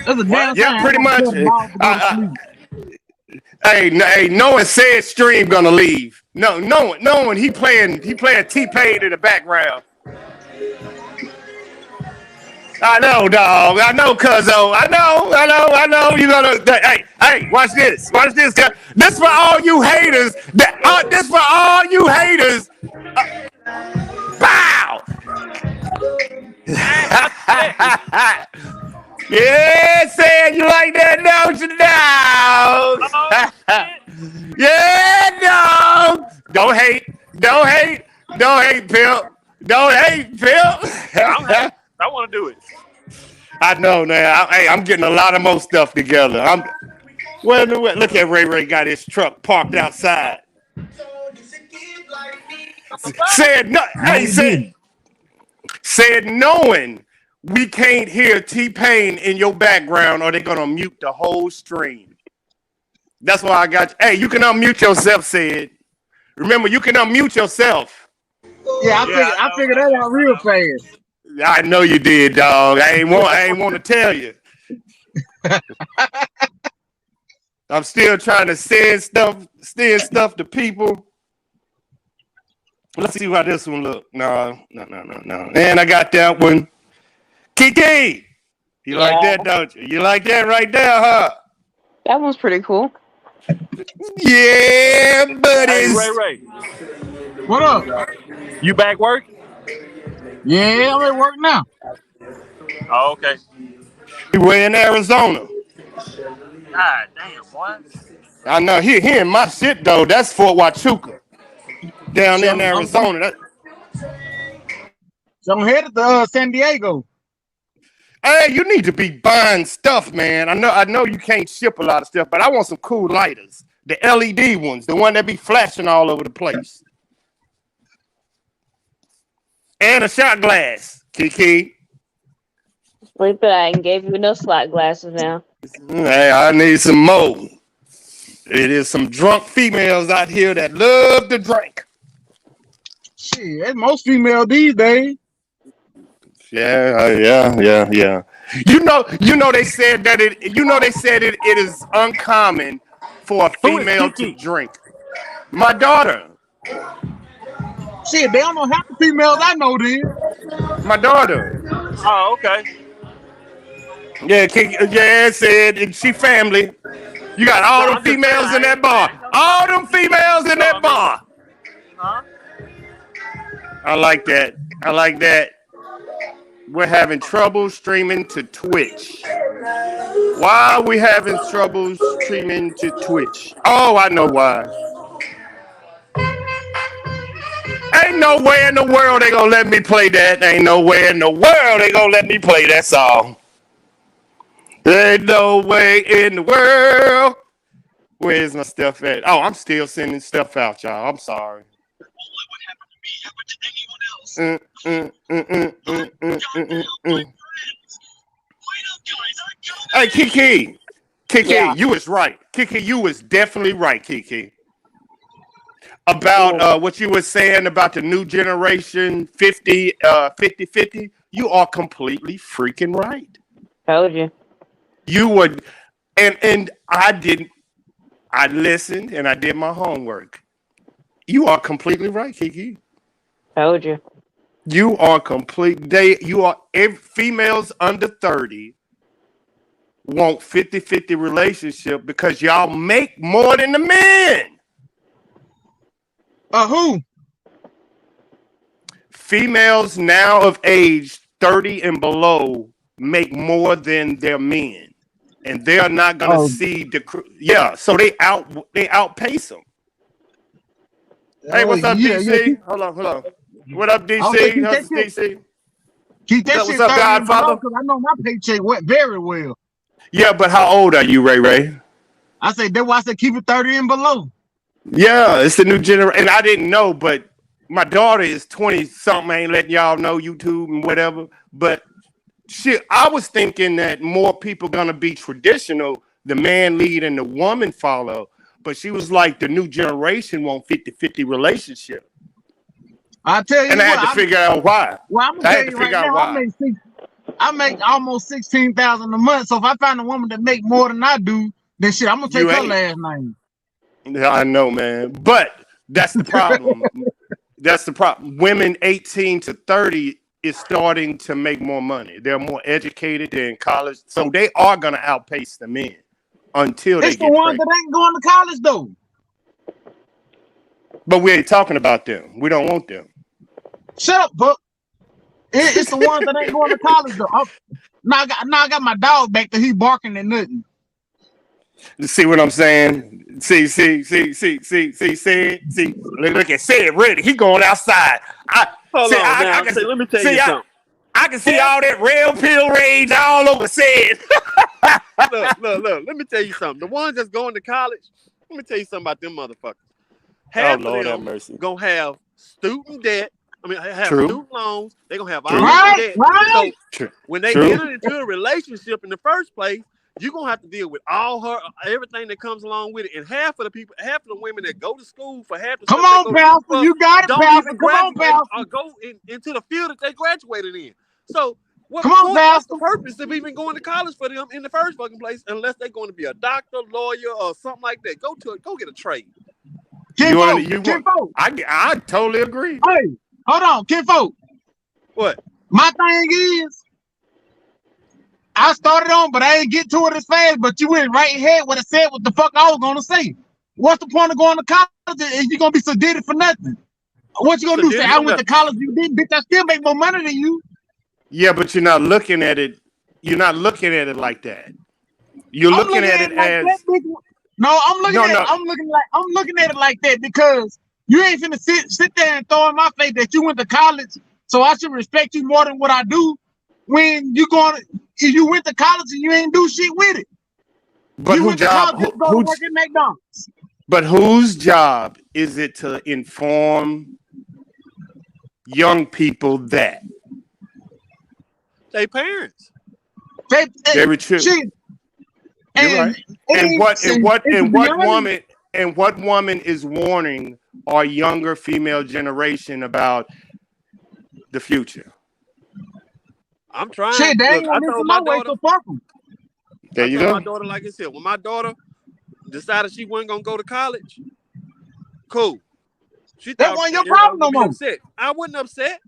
That's a damn shame. Yeah, pretty I much. tell the dog to go to sleep. Hey, knowing said stream gonna leave. No, knowing he playing T-Pain in the background. I know, dog. I know, cuzzo. I know. You gonna. Hey, watch this. Watch this. This for all you haters. This for all you haters. Bow. Yeah, saying you like that, don't you, dog? Yeah, dog. Don't hate, Pimp. Don't hate, Pimp. I want to do it. I know, man. I'm getting a lot of more stuff together. Look at Ray got his truck parked outside. Said knowing we can't hear T-Pain in your background or they're gonna mute the whole stream. That's why I got you. Hey, you can unmute yourself, said. Remember, you can unmute yourself. Yeah, I figured that out real fast. I know you did, dog. I ain't want to tell you. I'm still trying to send stuff to people. Let's see how this one look. No. And I got that one. Kiki, you like that, don't you? You like that right there, huh? That one's pretty cool. Yeah, buddies. Hey, Ray. What up? You back work? Yeah, I'm at work now. Oh, okay. We're in Arizona. God damn, boy. I know. He in my shit, though. That's Fort Huachuca. Down there in Arizona. So I'm headed to San Diego. Hey, you need to be buying stuff, man. I know you can't ship a lot of stuff, but I want some cool lighters. The LED ones, the one that be flashing all over the place. And a shot glass, Kiki. Sleep it. I gave you no slot glasses now. Hey, I need some more. It is some drunk females out here that love to drink. Shit, that's most female these days. Yeah. You know they said that it is uncommon for a female to drink. My daughter. Shit, they don't know half the females I know then. My daughter. Oh, okay. Yeah, said she family. You got all them females in that bar. All them females in that bar. Huh? I like that. We're having trouble streaming to Twitch. Why are we having trouble streaming to Twitch? Oh, I know why. Ain't no way in the world they gonna let me play that. Ain't no way in the world they gonna let me play that song. Ain't no way in the world. Where's my stuff at? Oh, I'm still sending stuff out, y'all. I'm sorry. Hey, Kiki, yeah. You was right. Kiki, you was definitely right, Kiki. About what you were saying about the new generation 50-50. You are completely freaking right. Told you. You would, and I didn't. I listened and I did my homework. You are completely right, Kiki. Told you. You are females under 30 want 50-50 relationship because y'all make more than the men. Who? Females now of age 30 and below make more than their men. And they're not gonna see so they outpace them. Hey, what's up, DC? Yeah. Hold on. What up, DC? How's DC? Keep that shit. What's up, Godfather? Because I know my paycheck went very well. Yeah, but how old are you, Ray? I said that's why I said keep it 30 and below. Yeah, it's the new generation, and I didn't know, but my daughter is 20-something. I ain't letting y'all know YouTube and whatever, but shit, I was thinking that more people gonna be traditional, the man lead and the woman follow. But she was like, the new generation want 50-50 relationship. I tell you, and I had to figure out why. Well, I'm gonna tell you right now, I make almost 16,000 a month. So if I find a woman that make more than I do, then shit, I'm gonna take her last name. Yeah, I know, man. But that's the problem. That's the problem. Women 18 to 30 is starting to make more money. They're more educated. They're in college, so they are gonna outpace the men until they It's get the ones pregnant. that ain't going to college though. But we ain't talking about them. We don't want them. Shut up, Buck. It's the ones that ain't going to college though. Now I got my dog back there. He barking and nothing. See what I'm saying? See. Look at Sid ready. He going outside. Hold on now. Let me tell you something. I can see all that red pill rage all over Sid. Look. Let me tell you something. The ones that's going to college, let me tell you something about them motherfuckers. Half of them gonna have student debt. I mean, have student loans. They're gonna have all that debt. Right. So when they get into a relationship in the first place, you're gonna have to deal with everything that comes along with it. And half of the women that go to school for half the come on, Pastor, you got it, Pastor. Come on, Pastor. Or go into the field that they graduated in. So what's the purpose of even going to college for them in the first fucking place unless they're going to be a doctor, lawyer, or something like that? Go get a trade. I totally agree. Hey, hold on, Kinfolk. What? My thing is, I started on, but I ain't get to it as fast. But you went right ahead when I said what the fuck I was gonna say. What's the point of going to college if you're gonna be sedated for nothing? What you gonna do? Say I went to college, you didn't, bitch. I still make more money than you. Yeah, but you're not looking at it. You're not looking at it like that. You're looking at it as no. I'm looking at it like that because you ain't finna sit there and throw in my face that you went to college, so I should respect you more than what I do. When if you went to college and you ain't do shit with it. But who job? Go to work at McDonald's. But whose job is it to inform young people that? They parents. Very true. You're right. And what woman is warning our younger female generation about the future? I'm trying. Shit, they ain't gonna listen my way, so fuck them. There you go. My daughter, like I said, when my daughter decided she wasn't gonna go to college, cool. That wasn't your problem no more. Upset. I wasn't upset,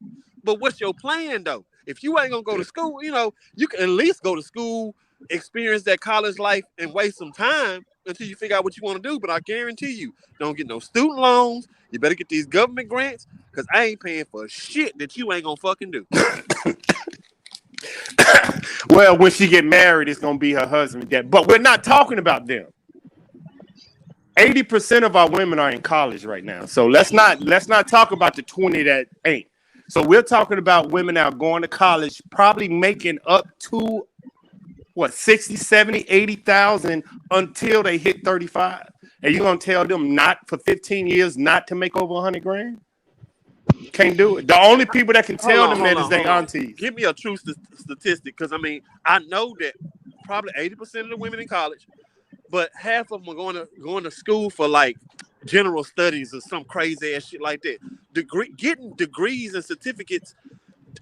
but what's your plan though? If you ain't gonna go to school, you can at least go to school, experience that college life, and waste some time until you figure out what you want to do. But I guarantee you, don't get no student loans. You better get these government grants, because I ain't paying for shit that you ain't gonna fucking do. Well, when she get married, it's gonna be her husband. But we're not talking about them. 80% of our women are in college right now. So let's not talk about the 20 that ain't. So we're talking about women out going to college, probably making up to 60, 70, 80,000 until they hit 35. And you're gonna tell them not for 15 years not to make over 100 grand? Can't do it. The only people that can tell them that is their aunties. Give me a true statistic, because I know that probably 80% of the women in college, but half of them are going to school for like general studies or some crazy ass shit like that. Getting degrees and certificates,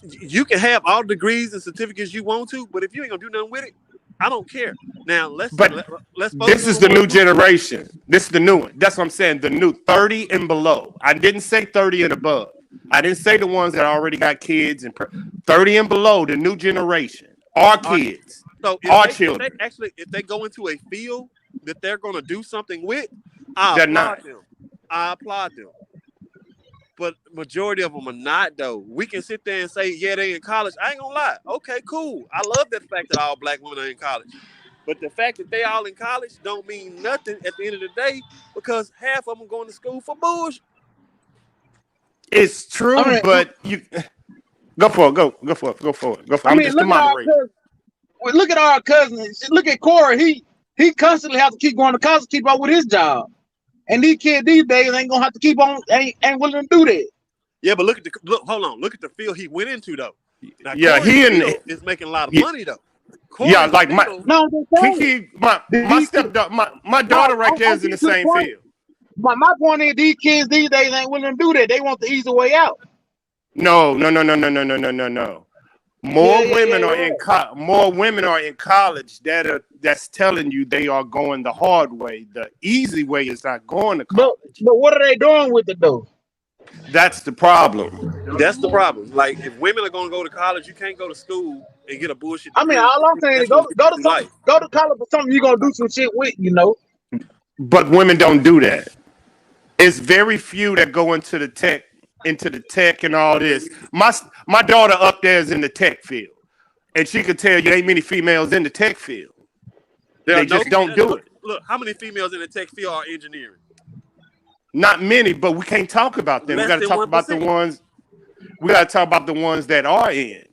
you can have all degrees and certificates you want to, but if you ain't gonna do nothing with it, I don't care. Now let's. This is the new generation. This is the new one. That's what I'm saying. The new 30 and below. I didn't say 30 and above. I didn't say the ones that already got kids and 30 and below. The new generation. Our kids. So our children. If they go into a field that they're going to do something with, I applaud them. But majority of them are not, though. We can sit there and say, yeah, they in college. I ain't gonna lie. Okay, cool. I love that fact that all black women are in college. But the fact that they all in college don't mean nothing at the end of the day, because half of them going to school for bullshit. It's true, but you go for it. Go for it. I'm just the moderator. Look at our cousin. Look at Corey. He constantly has to keep going to college to keep up with his job. And these kids these days ain't gonna have to keep on, ain't willing to do that. Yeah, but hold on. Look at the field he went into though. Now, yeah, Corey is making a lot of money though. Corey like my daughter right there is in the same field. My point is, these kids these days ain't willing to do that. They want the easy way out. No. More women are in college that's telling you they are going the hard way. The easy way is not going to college. But what are they doing with it though? That's the problem. That's the problem. Like, if women are gonna go to college, you can't go to school and get a bullshit I mean, degree. all I'm saying is That's gonna get go you to through something, life. go to college for something you're gonna do some shit with, you know. But women don't do that. It's very few that go into the tech and all this. My daughter up there is in the tech field, and she could tell you ain't many females in the tech field. They just don't do it. Look, how many females in the tech field are engineering? Not many, but we can't talk about them. We got to talk about the ones. We got to talk about the ones that are in.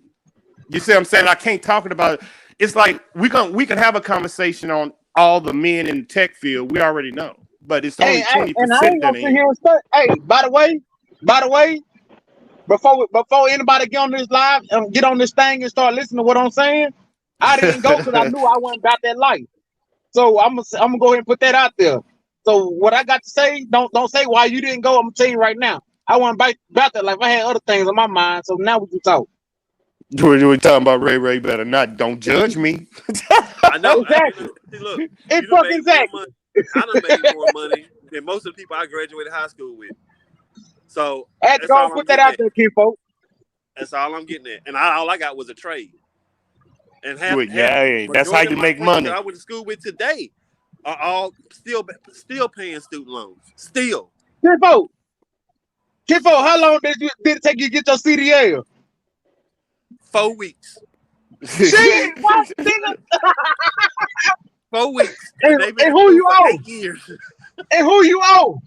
You see what I'm saying? I can't talk about it. It's like we can have a conversation on all the men in the tech field. We already know, but it's only 20% and I ain't gonna that sit here and say, hey, by the way, before anybody get on this live and get on this thing and start listening to what I'm saying, I didn't go because I knew I wasn't about that life. So I'm gonna go ahead and put that out there. So what I got to say, don't say why you didn't go. I'm gonna tell you right now. I wasn't about that life. I had other things in my mind. So now we can talk. We're talking about Ray better not. Don't judge me. I know. Exactly. See, look, It's fucking exactly. I done made more money than most of the people I graduated high school with. So I had to go and put that out there, kinfolk. That's all I'm getting at. And all I got was a trade. And that's how you make money. I went to school with today are all still paying student loans. Still. Kinfolk, how long did it take you to get your CDL? 4 weeks. Shit, what, nigga? 4 weeks. And who you owe? 8 years. And who you owe?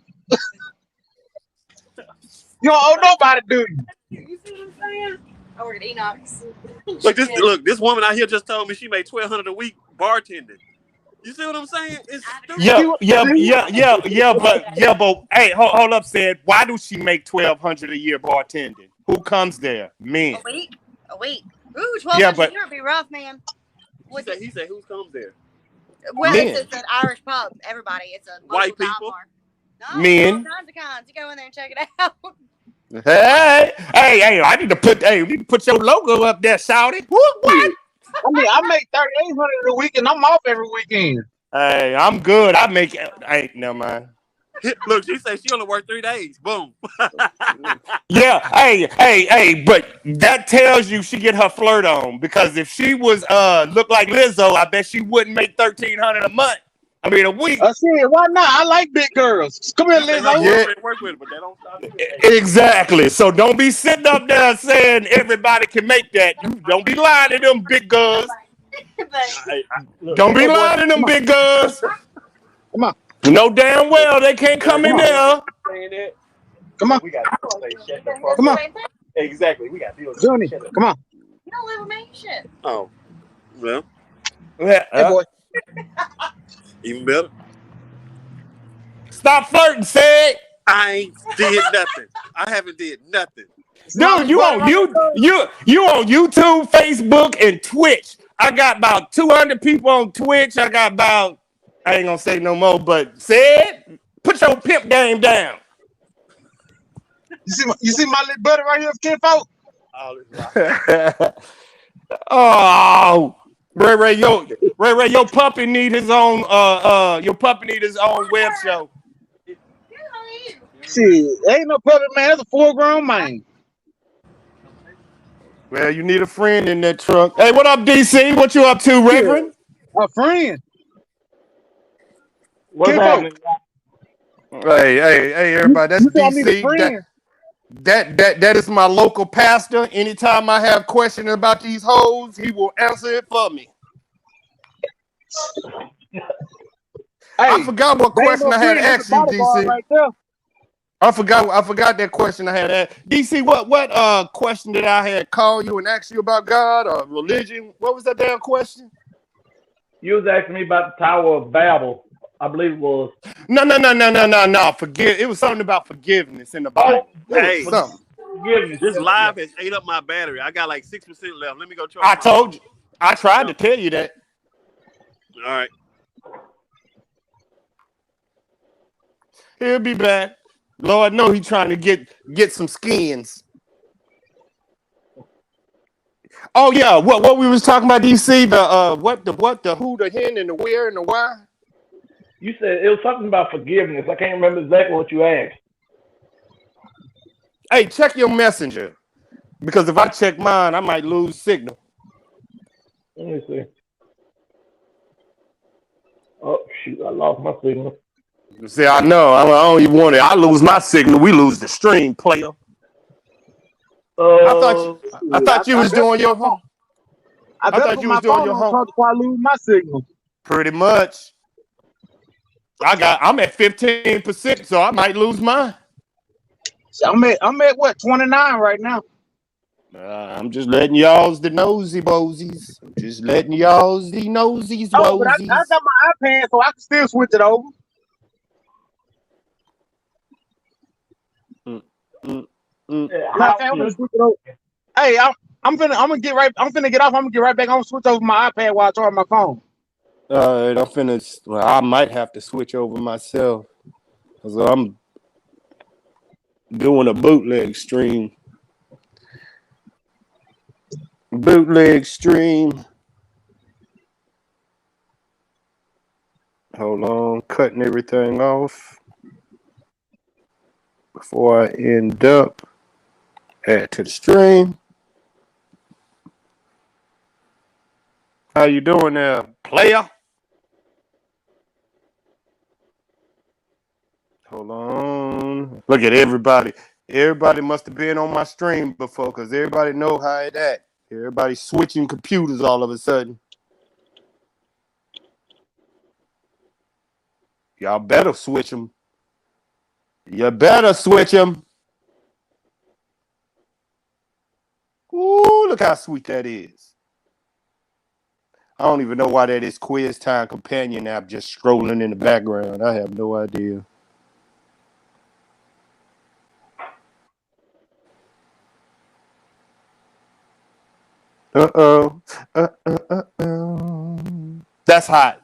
You don't owe nobody, do you? You see what I'm saying? I work at Enoch's. This woman out here just told me she made $1,200 a week bartending. You see what I'm saying? It's stupid. But hey, hold up, said. Why do she make $1,200 a year bartending? Who comes there? Men. A week. Ooh, $1,200 a year would be rough, man. He said, who comes there? Well, it's an Irish pub. Everybody. It's a white people. No, men. All kinds of kinds. You go in there and check it out. Hey! I need to put your logo up there, shouty. What? I mean, I make $3,800 a week, and I'm off every weekend. Hey, I'm good. I make. Hey, never mind. Look, she said she only worked 3 days. Boom. Yeah. Hey. But that tells you she get her flirt on, because if she was look like Lizzo, I bet she wouldn't make $1,300 a month. I mean, a week. Shit, why not? I like big girls. Come here, Lizzo. Yeah. Work with it, but they don't stop Exactly. So don't be sitting up there saying everybody can make that. You don't be lying to them big girls. Don't be lying to them big girls. Come on. You know damn well they can't come in there. Come on. We got to shut the fuck Come on. Exactly. We got to Johnny, come on. You don't live with me. Shit. Oh. Well. Hey, boy. Even better. Stop flirting, Sid. I ain't did nothing. I haven't did nothing. Dude, you on YouTube, Facebook, and Twitch. I got about 200 people on Twitch. I got about, I ain't gonna say no more, but Sid, put your pimp game down. You see my little buddy right here, kinfolk? Oh, Ray, your puppy need his own web show. Shit, ain't no puppy, man. That's a full-grown man. Well, you need a friend in that trunk. Hey, what up, DC? What you up to, Reverend? A friend. What's happening? Hey, everybody. That's DC. That is my local pastor. Anytime I have questions about these hoes, he will answer it for me. I forgot what question I had asked you, DC. Right there. I forgot that question I had asked. DC, what question did I had called you and asked you about God or religion? What was that damn question? You was asking me about the Tower of Babel. I believe it was. No. It was something about forgiveness in the Bible. Hey, something. This live has ate up my battery. I got like 6% left. Let me go try. I told you. I tried to tell you that. All right. He'll be back. Lord, know he's trying to get some skins. Oh yeah, what we was talking about, DC, the who, the hen, and the where, and the why. You said it was something about forgiveness. I can't remember exactly what you asked. Hey, check your messenger. Because if I check mine, I might lose signal. Let me see. Oh shoot, I lost my signal. See, I know. I don't even want it. I lose my signal. We lose the stream, player. I thought I I, thought you I was better doing put my your phone. home. I I better thought put you my was doing phone your on home. charge before I lose my signal. Pretty much. I'm at 15%, so I might lose mine. So I'm at what 29 right now. I'm just letting y'all's the nosy bozies. I'm just letting y'all's the nosies Oh, but I wozies. got my iPad, so I can still switch it over. Mm, mm, mm. Matter of fact, I'm gonna switch it over. Hey, I'm gonna get right. I'm finna get off. I'm gonna get right back. I'm gonna switch over my iPad while I charge my phone. All right, I'm finna. Well, I might have to switch over myself. So I'm doing a bootleg stream. Bootleg stream. Hold on, cutting everything off before I end up. Add to the stream. How you doing there, player? Hold on. Look at everybody. Everybody must have been on my stream before, because everybody know how it at. Everybody switching computers all of a sudden. Y'all better switch them. You better switch them. Ooh, look how sweet that is. I don't even know why that is Quiz Time Companion app just scrolling in the background. I have no idea. Uh-oh. That's hot.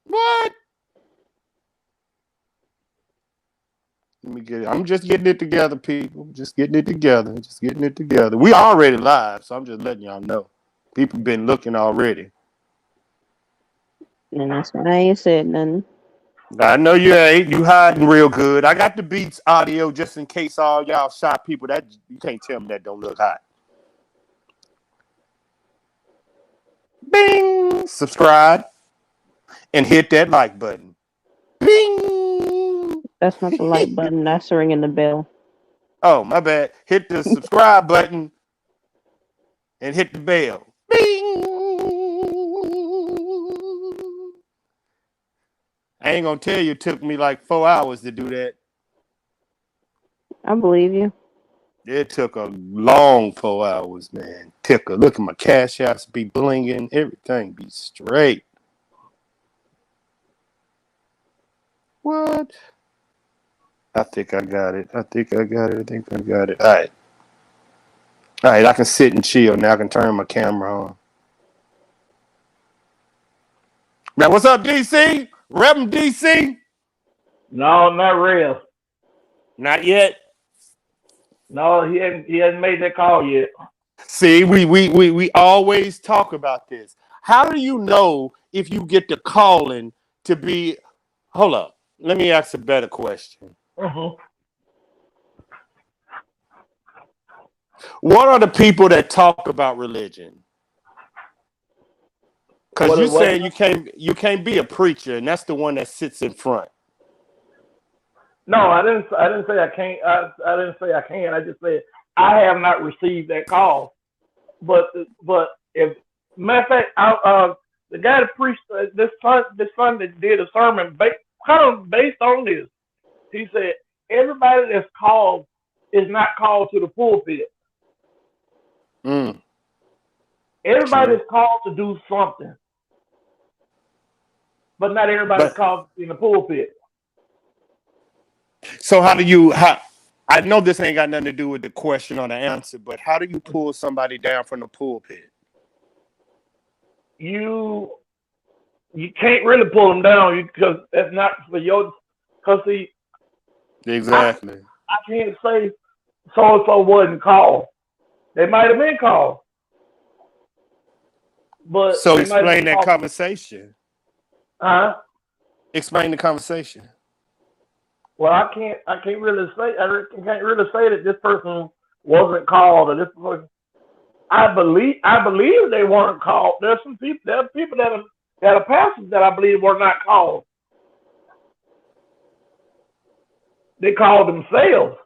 What? Let me get it. I'm just getting it together, people. Just getting it together. Just getting it together. We already live, so I'm just letting y'all know. People been looking already. And that's why I ain't said nothing. I know you ain't. You hiding real good. I got the Beats audio just in case all y'all shy people that you can't tell me that don't look hot. Bing! Subscribe and hit that like button. Bing! That's not the like button. That's ringing the bell. Oh, my bad. Hit the subscribe button and hit the bell. Bing! I ain't gonna tell you it took me like 4 hours to do that. I believe you. It took a long 4 hours, man. Look at my cash apps be blinging. Everything be straight. What? I think I got it. I think I got it. All right. All right, I can sit and chill. Now I can turn my camera on. Now, what's up, DC? Reverend DC? No, not real. Not yet. No, he hasn't made that call yet. See, we always talk about this. How do you know if you get the calling to be? Hold up. Let me ask a better question. What are the people that talk about religion? Because you saying you can't be a preacher, and that's the one that sits in front. No, I didn't say I can't. I didn't say I can. I just said I have not received that call. But if matter of fact, the guy that preached this son that did a sermon kind of based on this. He said everybody that's called is not called to the pulpit. Everybody is called to do something, but not everybody's called in the pulpit. So I know this ain't got nothing to do with the question or the answer, but how do you pull somebody down from the pulpit? You can't really pull them down because that's not for your. Because see, exactly. I can't say so and so wasn't called. They might have been called, But So explain that conversation. Explain the conversation. Well, I can't really say that this person wasn't called or this person. I believe they weren't called. There are people that are pastors that I believe were not called. They called themselves.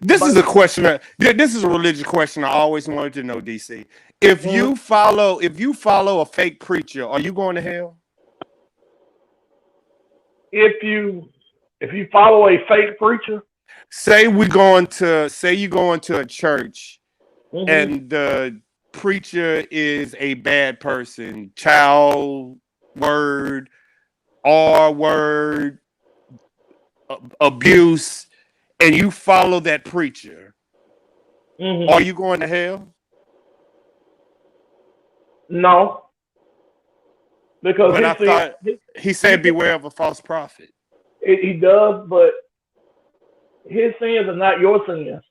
This is a question. This is a religious question I always wanted to know, DC. If you follow a fake preacher, are you going to hell? If you follow a fake preacher, say you're going to a church and the preacher is a bad person, child word, R word, abuse, and you follow that preacher, are you going to hell? No. Because he said beware of a false prophet. He does, but his sins are not your sins.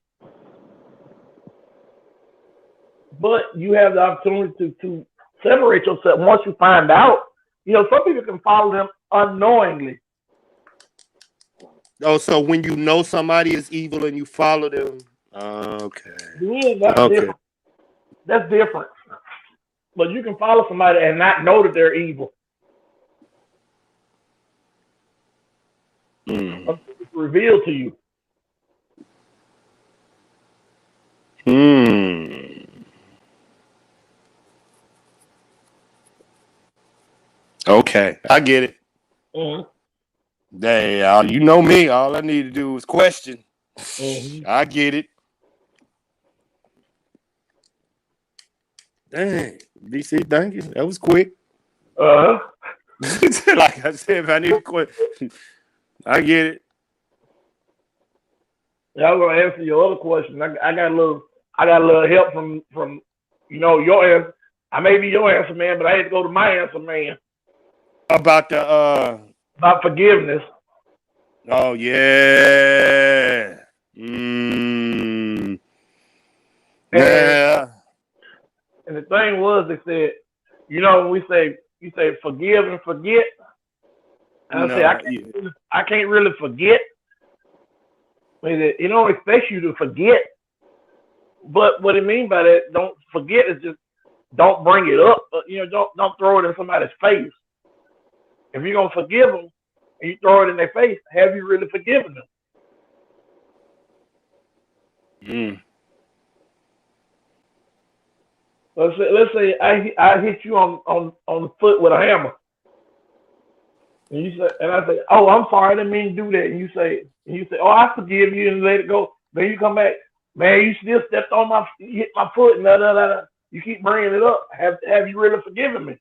But you have the opportunity to separate yourself once you find out. You know, some people can follow them unknowingly. Oh, so when you know somebody is evil and you follow them, okay. Yeah, that's different. That's different. But you can follow somebody and not know that they're evil. It's revealed to you. Okay, I get it. You know me. All I need to do is question. I get it. Dang, DC, thank you. That was quick. Like I said, if I need a question, I get it. Yeah, I was gonna answer your other question. I got a little help from your answer. I may be your answer man, but I had to go to my answer man. About about forgiveness. Oh yeah. Yeah. And the thing was, they said, when you say forgive and forget, and I can't really forget. I mean, it don't expect you to forget, but what it means by that, don't forget is just don't bring it up. Don't throw it in somebody's face. If you're gonna forgive them and you throw it in their face, have you really forgiven them? Let's say I hit you on the foot with a hammer, and I say, "Oh, I'm sorry, I didn't mean to do that." And you say, "Oh, I forgive you," and let it go. Then you come back, man, you still stepped on you hit my foot, and da. You keep bringing it up. Have you really forgiven me?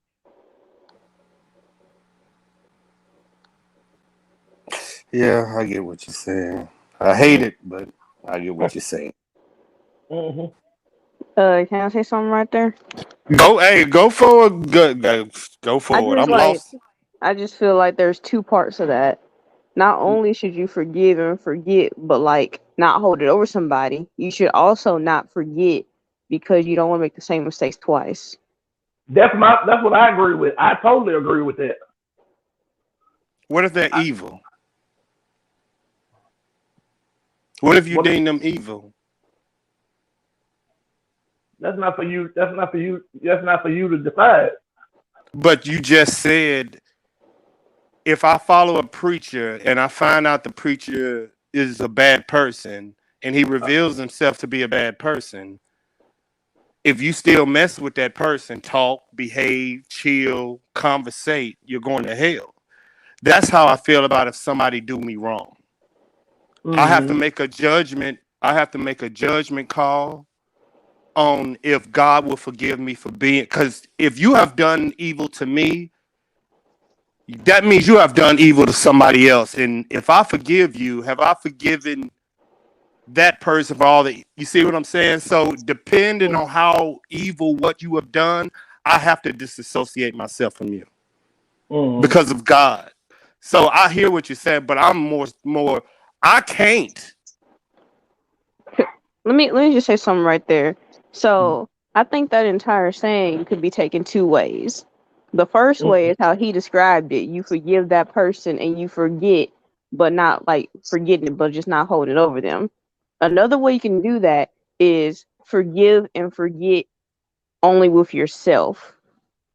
Yeah, I get what you're saying. I hate it, but I get what you're saying. Can I say something right there? Go forward. Go forward. I'm lost. I just feel like there's two parts of that. Not only should you forgive and forget, but not hold it over somebody, you should also not forget because you don't want to make the same mistakes twice. That's what I agree with. I totally agree with that. What if they're evil? What if you deem them evil? That's not for you. That's not for you. That's not for you to decide. But you just said, if I follow a preacher and I find out the preacher is a bad person and he reveals himself to be a bad person, if you still mess with that person, talk, behave, chill, conversate, you're going to hell. That's how I feel about if somebody do me wrong. I have to make a judgment. I have to make a judgment call on if God will forgive me for being, because if you have done evil to me, that means you have done evil to somebody else. And if I forgive you, have I forgiven that person for all that? You see what I'm saying? So depending on how evil what you have done, I have to disassociate myself from you because of God. So I hear what you're saying, but I'm more I can't. Let me just say something right there. So I think that entire saying could be taken two ways. The first way is how he described it. You forgive that person and you forget, but not like forgetting it, but just not holding it over them. Another way you can do that is forgive and forget only with yourself.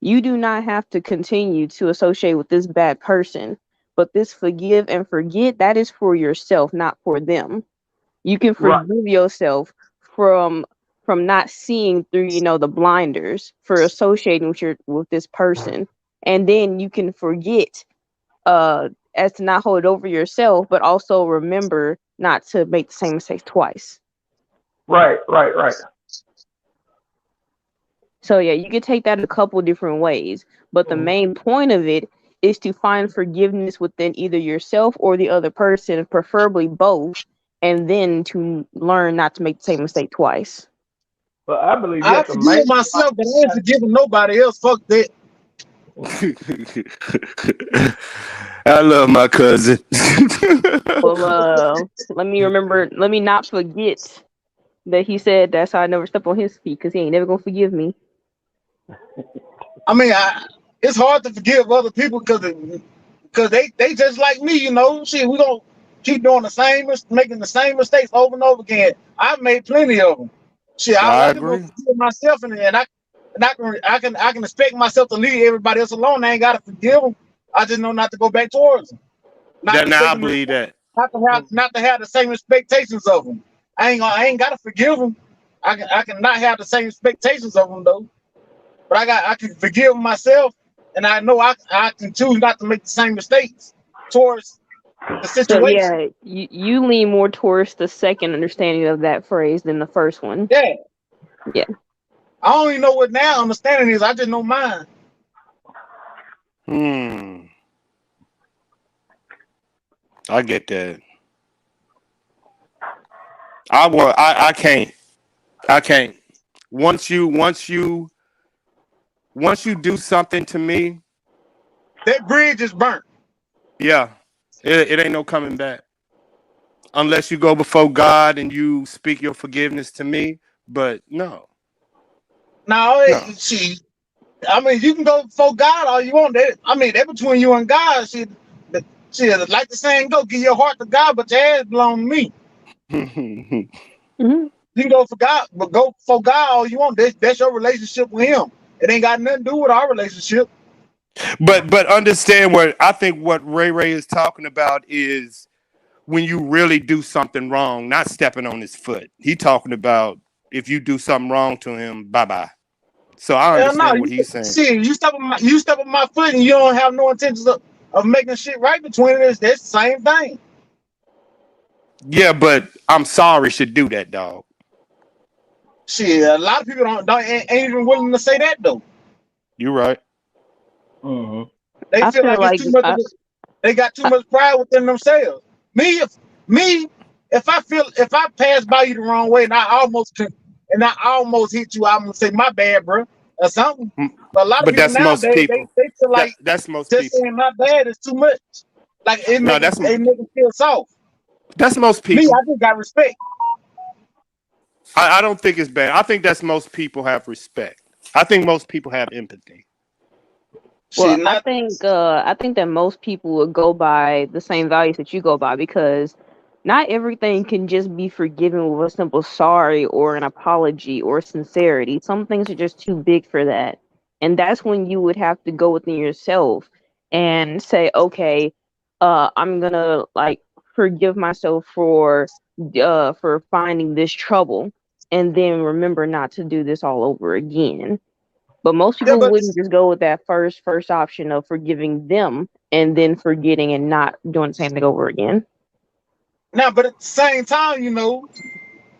You do not have to continue to associate with this bad person, but this forgive and forget, that is for yourself, not for them. You can Right. forgive yourself from not seeing through, the blinders for associating with this person. And then you can forget as to not hold it over yourself, but also remember not to make the same mistake twice. Right. Right. Right. So yeah, you could take that a couple different ways, but the main point of it is to find forgiveness within either yourself or the other person, preferably both, and then to learn not to make the same mistake twice. But I believe you I have to forgive myself, but I ain't forgiving nobody else. Fuck that. I love my cousin. Well, let me not forget that he said that's how I never step on his feet because he ain't never gonna forgive me. I mean, it's hard to forgive other people because they just like me, you know. Shit, we gonna keep doing making the same mistakes over and over again. I've made plenty of them. Shit, I I can go agree. forgive myself, I can expect myself to leave everybody else alone. I ain't gotta forgive them. I just know not to go back towards them. Not to Now I expect them, believe that. not to have the same expectations of them. I ain't gotta forgive them. I can not have the same expectations of them though. But I can forgive myself, and I know I can choose not to make the same mistakes towards the So situation. yeah, you lean more towards the second understanding of that phrase than the first one. Yeah, Yeah. I don't even know what now understanding is. I just know mine. I get that. I can't. I can't. Once you do something to me, That bridge is burnt. yeah, it ain't no coming back. Unless you go before God and you speak your forgiveness to me. But no, Now, no. I mean, you can go before God all you want. I mean, that between you and God. Like the saying go, give your heart to God, but your head belong to me. Mm-hmm. You can go for God, but go for God all you want. That's your relationship with Him. It ain't got nothing to do with our relationship. But understand what Ray is talking about is when you really do something wrong, not stepping on his foot. He talking about if you do something wrong to him, bye bye. So I Hell no, understand what he's saying. you step on my foot and you don't have no intentions of making shit right between us. That's the same thing. Yeah, but I'm sorry should do that, dog. Shit, a lot of people ain't even willing to say that though. You right. Mm-hmm. They I feel feel like it's like too much. They got too much pride within themselves. Me, me, if I pass by you the wrong way and I almost hit you, I'm gonna say my bad, bro, or something. But a lot of But people that's most nowadays people. they feel like That's most just people. saying my bad is too much. Like No, it make them feel soft. that's most Me, people. I just got respect. I don't think it's bad. I think that's most people have respect. I think most people have empathy. Well, Shit, not I think that most people would go by the same values that you go by because not everything can just be forgiven with a simple sorry or an apology or sincerity. Some things are just too big for that. And that's when you would have to go within yourself and say, okay, I'm gonna like forgive myself for finding this trouble and then remember not to do this all over again. But most yeah, people but wouldn't just go with that first option of forgiving them and then forgetting and not doing the same thing over again. now, but at the same time,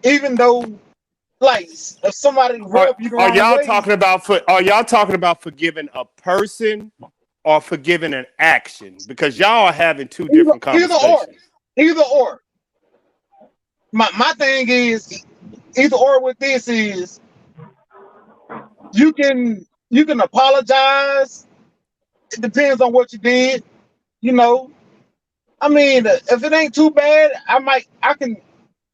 even though like if somebody Are, rub you the wrong way, are y'all talking about forgiving a person or forgiving an action? Because y'all are having two different either or, conversations. either or. My thing is either or with this is you can apologize. It depends on what you did. You know, I mean, if it ain't too bad, I can.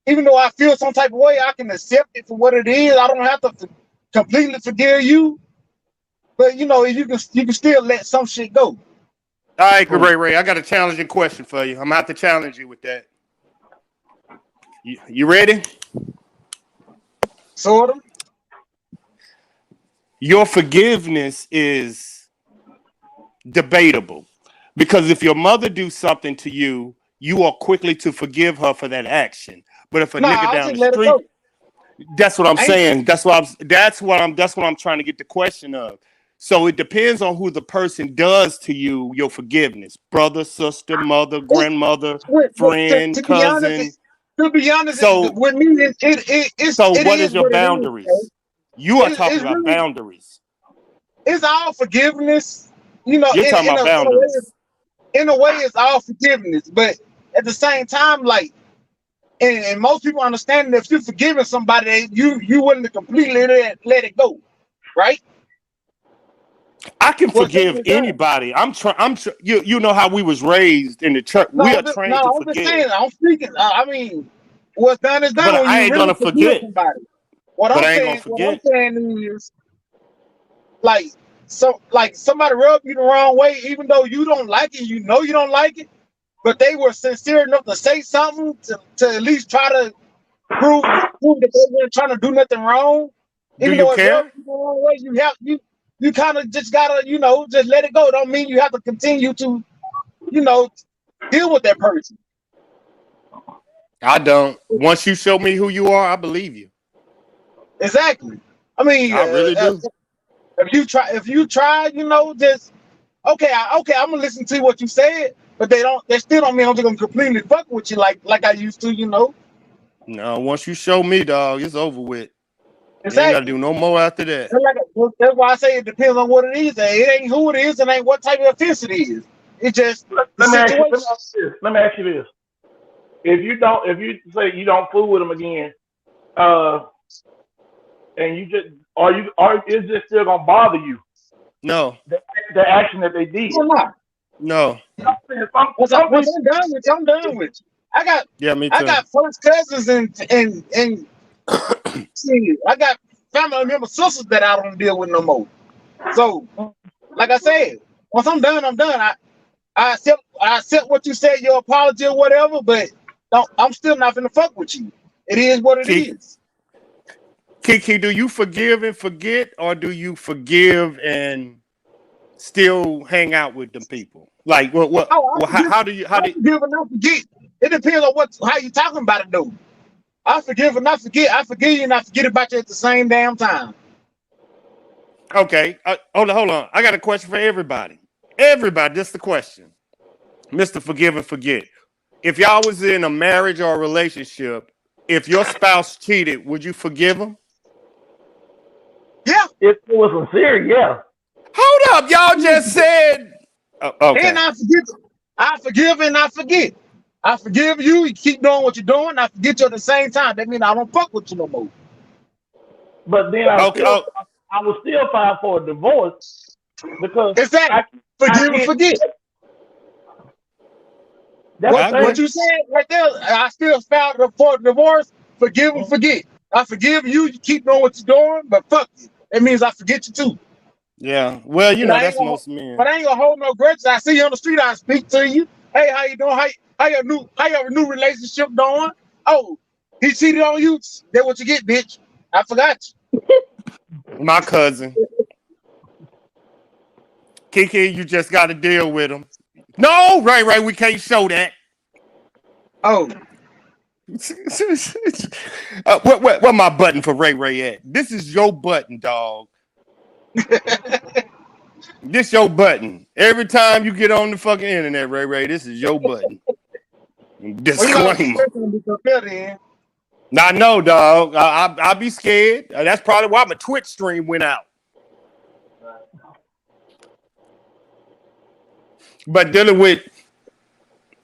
even though I feel some type of way, I can accept it for what it is. I don't have to completely forgive you, but you know, you can still let some shit go. All right, Ray. I got a challenging question for you. I'm gonna have to challenge you with that. You ready? Sort of. Your forgiveness is debatable because if your mother do something to you, you are quickly to forgive her for that action. But if a No, nigga I'll down just the let it street, go. that's what I'm I ain't, saying. That's what I'm trying to get the question of. So it depends on who the person does to you, your forgiveness. Brother, sister, mother, it, grandmother, to friend, be honest, cousin. So with me, so it what is is your what it is. Okay? boundaries? You are talking It's about really boundaries. it's all forgiveness. You know, You're talking about boundaries. in a way, it's all forgiveness. But at the same time, like, and most people understand that if you're forgiving somebody, you willing to completely let it go, right? I can What's said forgive is done. anybody. You know how we was raised in the church. We are trained to I'm just forgive. saying. I'm speaking. I mean, what's done is done But when I you ain't really gonna forgive forget. somebody. But I ain't gonna What I'm forget. saying is, like, like somebody rubbed you the wrong way, even though you don't like it, you know you don't like it, but they were sincere enough to say something to at least try to prove that they weren't trying to do nothing wrong. Do Even you though it care? rubs you the wrong way, you kind of just gotta, just let it go. Don't mean you have to continue to, you know, deal with that person. I don't. Once you show me who you are, I believe you. Exactly. I mean, I really do. if you try, just okay, I'm gonna listen to what you said, but they still don't mean I'm just gonna completely fuck with you like I used to. No, once you show me, dog, it's over with. You ain't gotta Exactly. do no more after that. That's why I say it depends on what it is. It ain't who it is, and ain't what type of offense it is. It's just the Let me ask you. situation. Let me ask you this: if you say you don't fool with them again, and you just is this still gonna bother you? No, The action that they did. I'm not. no. Some Once people, I'm done with you, I'm done with you. Yeah, me I too. got first cousins and see, I got family member sisters that I don't deal with no more. So, like I said, once I'm done, I'm done. I accept what you said, your apology or whatever, but I'm still not gonna fuck with you. It is what it Kiki, is. Kiki, do you forgive and forget, or do you forgive and still hang out with them people? Like, Oh, how I do you, forgive and I forget. It depends on how you talking about it though. I forgive and I forget. I forgive you and I forget about you at the same damn time. okay, hold on. I got a question for everybody. Everybody, this is the question. Mr. Forgive and Forget. If y'all was in a marriage or a relationship, if your spouse cheated, would you forgive him? Yeah. if it was sincere, yeah. Hold up, y'all just said. And Okay. I forget. I forgive and I forget. I forgive you. You keep doing what you're doing. I forget you at the same time. That means I don't fuck with you no more. But then Okay. Oh, I was still fine for a divorce because Exactly. I Forgive and can't. forget. That's the I What agree. thing. you said right there, I still filed for divorce. Forgive and forget. I forgive you. You keep doing what you're doing, but fuck you. That means I forget you too. Yeah. Well, But that's most but men. I ain't gonna hold no grudges. I see you on the street. I speak to you. Hey, how you doing? How your new relationship doing? Oh, he cheated on you. That's what you get, bitch. I forgot My cousin. Kiki, you just got to deal with him. No, right. We can't show that. you. Where my button for Ray at? This is your button, dog. This your button. Every time you get on the fucking internet, Ray, this is your button. Well, you gotta keep Disclaimer. that to be prepared in. I know, dog. I'll be scared. That's probably why my Twitch stream went out. But dealing with,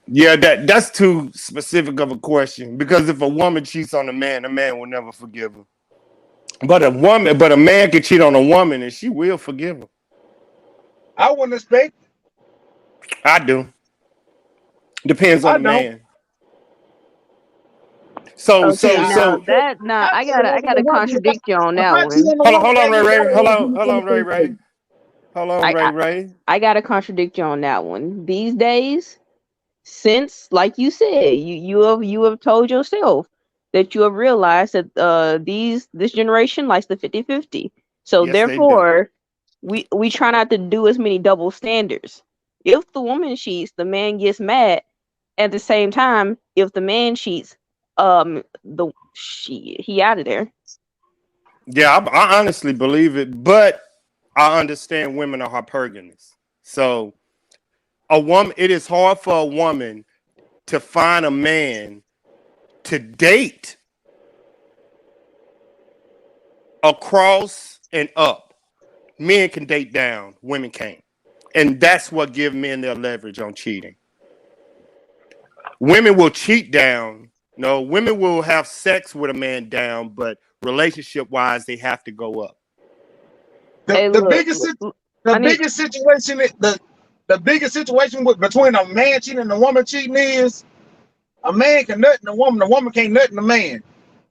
yeah, that's too specific of a question because if a woman cheats on a man will never forgive her. But a man can cheat on a woman and she will forgive him. I wouldn't expect. I do. Depends on I the don't. man. Okay, now If that now I I cheat on gotta a woman, contradict you on if that I cheat one. on a woman, Hold on, that Ray means I Ray. don't want to do Hold on, something Ray to Ray. me. Hold on, I, Ray I Ray. I gotta contradict you on that one. These days, since like you said, you have told yourself that you have realized that this generation likes the 50-50. So Yes, they do. therefore, we try not to do as many double standards. If the woman cheats, the man gets mad. At the same time, if the man cheats, he out of there. Yeah, I honestly believe it, but I understand women are hypergamous. So a woman, it is hard for a woman to find a man to date across and up. Men can date down, women can't. And that's what gives men their leverage on cheating. Women will cheat down. No, women will have sex with a man down, but relationship wise, they have to go up. The Hey, the look, biggest the I need biggest situation the biggest situation between a man cheating and a woman cheating is a man can nut in a woman, the woman can't nut in a man.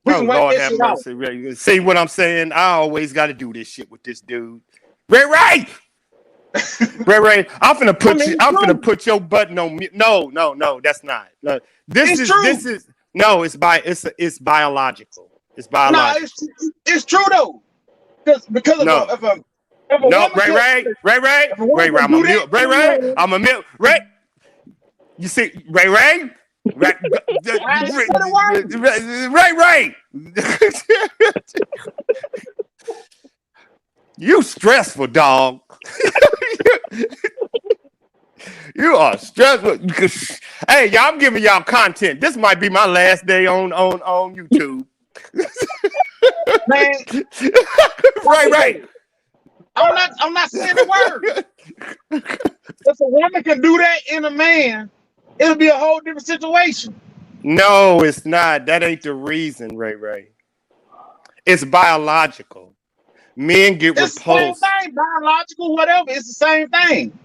We Oh can wipe Lord that have shit out. mercy. See what I'm saying? I always got to do this shit with this dude. Ray, I'm finna I put mean, you. it's I'm finna true. put your button on me. No, that's not. No, It's true. this is no. It's biological. It's No, biological. it's true though. Because No, if a no. woman can if a woman Ray. can I'm a do that mute. in a man, I'm a mute. Ray. You see, Ray. Ray. I ain't said a word. Ray. You stressful, dog. You are stressful. Hey, y'all, I'm giving y'all content. This might be my last day on YouTube. Man, Right. I'm not saying a word. If a woman can do that in a man, it'll be a whole different situation. No, it's not. That ain't the reason, Ray. It's biological. Men get It's the same repulsed. thing, biological, whatever. It's the same thing.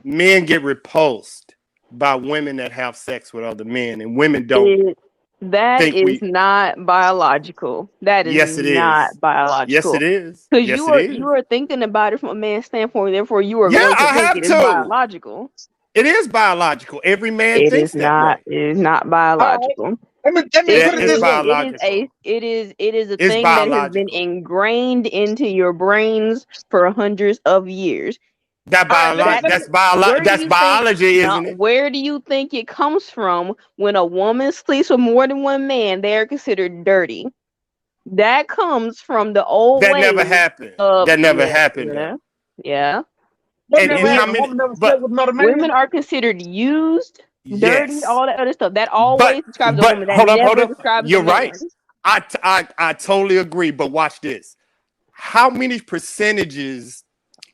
Men get repulsed by women that have sex with other men, and women don't that think is we. not biological. That is Yes, it not is. Yes, it biological. is. Because Yes, you it are is. you are thinking about it from a man's standpoint, therefore you are Yeah, going to I think have it is to. biological. It is biological. Every man It thinks is that not. way. It is not All right. biological. Let me It put it It's this is. way. It is a. biological. It is a It's thing that has been biological. ingrained into your brains for hundreds of years. All right, That where do That's you think biology, now isn't it? where do you think it comes from when a woman sleeps with more than one man? They are considered dirty. That comes from the old That never ways happened. of That never yeah, happened yeah, though. yeah. what never And how We happened? many? Woman never slept But with another women man. are considered used, dirty, yes. all that other stuff. That But always describes a woman. That hold never up. describes a You're right. man. I totally agree. But watch this. How many percentages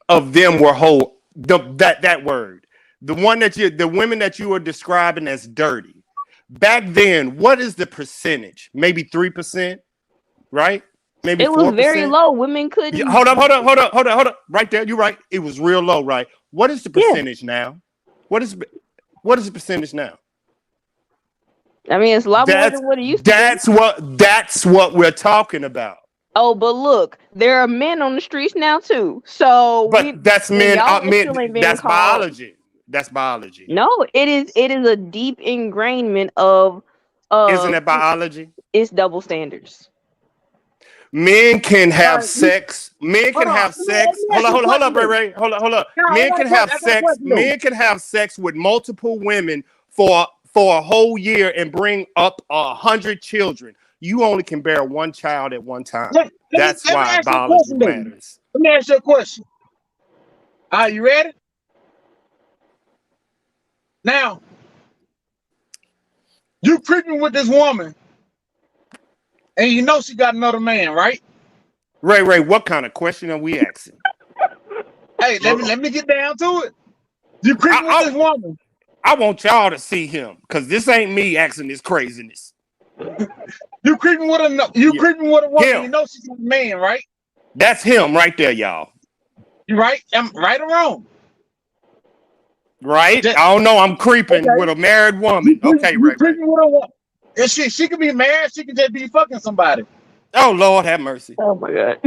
of them were whole? That word, the women that you are describing as dirty. Back then, what is the percentage? Maybe 3%, right? Maybe It was very 4%. low. Women couldn't. Hold up. Right there, you're right. It was real low, right? What is the Yeah, percentage now? What is the percentage now? I mean it's a lot more That's than what it used to be. that's what we're talking about. Oh, but look, there are men on the streets now too. So But that's and men. y'all are still Men. ain't being That's called. biology. That's biology. No, it is a deep ingrainment of Isn't uh that biology? it's double standards. Men can All have right, sex. Men hold can on. have Let sex. me ask you a Hold question up, though. Ray. Hold up. No, Men can have I got a sex. question though. Men can have sex with multiple women for a whole year and bring up 100 children. You only can bear one child at one time. That's Let me why ask you a biology question though. matters. Let me ask you a question. Are you ready? Now, you creeping with this woman, and you know she got another man, right? Ray, what kind of question are we asking? Hey, let me get down to it. You creeping with I, this woman. I want y'all to see him because this ain't me asking this craziness. You Yeah. creeping with a woman. Him. You know she's got a man, right? That's him right there, y'all. You right? Am right or wrong? Right? Just, I don't know. I'm creeping okay. with a married woman. Okay, You Ray. creeping with a woman. And she could be married, she could just be fucking somebody. Oh Lord, have mercy. Oh my god.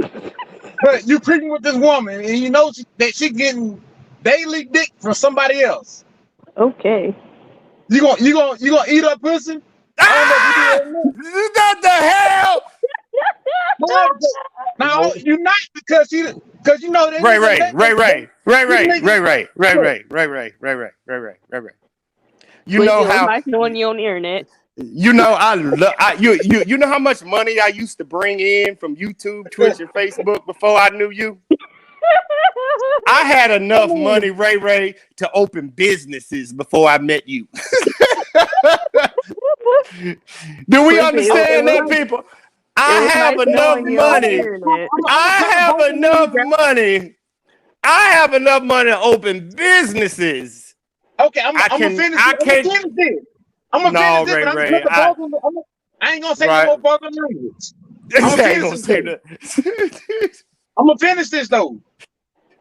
But you creeping with this woman, and you know that she getting daily dick from somebody else. Okay. You gonna eat her pussy? I don't know if you do Ah! that or not. What the hell? No, you're not because you know that Ray, nigga Ray, Ray, Ray, Ray, these Ray, niggas. Ray, Ray, Ray, Ray, Ray, Ray, Ray, Ray, Ray, Ray, Ray, Ray. You But know it was how nice knowing you on the internet. you know you know how much money I used to bring in from YouTube, Twitch, and Facebook before I knew you. I had enough money, Ray Ray, to open businesses before I met you. Do we understand that, people? I have enough money. I have enough money. I have enough money to open businesses. Okay, I'm gonna finish this. I'm gonna finish this, but I'm gonna I ain't gonna say no more vulgar language. I'm gonna finish this though.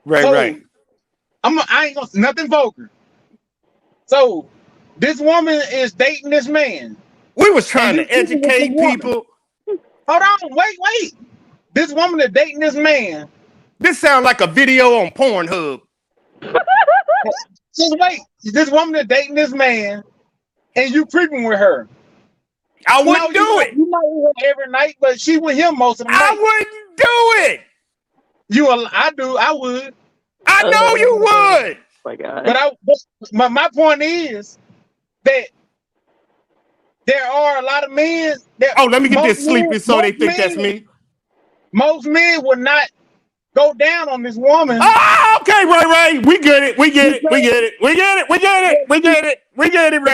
Right. I ain't gonna nothing vulgar. So this woman is dating this man. We was trying to educate people. Hold on, wait. This woman is dating this man. This sounds like a video on Pornhub. Just wait. This woman is dating this man, and you creeping with her. I wouldn't do it. You might with her every night, but she with him most of the night. I wouldn't do it. I do. I would. I know you would. My God. But my point is that there are a lot of men that. Oh, let me get this sleepy so they think that's me. Most men would not go down on this woman. Oh, okay, Ray. We get it, Ray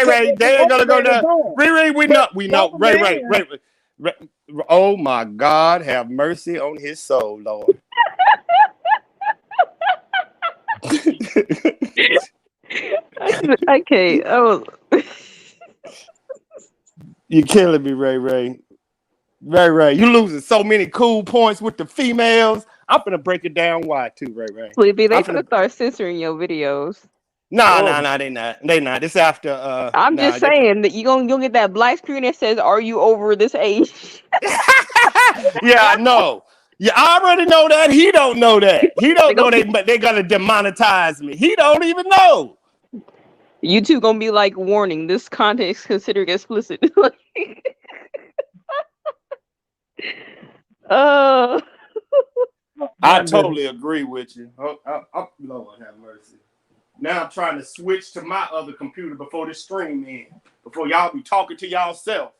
Ray. They ain't gonna go down. Ray, we know. Ray. Oh my God, have mercy on his soul, Lord. Okay. Oh. You're killing me, Ray. Ray, you losing so many cool points with the females. I'm gonna break it down why too, Ray. Sleepy, they gonna start censoring your videos. Nah, they not. It's after I'm just saying that you'll get that black screen that says, "Are you over this age?" Yeah, I know. Yeah, I already know that. He don't know that. He don't know they're gonna demonetize me. He don't even know. YouTube gonna be like, warning, this content is considered explicit. I totally agree with you. Lord have mercy. Now I'm trying to switch to my other computer before this stream ends. Before y'all be talking to y'allself.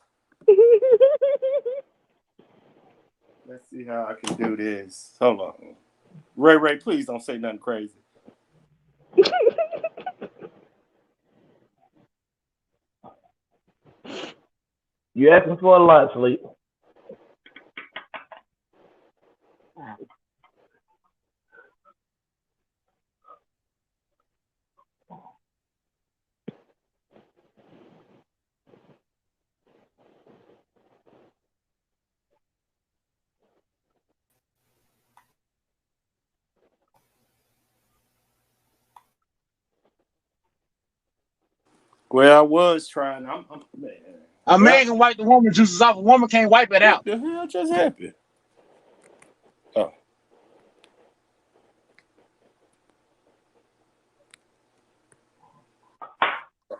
Let's see how I can do this. Hold on. Ray, please don't say nothing crazy. You asking for a lot, Sleep. Well, I was trying. A man can wipe the woman juices off. A woman can't wipe it out. What the hell just happened? Oh.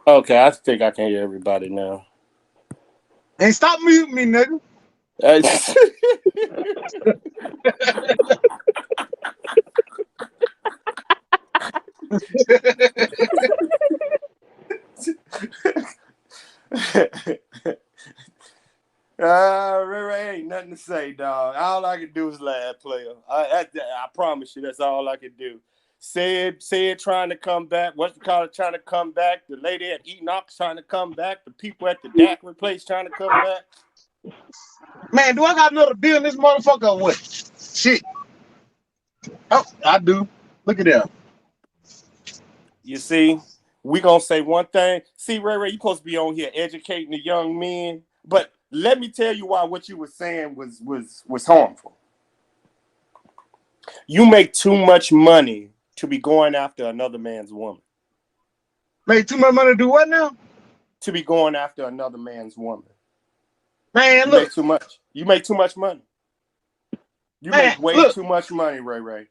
Okay, I think I can hear everybody now. And stop muting me, nigga. Ray, ain't nothing to say, dog. All I can do is laugh, player. I promise you, that's all I can do. Said trying to come back. What's the call? Trying to come back. The lady at Enoch's trying to come back. The people at the Daiquiri place trying to come back. Man, do I got another bill in this motherfucker or what? Shit. Oh, I do. Look at that. You see, we gonna say one thing. See, Ray, you supposed to be on here educating the young men. But let me tell you why what you were saying was harmful. You make too much money to be going after another man's woman. Make too much money to do what now? To be going after another man's woman. Man, You look, make too much. You make too much money. You man, make way look. too much money, Ray.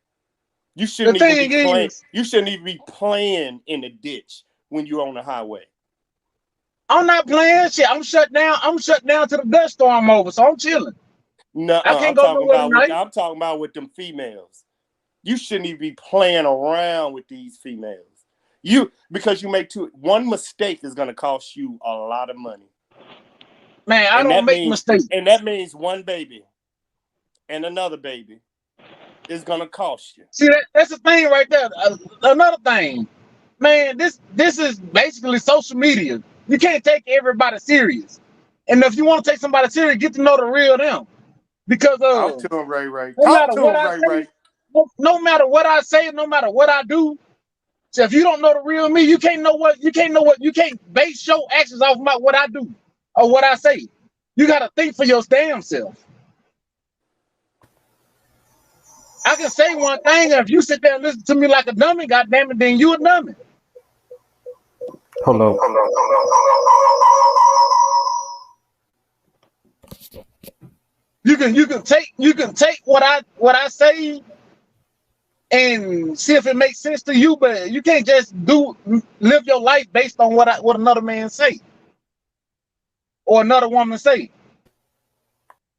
You The shouldn't even thing be playing. is, You shouldn't even be playing in the ditch when you're on the highway. I'm not playing shit. I'm shut down. I'm shut down to the dust storm over, so I'm chilling. No, I can't go nowhere tonight. I'm talking about with them females. You shouldn't even be playing around with these females. Because you make one mistake is gonna cost you a lot of money. Man, I don't make mistakes. And that means one baby and another baby is gonna cost you. See, that's the thing right there. Another thing, man, this is basically social media. You can't take everybody serious. And if you want to take somebody serious, get to know the real them. Because Talk to him, Ray. no matter what I say, no matter what I say, no matter what I do. So if you don't know the real me, you can't base your actions off what I do or what I say. You gotta think for your damn self. I can say one thing, and if you sit there and listen to me like a dummy, goddamn it, then you a dummy. Hello. You can take what I say and see if it makes sense to you, but you can't just live your life based on what another man say or another woman say.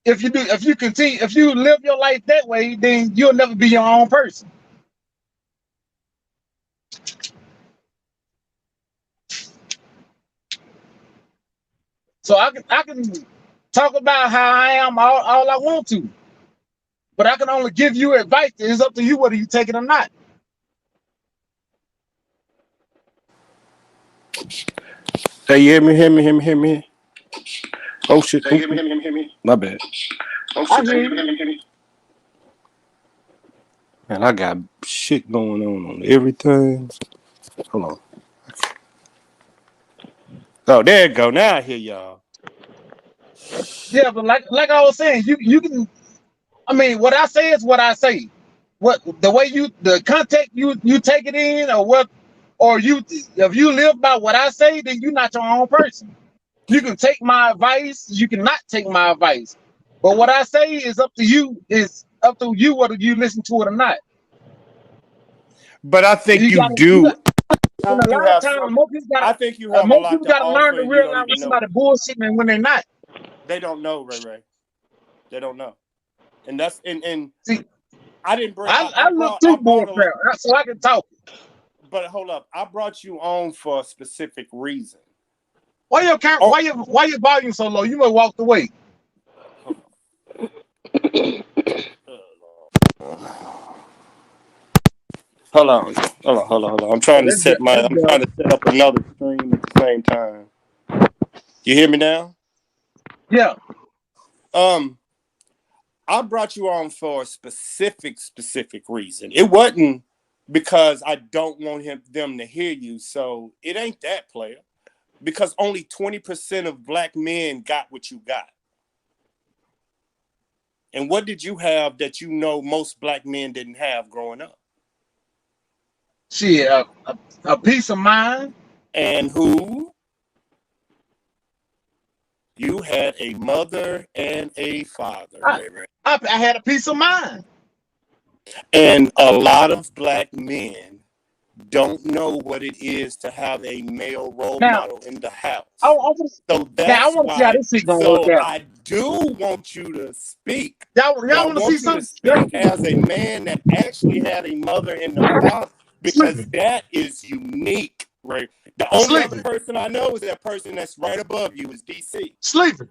If you live your life that way, then you'll never be your own person. So I can talk about how I am all I want to, but I can only give you advice. It's up to you whether you take it or not. Hey, you hear me? Oh shit! Hey, hear me? My bad. Oh shit! Hear you. Man, I got shit going on everything. Hold on. Oh, there you go. Now I hear y'all. Yeah, but like I was saying, you can. I mean, what I say is what I say. What the way the context you take it in, if you live by what I say, then you're not your own person. You can take my advice, you cannot take my advice. But what I say is up to you. It's up to you whether you listen to it or not. But I think you do. A lot of times, most people gotta learn to realize when somebody bullshitting when they're not. They don't know, Ray. They don't know, and that's and see. I didn't bring. I look through bullcrap, so I can talk. But hold up, I brought you on for a specific reason. Why your volume so low? You may walk away. Hold on. I'm trying to set up another stream at the same time. You hear me now? Yeah. I brought you on for a specific reason. It wasn't because I don't want them to hear you. So it ain't that, player. Because only 20% of black men got what you got. And what did you have that most black men didn't have growing up? Shit, a peace of mind. And who? You had a mother and a father. I had a peace of mind. And a lot of black men don't know what it is to have a male role model in the house. I want to see how this shit gonna work out. I do want you to speak. Y'all want to see something? Speak as a man that actually had a mother and a father, because that is unique, right? The only other person I know is that person that's right above you is DC. Sleeping.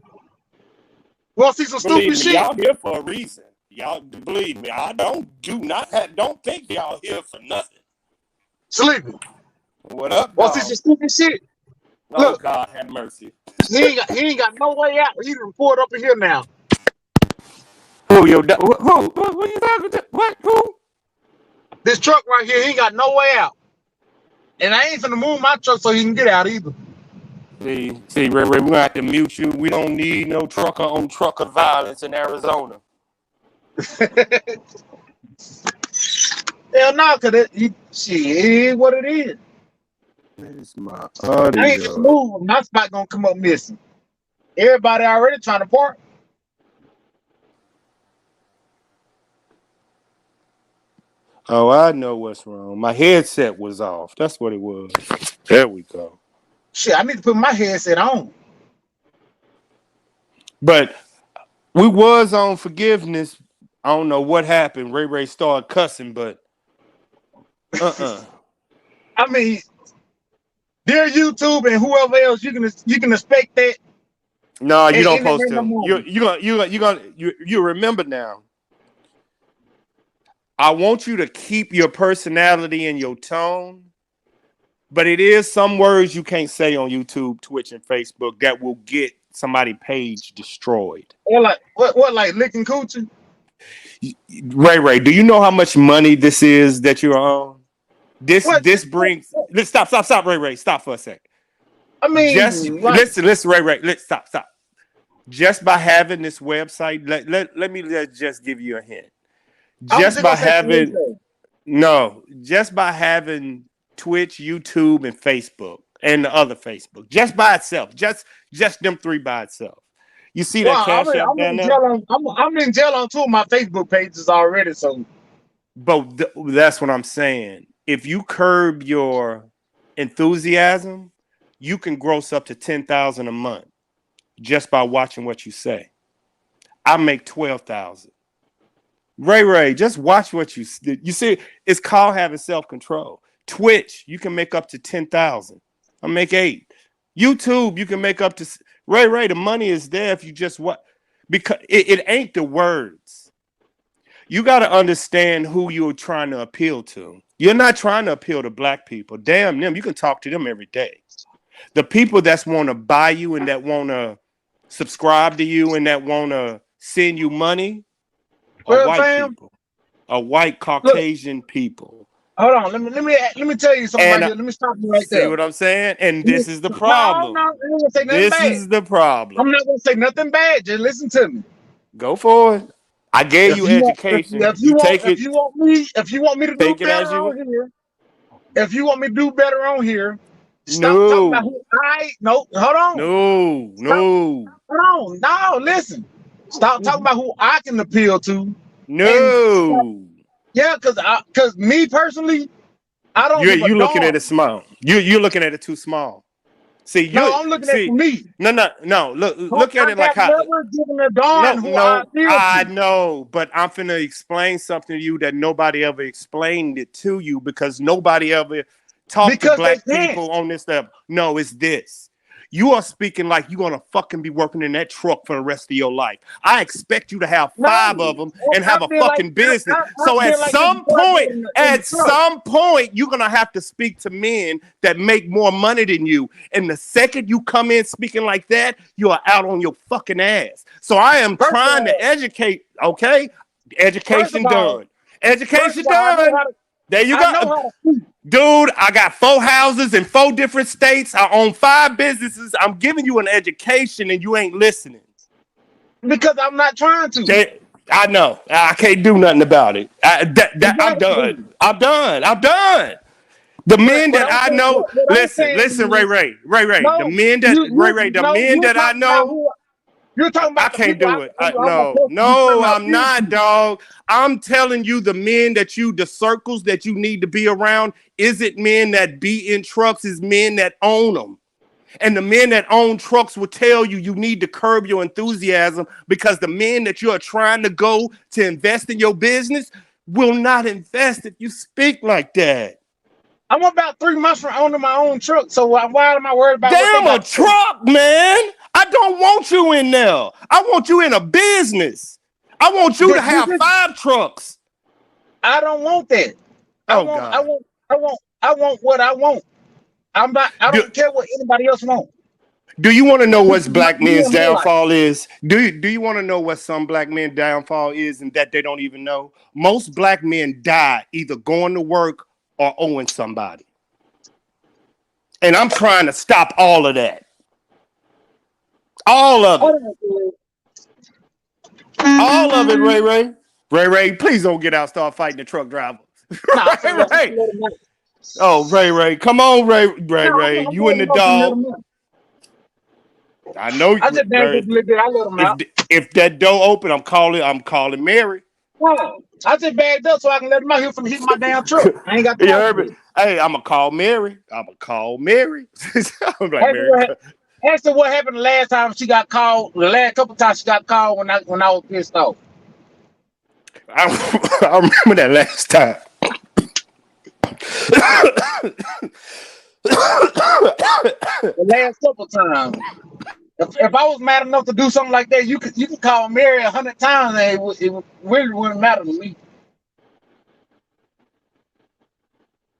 Want to see some stupid shit? Y'all here for a reason. Y'all believe me. I don't think y'all here for nothing. Sleeping. What up? Want to see some stupid shit? Oh, look, God have mercy. He ain't got no way out. He done pulled up in here now. Who you talking to? What? Who? This truck right here, he ain't got no way out. And I ain't finna move my truck so he can get out either. See, Ray, we're gonna have to mute you. We don't need no trucker on trucker violence in Arizona. Hell no, cause it is what it is. It's my audio. I ain't gonna move. My spot gonna come up missing. Everybody already trying to park. Oh, I know what's wrong. My headset was off. That's what it was. There we go. Shit, I need to put my headset on. But we was on forgiveness. I don't know what happened. Ray started cussing, but I mean, dear YouTube and whoever else, you can expect that. No, you don't in that post random to. moment. You remember now. I want you to keep your personality and your tone, but it is some words you can't say on YouTube, Twitch, and Facebook that will get somebody's page destroyed. Or like what like licking coochie? Ray, do you know how much money this is that you're on? This brings. Let's stop, Ray. Stop for a second. I mean, just listen, Ray. Let's stop. Just by having this website, let me just give you a hint. Just by having Twitch, YouTube, and Facebook, and the other Facebook, just by itself, just them three by itself. You see that Cash App down there? I'm in jail on 2 of my Facebook pages already. So, but that's what I'm saying. If you curb your enthusiasm, you can gross up to $10,000 a month just by watching what you say. I make $12,000. Ray, just watch what you see. It's called having self-control. Twitch, you can make up to 10,000. I make 8. YouTube, you can make up to Ray. The money is there if you just what, because it ain't the words. You got to understand who you're trying to appeal to. You're not trying to appeal to black people. Damn them, you can talk to them every day. The people that want to buy you and that want to subscribe to you and that want to send you money. People, white Caucasian people. Hold on, let me tell you something right here. Let me stop you right there. See what I'm saying? And this is the problem. No, this is the problem. I'm not gonna say nothing bad. Just listen to me. Go for it. I gave you education. If you want me to do better on here, if you want me to do better on here, stop talking about who hold on. No. Hold on. No, listen. Stop talking about who I can appeal to. No. Yeah, because me personally, I don't. You're looking at it small. You're looking at it too small. See, I'm looking at it for me. No. Look at it like how. I know, but I'm finna explain something to you that nobody ever explained it to you because nobody ever talked to black people on this stuff. No, it's this. You are speaking like you're gonna fucking be working in that truck for the rest of your life. I expect you to have 5 of them and have a fucking business. So at some point, you're gonna have to speak to men that make more money than you. And the second you come in speaking like that, you are out on your fucking ass. So I am trying to educate. Okay, education done. Education done. There you go. Dude, I got 4 houses in 4 different states. I own 5 businesses. I'm giving you an education and you ain't listening. Because I'm not trying to. I know. I can't do nothing about it. I'm done. I'm done. The men that I know, listen, Ray. The men that I know. You're talking about I can't do it. No, I'm not, dog. I'm telling you, the circles that you need to be around isn't men that be in trucks, is men that own them. And the men that own trucks will tell you need to curb your enthusiasm because the men that you are trying to go to invest in your business will not invest if you speak like that. I'm about 3 months from owning my own truck, so why am I worried about a truck, man? I don't want you in there. I want you in a business. I want you to have 5 trucks. I don't want that. I want what I want. I don't care what anybody else wants. Do you want to know what black men's downfall is? Do you want to know what some black men downfall is and that they don't even know? Most black men die either going to work or owing somebody. And I'm trying to stop all of that. All of it. All of it, Ray. Ray, please don't get out, start fighting the truck drivers. Ray. Oh, Ray. Come on, Ray. You and the dog. I know. I just backed up a little bit. I let him out. If that door open, I'm calling Mary. Oh, I just bagged up so I can let him out here from hit my damn truck. I ain't got You time heard for me? it. Hey, I'm gonna call Mary. I'm like, Mary. Ask her what happened the last time she got called. The last couple times she got called when I was pissed off. I remember that last time. The last couple times. If I was mad enough to do something like that, you could call Mary 100 times and it really wouldn't matter to me.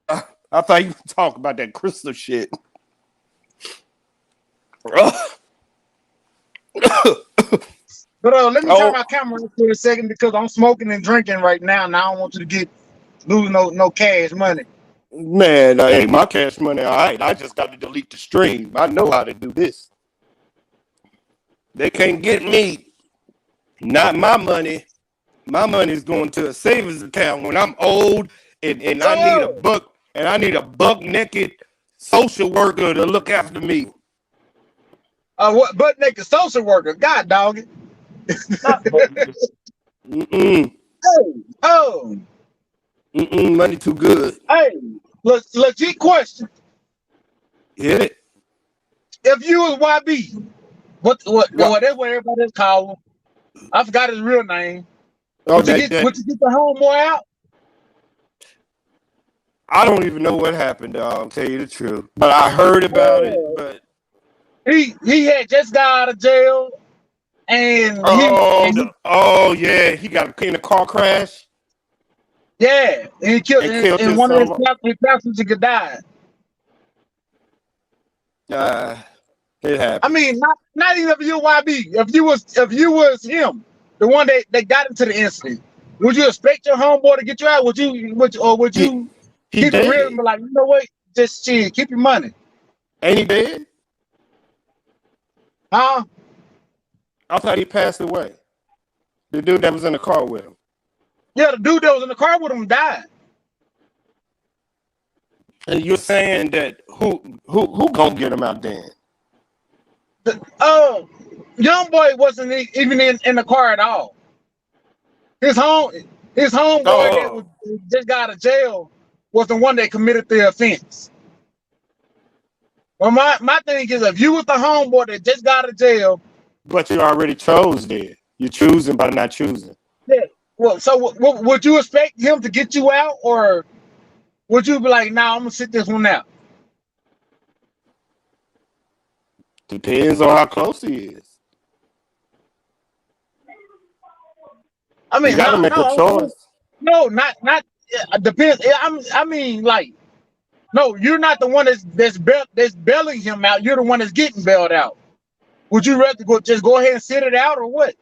I thought you were talking about that crystal shit. But let me turn my camera on for a second because I'm smoking and drinking right now, and I don't want you to lose no cash money. Man, hey, my cash money, all right. I just got to delete the stream. I know how to do this. They can't get me. Not my money. My money is going to a savings account when I'm old and I need a buck and I need a buck naked social worker to look after me. What butt naked social worker? God dog it. Money too good. Hey, legit question. Hit it. If you was YB, what that's what everybody's calling. I forgot his real name. Would you get the homeboy out? I don't even know what happened, dog. I'll tell you the truth. But I heard about it. But he had just got out of jail, and he got in a car crash. Yeah, and he killed and one of his passengers could die. It happened. I mean, not even if you YB. If you was him, the one that got into the incident, would you expect your homeboy to get you out? Would you keep it real and be like, you know what? Just chill, keep your money. Ain't he dead? Huh? I thought he passed away. The dude that was in the car with him. Yeah, the dude that was in the car with him died. And you're saying that who gonna get him out then? Young boy wasn't even in the car at all. His homeboy that was just got out of jail was the one that committed the offense. Well, my thing is, if you was the homeboy that just got out of jail, but you already chose then. You're choosing by not choosing. Yeah. Well, so would you expect him to get you out, or would you be like, "Nah, I'm gonna sit this one out"? Depends on how close he is. I mean, you gotta make a choice. No, not depends. I mean, like, no, you're not the one that's bailing him out. You're the one that's getting bailed out. Would you rather go ahead and sit it out, or what?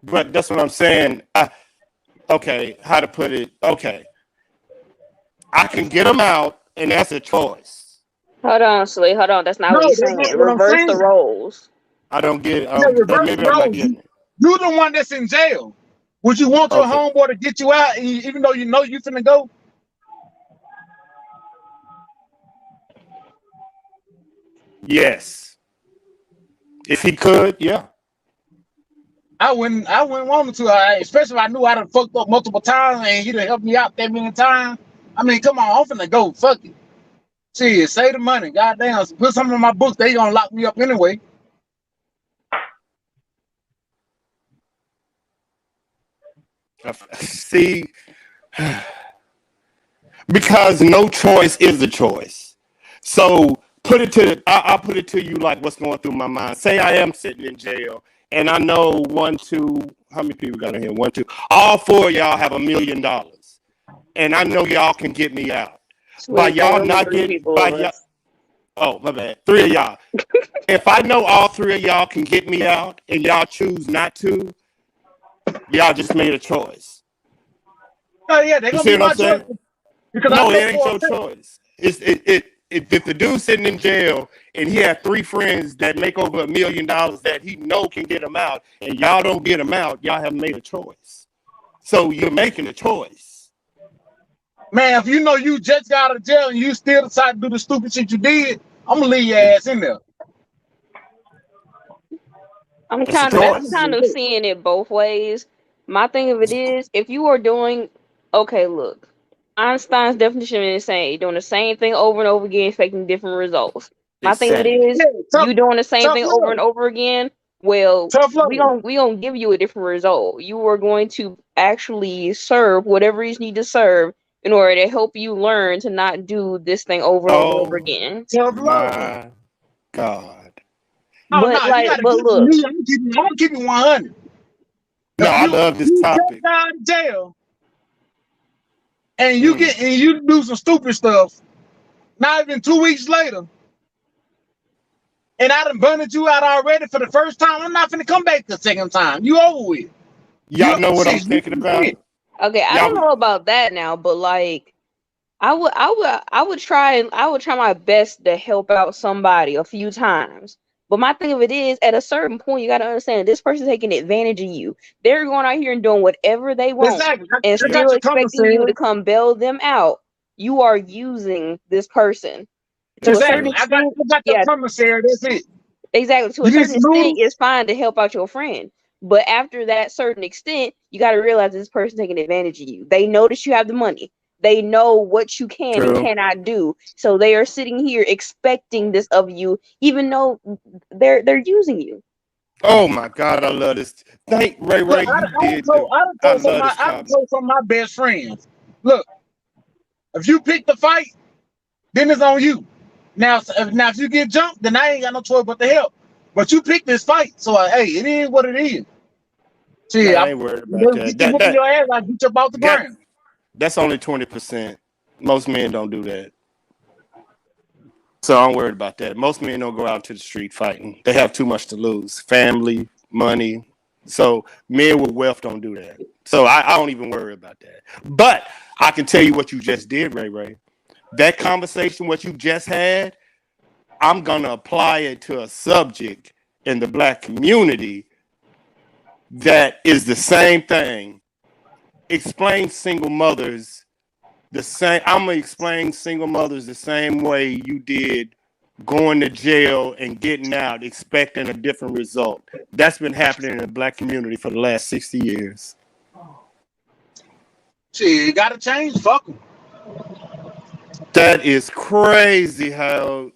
But that's what I'm saying. Okay, how to put it? Okay, I can get him out, and that's a choice. Hold on, Slee. Hold on. That's not what he's saying. Reverse the roles. I don't get it. Maybe I'm not getting it. You're the one that's in jail. Would you want your homeboy to get you out, even though you know you finna go? Yes. If he could, yeah. I wouldn't want him to, especially if I knew I done fucked up multiple times and he done helped me out that many times. I mean, come on, I'm finna go. Fuck it. Shit, save the money. Goddamn. Put something in my books. They gonna lock me up anyway. See, because no choice is a choice. So I'll put it to you like what's going through my mind. Say I am sitting in jail and I know how many people got in here? 1, 2. All 4 of y'all have $1 million. And I know y'all can get me out. By y'all not getting oh, my bad. 3 of y'all. If I know all 3 of y'all can get me out and y'all choose not to, y'all just made a choice. Oh yeah, they're gonna be my choice. No, it ain't your choice. If the dude's sitting in jail and he had 3 friends that make over $1 million that he know can get him out, and y'all don't get him out, y'all have made a choice. So you're making a choice. Man, if you know you just got out of jail and you still decide to do the stupid shit you did, I'm gonna leave your ass in there. I'm It's a kind of I'm choice. kind of seeing it both ways. My thing of it is, if you are doing okay, look, Einstein's definition is saying you're doing the same thing over and over again, expecting different results. My thing of it Insanity. is, Yeah, tough, you doing the same tough thing over and love, over again. Well, tough love. we gonna give you a different result. You are going to actually serve whatever you need to serve in order to help you learn to not do this thing over and over and over Oh again. Tough love. my God. Oh But no, you like, gotta but give look, me. I'm gonna keep you 100. No, If I you love this you just topic. got out of jail and Mm. you do some stupid stuff, not even 2 weeks later, and I done burned you out already for the first time, I'm not finna come back the second time. You over with. You Y'all know what I'm shit, you thinking about? quit. okay, I don't Y'all, know about that now, but like. I would try my best to help out somebody a few times. But my thing of it is, at a certain point, you got to understand this person's taking advantage of you. They're going out here and doing whatever they want, Exactly. and I got still your expecting you to commissary. come bail them out. You are using this person to a that's certain Exactly. true. extent. I got your Yeah, commissary. That's it. exactly. To a You need certain some extent, noodles? it's fine to help out your friend. But after that certain extent, you got to realize this person taking advantage of you. They notice you have the money. They know what you can and True. cannot do. So they are sitting here expecting this of you, even though they're using you. Oh my God, I love this. Thank Ray Look, Ray. You did the. I love this I done topic. told some of my best friends. Look, if you pick the fight, then it's on you. Now if you get jumped, then I ain't got no choice but to help. But you pick this fight, so hey, it is what it is. Man, See, I I ain't worried about get that. you That whooping that your ass, I get you about the that ground. that's only 20%. Most men don't do that. So I'm worried about that. Most men don't go out to the street fighting. They have too much to lose. Family, money. So men with wealth don't do that. So I don't even worry about that. But I can tell you what you just did, Ray Ray. That conversation, what you just had, I'm gonna apply it to a subject in the black community that is the same thing. Explain single mothers the same. I'm gonna explain single mothers the same way you did going to jail and getting out expecting a different result. That's been happening in the black community for the last 60 years. See, you gotta change. Fuck 'em. That is crazy how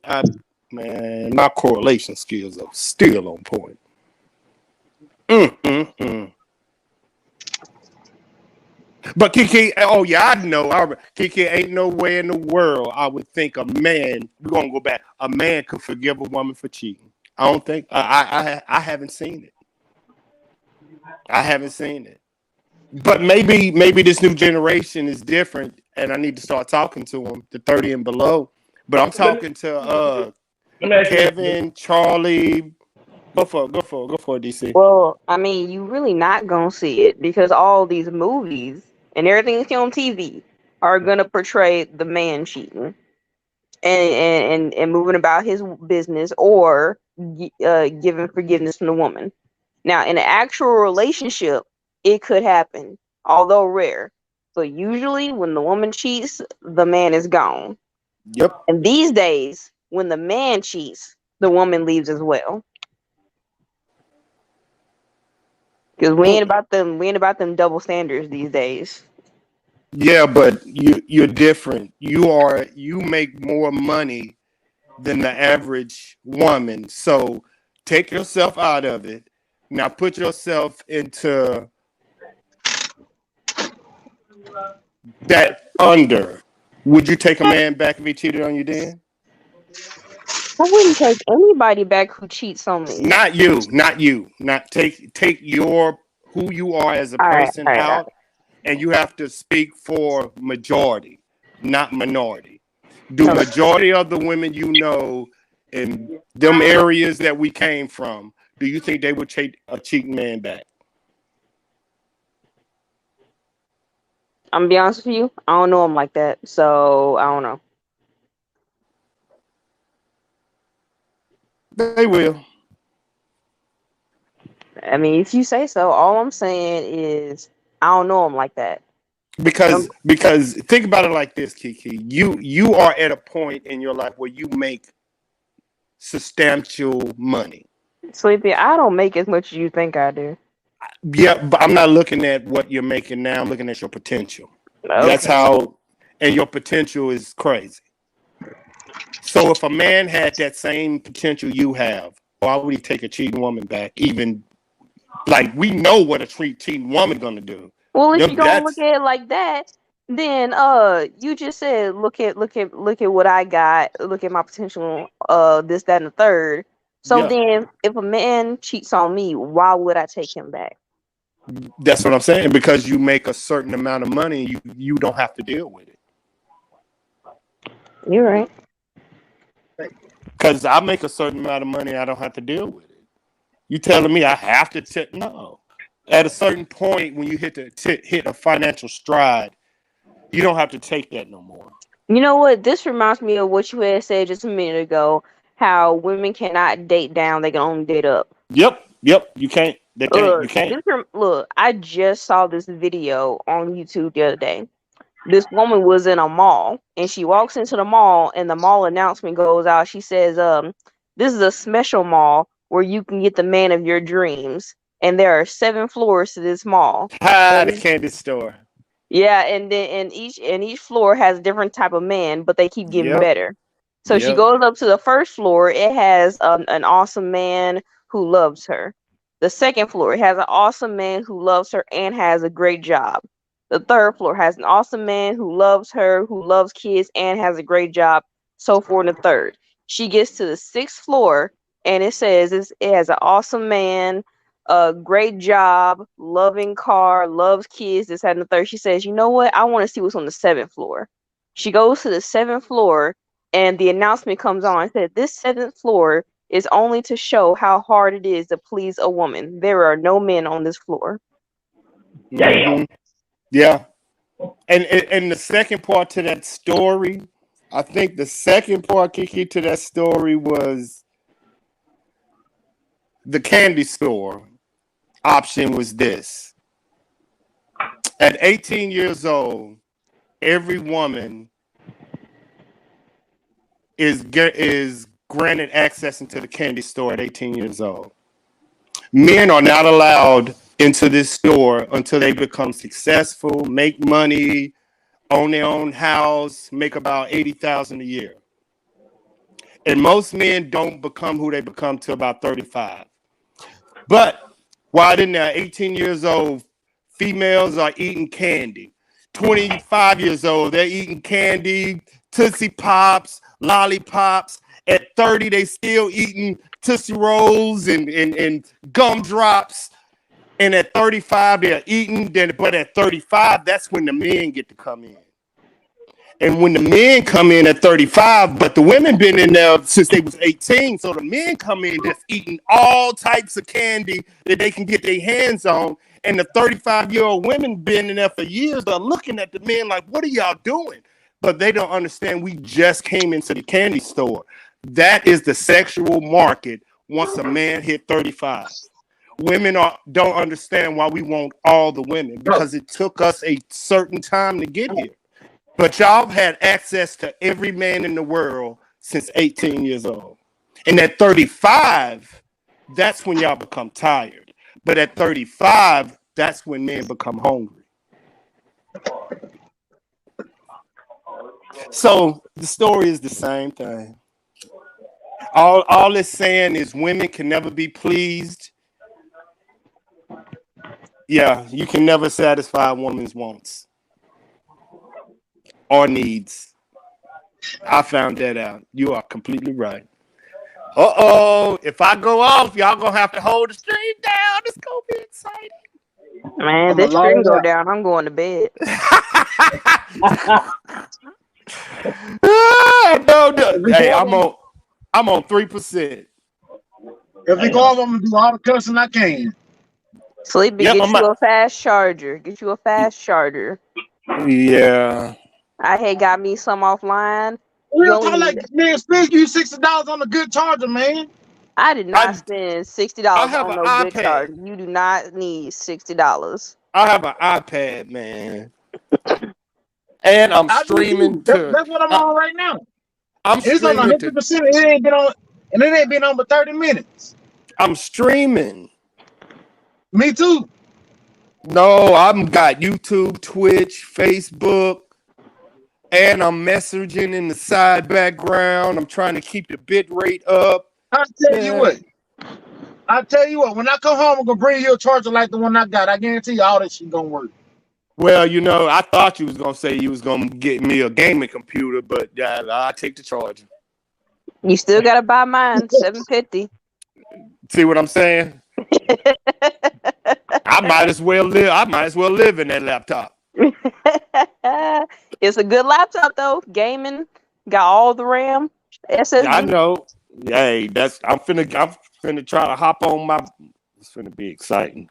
man, my correlation skills are still on point. Mm. But Kiki, oh yeah, I know. Kiki, ain't no way in the world I would think a man. We're gonna go back. A man could forgive a woman for cheating. I don't think. I haven't seen it. I haven't seen it. But maybe this new generation is different, and I need to start talking to them, the 30 and below. But I'm Let me, talking to let me ask you this. Kevin, Charlie. Go for it, DC. Well, I mean, you really not gonna see it because all these movies and everything you see on TV are gonna portray the man cheating and moving about his business or giving forgiveness from the woman. Now, in an actual relationship, it could happen, although rare. But usually, when the woman cheats, the man is gone. Yep. And these days, when the man cheats, the woman leaves as well. Because we ain't about them double standards these days. Yeah, but you're different. You make more money than the average woman. So take yourself out of it. Now put yourself into that under. Would you take a man back if he cheated on you then? I wouldn't take anybody back who cheats on me. Not you, not you. Not take your who you are as a All right, person all right, all out, and you have to speak for majority, not minority. Do right. Okay. majority of the women you know in them areas that we came from, do you think they would take a cheating man back? I'm gonna be honest with you. I don't know him like that, so I don't know. They will. I mean, if you say so, all I'm saying is I don't know him like that. Because think about it like this, Kiki. You are at a point in your life where you make substantial money. Sleepy, I don't make as much as you think I do. Yeah, but I'm not looking at what you're making now. I'm looking at your potential. That's Okay. how, and your potential is crazy. So if a man had that same potential you have, why would he take a cheating woman back? Even like we know what a cheating woman gonna do. Well, if you don't look That's at it like that, then you just said look at what I got, look at my potential, this, that, and the third. So yeah. then if a man cheats on me, why would I take him back? That's what I'm saying. Because you make a certain amount of money, you don't have to deal with it. You're right. Because I make a certain amount of money, I don't have to deal with it. You telling me I have to take? No. At a certain point, when you hit a financial stride, you don't have to take that no more. You know what? This reminds me of what you had said just a minute ago. How women cannot date down; they can only date up. Yep. You can't. They can't. You can't. Look. I just saw this video on YouTube the other day. This woman was in a mall, and she walks into the mall, and the mall announcement goes out. She says, this is a special mall where you can get the man of your dreams, and there are 7 floors to this mall. The candy store. Yeah, and then and each floor has a different type of man, but they keep getting Yep. better. So she Yep. goes up to the first floor. It has an awesome man who loves her. The second floor, it has an awesome man who loves her and has a great job. The third floor has an awesome man who loves her, who loves kids, and has a great job. So forth and the third. She gets to the 6th floor, and it says it has an awesome man, a great job, loving car, loves kids, this, that, and the third. She says, you know what? I want to see what's on the 7th floor. She goes to the 7th floor, and the announcement comes on. It said, this 7th floor is only to show how hard it is to please a woman. There are no men on this floor. Damn. Yeah. And the second part to that story, I think the second part, Kiki, to that story was the candy store option was this. At 18 years old, every woman is granted access into the candy store at 18 years old. Men are not allowed into this store until they become successful, make money, own their own house, make about $80,000 a year. And most men don't become who they become till about 35. But while in there, 18 years old, females are eating candy. 25 years old, they're eating candy, Tootsie Pops, lollipops. At 30, they still eating Tootsie Rolls and gumdrops. And at 35, they're eating. But at 35, that's when the men get to come in. And when the men come in at 35, but the women been in there since they was 18, so the men come in just eating all types of candy that they can get their hands on. And the 35-year-old women been in there for years are looking at the men like, what are y'all doing? But they don't understand we just came into the candy store. That is the sexual market once a man hit 35. Women don't understand why we want all the women because it took us a certain time to get here. But y'all had access to every man in the world since 18 years old. And at 35, that's when y'all become tired. But at 35, that's when men become hungry. So the story is the same thing. All it's saying is women can never be pleased. Yeah, you can never satisfy a woman's wants or needs. I found that out. You are completely right. If I go off, y'all gonna have to hold the stream down. It's gonna be exciting. Man, this stream go down. I'm going to bed. No. Hey, I'm on 3%. If we go off, I'm gonna do all the cussing I can. Sleepy, get you a fast charger. Get you a fast charger. Yeah. I had got me some offline. Real talk, like, man, spend you $60 on a good charger, man. I did not spend $60 on no good charger. You do not need $60. I have an iPad, man. And I'm streaming to. That's what I'm on right now. I'm it's on 100%. It ain't been on, and it ain't been on but 30 minutes. I'm streaming. Me too. No, I'm got YouTube, Twitch, Facebook, and I'm messaging in the side background. I'm trying to keep the bit rate up. I tell you what. When I come home, I'm gonna bring you a charger like the one I got. I guarantee you all that shit gonna work. Well, you know, I thought you was gonna say you was gonna get me a gaming computer, but I'll take the charger. You still gotta buy mine, $750. See what I'm saying? I might as well live in that laptop. It's a good laptop though. Gaming, got all the RAM, SSD. I know. Hey, I'm finna try to hop on my. It's finna be exciting.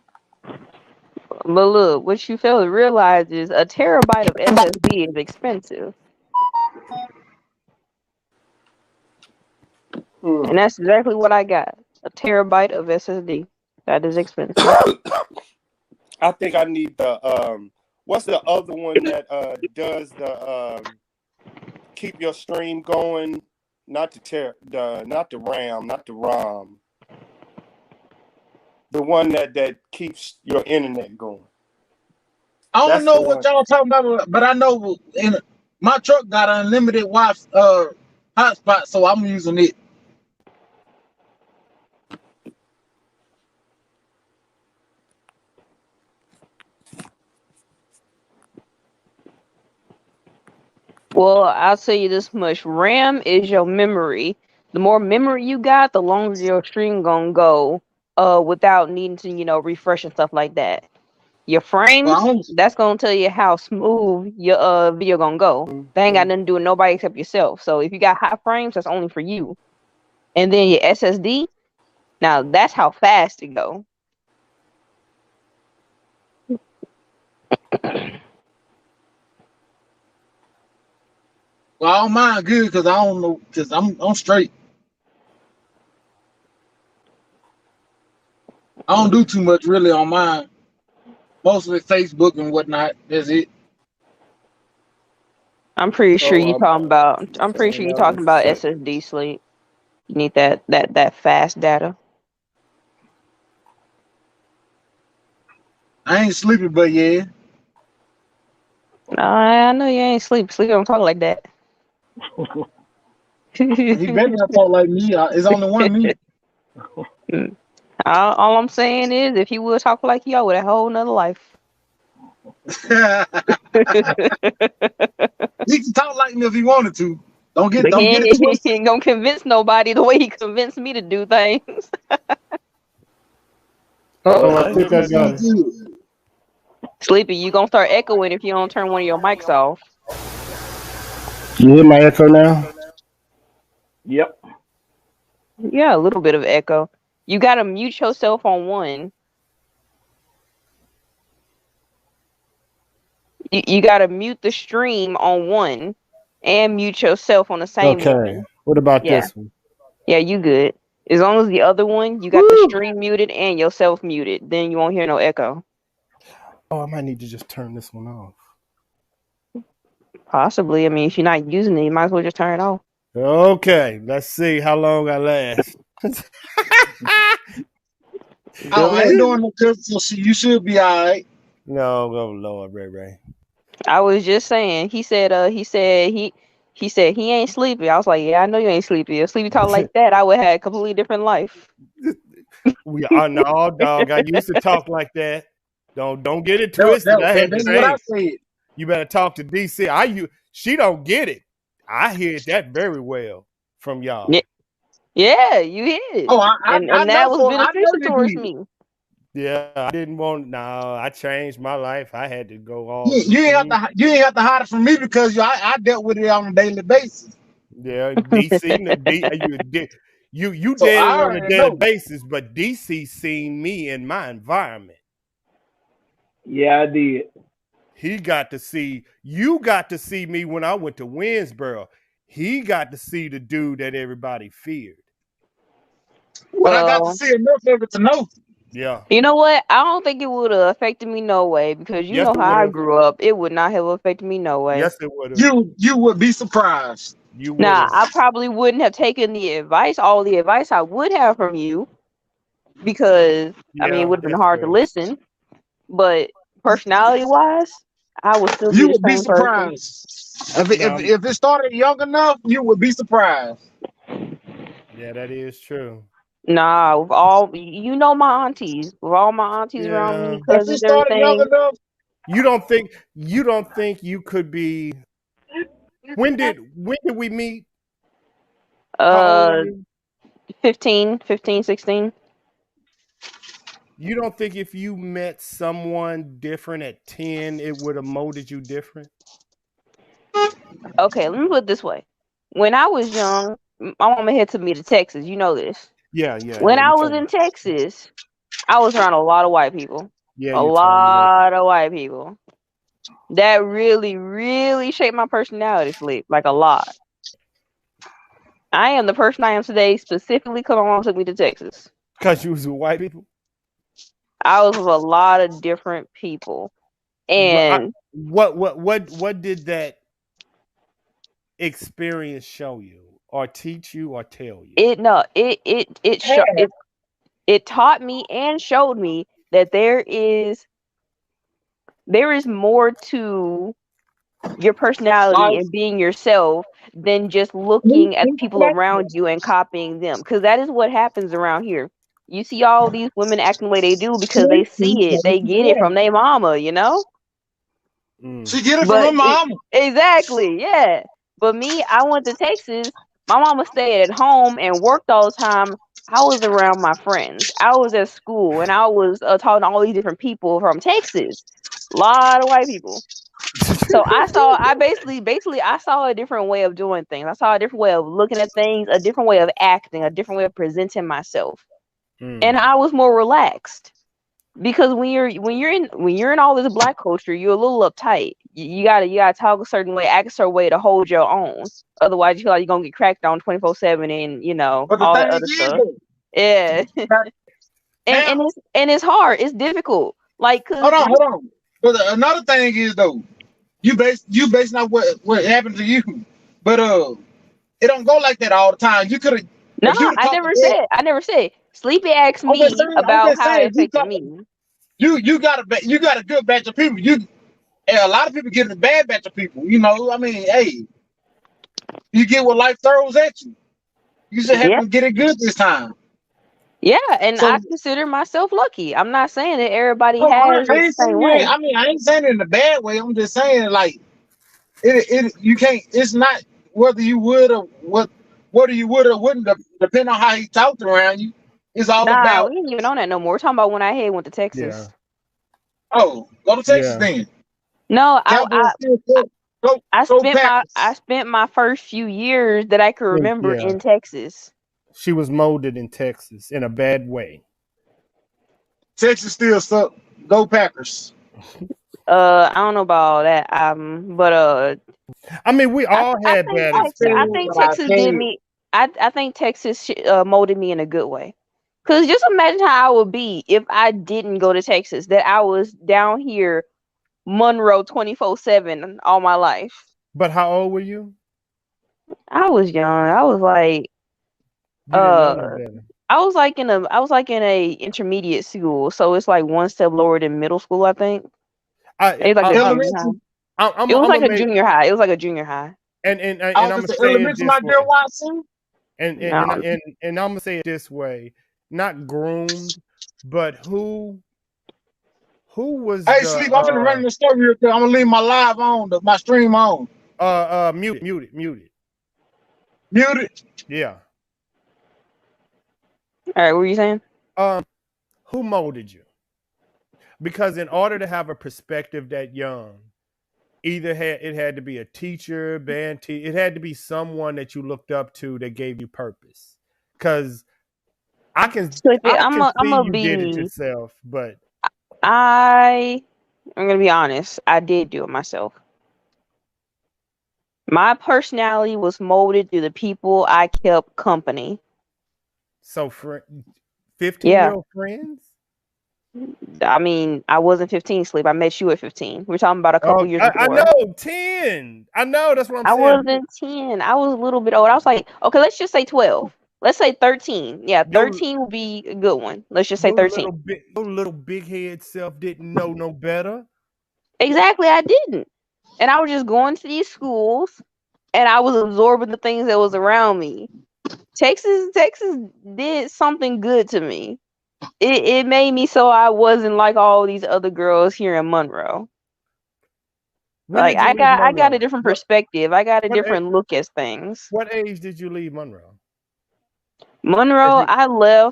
But look, what you fail to realize is a terabyte of SSD is expensive. And that's exactly what I got. A terabyte of SSD. That is expensive. I think I need the what's the other one that does the keep your stream going? Not the RAM, not the ROM. The one that keeps your internet going. I don't know what y'all talking about, but I know my truck got unlimited Wi-Fi hotspot, so I'm using it. Well, I'll tell you this much. RAM is your memory. The more memory you got, the longer your stream gonna go without needing to, refresh and stuff like that. Your frames, that's gonna tell you how smooth your video gonna go. They ain't got nothing to do with nobody except yourself. So if you got high frames, that's only for you. And then your SSD, now that's how fast it go. Well, I don't mind good because I don't know because I'm straight. I don't do too much really on mine. Mostly Facebook and whatnot. That's it. I'm pretty sure you're talking about SSD sleep. You need that fast data. I ain't sleepy, but yeah. No, I know you ain't sleep. Sleep don't talk like that. He better not talk like me. It's only one me. All I'm saying is, if he would talk like you, I would have a whole nother life. He can talk like me if he wanted to. Don't get it twisted. He ain't gonna convince nobody the way he convinced me to do things. I think I got it. Sleepy, you gonna start echoing if you don't turn one of your mics off. You hear my echo now? Yep. Yeah, a little bit of echo. You gotta mute yourself on one. You gotta mute the stream on one and mute yourself on the same one. Okay. What about this one? Yeah, you good. As long as the other one, you got the stream muted and yourself muted, then you won't hear no echo. Oh, I might need to just turn this one off. Possibly. I mean, if you're not using it, you might as well just turn it off. Okay, let's see how long I last. I ain't doing no good, so you should be all right. No, oh Lord, Ray. I was just saying. He said he ain't sleepy. I was like, yeah, I know you ain't sleepy. If sleepy talk like that, I would have a completely different life. We are no dog. I used to talk like that. Don't get it twisted. That's what I said. You better talk to DC. She don't get it. I hear that very well from y'all. Yeah, you hit it. Oh, I that was beneficial towards me. Yeah, I didn't want. No, I changed my life. I had to go all. You ain't have to hide it from me because I dealt with it on a daily basis. Yeah, DC, you so dealt on a daily basis, but DC seen me in my environment. Yeah, I did. You got to see me when I went to Winsboro. He got to see the dude that everybody feared. But I got to see enough of it to know. Yeah. You know what? I don't think it would have affected me no way because you know how I grew up. It would not have affected me no way. Yes, it would have. You would be surprised. I probably wouldn't have taken the advice, all the advice I would have from you. because I mean Yeah, it would have been that's hard to fair. listen, but personality wise, I would still be You the would be same person. surprised. If No, if it started young enough, you would be surprised. yeah, that is true. Nah, with all you know my aunties, with all my aunties around me, Yeah. If it cousins, started young everything. enough, You don't think you could be when did we meet? How old are Uh, you? 15, 16. You don't think if you met someone different at 10, it would have molded you different? Okay, let me put it this way. When I was young, my mama had took me to Texas. You know this. Yeah, yeah, When yeah. I You was told me. in Texas, I was around a lot of white people. Yeah, A you told me that. lot of white people. That really, really shaped my personality, Sleep. Like a lot. I am the person I am today specifically because my mom took me to Texas. Because you was with white people? I was with a lot of different people. And What did that experience show you, or teach you, or tell you? it no, it taught me and showed me that there is more to your personality like, and being yourself than just looking at the people around you and copying them. Because that is what happens around here. You see all these women acting the way they do because they see it, they get it from their mama, you know? Mm. she get it from her But mama. exactly, yeah. But me, I went to Texas. My mama stayed at home and worked all the time. I was around my friends. I was at school and I was talking to all these different people from Texas. A lot of white people. So I basically I saw a different way of doing things. I saw a different way of looking at things, a different way of acting, a different way of presenting myself. And Mm. I was more relaxed. Because when you're in all this black culture, you're a little uptight. You gotta talk a certain way, act a certain way to hold your own. Otherwise, you feel like you're gonna get cracked on 24/7 and But the all that thing other is, stuff. though, Yeah, and now, it's hard. It's difficult. Like, cause hold on. But another thing is though, you basing on what happened to you. But it don't go like that all the time. You could have no, if you'd have I caught the never bed. said. I never said. Sleepy asked me I'm about just how it saying you affected caught me. you got you got a good batch of people. And a lot of people get a bad batch of people. You know, I mean, hey, you get what life throws at you. You should Yeah, happen to get it good this time. yeah, and So, I consider myself lucky. I'm not saying that everybody oh, has I it ain't the same saying you. way. I mean, I ain't saying it in a bad way. I'm just saying like you can't. It's not whether you would or whether you would or wouldn't depend on how he talked around you. It's all Nah, about we ain't even on that no more. We're talking about when I went to Yeah, Texas. go to Texas yeah. then. No, Cowboys still go I Packers. spent my first few years that I could remember Yeah. in Texas. She was molded in Texas in a bad way. Texas still suck. Go Packers. I don't know about all that. But I mean, we I all I had think bad Texas. I Saying think experiences. what I Texas did said. me. I think Texas molded me in a good way. Cause just imagine how I would be if I didn't go to Texas. That I was down here, Monroe 24/7 all my life. But how old were you? I was young. I was like You didn't know no uh better. I was like in a intermediate school, so it's like one step lower than middle school, I think. I, It was like I, a I, junior high. Elementary. It was I'm like gonna a make junior high. It was like a junior high. I and was I'm gonna gonna say say it elementary, this my dear way. Watson. No. And I'm gonna say it this way. Not groomed, but who was Hey, the sleep. I'm gonna run the story real quick. I'm gonna leave my live on, my stream on. muted. Muted. Yeah. All right, what were you saying? Um, who molded you? Because in order to have a perspective that young, it had to be a teacher, it had to be someone that you looked up to that gave you purpose. Because I can So if it, I can I'm see gonna you did it be yourself, but I I'm gonna be honest. I did do it myself. My personality was molded through the people I kept company. so 15-year Yeah. old friends. I mean, I wasn't 15, Sleep. I met you at 15. We're talking about a couple Oh, years I before. know 10. I know that's what I'm I saying. wasn't 10. I was a little bit old. I was like, okay, let's just say 12. let's say 13. Yeah, Your 13 would be a good one. Let's just say 13. your little big head self didn't know no better. Exactly, I didn't. And I was just going to these schools and I was absorbing the things that was around me. Texas did something good to me. It made me so I wasn't like all these other girls here in Monroe. When Like did you leave I got a Monroe? different perspective. I got a What different look at things. what age did you leave Monroe? As Monroe, you,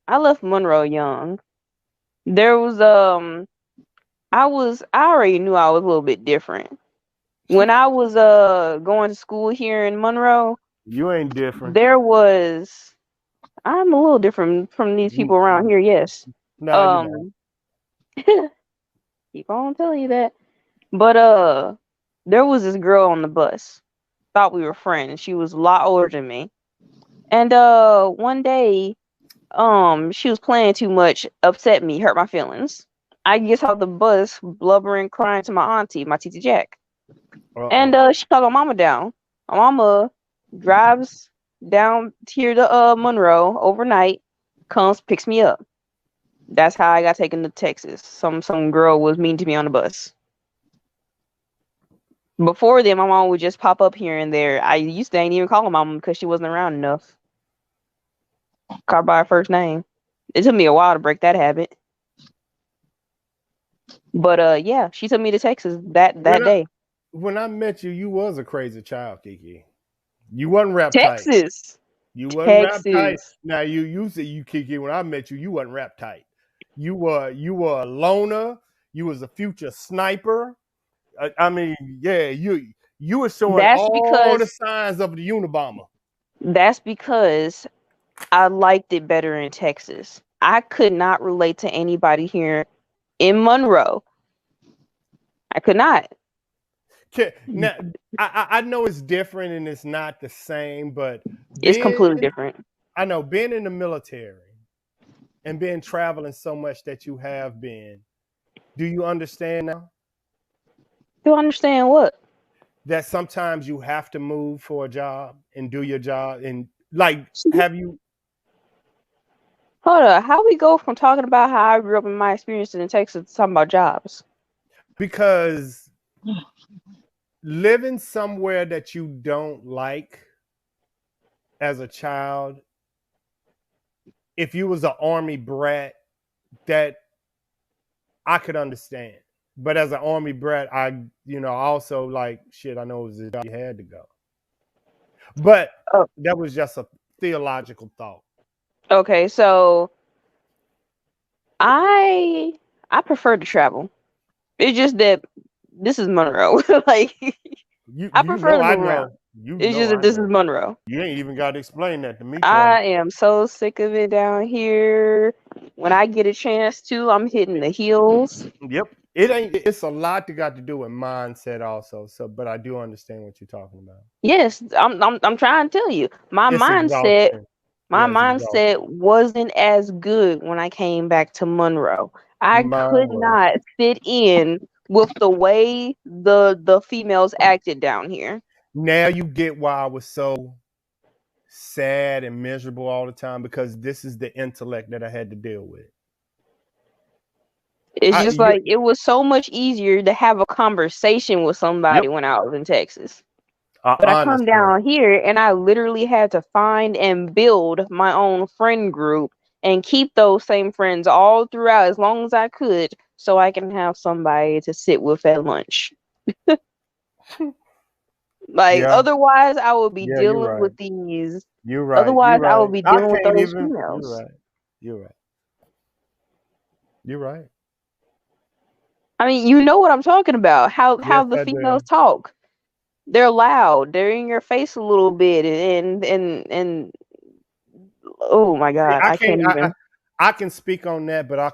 I left Monroe young. There was I already knew I was a little bit different. When I was going to school here in Monroe, you ain't different. there was I'm a little different from these people around here, yes. No, you're not. Um keep on telling you that. But there was this girl on the bus. Thought we were friends. She was a lot older than me. And one day, she was playing too much, upset me, hurt my feelings. I get off the bus, blubbering, crying to my auntie, my Titi Jack. And she called my mama down. My mama drives down here to Monroe overnight, comes, picks me up. That's how I got taken to Texas. Some girl was mean to me on the bus. Before then, my mom would just pop up here and there. I used to ain't even call her mama because she wasn't around enough. Call her by her first name. It took me a while to break that habit. But yeah, she took me to Texas that day. When I met you, you was a crazy child, Kiki. You wasn't rap tight. Texas. You wasn't rap tight. Texas. Now you say you, Kiki. When I met you, you wasn't rap tight. You were a loner. You was a future sniper. I mean, yeah, you were showing all the signs of the Unabomber. That's because I liked it better in Texas. I could not relate to anybody here in Monroe. I could not. Now, I know it's different and it's not the same, but It's completely different. I know being in the military and being traveling so much that you have been, do you understand now? Do I understand what? That sometimes you have to move for a job and do your job and like have you Hold on, how we go from talking about how I grew up in my experiences in Texas to talking about jobs? Because living somewhere that you don't like as a child, if you was an army brat, that I could understand. But as an army brat, I also like shit. I know it was a job you had to go, but that was just a theological thought. Okay, so I prefer to travel. It's just that this is Monroe. Like I prefer to move around. It's just that this is Monroe. You ain't even got to explain that to me. I am so sick of it down here. When I get a chance to, I'm hitting the hills. Yep. It's a lot that got to do with mindset also. So, but I do understand what you're talking about. Yes, I'm trying to tell you. My mindset wasn't as good when I came back to Monroe. I could not fit in with the way the females acted down here. Now you get why I was so sad and miserable all the time, because this is the intellect that I had to deal with. It's just like it was so much easier to have a conversation with somebody when I was in Texas. But I come down here and I literally had to find and build my own friend group and keep those same friends all throughout as long as I could so I can have somebody to sit with at lunch. Otherwise I would be dealing with these. You're right. Otherwise I would be dealing with those females. You're right. I mean, you know what I'm talking about. How the females talk. They're loud. They're in your face a little bit, and oh my God, I can't even. I can speak on that, but I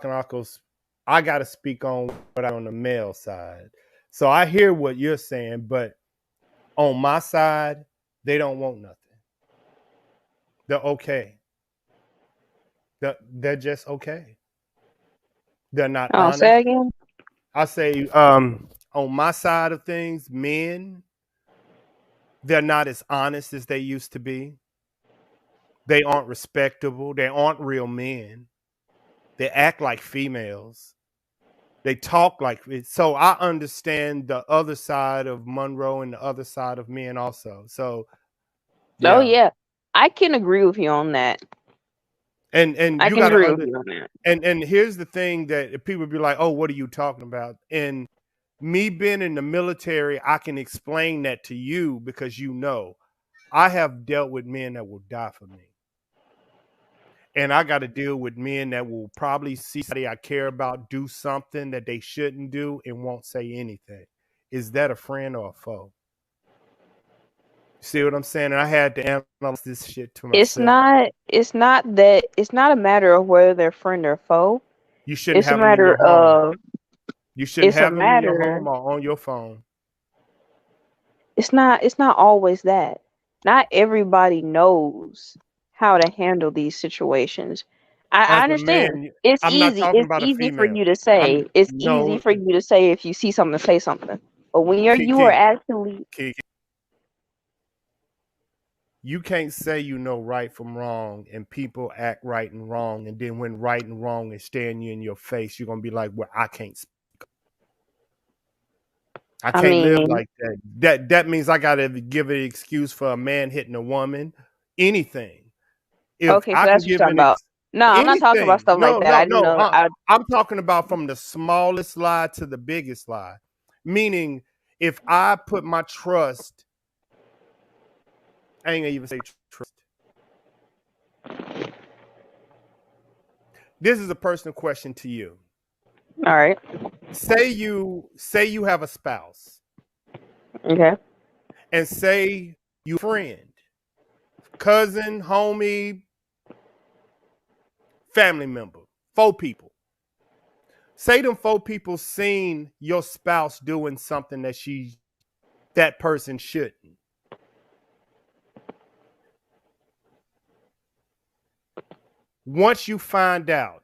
got to speak on what on the male side. So I hear what you're saying, but on my side, they don't want nothing. They're okay. They're just okay. They're not honest. Say again. I say on my side of things, men, they're not as honest as they used to be. They aren't respectable. They aren't real men. They act like females. They talk like it. So I understand the other side of Monroe and the other side of men also. So Oh yeah. yeah, I can agree with you on that. And I you can gotta agree with you on that. and here's the thing that people be like, oh, what are you talking about? And me being in the military, I can explain that to you because I have dealt with men that will die for me. And I got to deal with men that will probably see somebody I care about do something that they shouldn't do and won't say anything. Is that a friend or a foe? See what I'm saying? And I had to analyze this shit to It's myself. not. It's not that. It's not a matter of whether they're friend or foe. You shouldn't It's a have them in your matter home. of. You shouldn't It's a have them in your matter. home or on your phone. It's not. It's not always that. Not everybody knows how to handle these situations. I As a understand. man, It's I'm not easy. talking It's about a easy for you female. to say. I'm It's easy no for you to say if you see something, say something. But when you are Kiki. actually Kiki. You can't say you know right from wrong and people act right and wrong, and then when right and wrong is staring you in your face, you're gonna be like, well, I can't I live mean, like that. That means I gotta give an excuse for a man hitting a woman. Anything. If okay, so I can that's what give you're talking an about. No, I'm not talking about anything, stuff like no, that. no, I do no. know. I'm talking about from the smallest lie to the biggest lie. Meaning, if I put my trust, I ain't gonna even say trust. This is a personal question to you. All right. Say you have a spouse, Okay. and say you friend, cousin, homie, family member, 4 people. Say them 4 people seen your spouse doing something that person shouldn't. Once you find out,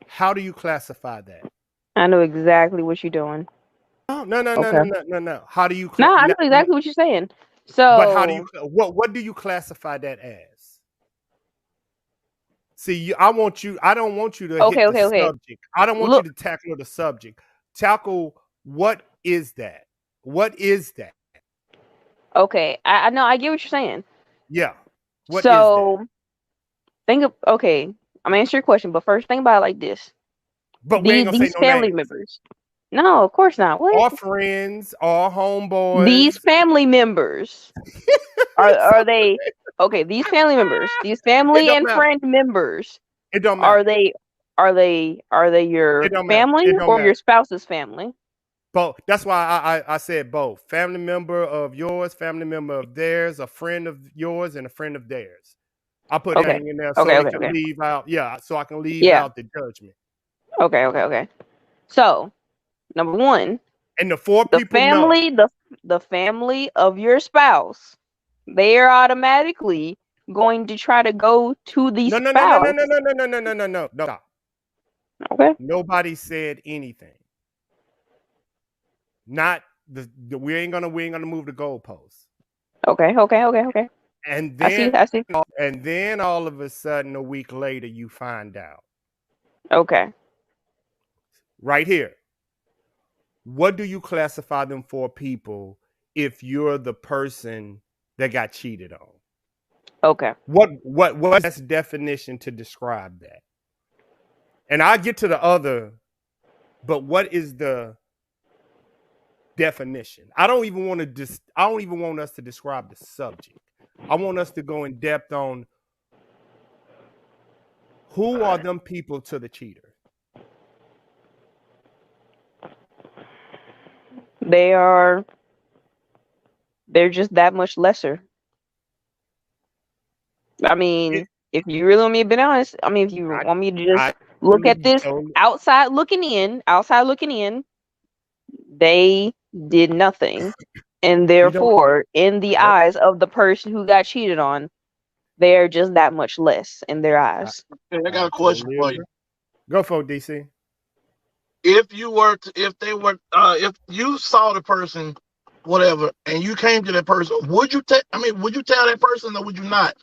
how do you classify that? I know exactly what you're doing. Oh, no, no, no, Okay. no, no, no, no. How do you No, I know exactly what you're saying. but how do you So, what do you classify that as? See, I don't want you to hit okay, the okay, okay. subject. I don't want you Look, to tackle the subject. Tackle what is that? What is that? okay. I know. I get what you're saying. Yeah. What is that? So, okay. I'm gonna answer your question, but first, think about it like this: But we ain't gonna say these no family names. members. No, of course not. What? Our friends, our These homeboys. family members So are they? Okay, these family members, these it family don't and matter. friend members, It don't are matter. they It your don't matter. family It don't or your matter. spouse's family? Both. That's why I said both. Family member of yours, family member of theirs, a friend of yours, and a friend of theirs. I put Okay. everything in there so Okay, it okay, can okay. leave out. Yeah, so I can leave Yeah. out the judgment. Okay, okay, okay. So, number one, And the 4 people know. the family of your spouse, they are automatically going to try to go to the No, no, no, no, no, spouse. no, no, no, no, no, no, no. Stop. Okay. Nobody said anything. Not we ain't gonna move the goalposts. Okay, okay, okay, okay. And I see, then I see. all of a sudden a week later you find out. Okay. Right here. What do you classify them 4 people if you're the person that got cheated on? Okay. What's the definition to describe that? And I'll get to the other, but what is the definition? I don't even want us to describe the subject. I want us to go in depth on who are them people to the cheater. They're just that much lesser. I mean, if you really want me to be honest, I mean, if you want me to just look at this outside looking in, they did nothing. And therefore, in the eyes of the person who got cheated on, they're just that much less in their eyes. Hey, I got a question for you. Go for it, DC. If you saw the person, whatever, and you came to that person, would you tell that person or would you not?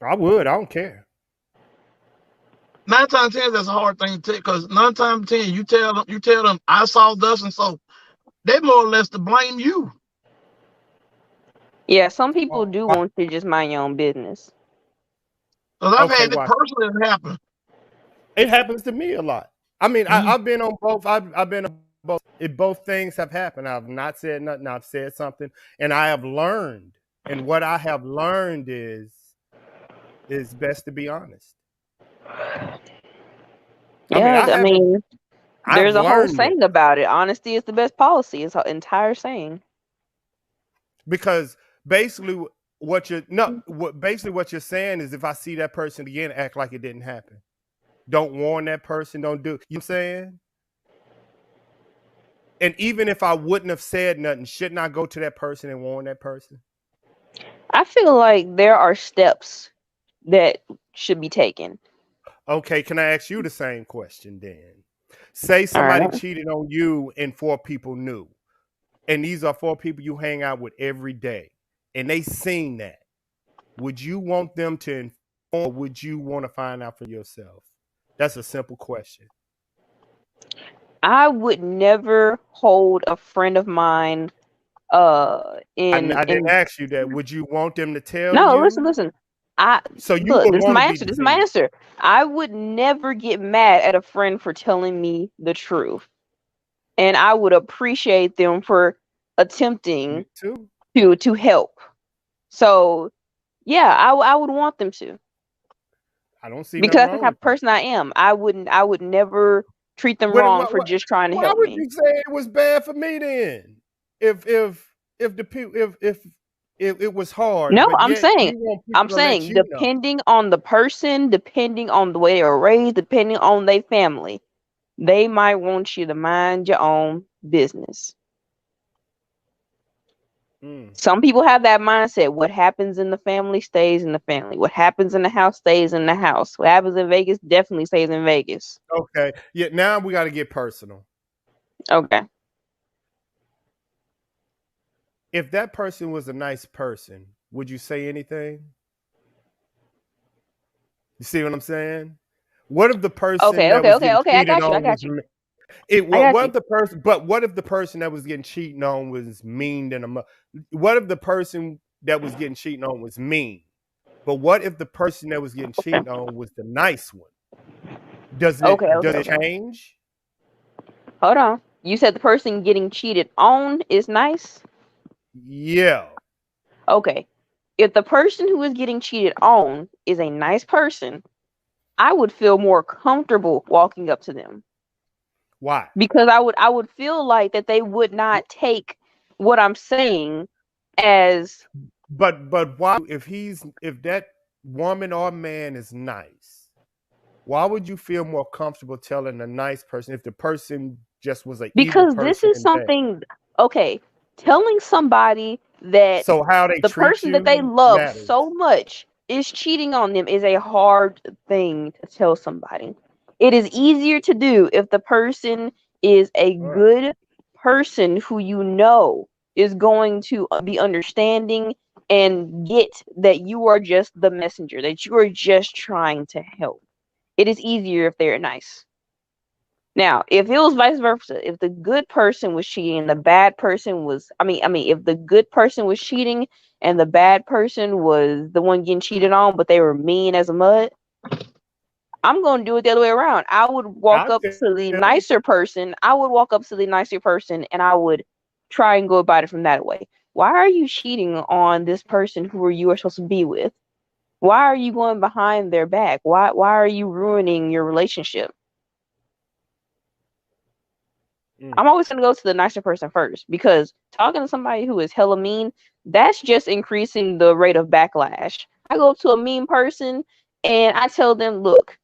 I would. I don't care. 9 times 10 that's a hard thing to take because 9 times 10 you tell them I saw thus and so they more or less to blame you. Yeah, some people do want you to just mind your own business. Because I've had it personally happen. It happens to me a lot. I mean, I've been on both. I've been on both. If both things have happened, I've not said nothing. I've said something, and I have learned. And what I have learned is best to be honest. Yeah, I mean there's a whole saying about it. Honesty is the best policy. It's an entire saying. Because basically, what you're saying is, if I see that person again, act like it didn't happen. Don't warn that person. Don't do. You know what I'm saying? And even if I wouldn't have said nothing, shouldn't I go to that person and warn that person? I feel like there are steps that should be taken. Okay, can I ask you the same question then? Say somebody cheated on you and 4 people knew. And these are 4 people you hang out with every day. And they seen that. Would you want them to inform, or would you want to find out for yourself? That's a simple question. I would never hold a friend of mine I didn't ask you that. Would you want them to tell you? No, listen. This is my answer. This is my answer. I would never get mad at a friend for telling me the truth. And I would appreciate them for attempting to help. So yeah, I would want them to. I don't see because that's the type of person I am. I would never treat them wrong for just trying to help me. Why would you say it was bad for me then? If it was hard. No, I'm saying depending on the person, depending on the way they were raised, depending on their family, they might want you to mind your own business. Some people have that mindset. What happens in the family stays in the family. What happens in the house stays in the house. What happens in Vegas definitely stays in Vegas. Okay. Yeah, now we got to get personal. Okay. If that person was a nice person, would you say anything? You see what I'm saying? What if the person Okay, I got you. What if the person that was getting cheated on was mean than what if the person that was getting cheated on was mean? But what if the person that was getting cheated on was the nice one? Does it change? Hold on. You said the person getting cheated on is nice? Yeah. Okay. If the person who is getting cheated on is a nice person, I would feel more comfortable walking up to them. Why? Because I would feel like that they would not take what I'm saying as. But why? If that woman or man is nice, why would you feel more comfortable telling a nice person if the person just was an evil person? Because this is something. Okay, telling somebody that the person that they love so much is cheating on them is a hard thing to tell somebody. It is easier to do if the person is a good person who you know is going to be understanding and get that you are just the messenger, that you are just trying to help. It is easier if they're nice. Now, if it was vice versa, if the good person was cheating and the bad person was, if the good person was cheating and the bad person was the one getting cheated on, but they were mean as a mud, I'm going to do it the other way around. I would walk up to the nicer person. And I would try and go about it from that way. Why are you cheating on this person who you are supposed to be with? Why are you going behind their back? Why are you ruining your relationship? I'm always going to go to the nicer person first, because talking to somebody who is hella mean, that's just increasing the rate of backlash. I go up to a mean person and I tell them, look,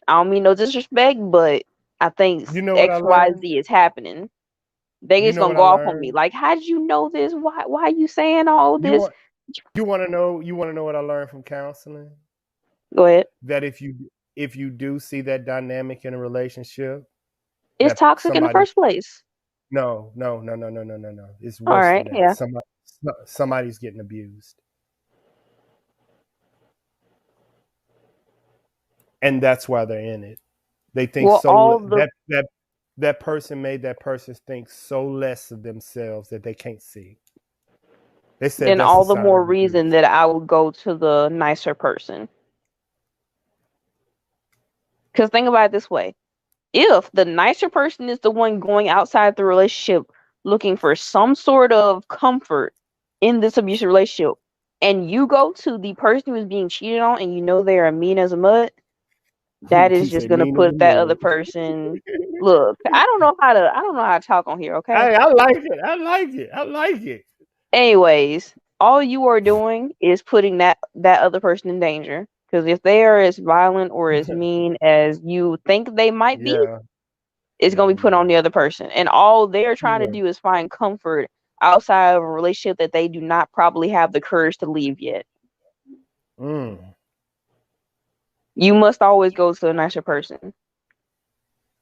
I don't mean no disrespect, but I think X, Y, Z is happening. They just gonna go off on me. Like, how did you know this? Why are you saying all this? You want to know what I learned from counseling? Go ahead. That if you do see that dynamic in a relationship, it's toxic in the first place. No. It's worse than that. Somebody's getting abused. and that's why they're in it. They think Well, all the that person made that person think so less of themselves that they can't see. They said then that's a all the sign more of reason abuse. that I would go to the nicer person. Because think about it this way. If the nicer person is the one going outside the relationship looking for some sort of comfort in this abusive relationship, and you go to the person who's being cheated on and you know they are mean as a mud, that He is just said gonna mean as a put that other mud. person. Look, I don't know how to talk on here, okay? Hey, I like it. I like it. I like it. Anyways, all you are doing is putting that other person in danger. Because if they are as violent or as mean as you think they might be, Yeah. it's Yeah, gonna be put on the man. other person. And all they're trying to Yeah. do is find comfort outside of a relationship that they do not probably have the courage to leave yet. Mm. You must always go to a nicer person.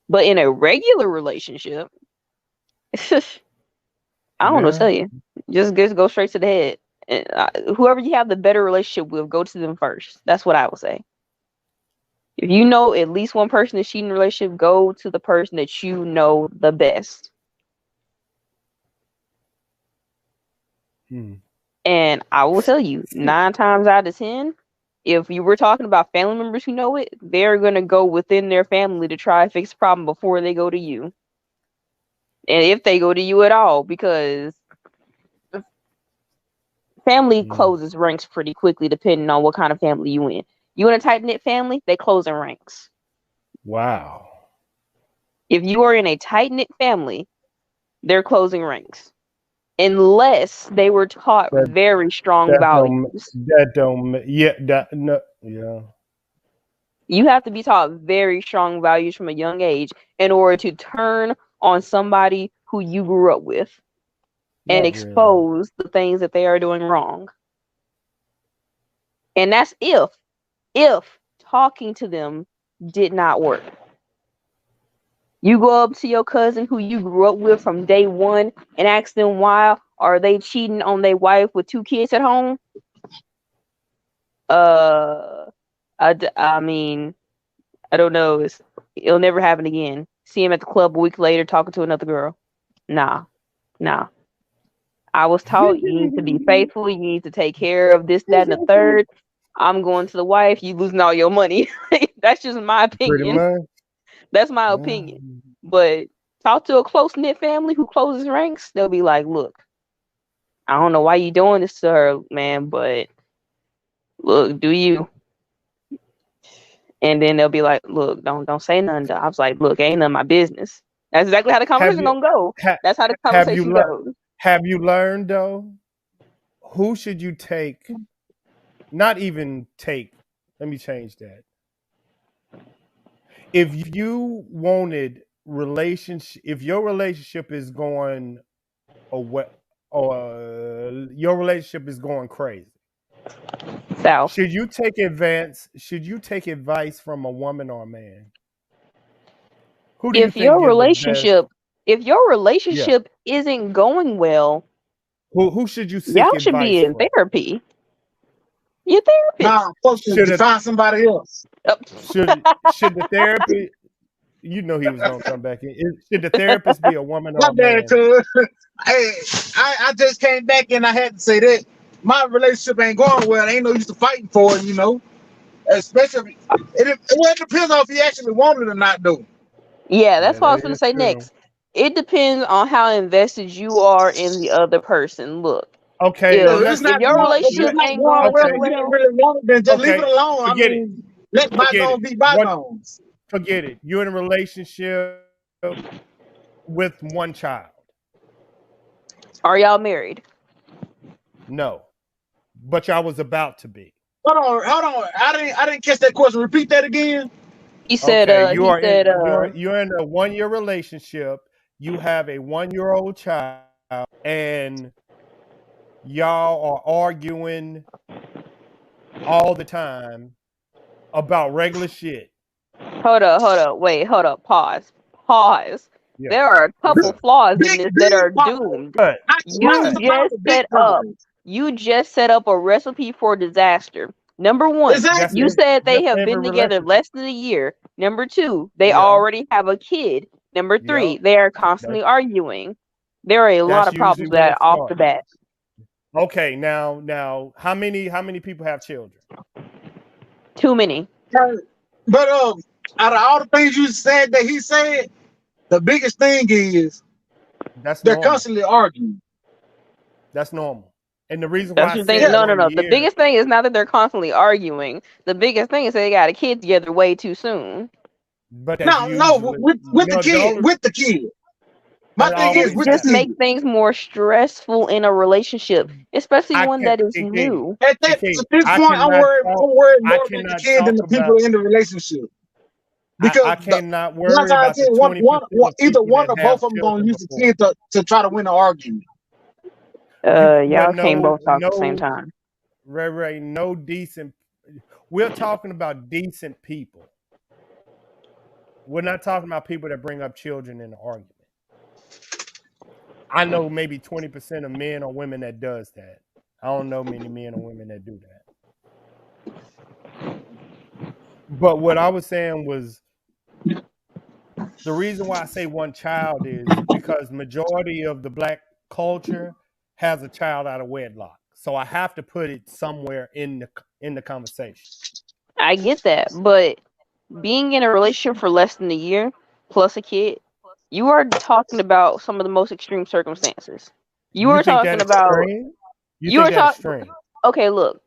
But in a regular relationship, I don't know what to Yeah. tell you. Just go straight to the head. And, whoever you have the better relationship with, go to them first. That's what I would say. If you know at least one person is cheating in a relationship, go to the person that you know the best. Mm. And I will tell you, 9 times out of 10, if you were talking about family members who know it, they're going to go within their family to try to fix the problem before they go to you. And if they go to you at all, because family Mm. closes ranks pretty quickly depending on what kind of family you in. You in a tight knit family, they close in ranks. Wow. If you are in a tight knit family, they're closing ranks. Unless they were taught That very strong that values. don't yeah that no yeah. You have to be taught very strong values from a young age in order to turn on somebody who you grew up with and Not really. expose the things that they are doing wrong. And that's if talking to them did not work. You go up to your cousin who you grew up with from day one and ask them why are they cheating on their wife with 2 kids at home. I mean, I don't know. It'll never happen again. See him at the club a week later talking to another girl. Nah. I was taught you need to be faithful. You need to take care of this, that, and the third. I'm going to the wife. You losing all your money. That's just my Pretty opinion. much. That's my Yeah. opinion. But talk to a close knit family who closes ranks. They'll be like, "Look, I don't know why you doing this to her, man, but look, do you?" And then they'll be like, "Look, don't say nothing." I was like, "Look, ain't none of my business." That's exactly how the Have conversation you gonna go. ha, That's how the have you conversation learned goes. have you learned though? Who should you take? Not even take. Let me change that. If you wanted relationship, if your relationship is going away, or your relationship is going crazy, South. should you take advice from a woman or a man? Who do you If think your give the best? relationship, if your Yeah. relationship isn't going well, Who should you seek y'all should be advice in from? therapy. Your Nah, therapist. fuck you. Should To it find somebody else. should the therapy, you know he was gonna come back in. Should the therapist be a woman My or a bad, man? cuz. Hey, I just came back and I had to say that my relationship ain't going well. Ain't no use to fighting for it, you know. Especially, well, it depends on if he actually wanted it or not, though. Yeah, Yeah, that's what I that was going to is say true. next. It depends on how invested you are in the other person. Look, Okay, So if if it's let's if not your going, if it's relationship let not ain't going going well, too okay, and you don't well, really want it, then just leave it okay, alone. I forget it. mean, let Forget it. bygones be What bygones. forget it. You're in a relationship with one child. are y'all married? No. But y'all was about to be. Hold on. I didn't catch that question. Repeat that again. He said, Okay, you he are said, in you're in a 1 year relationship. You have a 1 year old child, and y'all are arguing all the time about regular shit. hold up, wait, hold up, pause. Yeah. There are a What's Big, couple up? flaws in big, this that big are problems. doomed. What? I What? just about the big problems. You just set up a recipe for disaster. Number one, Exactly. you said they That's have every been together relationship. less than a year. Number two, they Yeah. already have a kid. Number three, Yep. they are constantly arguing. There are a lot That's of usually problems when it that off the starts. bat. Okay, now, how many people have children? Too many. But out of all the things you said that he said, the biggest thing is That's they're normal. constantly arguing. That's normal. And the reason why That's I the thing. said Yeah. No, no, 1 no. The year, biggest thing is not that they're constantly arguing. The biggest thing is they got a kid together way too soon. but that's No, usually with the no kid, dollars. with the kid. My That thing is always Kids with the just happens. make kid. things more stressful in a relationship, especially I one can't, that is Kiki, new. At Kiki, this I point, cannot talk. I'm worried I more about the cannot kid than talk the people about. in the relationship. Because I cannot nine worry times out of about the 10, 20% of either people one that or have both of them gonna children use the before. kid to try to win an argument. But Y'all can't no, both talk at the same no, time. Ray, no decent. We're talking about decent people. We're not talking about people that bring up children in the argument. I know maybe 20% of men or women that does that. I don't know many men or women that do that. But what I was saying was the reason why I say one child is because majority of the black culture has a child out of wedlock. So I have to put it somewhere in the conversation. I get that, but being in a relationship for less than a year plus a kid, you are talking about some of the most extreme circumstances. You You are think that talking about extreme? You you think are that talking. extreme? Okay, look,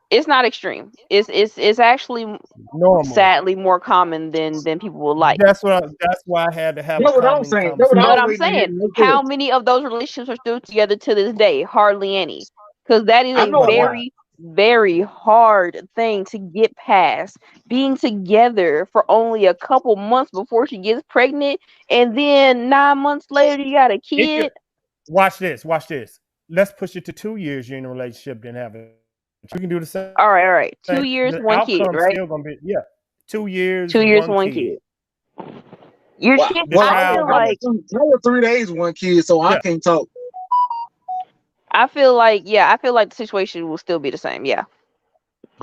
it's not extreme. It's actually Normal. sadly more common than people would like. That's why I had to have a That's what I'm common saying. That's what I But was conversation. I'm waiting to hear. saying, You say. how many of those relationships are still together to this day? Hardly any. Because that is I a know No. why. very, very hard thing to get past. Being together for only a couple months before she gets pregnant, and then 9 months later, you got a It could, kid. watch this. Watch this. Let's push it to 2 years. You're in a relationship, then have it. We can do the same. All right, all right. The 2 years, one kid, outcome's right? still gonna be 2 years, 2 years, one one kid. kid. Your Well, kid, The well, I child feel I gonna like, was 3 days with one kid, so I yeah. can't talk. I feel like the situation will still be the same. Yeah.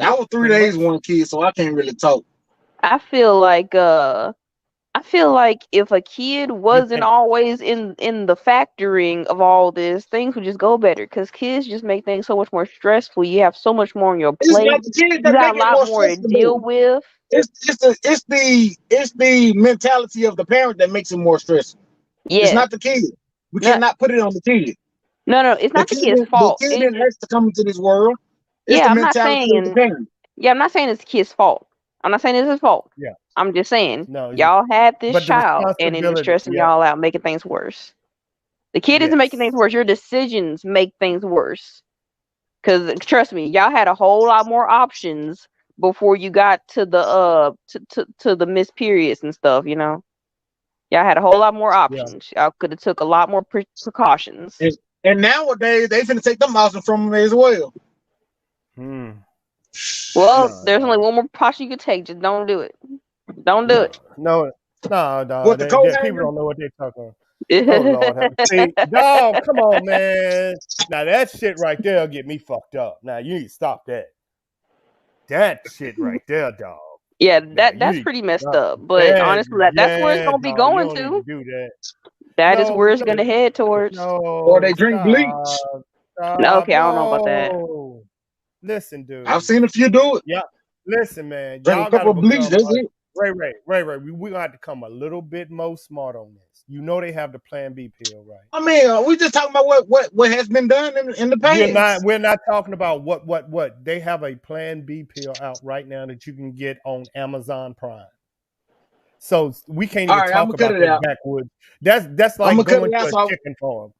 I was three Pretty days much. with one kid, so I can't really talk. I feel like if a kid You wasn't think always in the factoring of all this, things would just go better. Because kids just make things so much more stressful. You have so much more on your It's plate. not the kid You that got make a it lot more more to stressful. deal with. It's the mentality of the parent that makes it more stressful. It's Yeah. not the kid. We No, cannot put it on the kid. no, no. It's not the kid's The fault. kid didn't ask to come into this world. It's the Yeah, I'm not mentality of the saying. parent. Yeah, I'm not saying it's the kid's fault. I'm not saying it's his fault. yeah. I'm just saying No, y'all had this but the child and it is responsibility, stressing yeah, y'all out, making things worse. The kid isn't making things yes. worse. Your decisions make things worse. Because trust me, y'all had a whole lot more options before you got to the to the missed periods and stuff. Y'all had a whole lot more Yeah. options. Y'all could have took a lot more precautions. And, and nowadays they finna take them options from them as well. Hmm. Well, No, there's only dog. one more precaution you could take. Just don't do it. Don't do No. No. No, What dog. the coat People hanger? don't know what they're talking about. Oh Lord, it. see, dog, come on, man. Now that shit right there get me fucked up. Now you need to stop that. That shit right there, dog. Yeah, Now you that's need to pretty messed stop up. But that. honestly, that's where it's Yeah, gonna be dog. You going don't need to to. do that. That is No, where it's no, gonna head towards. Or no. they drink bleach. Stop. No, Stop. okay, I don't know about that. No. Listen, I've dude. seen a few do it. Yeah. Listen, man. Drink a Y'all got to couple of bleach. become That's it. Ray. We got to come a little bit more smart on this. You know they have the Plan B pill, right? I mean, we just talking about what has been done in the past. We're not talking about what they have a Plan B pill out right now that you can get on Amazon Prime. So we can't All even right, I'm talk gonna cut about it that out. backwoods. That's I'm like gonna cut going it to out. a So chicken farm.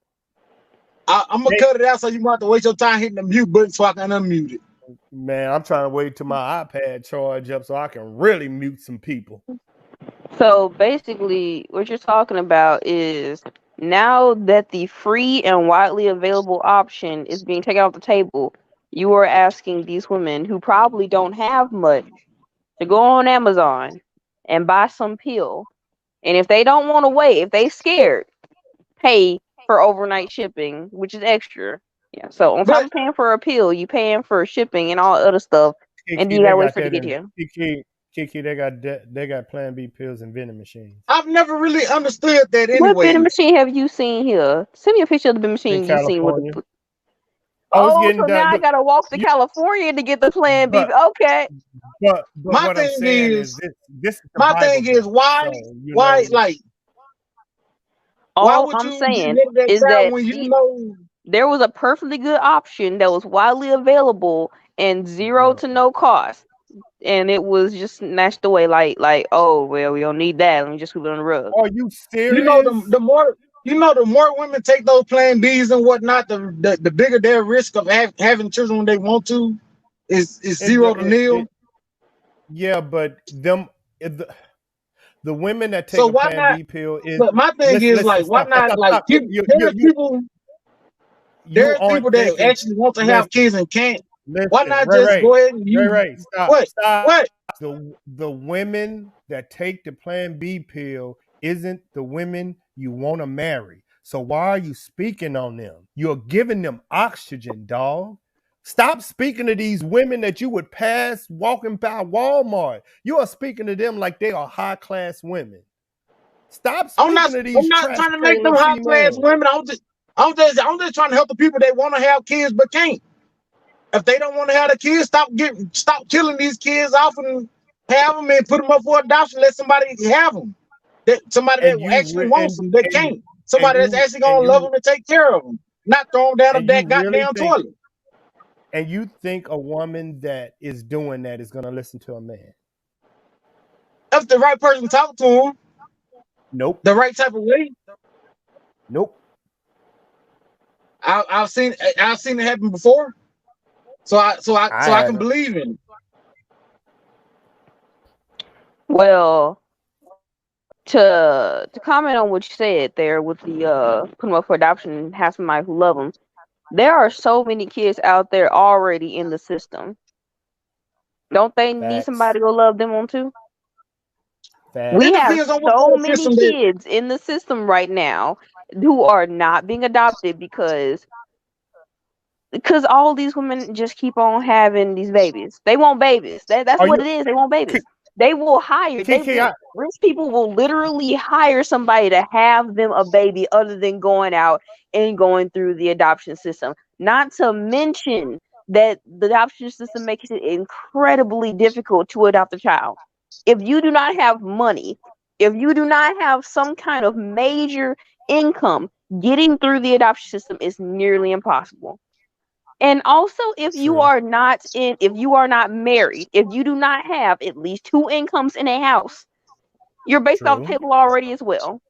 I'm gonna They, cut it out. So you might have to waste your time hitting the mute button so I can unmute it. man, I'm trying to wait till my iPad charge up so I can really mute some people. So basically, what you're talking about is now that the free and widely available option is being taken off the table, you are asking these women who probably don't have much to go on Amazon and buy some pill. And if they don't want to wait, if they scared, pay for overnight shipping, which is extra. Yeah. So on top But of paying for a pill, you paying for shipping and all other stuff, and then Kiki, you they gotta wait got for it to that get in here. Kiki, they got Plan B pills and vending machines I've never really understood that What vending anyway. machine have you seen here? Send me a picture of the vending in machine you seen with California. the. I was Oh, getting so now done, I gotta walk to California to get the Plan B. but Okay. My what I'm thing saying is is, this is the my Bible thing is, Belt, why, so why, like, why All would I'm you get saying rid of that is child that when you know? there was a perfectly good option that was widely available and zero bro. to no cost, and it was just snatched away. Like, oh well, we don't need that. Let me just put it on the rug. Are you You know, serious? the more the more women take those Plan Bs and whatnot, the bigger their risk of having children when they want to is It, zero to nil. yeah, but the women that take So a why Plan not? B pill is But my thing is listen, like, why stop, stop, not? stop, Like, stop. You there's aren't people that thinking. actually want to have Listen, kids and can't. Why listen, not just go ahead and use Ray, stop, what? stop. What? The women that take the Plan B pill isn't the women you want to marry. So why are you speaking on them? You're giving them oxygen, dog. Stop speaking to these women that you would pass walking by Walmart. You are speaking to them like they are high class women. Stop I'm speaking not. to I'm these not trash trying to make them trailer high class females. women. I'm just trying to help the people that want to have kids but can't. If they don't want to have the kids, stop killing these kids off and have them and put them up for adoption. Let somebody have them. Somebody that And you actually re- wants them. They can't. and Somebody that's you actually and gonna love you them and take care of them, not throw them down and you that really goddamn think toilet. and you think a woman that is doing that is going to listen to a man? If the right person talk to them Nope. the right type of way, Nope. I've seen it happen before. So I I can haven't. believe in it. Well, to comment on what you said there with the put them up for adoption and have somebody who love them. There are so many kids out there already in the system. Don't they need Facts. somebody to go love them on too? We It Facts. have depends on what so kind of many system that. kids in the system right now who are not being adopted because all these women just keep on having these babies. They want babies. That's Are what you it is. They want Ki- babies. They will hire. Kiki? Rich people will literally hire somebody to have them a baby, other than going out and going through the adoption system. Not to mention that the adoption system makes it incredibly difficult to adopt a child. If you do not have money, if you do not have some kind of major income, getting through the adoption system is nearly impossible. And also, True. if you are not married, if you do not have at least two incomes in a house, you're based off the True. table already as well.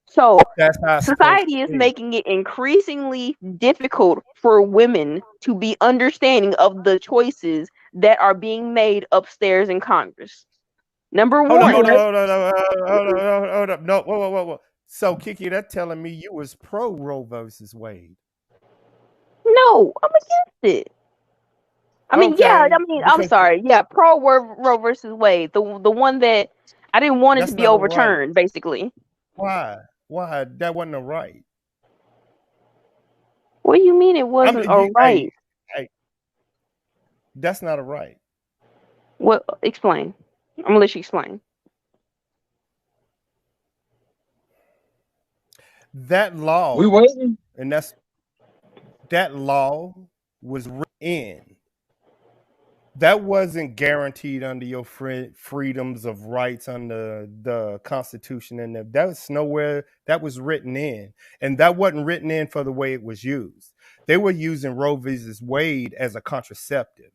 So That's how it's supposed to society is be. making it increasingly difficult for women to be understanding of the choices that are being made upstairs in Congress. Number Hold up, You're hold one, up, right. hold up, hold up. No, whoa. So, Kiki, that's telling me you was pro Roe versus Wade. no, I'm against it. I mean, yeah, Okay, I'm because sorry. Yeah, pro Roe versus Wade, the one that I didn't want it to that's be not a right. overturned, basically. Why? Why? That wasn't a right. What do you mean it wasn't a right? Hey, that's not a right. What? Explain. I'm gonna let you explain. That We law, waiting. and that law was written in. That wasn't guaranteed under your freedoms of rights under the Constitution, and that was nowhere that was written in, and that wasn't written in for the way it was used. They were using Roe versus Wade as a contraceptive,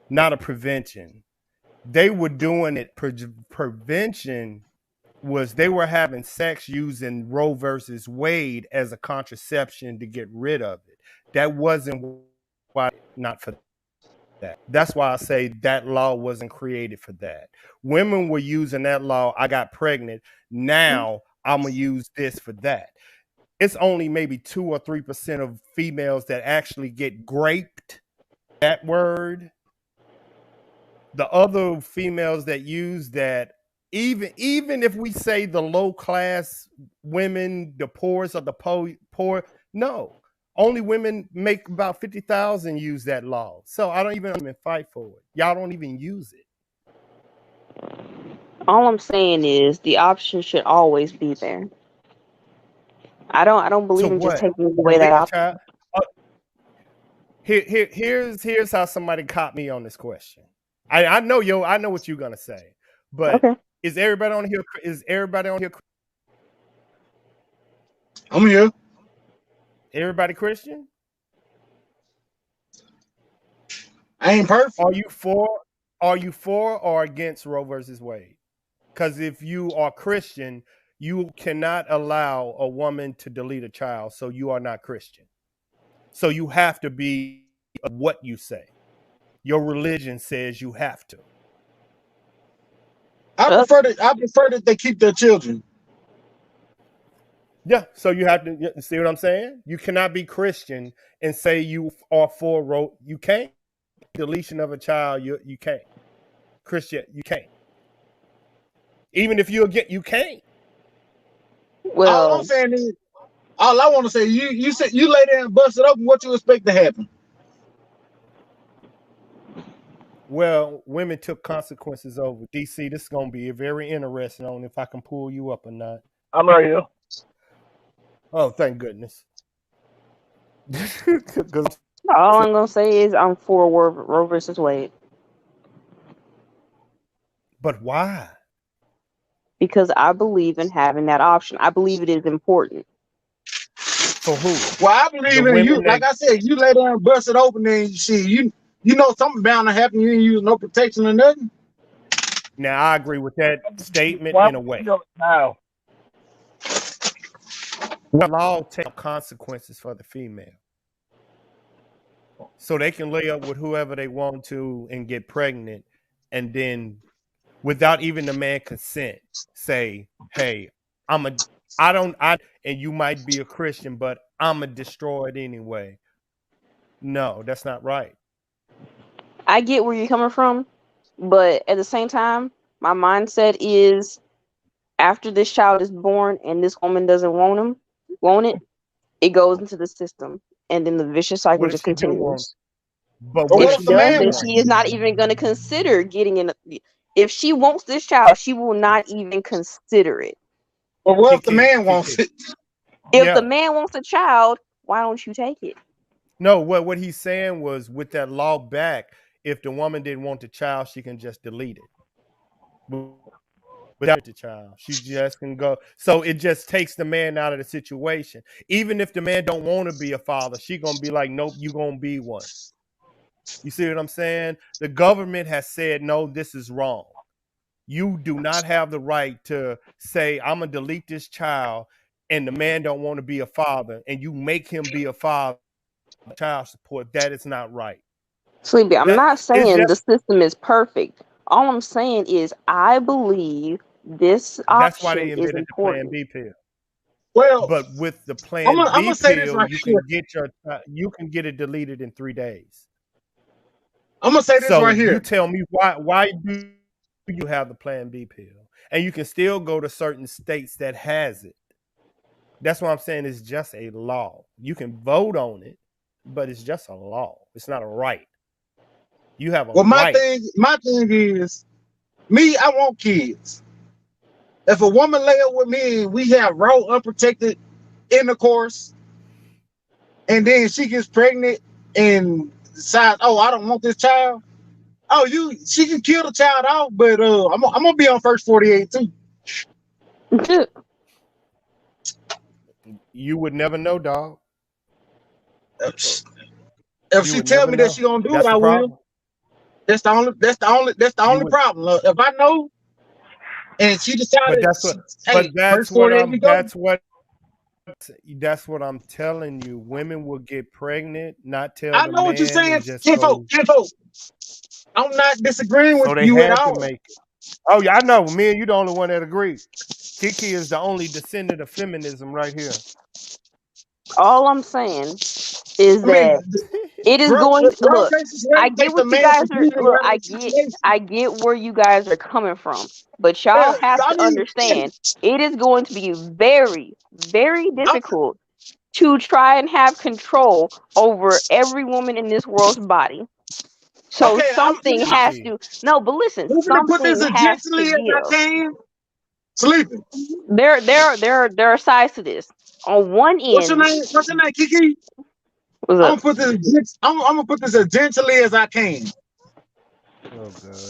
not a prevention. They were doing it. Prevention was they were having sex using Roe versus Wade as a contraception to get rid of it. That wasn't why, not for that. That's why I say that law wasn't created for that. Women were using that law. I got pregnant. Now I'm gonna use this for that. It's only maybe 2 or 3% of females that actually get raped. That word. The other females that use that, even if we say the low class women, the poorest of the poor, no. Only women make about 50,000 use that law. So I don't even fight for it. Y'all don't even use it. All I'm saying is the option should always be there. I don't So believe in just what? taking away Delete that a option. child? Here's how somebody caught me on this question. I know what you're gonna say, but Okay. is everybody on here? Is everybody on here? I'm here. Everybody Christian? I ain't perfect. Are you for? Are you for or against Roe versus Wade? Because if you are Christian, you cannot allow a woman to delete a child, so you are not Christian. So you have to be what you say. Your religion says you have to. I prefer that they keep their children. Yeah, so you have to see what I'm saying. You cannot be Christian and say you are for Roe. You can't. Deletion of a child, you can't. Christian, you can't. Even if you get, you can't. All I'm Well, saying is, all I want to say, you said you lay there and bust it open. What you expect to happen? Well, women took consequences over. DC, this is gonna be very interesting on if I can pull you up or not. I'm right here. Oh, thank goodness. 'Cause- all I'm gonna say is I'm for Roe versus Wade but why? because I believe in having that option. I believe it is important. For who? Well, I The believe in you. women Like that I said, you lay there and bust it open, and shit, you know something bound to happen. You ain't use no protection or nothing. now I agree with that statement Why in a would you way. go now? The law takes consequences for the female. So they can lay up with whoever they want to and get pregnant, and then without even the man consent, say, "Hey, and you might be a Christian, but I'm gonna destroy it anyway." No, that's not right. I get where you're coming from, but at the same time, my mindset is after this child is born and this woman doesn't want it goes into the system, and then the vicious cycle What if just she do want? continues. But But what If what if if she the she does, do man then wants want? she is not even going to consider getting in. If she wants this child, she will not even consider it. But what if the Kiki, man wants Kiki. it? If the Yeah. man wants a child, why don't you take it? No, what he's saying was with that law back, if the woman didn't want the child, she can just delete it. Without the child, she just can go. So it just takes the man out of the situation. Even if the man don't want to be a father, she gonna be like, nope, you gonna be one. You see what I'm saying? The government has said, no, this is wrong. You do not have the right to say, I'm gonna delete this child, and the man don't want to be a father, and you make him be a father, child support. That is not right. Sleepy, I'm That not it's saying the just system is perfect. All I'm saying is I believe this that's why option they is invented the Plan important. B pill. Well, But with the I'm Plan gonna I'm B gonna say this pill, right you here. can get it deleted in 3 days. I'm gonna say this right So you here. tell me why do you have the Plan B pill? And you can still go to certain states that has it. That's why I'm saying it's just a law. You can vote on it, but it's just a law. It's not a right. You have a Well, right. my thing is, me, I want kids. If a woman lay up with me and we have raw, unprotected intercourse, and then she gets pregnant and decides, oh, I don't want this child. Oh, she can kill the child off, but I'm gonna be on first 48 too. You would never know, dog. If You she would tell never me that she know. gonna do it, That's I the will. problem. That's the You only would problem. If I know and she but decided, that's what hey, first what 48 we go. that's what I'm telling you. Women will get pregnant, not tell I the know what you're man, saying, and just Kinfolk. go. Kinfolk. I'm not disagreeing with So they you at had to all. make it. Oh yeah, I know. Me and you the only one that agree. Kiki is the only descendant of feminism right here. All I'm saying is I mean, that it is going to bro look. cases I ready get takes the what you man guys are. completely Look, out of the situation. I get where you guys are coming from, but Yeah, y'all have I to mean, understand it is going to be very, very I'm, difficult to try and have control over every woman in this world's body. So Okay, something has to no, but listen, I'm gonna put this something as has to gently as I give. can. Sleeping. There are sides to this. On one What's your end, name? What's your name, Kiki? what's I'm up? gonna put this. I'm gonna put this as gently as I can. Oh God.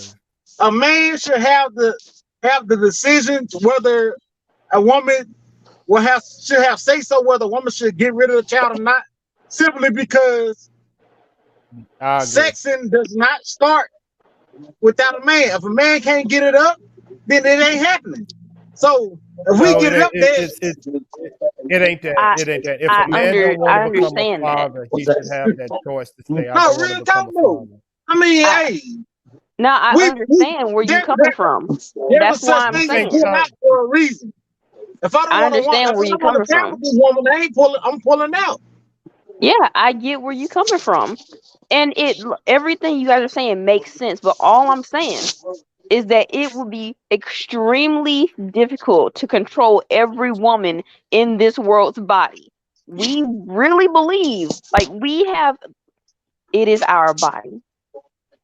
A man should have the decision to whether a woman should have say so whether a woman should get rid of the child or not, simply because I agree. sexing does not start without a man. If a man can't get it up, then it ain't happening. So if we No, get it it ain't. up there, It ain't that. I It ain't that. If a man don't want I to become a understand that. father, he should have that choice to say, "I no don't want to real talk become a though. father." I mean, I hey, Now I we understand where you there, coming from. there That's was why such I'm You thing as think saying. pulling so? out for a reason. If I don't I want to want, understand if where I you don't want coming to count from. with this woman, I ain't pulling. I'm pulling out. Yeah, I get where you coming from. And everything you guys are saying makes sense, but all I'm saying is that it would be extremely difficult to control every woman in this world's body. We really believe, like, it is our body.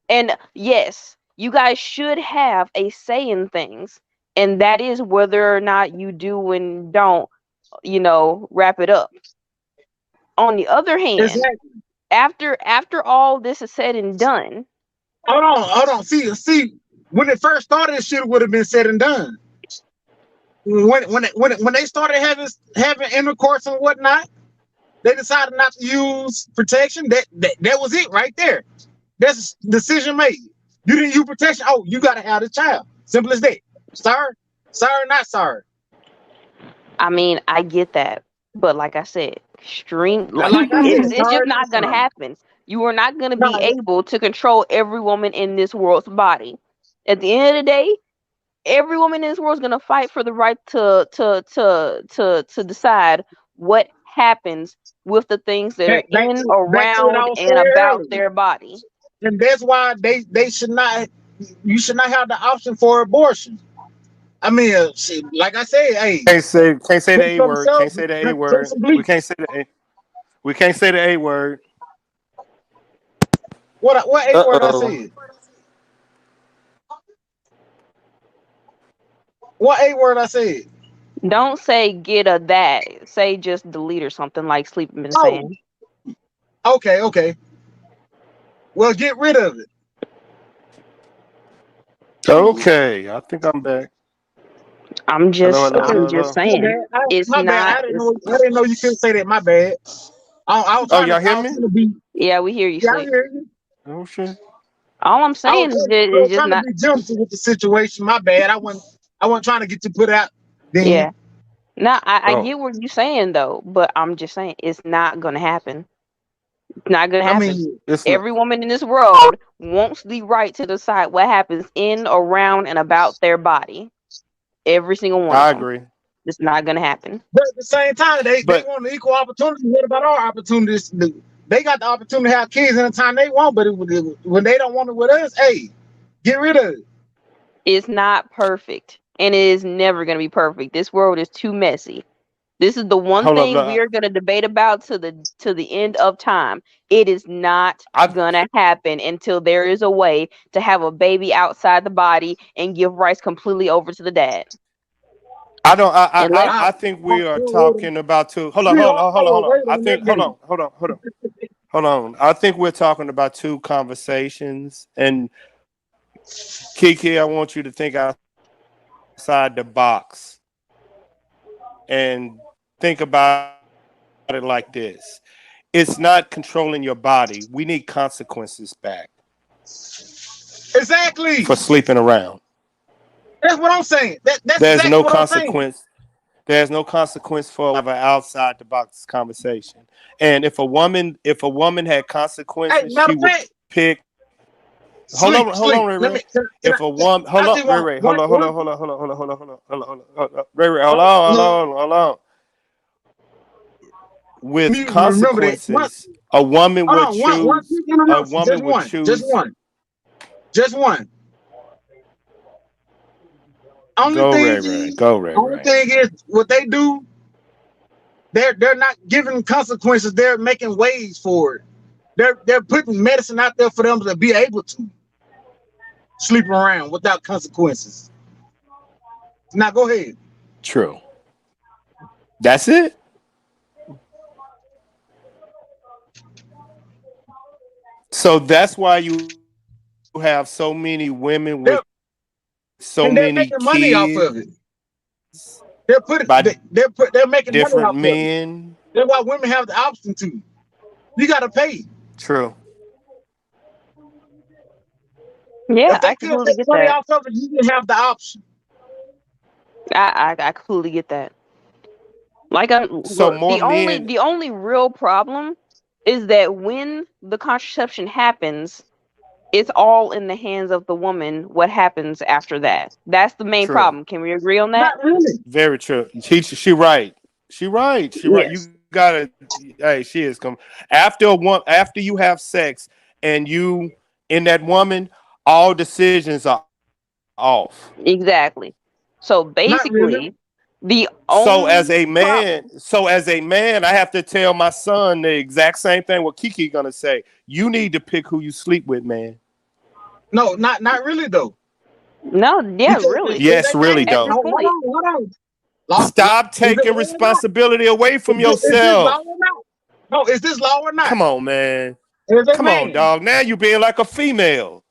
And yes, you guys should have a say in things, and that is whether or not you do and don't, wrap it up. On the other hand, Exactly. after all this is said and done, Hold on. See, when it first started, it should would have been said and done. When they started having intercourse and whatnot, they decided not to use protection. That was it right there. That's a decision made. You didn't use protection. Oh, you got to have the child. Simple as that. Sorry, not sorry. I mean, I get that, but like I said, extreme, like Like I said, it's just sorry, not not gonna sorry. happen. You are not gonna No, be able to control every woman in this world's body. At the end of the day, every woman in this world is gonna fight for the right to decide what happens with the things that are in, back to what I around, was and saying about earlier. their body. And that's why they should not. You should not have the option for abortion. I mean, shit, like I said, hey, Can't say the speak A for word. themselves. Can't say the A Take word. some bleach. We can't say the A word. What A word I Uh-oh. said? What A word I said? Don't say get a that. Say just delete or something like Sleep been Oh, saying. okay. Well, get rid of it. Okay, I think I'm back. I'm Hello, just hello, Okay, hello, I'm just hello. my saying bad. it's My bad. not. I didn't know you couldn't say that. My bad. I was Oh, trying to. y'all hear I was me? trying to be. Yeah, we hear you, Yeah, I Sleep. hear you. Oh shit. All I'm saying is that I it's was just trying to not. be jumpy with the situation. My bad. I wasn't trying to get you put out. Then Yeah. No, I Oh, get what you're saying though, but I'm just saying it's not gonna happen. It's not gonna I happen. mean, it's not. Every woman in this world wants the right to decide what happens in, around, and about their body. Every single one of I them. agree, It's not gonna happen. but at the same time, they but want equal opportunity. What about our opportunities? They got the opportunity to have kids anytime they want, but when they don't want it with us, hey, get rid of it. It's not perfect, and it is never gonna be perfect. This world is too messy. This is the one hold up. thing we Look, are going to debate about to the end of time. It is not I going to happen until there is a way to have a baby outside the body and give rights completely over to the dad. I don't. Unless I think we are talking about two. Hold on. Wait a I minute, think. Hold on. I think we're talking about two conversations. And Kiki, I want you to think outside the box and think about it like this. It's not controlling your body. We need consequences back exactly. for sleeping around. That's what I'm saying. That's There's exactly no what I'm saying. consequence. There's no consequence for an outside the box conversation. And if a woman had Hey, consequences, matter she of would fact, pick. Hold sleep. on, Ray Let Ray. me. If a woman, hold I on, just Ray want Ray, hold on, Ray Ray, hold on. With remember that. consequences, a woman Hold would on, one choose. quick A interruption. woman would Just choose. one, just one. Only Go thing Ray Ray, is, go Ray only Ray. thing is, what they do They're not giving consequences. They're making ways for it. They're putting medicine out there for them to be able to sleep around without consequences. Now go ahead. True. That's it. So that's why you have so many women with so And they're many making money off of it. kids They're making money different off of it. men. That's why women have the option to. You gotta pay. True. Yeah, If they I could completely make get money that. off of it, you didn't have the option. I completely get that. Like, So look, more men. the only real problem is that when the contraception happens, it's all in the hands of the woman. What happens after that? That's the main True. problem. Can we agree on that? Not really. Very true. She right. She right. She right. Yes. You gotta. Hey, she is come after you have sex and you in that woman, all decisions are off. Exactly. So Not really. basically, the So only as a problem. man, I have to tell my son the exact same thing what Kiki gonna say. You need to pick who you sleep with, man. No, not really though. No, yeah, Because really. Yes, really At though. this hold point, on, hold on. Stop Is it taking law or not? responsibility away from Is this law yourself. or not? No, is this law or not? Come on, man. Is it Come on, man? dog. Now you being like a female.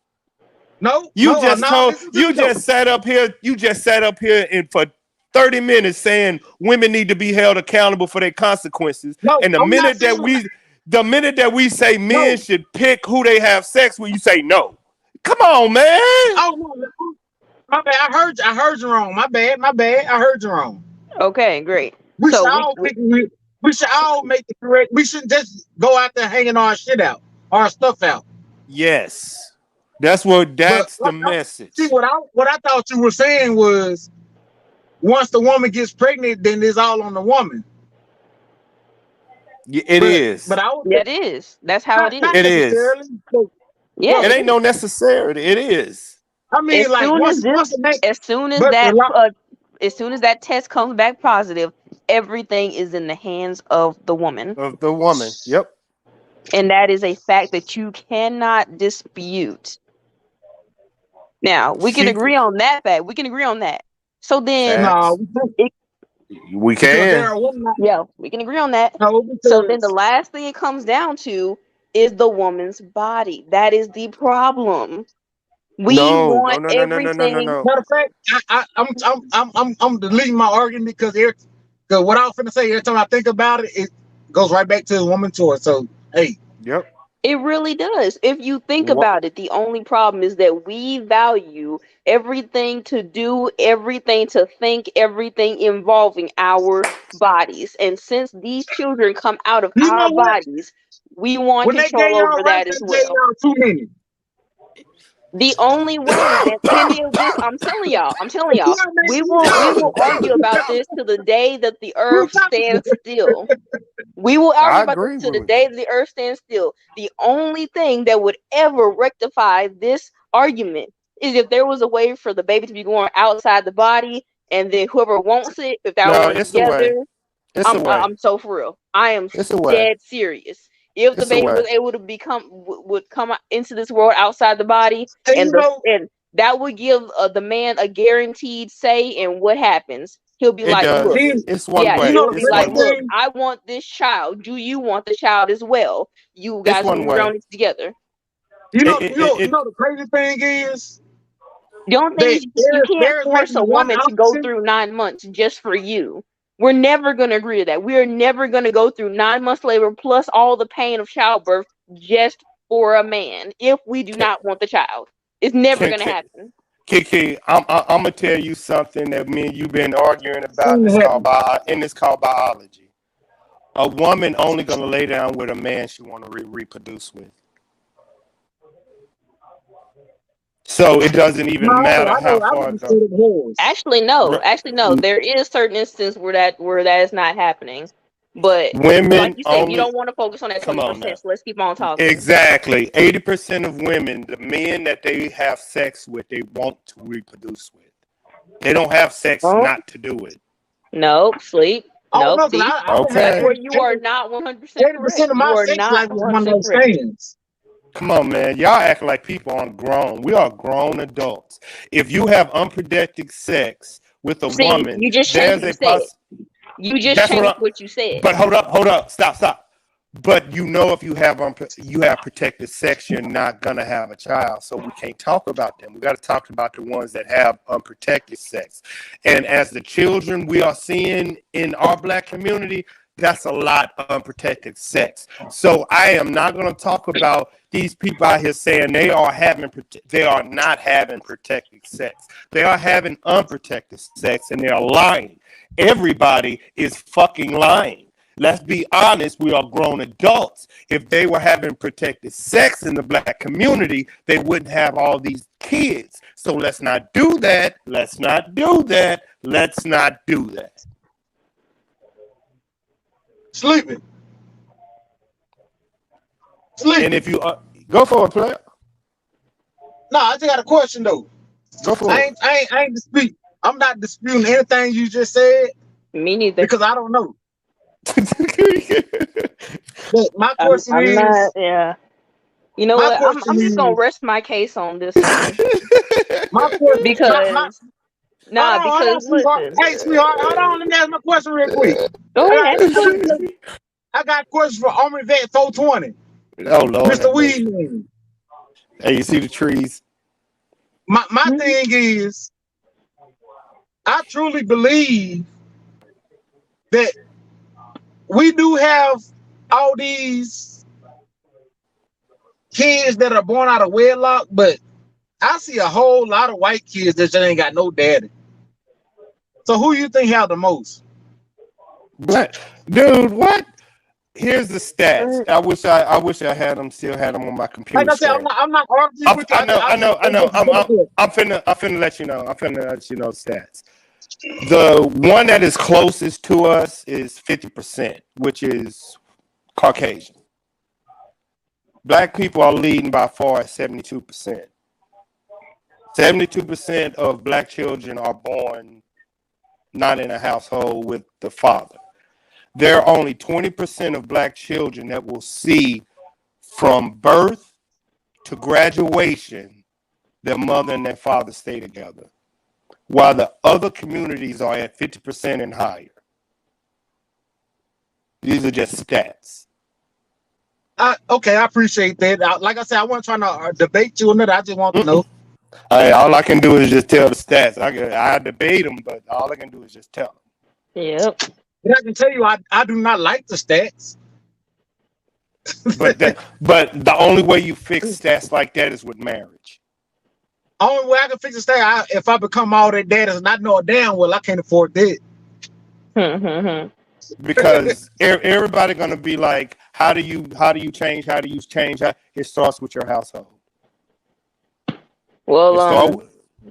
No, You no, just no. told This is you it though. just sat up here. You just sat up here and for 30 minutes saying women need to be held accountable for their consequences. No, And the I'm not minute saying that we say men no. should pick who they have sex with, you say no. Come on, man. Oh no, my bad. I heard you wrong. My bad. I heard you wrong. okay, great. We should So all pick. We should all make the correct. We shouldn't just go out there hanging our shit out, our stuff out. Yes. That's But the message. see what I thought you were saying was once the woman gets pregnant, then it's all on the woman. It is. But I was that is. That's how it not is. It is. necessarily. So, Yeah. It ain't no necessity. It is. I mean, As like soon as once this, the next, as soon as but the that, law, as soon as that test comes back positive, everything is in the hands of the woman, Of the woman. Yep. and that is a fact that you cannot dispute. Now we can She agree on that fact. We can agree on that. So then, facts. no, We because there can. are women. yeah, we can agree on that. No, So then the because last thing it comes down to is the woman's body. That is the problem. We No, no, want no, no, no, no, no, no, everything. no. matter of fact, I'm deleting my argument because what I was finna say every time I think about it, it goes right back to the woman choice. So hey, Yep. It really does. If you think What? about it, the only problem is that we value everything to do, everything to think, everything involving our bodies. And since these children come out of you our know what? bodies, we want When they gave control y'all over rights, that as they gave well. y'all too many. The only way, and Cameo, this I'm telling y'all, we will argue about this to the day that the earth stands still. We will I argue about agree this to the with day the earth stands still. The only thing that would ever rectify this argument is if there was a way for the baby to be born outside the body, and then whoever wants it, if that No, was it's a way. together, It's a way. I'm so for real. I am It's a way. dead serious. If the It's a baby was way. able to would come into this world outside the body, And and you know, that would give the man a guaranteed say in what happens. He'll be It like, look, does. then It's one yeah, you way. know he'll the be It's like, crazy one way. look, thing. I want this child. Do you want the child as well? You It's guys one will agree way. on it together. You know, It, you know, it, you it, know the crazy thing is The only thing that is you can't there's force maybe a one woman to go option. through 9 months just for you. We're never going to agree to that. We are never going to go through 9 months labor plus all the pain of childbirth just for a man if we do can, not want the child. It's never can, going to can, happen. Kiki, I'm gonna tell you something that me and you've been arguing about, and Ain't happening. it's called biology. A woman only gonna lay down with a man she want to reproduce with. So it doesn't No, even matter I how know. I far would it say goes. it was. Actually, no. There is certain instance where that is not happening. But like Women you said, we only. don't want to focus on that Come on 20%. now. So let's keep on talking. Exactly. 80% of women, the men that they have sex with, they want to reproduce with. They don't have sex Oh, not to do it. no, sleep. I don't Nope. know, because See, I don't that's have where Okay. you are not 100% 80% correct. of You my are sex life not is one 100% night correct. stands. Come on, man. Y'all act like people aren't grown. We are grown adults. If you have unprotected sex with a See, woman, you just changed there's what you a said. poss. You just That's what changed I. what you said. But hold up, stop. But you know, if you have you have protected sex, you're not gonna have a child. So we can't talk about them. We got to talk about the ones that have unprotected sex. And as the children we are seeing in our black community, that's a lot of unprotected sex. So I am not gonna talk about these people out here saying they are not having protected sex. They are having unprotected sex, and they are lying. Everybody is fucking lying. Let's be honest, we are grown adults. If they were having protected sex in the black community, they wouldn't have all these kids. So let's not do that. Let's not do that. Let's not do that. Sleeping. And if you go for it, player. No, I just got a question though. Go for it. I ain't dispute. I'm not disputing anything you just said Me neither. because I don't know. But my question I'm is, not. Yeah. You know my what? question I'm just gonna is, rest my case on this one my question, because hold on, because sweetheart. listen. Hey, sweetheart, hold on. Let me ask my question real quick. Go I ahead, got, ask your I got, question. I got a question for Army Vet 420, Oh Lord, Mr. have mercy. Weedman. Hey, you see the trees? My thing is, I truly believe that we do have all these kids that are born out of wedlock, but I see a whole lot of white kids that just ain't got no daddy. So who you think have the most? What, dude? What? Here's the stats. I wish I had them. Still had them on my computer Like I said, screen. I'm not arguing with you. I know. I'm finna let you know. I'm finna let you know stats. The one that is closest to us is 50%, which is Caucasian. Black people are leading by far at 72%. 72% of black children are born not in a household with the father. There are only 20% of black children that will see from birth to graduation their mother and their father stay together, while the other communities are at 50% and higher. These are just stats. Okay, I appreciate that. Like I said, I wasn't trying to debate you on that. I just want to know. All I can do is just tell the stats. I debate them, but all I can do is just tell them. Yep. But I can tell you, I do not like the stats. But the only way you fix stats like that is with marriage. Only way I can fix the stat, if I become all that data, and I know damn well I can't afford that. Because everybody gonna be like, how do you change? How do you change? It starts with your household. Well,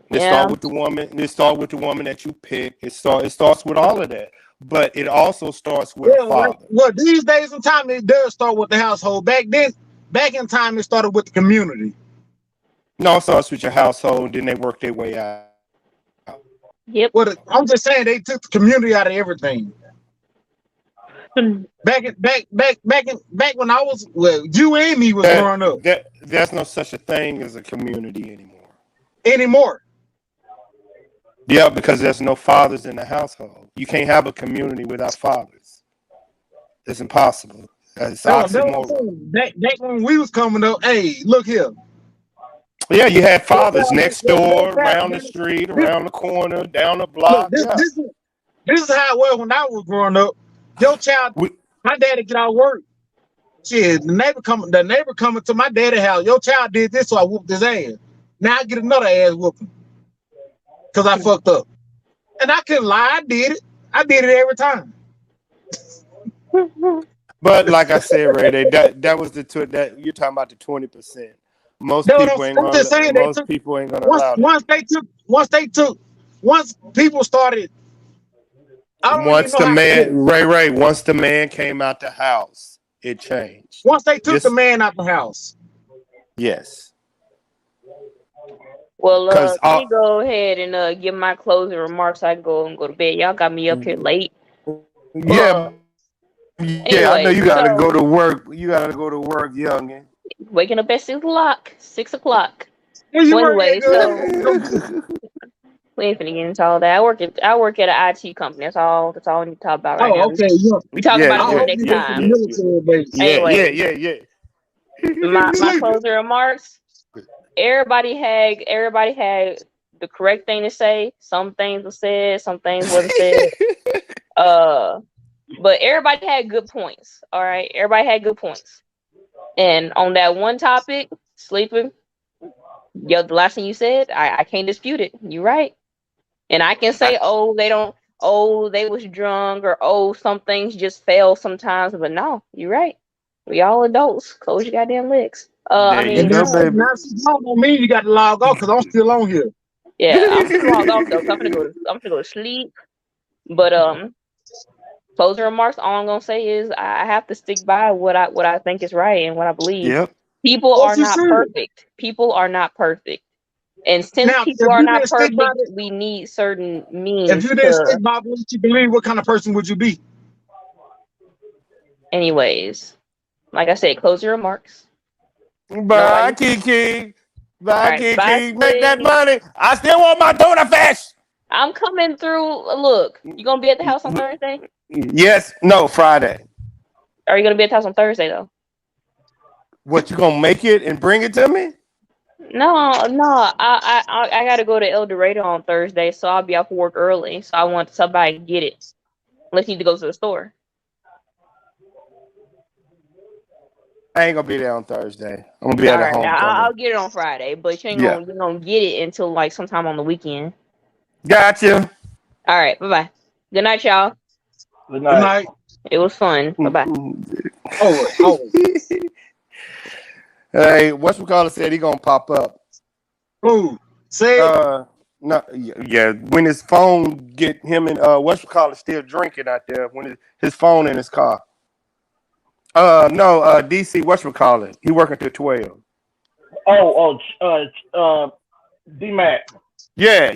It start with the woman. It start with the woman that you pick. It starts with all of that. But it also starts with a father. Well, these days in time, it does start with the household. Back in time, it started with the community. No, it starts with your household. Then they work their way out. Yep. Well, I'm just saying they took the community out of everything. Back when I was, well, you and me was growing up. There's no such a thing as a community anymore. Yeah, because there's no fathers in the household. You can't have a community without fathers. It's impossible. It's oxymoron. Back when we was coming up, hey, look here. Yeah, you had fathers next door, around the street, around the corner, down the block. Look, this is how it was when I was growing up. Your child, my daddy get out of work. Shit, the neighbor coming to my daddy's house. Your child did this, so I whooped his ass. Now I get another ass whooping because I fucked up. And I couldn't lie. I did it. I did it every time. But like I said, Ray, that was that you're talking about the 20%. Most people ain't gonna allow that. Once people started. Once the man came out the house, it changed. Once they took the man out the house. Yes. Well, let me go ahead and give my closing remarks. I go to bed. Y'all got me up here late. Yeah, yeah. I know Anyway, you gotta go so to work. You gotta go to work, youngin. waking up at 6 o'clock. 6 o'clock. Where you So work at, anyway, girl? so we ain't finna get into all that. I work at an IT company. That's all we need to talk about right Oh, now. okay. Yeah. We talk Yeah, about it I more yeah, hope next you yeah, work for the time. yeah, yeah, military, baby. yeah, yeah, Anyway, yeah, my Sleep. closing remarks. Everybody had the correct thing to say. Some things were said, some things wasn't said. yeah. But everybody had good points. All right, everybody had good points. And on that one topic, sleeping, the last thing you said, I can't dispute it. You're right. And I can say, oh, they don't, oh, they was drunk, or oh, some things just fail sometimes. But no, you're right. We all adults. Close your goddamn legs. I There you And mean, go, now, baby. now she's not on me. You got to log off because I'm still on here. yeah, I'm finna log off though. 'Cause I'm finna go to sleep. But closing remarks. All I'm gonna say is I have to stick by what I think is right and what I believe. Yep. People What are you not should. perfect. People are not perfect. And since Now, people if are you not didn't stick by perfect, it, we need certain if means you didn't to. stick by what you believe, what kind of person would you be? Anyways, like I said, close your remarks. Bye, Nobody. Kiki. All Bye, right, bye, Kiki. Make that Slick. money. I still want my donut fish. I'm coming through. Look, you gonna be at the house on Thursday? Yes. No, Friday. Or are you gonna be at the house on Thursday though? What, you gonna make it and bring it to me? No. I gotta go to El Dorado on Thursday, so I'll be off work early. So I want somebody to get it. Unless you need to go to the store. I ain't gonna be there on Thursday. I'm gonna be All at a right, I'll homecoming. get it on Friday, but Yeah. you ain't gonna get it until like sometime on the weekend. Gotcha. All right, bye bye. Good night, y'all. Good Good night. night. It was fun. Bye bye. Oh. Hey, what's McCullough said he gonna pop up. Who? Say it. No, yeah. When his phone get him and what's McCullough still drinking out there when his phone in his car. No, DC what's McCullough. He working till 12. D-Mac. Yeah.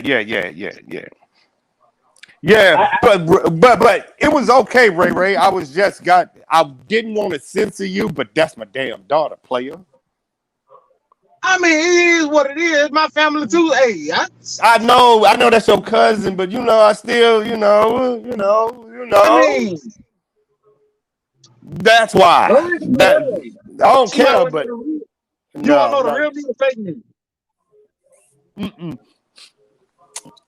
Yeah, I, but it was okay, Ray. I didn't want to censor you, but that's my damn daughter, player. I mean, it is what it is. My family too. Hey, I know that's your cousin, but I still, I mean, that's why. don't even That know. I don't She might care, want to but know the real. You want to no, know the no. real me or fake me? Mm-mm.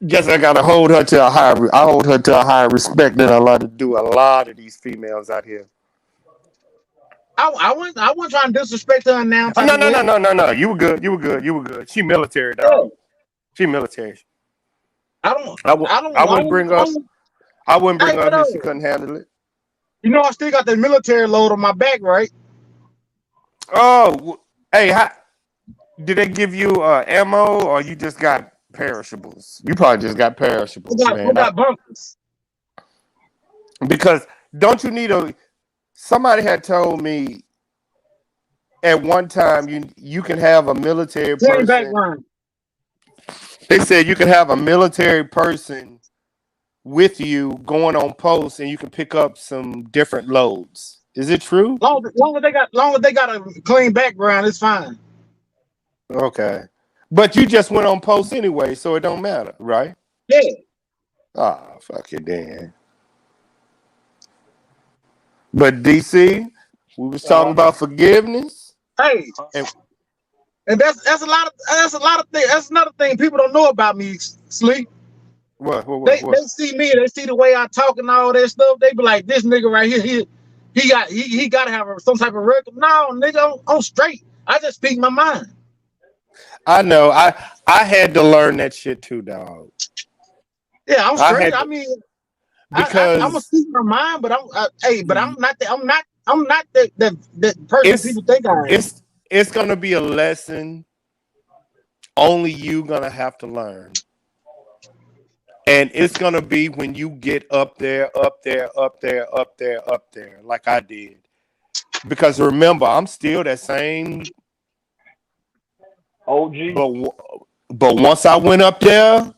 Guess I gotta hold her to a higher. I hold her to a higher respect than I like to do a lot of these females out here. I wasn't trying to disrespect her in now Oh, type no, of no, way. no, no, no, no. You were good. You were good. You were good. She military, Yeah, dog. She military. I don't, I, w- I don't, I I wouldn't don't, bring I up. don't I wouldn't hey, bring but up if she couldn't handle it. you know, I still got the military load on my back, right? Oh, hey, did they give you ammo or you just got perishables? You probably just got perishables, I man. got bunkers. Because don't you need a? Somebody had told me at one time you can have a military Same person. background. They said you can have a military person with you going on post, and you can pick up some different loads. Is it true? Long as they got a clean background, it's fine. Okay, but you just went on post anyway, so it don't matter, right? Yeah. Ah, fuck it then. But DC, we was talking about forgiveness, Hey, and and that's a lot of things. That's another thing people don't know about me. Sleep. They what? see me. They see the way I talk and all that stuff. They be like, this nigga right here. He got to have some type of record. No, nigga, I'm straight. I just speak my mind. I know. I had to learn that shit too, dog. Yeah, I'm I straight. had I to, mean, I'm gonna because speak my mind, but I'm not that. I'm not that person it's people think I am. it's gonna be a lesson only you gonna have to learn. And it's gonna be when you get up there, like I did. Because remember, I'm still that same. OG. But once I went up there,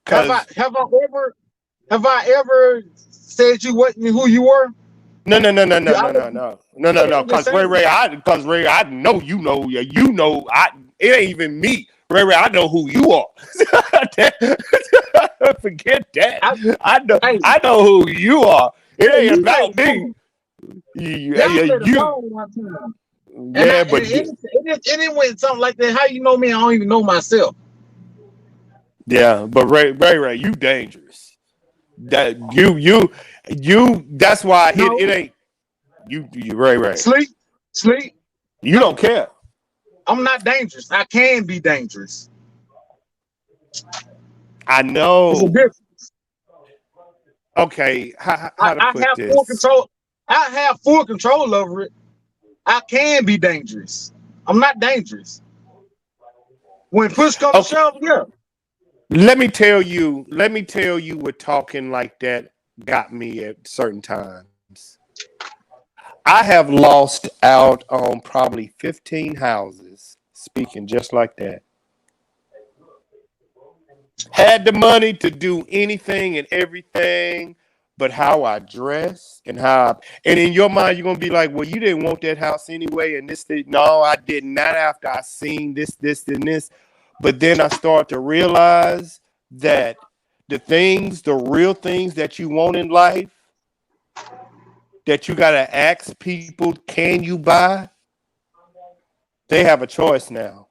Have I because have I ever Have I ever said you wasn't who you were? No. Yeah, Cause Ray, I know you know. You know, it ain't even me. Ray, I know who you are. Forget that. I know who you are. It ain't about me. Y'all said the phone one time. Yeah, but it didn't went something like that. How you know me? I don't even know myself. yeah, but Ray, you dangerous. That you. That's why No, it ain't you. Ray. sleep. You don't care. I'm not dangerous. I can be dangerous. I It's a know. difference. Okay, how to I put have full this? control. I have full control over it. I can be dangerous. I'm not dangerous. When push comes to Okay, shove, yeah. let me tell you what talking like that got me at certain times. I have lost out on probably 15 houses speaking just like that. Had the money to do anything and everything, but how I dress and and in your mind you're gonna be like, well, you didn't want that house anyway, and this thing. No, I did not after I seen this, and this. But then I start to realize that the real things that you want in life, that you gotta ask people, can you buy? They have a choice now.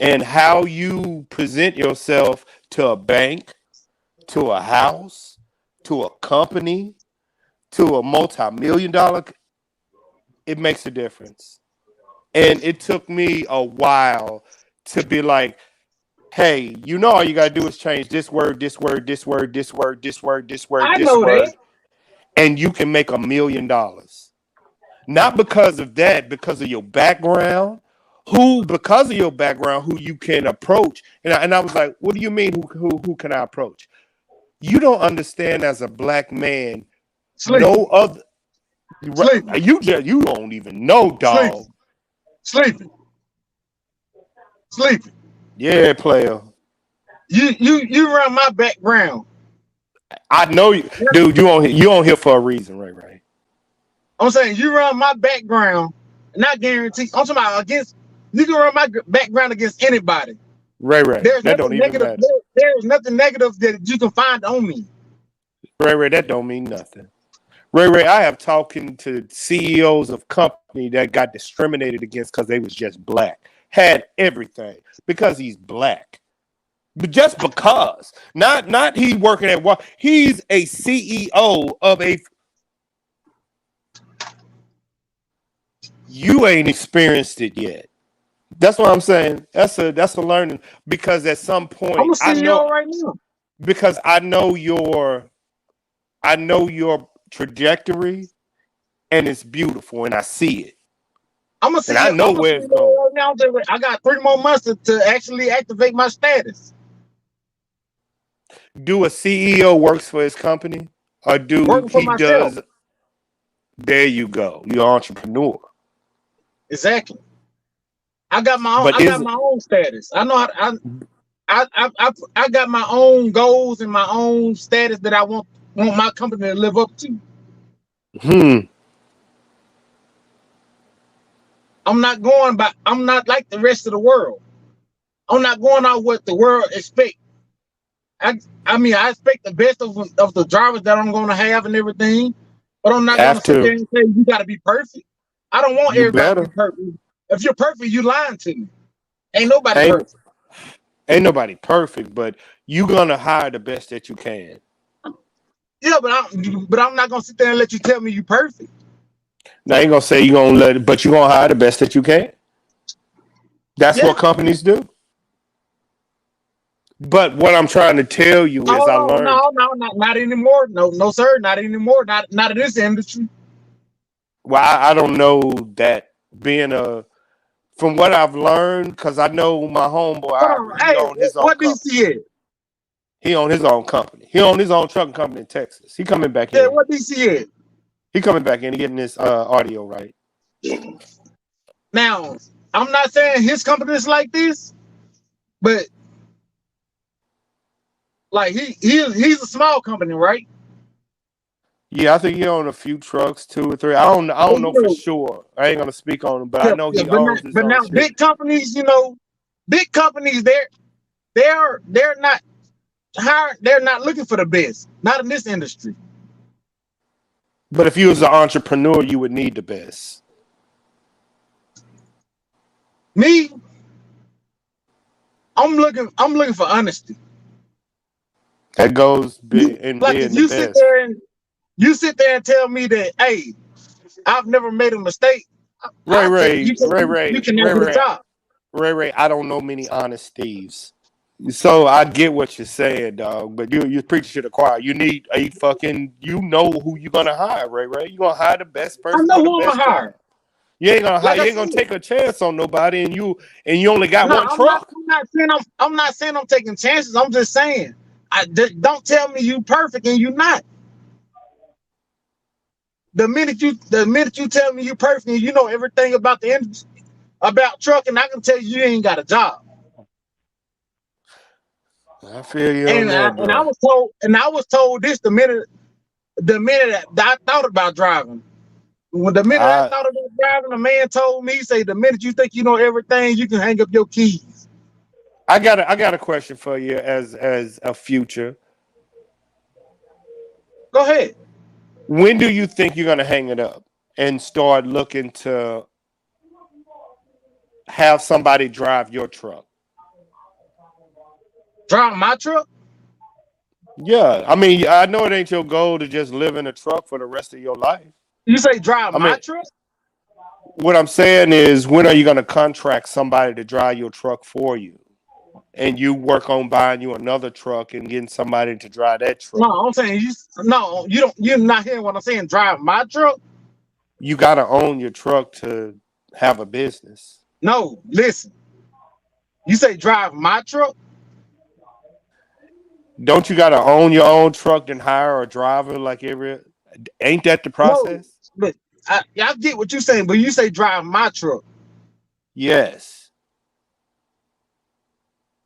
And how you present yourself to a bank, to a house, to a company, to a multi-million dollar, it makes a difference. And it took me a while to be like, hey, all you gotta do is change this word, this word, this word, this word, this word, this word, I this know that. word, and you can make $1 million. Not because of that, because of your background. Because of your background, who you can approach. And I was like, what do you mean? Who can I approach? You don't understand as a black man. Sleeping, No other. sleeping, You don't even know, sleeping, dog. sleeping, sleeping. Yeah, player. You run my background. I know you, dude. You on here for a reason, right? I'm saying you run my background, and I guarantee. I'm talking about against. You can run my background against anybody. Right. There's That nothing don't even negative. matter. There's nothing negative that you can find on me. Ray, that don't mean nothing. Ray, I have talking to CEOs of company that got discriminated against because they was just black. Had everything because he's black. But just because. Not he working at what he's a CEO of a. You ain't experienced it yet. That's what I'm saying. That's a learning because at some I'm point a CEO right now. because I know your trajectory and it's beautiful and I see it. I'm a And I CEO. know I'm a where it's CEO going. right now. I got 3 more months to actually activate my status. Do a CEO works for his company? Or do Working for he myself. does there you go. You're an entrepreneur. Exactly. I got my own. But I got my own status. I know. I got my own goals and my own status that I want my company to live up to. hmm I'm not going by. I'm not like the rest of the world. I'm not going out what the world expect. I I mean I expect the best of the drivers that I'm going to have and everything, but I'm not going to have sit there to. and say you got to be perfect. I don't want You everybody to be better. perfect. If you're perfect, you lying to me. Ain't nobody Ain't perfect. ain't nobody perfect, but you gonna hire the best that you can. Yeah, but I'm not going to sit there and let you tell me you perfect. Now I ain't gonna say you gonna let it, but you gonna hire the best that you can. That's Yeah. what companies do. But what I'm trying to tell you is I Oh learned no, not anymore. No, no, sir, not anymore. Not in this industry. well, I don't know that being a from what I've learned, because I know my homeboy Hold Ivory, on. he Hey, owned his own what company. DC is? He owned his own company. He owned his own trucking company in Texas. He coming back Yeah, in. what DC is? He coming back in and getting this audio right. Now, I'm not saying his company is like this, but Like he's a small company, right? Yeah, I think he owns a few trucks, 2 or 3. I don't know for sure. I ain't gonna speak on him, but I know Yeah, he owns his but own now shit. big companies, big companies, they're not hired. They're not looking for the best. Not in this industry. But if you was an entrepreneur, you would need the best. Me, I'm looking for honesty. That goes in Like if being the you sit best. there and tell me that, hey, I've never made a mistake. Ray, You can never get a job. Ray, I don't know many honest thieves. So I get what you're saying, dog. But you preach to the choir. You need a fucking. You know who you're gonna hire, Ray. You gonna hire the best I person know for the who I'm best gonna job. hire. You ain't gonna hire. Like You I ain't said, gonna take a chance on nobody, and you only got no, one truck. I'm not saying I'm taking chances. I'm just saying, don't tell me you perfect and you not. The minute you tell me you perfect and you know everything about the industry, about trucking, I can tell you ain't got a job. I feel you on And that, bro. I was told this the minute that I thought about driving. When the minute I thought about driving, a man told me, say, the minute you think you know everything, you can hang up your keys. I got a question for you as a future. Go ahead. When do you think you're gonna hang it up and start looking to have somebody drive your truck? Drive my truck? Yeah, I mean, I know it ain't your goal to just live in a truck for the rest of your life. You say drive I my mean, truck? what I'm saying is, when are you going to contract somebody to drive your truck for you, and you work on buying you another truck and getting somebody to drive that truck? No, I'm saying you're not hearing what I'm saying. Drive my truck? You got to own your truck to have a business. No, listen. You say drive my truck? Don't you got to own your own truck and hire a driver like every? Ain't that the No, process? but I get what you're saying, but you say drive my truck. Yes,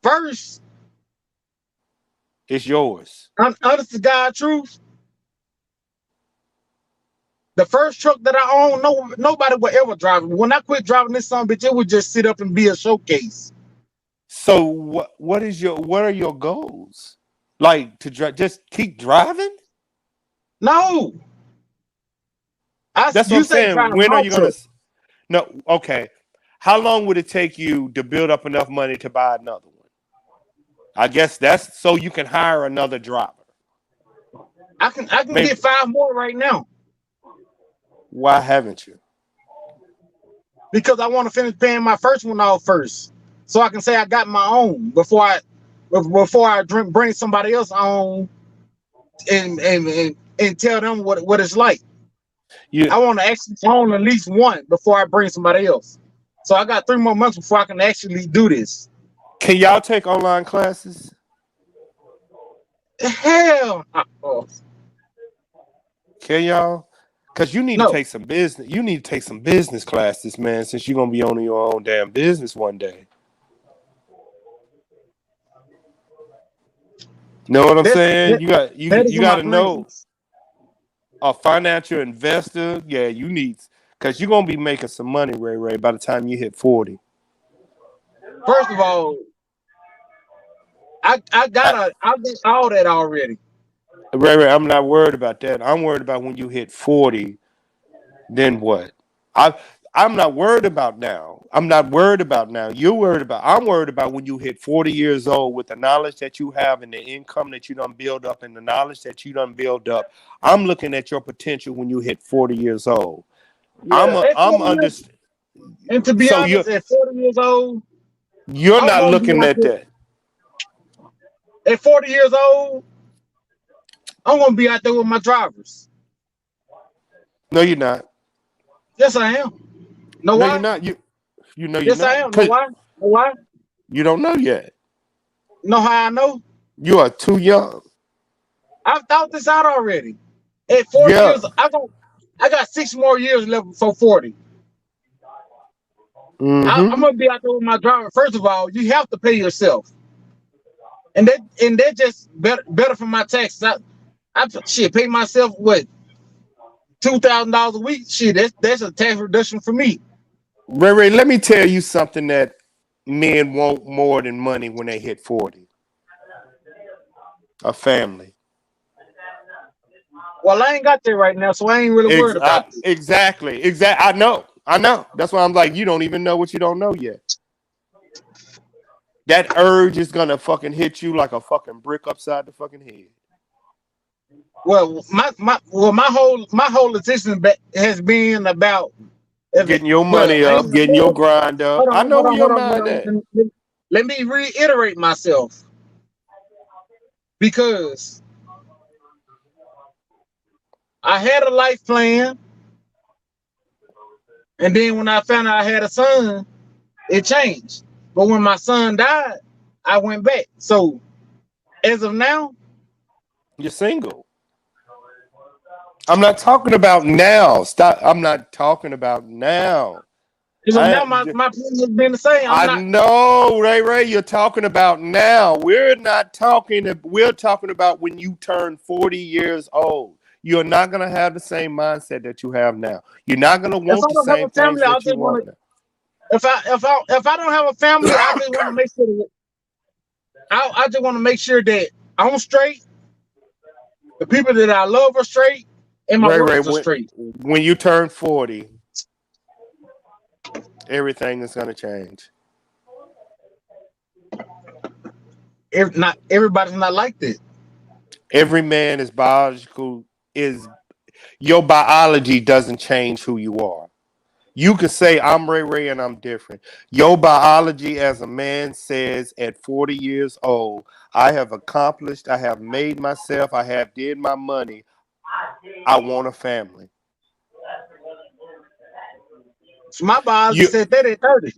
First, it's yours. honest to God truth, the first truck that I own, nobody will ever drive it. When I quit driving this son bitch, it would just sit up and be a showcase. So what are your goals? Like to just keep driving? No, That's what you I'm say saying. drive When are my you gonna? truck. No, okay. How long would it take you to build up enough money to buy another one? I guess that's so you can hire another driver. I can Maybe. get 5 more right now Why haven't you? because I want to finish paying my first one off first, so I can say I got my own before I bring somebody else on and tell them what it's like. I want to actually own at least one before I bring somebody else. So I got 3 more months before I can actually do this. Can y'all take online classes? Hell no. Can y'all? Because you need to No. take some business. You need to take some business classes, man, since you're gonna be owning your own damn business one day. Know what I'm saying? That is You in got my to know plans. a financial investor. Yeah, you need, because you're gonna be making some money, Ray, by the time you hit 40. First of all, I got all that already. Ray, I'm not worried about that. I'm worried about when you hit 40. Then what? I'm not worried about now. I'm not worried about now. You're worried about. I'm worried about when you hit 40 years old with the knowledge that you have and the income that you done build up and the knowledge that you done build up. I'm looking at your potential when you hit 40 years old. Yeah, I'm under. and to be So honest, at 40 years old, you're I'm not gonna be looking out at there. that. At 40 years old, I'm gonna be out there with my drivers. No, you're not. Yes, I am. Know No, you're why? not. You know you're Yes, I not. am. Know why? Know why? You don't know yet. Know how I know? You are too young. I've thought this out already. At 40 Yeah. years, I got 6 more years left before 40. I'm Mm-hmm. gonna be out there with my driver. First of all, you have to pay yourself. that just better for my taxes. I shit pay myself what $2,000 a week. Shit, that's a tax reduction for me. Ray, let me tell you something that men want more than money when they hit 40. A family. Well, I ain't got that right now, so I ain't really worried about it. Exactly. I know. That's why I'm like, you don't even know what you don't know yet. That urge is gonna fucking hit you like a fucking brick upside the fucking head. Well, my whole attention has been about getting your money up, getting your grind up. I know where your mind at. Let me reiterate myself, because I had a life plan, and then when I found out I had a son, it changed. But when my son died, I went back. So as of now, you're single. I'm not talking about now. Stop. I'm not talking about now. Because now my plan has been the same. I know, Ray. You're talking about now. We're talking about when you turn 40 years old. You're not gonna have the same mindset that you have now. You're not gonna want the same things that you want now. If I don't have a family, I just want to make sure that I just want to make sure that I'm straight, the people that I love are straight, and my work are straight. When you turn 40, everything is gonna change. Everybody's not like that. Every man is biological. Your biology doesn't change who you are. You can say I'm Ray and I'm different. Your biology as a man says at 40 years old, I have accomplished, I have made myself, I have did my money. I want a family. So my biology said that at 30.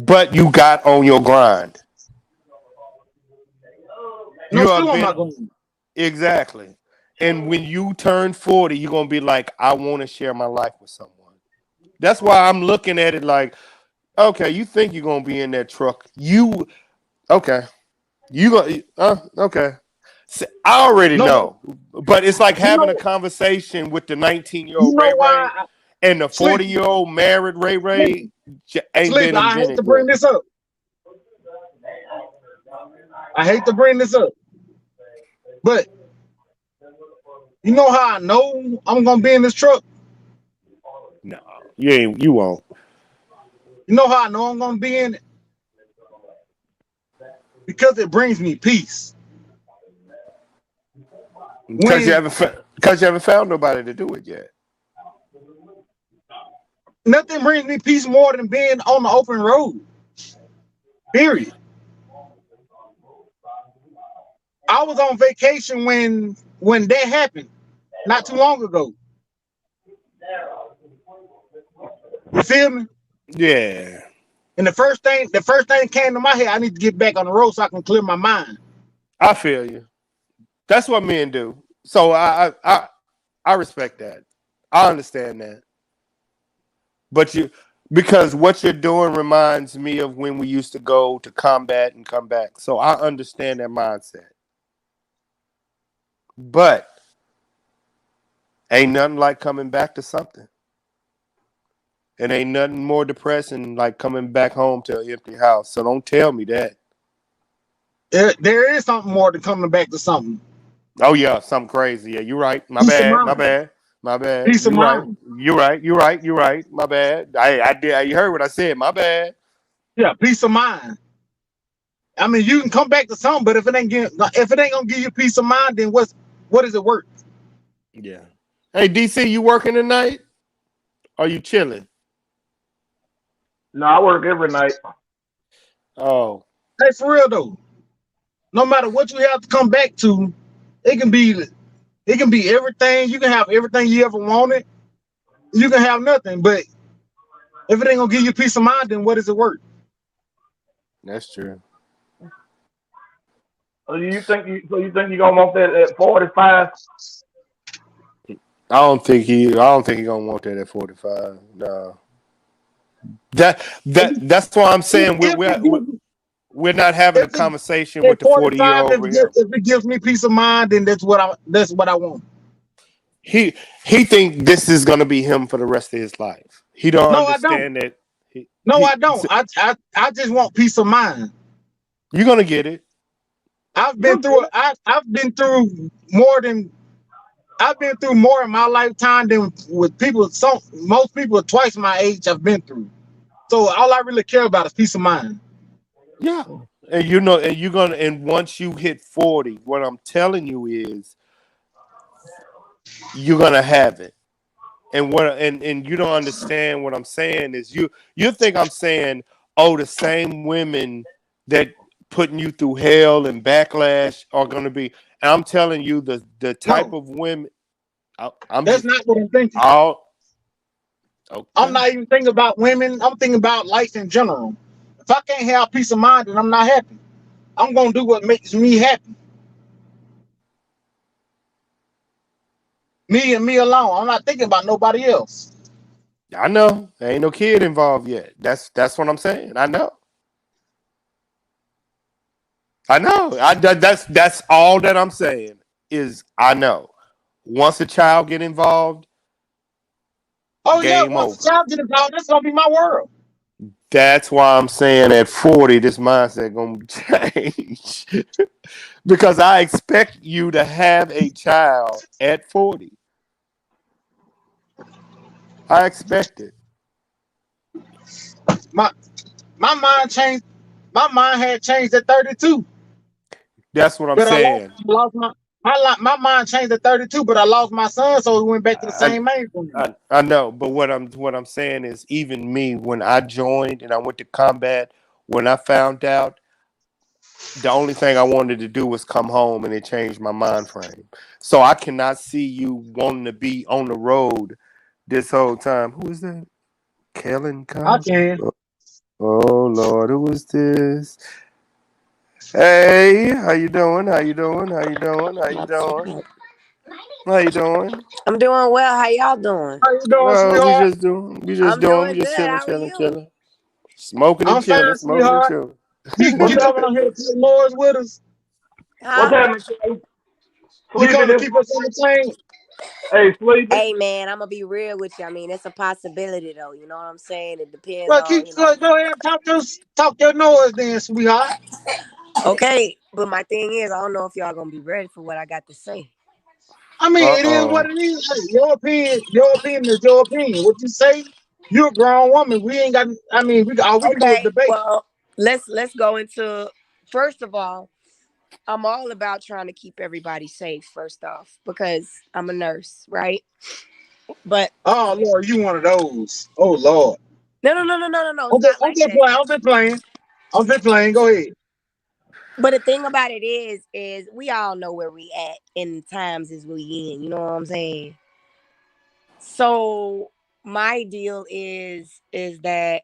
But you got on your grind. No, still on my grind. Exactly. And when you turn 40, you're going to be like, I want to share my life with someone. That's why I'm looking at it like, okay, you think you're going to be in that truck. Okay. Okay. See, I already know. But it's like having a conversation with the 19-year-old Ray and the 40-year-old married Ray ain't been I hate to bring this up. But you know how I know I'm gonna be in this truck? No, you won't. You know how I know I'm gonna be in it? Because it brings me peace. Because you haven't found nobody to do it yet. Nothing brings me peace more than being on the open road. Period. I was on vacation when that happened, not too long ago. You feel me? Yeah. And the first thing came to my head, I need to get back on the road so I can clear my mind. I feel you. That's what men do. So I respect that. I understand that. But because what you're doing reminds me of when we used to go to combat and come back. So I understand that mindset. But ain't nothing like coming back to something. And ain't nothing more depressing like coming back home to an empty house. So don't tell me that. There is something more than coming back to something. Oh yeah, something crazy. Yeah, you're right. My bad. Peace of mind. You're right. My bad. I did. You heard what I said. My bad. Yeah, peace of mind. I mean, you can come back to something, but if it ain't gonna give you peace of mind, then what is it worth? Yeah. Hey, DC, you working tonight? Or you chilling? No, I work every night. Oh. Hey, for real though. No matter what you have to come back to, it can be everything. You can have everything you ever wanted. You can have nothing, but if it ain't gonna give you peace of mind, then what is it worth? That's true. So you think you're gonna want that at 45? I don't think he's gonna want that at 45. No. That's why I'm saying We're not having a If it, conversation with at the 40-year 45, over here. if it gives me peace of mind, then that's what I want. He think this is gonna be him for the rest of his life. He don't No, I don't. understand that. No, I don't. I just want peace of mind. You're gonna get it. I've been through I've been through more than I've been through more in my lifetime than with people. Most people twice my age have been through. So all I really care about is peace of mind. Yeah. And you know, and you're gonna, and once you hit 40, what I'm telling you is you're gonna have it. And and you don't understand what I'm saying is you think I'm saying, oh, the same women that putting you through hell and backlash are gonna be, and I'm telling you the type No, of women that's not what I'm thinking. all okay. I'm not even thinking about women. I'm thinking about life in general. If I can't have peace of mind, then I'm not happy. I'm gonna do what makes me happy. Me and me alone. I'm not thinking about nobody else. I know there ain't no kid involved yet. That's what I'm saying. I know. That's all that I'm saying is I know. Once a child get involved, Oh yeah, game once over. the child get involved, that's gonna be my world. That's why I'm saying at 40, this mindset gonna change because I expect you to have a child at 40. I expect it. My my mind changed. My mind had changed at 32, That's what I'm but saying. lost my mind changed at 32, but I lost my son, so we went back to the I, same age. For me. I know, but what I'm saying is even me when I joined and I went to combat, when I found out the only thing I wanted to do was come home and it changed my mind frame. So I cannot see you wanting to be on the road this whole time. Who is that? Kellen I Cosby? can. Oh Lord, who is this? Hey, how you doing? How you doing? How you doing? How you doing? How you doing? I'm doing well. How y'all doing? How you doing, Oh, sweetheart? I'm we doing just good. chilling, How are chilling, you? chilling. Smoking and I'm chilling, fine, smoking and sweetheart. chilling. You What's coming on here to play Lords with us? Huh? happening? You Sleepy coming to this keep us entertained? hey Sleepy. Hey man, I'm gonna be real with you. I mean, it's a possibility though. You know what I'm saying? It depends Well, on, go ahead and talk your noise then, sweetheart. Okay, but my thing is, I don't know if y'all gonna be ready for what I got to say. I mean, it is what Uh-oh. it is. Hey, your opinion is your opinion. What you say, you're a grown woman. We ain't got. I mean, all we can do is Okay, debate. well, let's go into. First of all, I'm all about trying to keep everybody safe. First off, because I'm a nurse, right? But Oh Lord, you one of those. Oh Lord. no. It's not I'm like just that. playing. I'm just playing. I'm just playing. Go ahead. But the thing about it is we all know where we at in the times as we in. You know what I'm saying? So my deal is that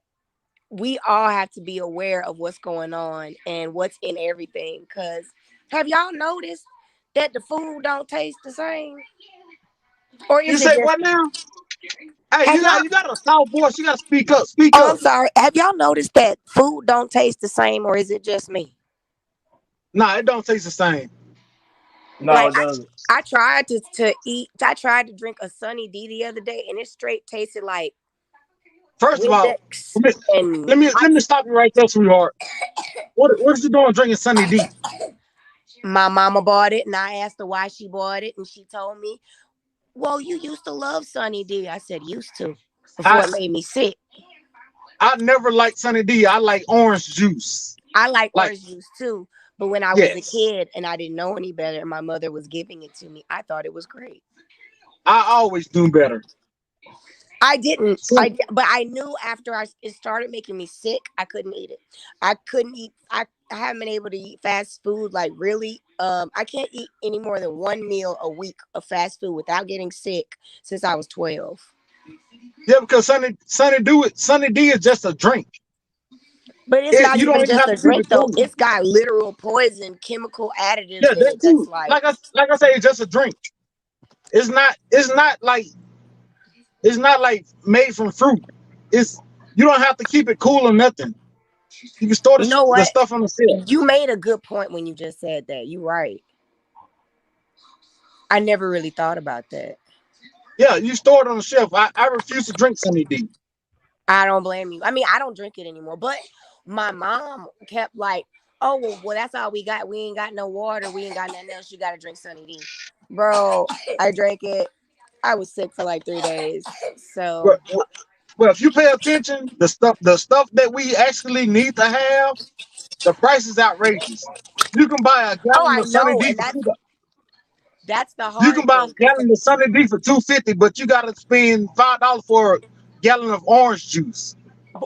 we all have to be aware of what's going on and what's in everything. Cause have y'all noticed that the food don't taste the same? Or You is it say just what now? Hey, have y'all you got a soft voice. You got to speak up. Speak oh I'm up. sorry. Have y'all noticed that food don't taste the same or is it just me? Nah, it don't taste the same. No, Like it doesn't. I tried to eat I tried to drink a Sunny D the other day and it straight tasted like First of all, Windex and let me stop you right there, sweetheart. What is you doing drinking Sunny D? my mama bought it and I asked her why she bought it and she told me, well, you used to love Sunny D. I said used to before I it made me sick. I never liked Sunny D. I like orange juice. I like Like orange juice too, but when I was a yes, kid and I didn't know any better and my mother was giving it to me, I thought it was great. I always do better. I didn't. So, But I knew after it started making me sick, I couldn't eat it. I couldn't eat. I haven't been able to eat fast food like really. I can't eat any more than one meal a week of fast food without getting sick since I was 12. yeah, because Sunny D is just a drink. But it's not You don't even even just have a to keep drink it though. cool. It's got literal poison, chemical Yeah, additives in that it. That's too. like Like I say, it's just a drink. It's not like made from fruit. It's you don't have to keep it cool or nothing. You can store You know the what? stuff on the shelf. You made a good point when you just said that. You're right. I never really thought about that. Yeah, you store it on the shelf. I refuse to drink Sunny D. I don't blame you. I mean, I don't drink it anymore, but my mom kept like, "Oh well, that's all we got. We ain't got no water. We ain't got nothing else. You got to drink Sunny D." Bro, I drank it. I was sick for like 3 days. So, But well, if you pay attention, the stuff that we actually need to have, the price is outrageous. You can buy a oh, gallon I of Sunny know, D and for that's the you can hard buy thing. a gallon of Sunny D for $2.50, but you got to spend $5 for a gallon of orange juice.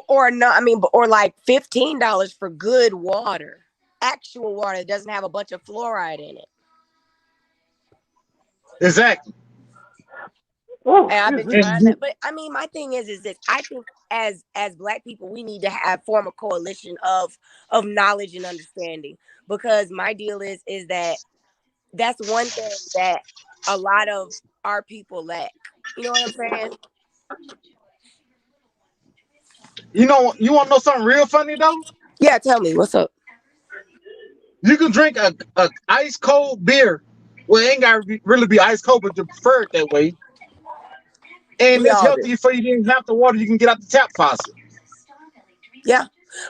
Or no, I mean, or like $15 for good water, actual water that doesn't have a bunch of fluoride in it. Exactly. Oh, And I've excuse been me. trying that, but I mean, my thing is this: I think as Black people, we need to form a coalition of knowledge and understanding. Because my deal is that that's one thing that a lot of our people lack. You know what I'm saying? You know, you want to know something real funny though? Yeah, tell me what's up. You can drink a ice cold beer. Well, it ain't got to really be ice cold, but you prefer it that way. And We it's all do. healthy for you. Didn't have the water you can get out the tap faucet. Yeah.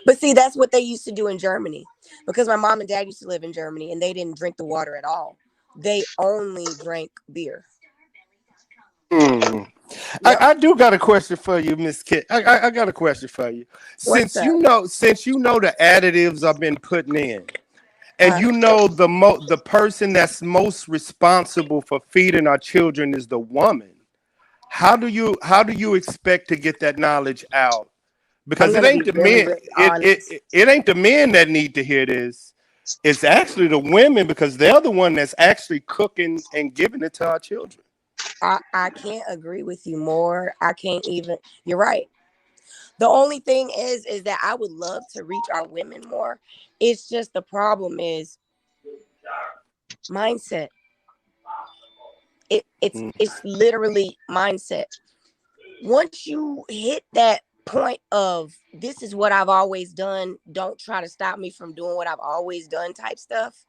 But see, that's what they used to do in Germany. Because my mom and dad used to live in Germany and they didn't drink the water at all. They only drank beer. Mm. Yep. I do got a question for you, Miss Kit. I got a question for you. What's Since up? you know the additives I've been putting in, and Uh, you know the person that's most responsible for feeding our children is the woman. How do you expect to get that knowledge out? I'm Because it gonna be ain't the really, men. really honest. It ain't the men that need to hear this. It's actually the women because they're the one that's actually cooking and giving it to our children. I can't agree with you more. I can't even. You're right. The only thing is that I would love to reach our women more. It's just the problem is mindset. Mm. It's literally mindset. Once you hit that point of this is what I've always done, don't try to stop me from doing what I've always done type stuff.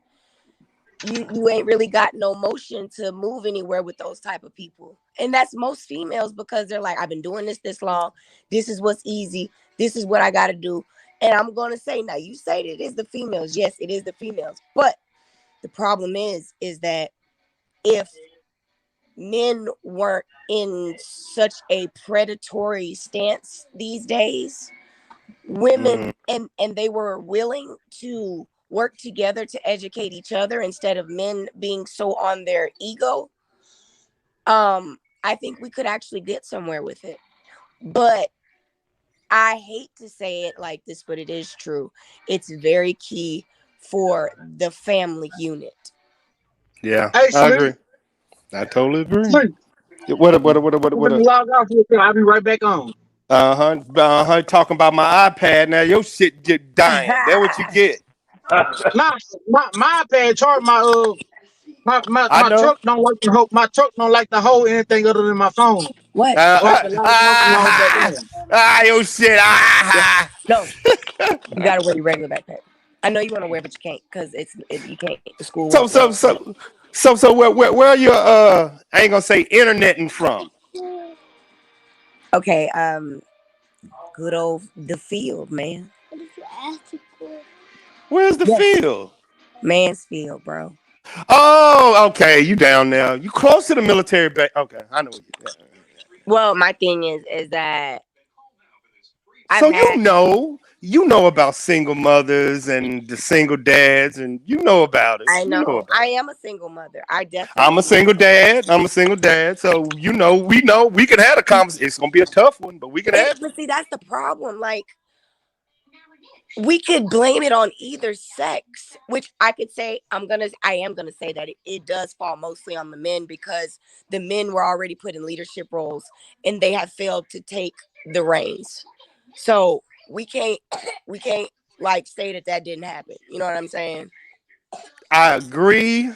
You ain't really got no motion to move anywhere with those type of people. And that's most females because they're like, I've been doing this long. This is what's easy. This is what I got to do. And I'm going to say, now you say that it is the females. Yes, it is the females. But the problem is that if men weren't in such a predatory stance these days, women Mm. and they were willing to work together to educate each other instead of men being so on their ego, I think we could actually get somewhere with it. But I hate to say it like this, but it is true. It's very key for the family unit. Yeah, Hey, I Slim, agree. I totally agree. Slim, What let me up? log off real quick. I'll be right back on. Talking about my iPad now. Your shit just dying. That's what you get. Nah, my iPad charged I my know. truck don't like to hold anything other than my phone. What? So I have to log off and log back on. your shit. Yeah. No, you gotta wear your regular backpack. I know you want to wear, but you can't because you can't. The school So won't so let you. so where are your I ain't gonna say interneting from. Okay, good old the field, man. Where's the Yes, field? Mansfield, bro. Oh, okay. You down there. You close to the military base. Okay, I know. Well, my thing is that I've So had. you know about single mothers and the single dads, and you know about it. I You know know. about I it. am a single mother. I I'm a definitely single dad. I'm a single dad. So we know we can have a conversation. It's gonna be a tough one, but we can have it. But see, that's the problem. Like, we could blame it on either sex, which I am gonna say that it does fall mostly on the men because the men were already put in leadership roles and they have failed to take the reins. So we can't like say that didn't happen. You know what I'm saying? I agree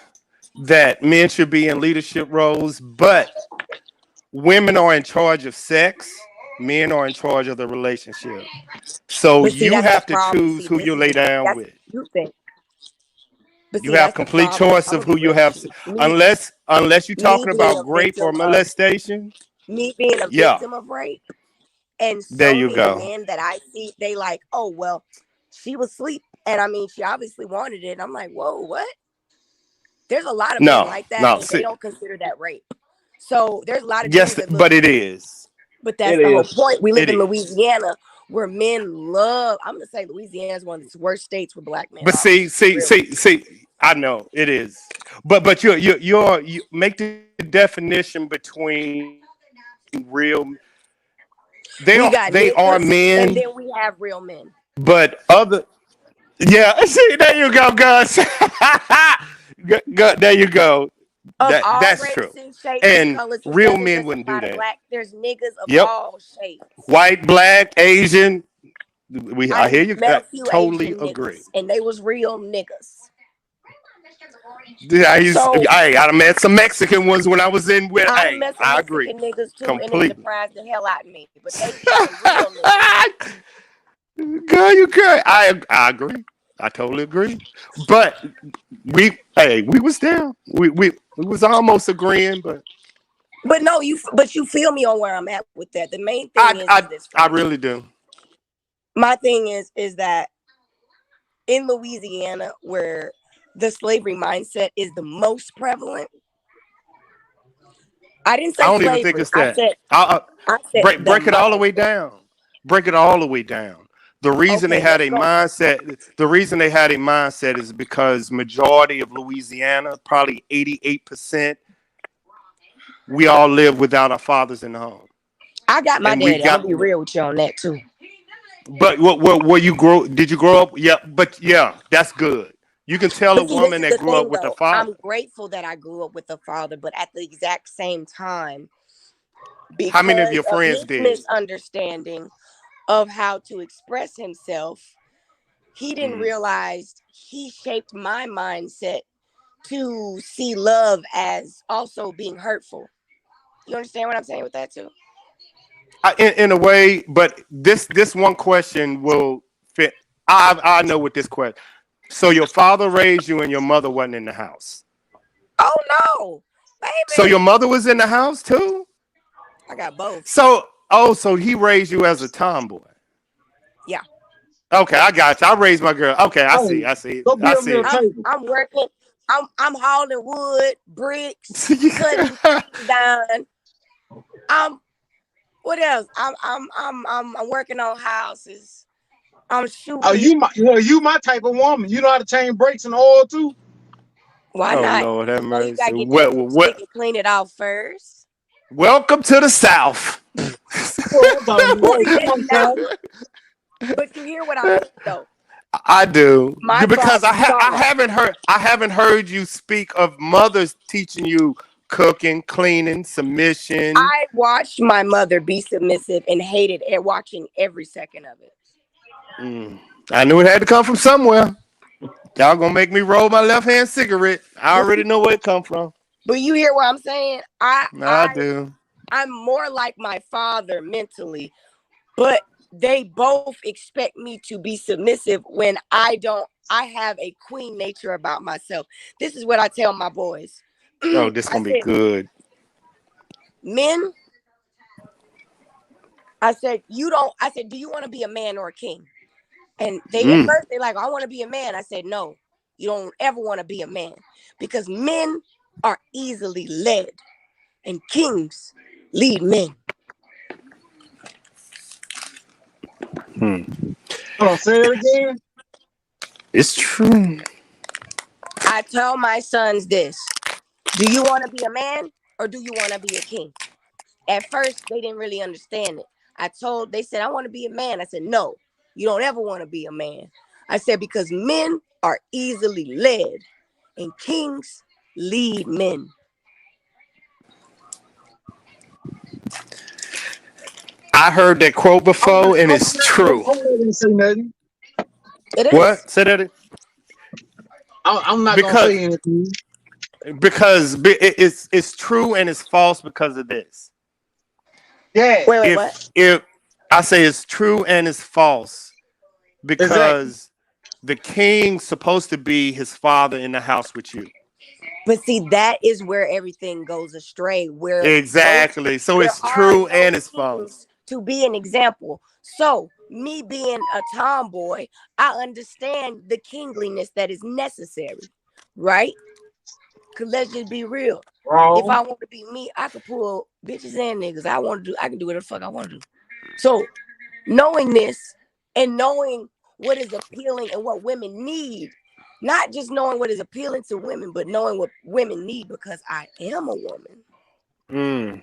that men should be in leadership roles, but women are in charge of sex. Men are in charge of the relationship. So But see, you that's the have to problem. choose See, who this you is lay down that's with. what you think. But You see, have that's the complete problem. choice I'm of gonna who be you real have, with you. unless you're Me talking being about a rape or victim of molestation. Yeah, rape, and there so you many go. men that I see, they like, oh well, she was asleep, and I mean, she obviously wanted it. And I'm like, whoa, what? There's a lot of men No, like that, no. and they See, don't consider that rape. So there's a lot of dudes yes, that look, but it is. but that's It the whole is. point. We live It in is. Louisiana, where men love. I'm gonna say Louisiana is one of the worst states for black men. But see, Really. I know it is. But you make the definition between real. We got They are niggas, and men, then we have real men. but other. Yeah, see, there you go, Gus. There you go. Of all That's true. races, shapes, and And colors. It real doesn't men just wouldn't do apply to that. black. There's niggas of Yep. all shapes. White, black, Asian. I I hear you. met a I few totally Asian agree. niggas, and they was real niggas. Yeah, So I met some Mexican ones when I was in with. I done Hey, met some I agree Mexican niggas too, and it completely. surprised the hell out of me. But they be some real niggas. Girl, you good. I agree. I totally agree. But we was there. We was almost agreeing, but But no, you feel me on where I'm at with that. The main thing is this for I me. really do. My thing is that in Louisiana, where the slavery mindset is the most prevalent, I didn't I say don't even think slavery. it's that. I said the Break it all the way mindset. down. Break it all the way down. The reason they Okay, had let's a go. mindset is because majority of Louisiana, probably 88%, we all live without our fathers in the home. I got my And we daddy. I'm got gonna be real with you on that too. but what you grow did you grow up? Yeah, but yeah, that's good. You can tell a But see, this woman is that the grew up thing with a though. father. I'm grateful that I grew up with a father, but at the exact same time, How many of because your of friends his did? misunderstanding of how to express himself, he didn't Mm. realize he shaped my mindset to see love as also being hurtful. You understand what I'm saying with that too? In a way, but this one question will fit. I know what this question. So your father raised you and your mother wasn't in the house. Oh no, So baby. your mother was in the house too? I got both. So he raised you as a tomboy. Yeah. Okay, I got you. I raised my girl. Okay, I see. Hey, I see. go I build me a see. table. I'm working. I'm hauling wood, bricks, cutting down. I'm what else? I'm working on houses. I'm Oh, shooting. you my type of woman. You know how to change brakes and oil too. Why Oh not? Lord, have You know you mercy. gotta get that stick and clean it off first. Welcome to the South. Well, I'm talking But about, see, hey, come on, son. but you hear what I'm saying though. I do My because father saw. I haven't heard you speak of mothers teaching you cooking, cleaning, submission. I watched my mother be submissive and hated it, watching every second of it. Mm. I knew it had to come from somewhere. Y'all gonna make me roll my left hand cigarette. I already know where it come from. But you hear what I'm saying? I do. I'm more like my father mentally, but they both expect me to be submissive when I don't. I have a queen nature about myself. This is what I tell my boys. Oh, this I gonna be said, good. men, I said, you don't, I said, do you want to be a man or a king? And they at first they like, I want to be a man. I said, no, you don't ever want to be a man because men are easily led and kings lead men. Hold on, say it again. It's true. I tell my sons this: do you want to be a man or do you want to be a king? At first, they didn't really understand it. They said, I want to be a man. I said, no, you don't ever want to be a man. I said, because men are easily led and kings lead men. I heard that quote before, and it's true. I'm not gonna say nothing. It is. What? Say that. I'm not gonna say anything. Because it's true and it's false because of this. Yeah. Wait, what? I say it's true and it's false Exactly. because the king's supposed to be his father in the house with you. But see, that is where everything goes astray. Exactly. So there it's are true no and it's false. kings to be an example. So me being a tomboy, I understand the kingliness that is necessary, right? Cause let's just be real. If Wrong. I want to be me, I could pull bitches and niggas. I can do whatever the fuck I want to do. So knowing this and knowing what is appealing and what women need, not just knowing what is appealing to women, but knowing what women need because I am a woman. Mm.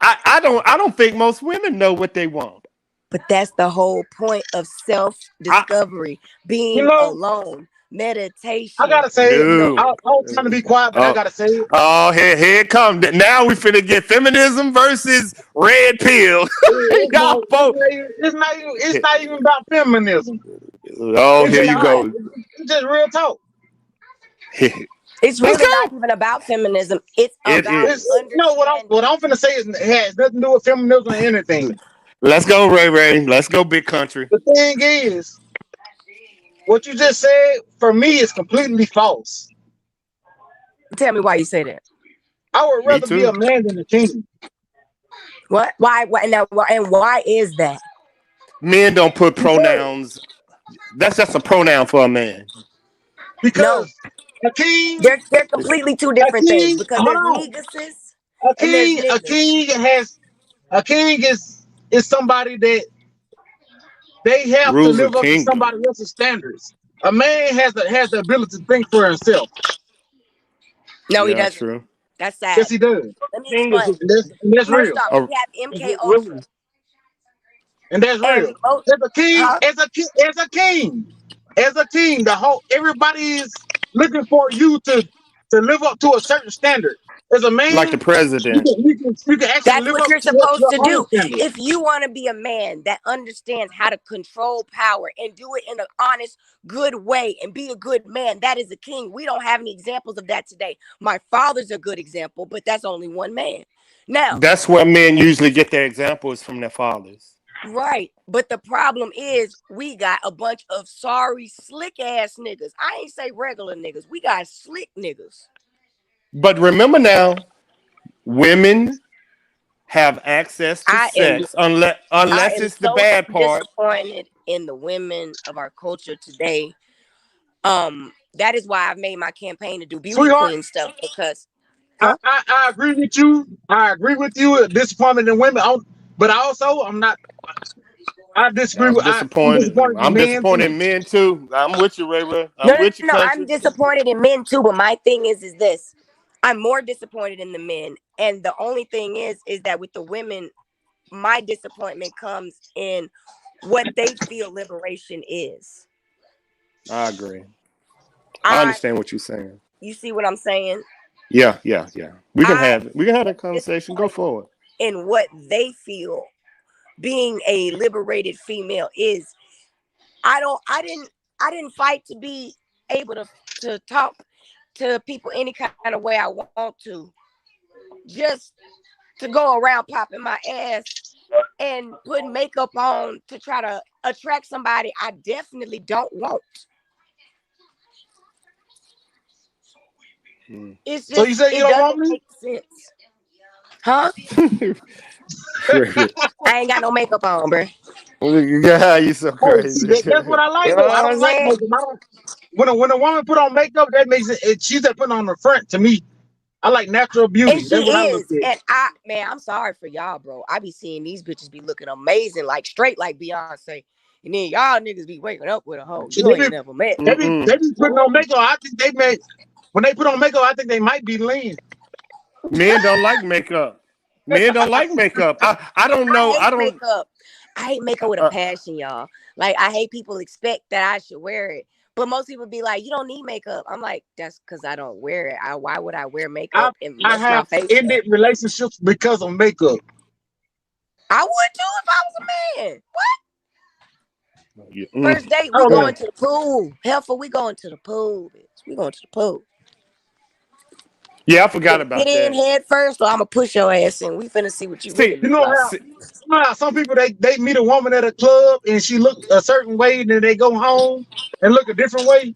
I don't think most women know what they want. But that's the whole point of self-discovery, You being know, alone, I meditation. gotta say it. No. I was trying to be quiet, but I gotta say it. Oh, here it comes. Now we finna get feminism versus red pill. Y'all both. It's not even about feminism. Oh, It's here just you not. go. it's just real talk. It's Let's really go. not even about feminism. It's It about is. It's no what I'm finna say is it has nothing to do with feminism or anything. Let's go, Ray. Let's go, big country. The thing is, what you just said for me is completely false. Tell me why you say that. I would Me rather be too. a man than a king. What? Why? And why is that? Men don't put Because pronouns. That's just a pronoun for a man. No, because a king, they're completely two a different things king, because hold there's on. neguses A and there's king, a niggas. king has a king is somebody that they have to Rules a live up to kingdom. somebody else's standards. A man has the ability to think for himself. No, he Yeah, doesn't. true. That's Yes, sad. he does. Let me King is explain. And that's First real. off, Oh, we have is MK it Ultra, really? And that's and real. As a king, huh? as a king, the whole everybody is looking for you to live up to a certain standard. As a like the man, president. you can actually That's live what up you're to supposed your to own do. standard. If you want to be a man that understands how to control power and do it in an honest, good way and be a good man, that is a king. We don't have any examples of that today. My father's a good example, but that's only one man. Now, That's where men usually get their examples from their fathers. right. But the problem is we got a bunch of sorry, slick ass niggas. I ain't say regular niggas. We got slick niggas. But remember now, women have access to I am sex unless am it's the so bad part. disappointed in the women of our culture today. That is why I've made my campaign to do beauty Sweetheart, queen stuff because, I, huh? I, I agree with you. I agree with you. Disappointment in women, but also I'm not. I disagree I'm with. I'm disappointed. disappointed in I'm men disappointed too. in men too. I'm with you, Ray. No, I'm no, with you, no, no. I'm country. disappointed in men too, but my thing is this: I'm more disappointed in the men, and the only thing is that with the women, my disappointment comes in what they feel liberation is. I agree. I I, understand what you're saying. you see what I'm saying? Yeah. We can I have it. We can have am that conversation. Go disappointed forward. in what they feel being a liberated female is. I didn't fight to be able to talk to people any kind of way I want to. Just to go around popping my ass and putting makeup on to try to attract somebody I definitely don't want. Mm. It's So you just say you it don't want doesn't me? make sense. Huh? I ain't got no makeup on, bro. God, you so Oh, see, crazy. that's what I You like know though. I what I'm don't like saying? makeup. When a woman put on makeup, that makes she's just putting on the front to me. I like natural And beauty. she That's what I look is. at. And man, I'm sorry for y'all, bro. I be seeing these bitches be looking amazing, like straight like Beyonce. And then y'all niggas be waking up with a hoe So you ain't never met. they be putting on makeup. I think they may when they put on makeup, I think they might be lean. Men don't like makeup. Men don't like makeup. I don't I know. I hate don't. makeup. I hate makeup with a passion, y'all. Like I hate people expect that I should wear it. But most people be like, you don't need makeup. I'm like, that's because I don't wear it. Why would I wear I makeup and I mess my have face up? ended relationships because of makeup. I would too if I was a man. Yeah, First date, we Hold going on. to the pool. Helpful, we going to the pool, bitch. We going to the pool. Yeah, I forgot Get about in that. head first, or I'm gonna push your ass in. We finna see what you See, really You look know like. how see, Nah, some people they meet a woman at a club and she look a certain way, and then they go home and look a different way.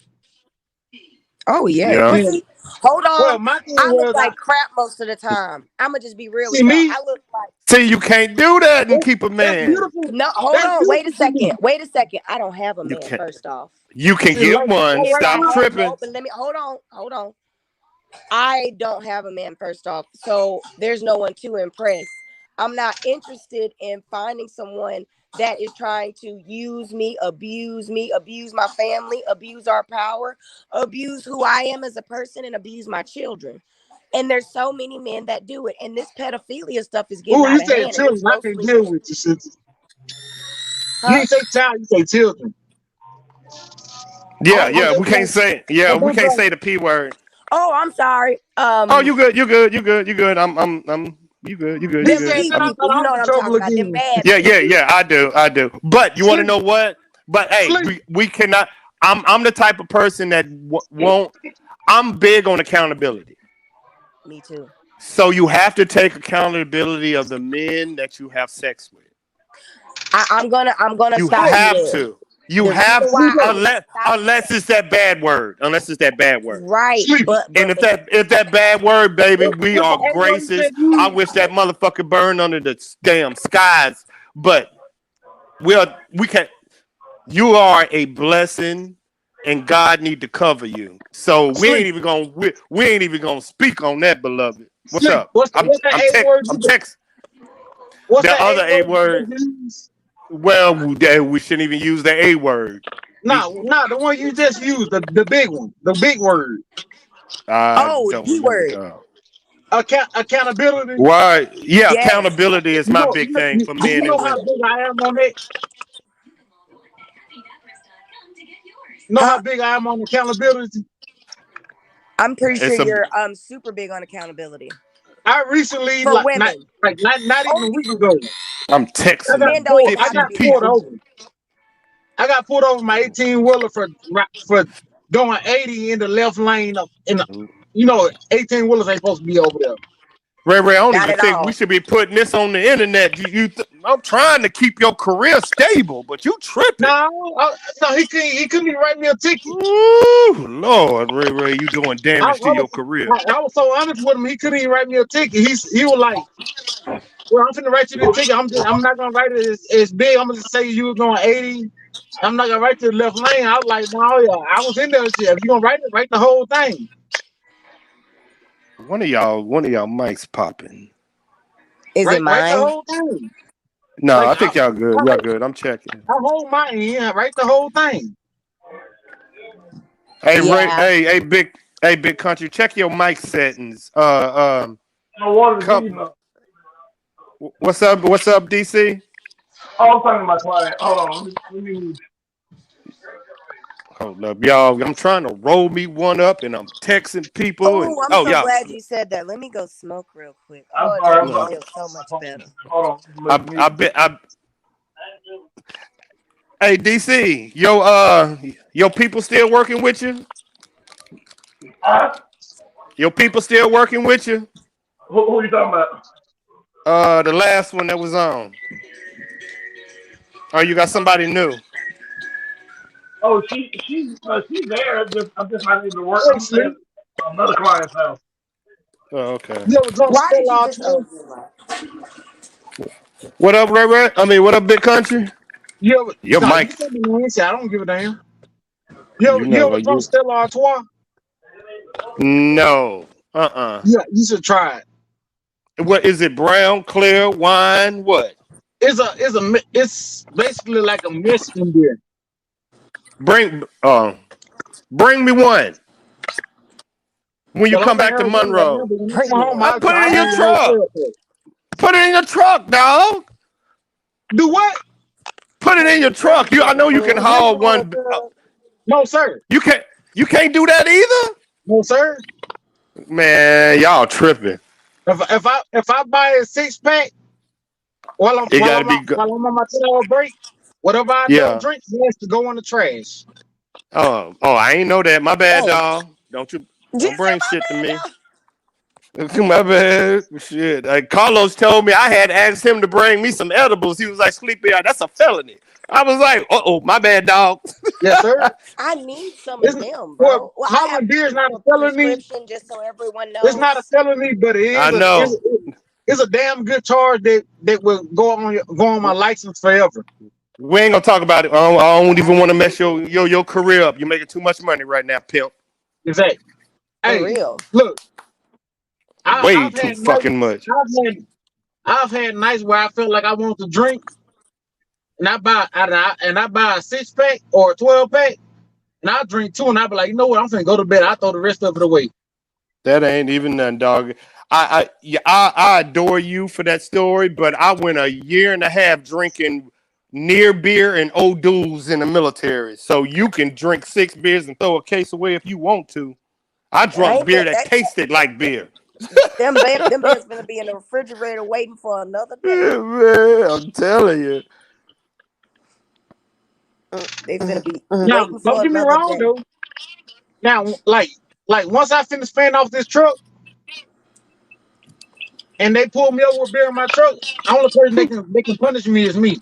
Oh yeah, Yeah. but And see, hold well, on. my thing I look was, like crap most of the time. I'ma just be real with see y'all. me. I look like See, you can't do that and keep a That's man. beautiful. no. Hold That's on. Wait a beautiful to me. second. Wait a second. I don't have a You man. can't. First off, You can See, get one. right if I Stop now, had tripping. no, but let me hold on. Hold on. I don't have a man. First off, so there's no one to impress. I'm not interested in finding someone that is trying to use me, abuse my family, abuse our power, abuse who I am as a person, and abuse my children. And there's so many men that do it. And this pedophilia stuff is getting ooh, you out of said hand. And children. it's I can't mostly deal men. with you, shit. You Huh? ain't say child, you say children. Yeah, I'm yeah. just We can't like, say. Yeah, I'm we just can't like, say the p word. Oh, I'm sorry. Oh, you good. You good. You good. You good. I'm. You good. You good. You he Them good. said P that I people, thought you I know was what in I'm talking trouble about. Them again. bad Yeah, yeah, people. yeah. I do. I do. But you want to Sleep, know what? But hey, sleep. we cannot. I'm the type of person that won't. I'm big on accountability. Me too. So you have to take accountability of the men that you have sex with. I'm gonna You stop you have there. to. You The reason have why to, Sleep, I'm gonna stop you unless it's that bad word. Unless it's that bad word. right, sleep. And if that bad word, baby, we What's the are A word you gracious. said you I used? wish that motherfucker burned under the damn skies. But we can. You are a blessing, and God need to cover you. So Sleep, we ain't even gonna speak on that, beloved. What's sleep. up? What's that A word I'm you? text What's the that A other A word word. you use? Well, we shouldn't even use the A word. We No, the one you just used, the big one, the big word. I Oh, don't D remember, word. dog. Accountability. Why? Yeah, Yes. accountability is You my know, big thing for do you men know and how women. big I am on it? You know how Huh? big I am on accountability? I'm pretty sure It's a you're super big on accountability. I recently, For like women. not even a Only week for ago, women. I'm I got Men texting don't pulled. even I have 50 to got do that. pulled people. over. I got pulled over my 18 wheeler for doing 80 in the left lane of in the, 18 wheelers ain't supposed to be over there. Ray, I don't Not even at think we all. should be putting this on the internet. I'm trying to keep your career stable, but you tripping. No, he couldn't even write me a ticket. Ooh, Lord, Ray, you doing I, I damage to your was career. I was so honest with him. He couldn't even write me a ticket. He was like, "Well, I'm finna write you the ticket. I'm not gonna write it as big. I'm gonna just say you were going 80. I'm not gonna write to the left lane." I was like, "No, yeah, I was in there. If you gonna write it, write the whole thing. One of y'all mics popping. Is it Write the mine? whole thing. No, Like I think y'all good. Y'all good. I'm checking. I hold my end. Write the whole thing." Hey, Ray. Yeah. Hey, big country. Check your mic settings. No water's heating Come. up. What's up? What's up, DC? Oh, I'm talking to my client. Hold on. Let me Hold up, y'all. I'm trying to roll me one up, and I'm texting people. And Oh, I'm oh, so y'all. glad you said that. Let me go smoke real quick. I'm Oh, it sorry. makes I'm me No, sorry. feel so My much phone. better. Hold on. I, Let me. I bet. Hey, DC, your people still working with you? Huh? Your people still working with you? Who are you talking about? The last one that was on. Oh, you got somebody new. Oh, she's there. I'm just not even to work. Hey, I'm staying sleep. at another client's house. Oh, okay. You ever drunk Why did you Stella just? Oh, Artois? What up, Ray? I mean, what up, big country? You ever? Your No, you mic. can be nasty. I don't give a damn. You You ever never. drunk You Stella Artois? no. Yeah, you should try it. What is it? Brown, clear, wine? What? It's basically like a Mexican beer. Bring. Bring me one when you Well, I'm come in back to Arizona right now, Monroe. but when I bring come me home, one. I I'll put it I'll in bring your you a whole truck. 12 pack. Put it in your truck, dog. Do what? Put it in your truck. I know you can haul one. No, sir. You can't. You can't do that either. No, sir. Man, y'all tripping. If I buy a 6 pack while I'm It while got to I'm be. while I'm on my 2 hour break, whatever I don't Yeah. drink has to go in the trash. Oh, I ain't know that. My bad, Dang. dog. Don't Did you don't say bring my shit to me. bad? My bad. Shit. Carlos told me I had asked him to bring me some edibles. He was like, Sleepy, that's a felony. I was like, oh, my bad, dog. Yes, sir. I need some It's, of them, well, bro. Well, I smoking have beer is not a a felony. prescription just so everyone It's not a knows. felony, but it I is know. it's a damn good charge that will go on my license forever. We ain't gonna talk about it. I don't even want to mess your career up. You're making too much money right now, pimp. Exactly. For Hey, real. look, Way I've too had fucking much. I've had nights where I felt like I want to drink, and I buy a 6-pack or a 12-pack, and I drink 2, and I be like, you know what? I'm finna go to bed. I throw the rest of it away. That ain't even nothing, dog. I adore you for that story, but I went a year and a half drinking near beer and old dudes in the military. So you can drink 6 beers and throw a case away if you want to. I I drunk ain't beer that, that tasted like beer. them beers gonna be in the refrigerator waiting for another day. Yeah, man, I'm telling you. They finna be Now, waiting don't for get me another wrong day. though. Now, like once I finish paying off this truck, and they pull me over with beer in my truck, the only person they can punish me is me.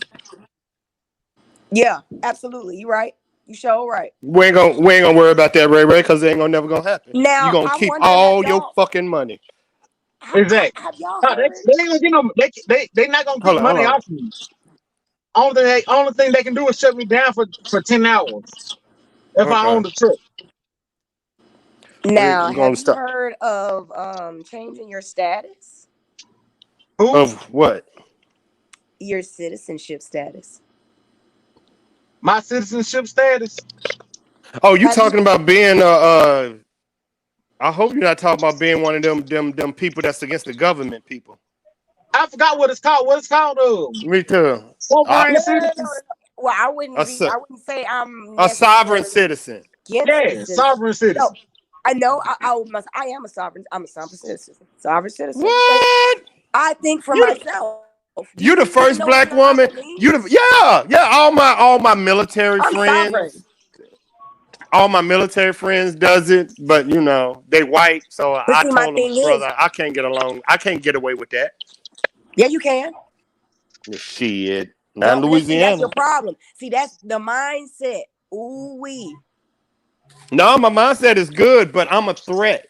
Yeah, absolutely. You right. You sure right. We ain't gonna worry about that, Ray, because it ain't never gonna happen. You Now gonna I keep wonder, all your fucking money. Exactly. have y'all No, heard? they ain't gonna get no. They not gonna Hold get on, hold money on. off me. Only thing they can do is shut me down for 10 hours if I own Okay. the truck. Now, We're have gonna you stop. heard of changing your status, Who? Of what? your citizenship status? My citizenship status? Oh, you Have you? talking about being I hope you're not talking about being one of them people that's against the government people. I forgot what it's called. What it's called? Me too. Sovereign No, no, no, no, citizen. no. Well, I wouldn't A, be. I wouldn't say I'm a sovereign necessarily citizen. against the Yeah, citizen. sovereign No, citizen. I know. I am a sovereign. I'm a sovereign citizen. Sovereign citizen. But What? I think for You myself. Do you the you even first know what black sovereign woman. means? Yeah. All my military I'm sovereign. friends. All my military friends does it, but you know they white, so But I see, my told them, thing is, brother, I can't get along. I can't get away with that. yeah, you can. Shit, not in No, see, that's Louisiana. your problem. See, that's the mindset. Ooh wee. No, my mindset is good, but I'm a threat.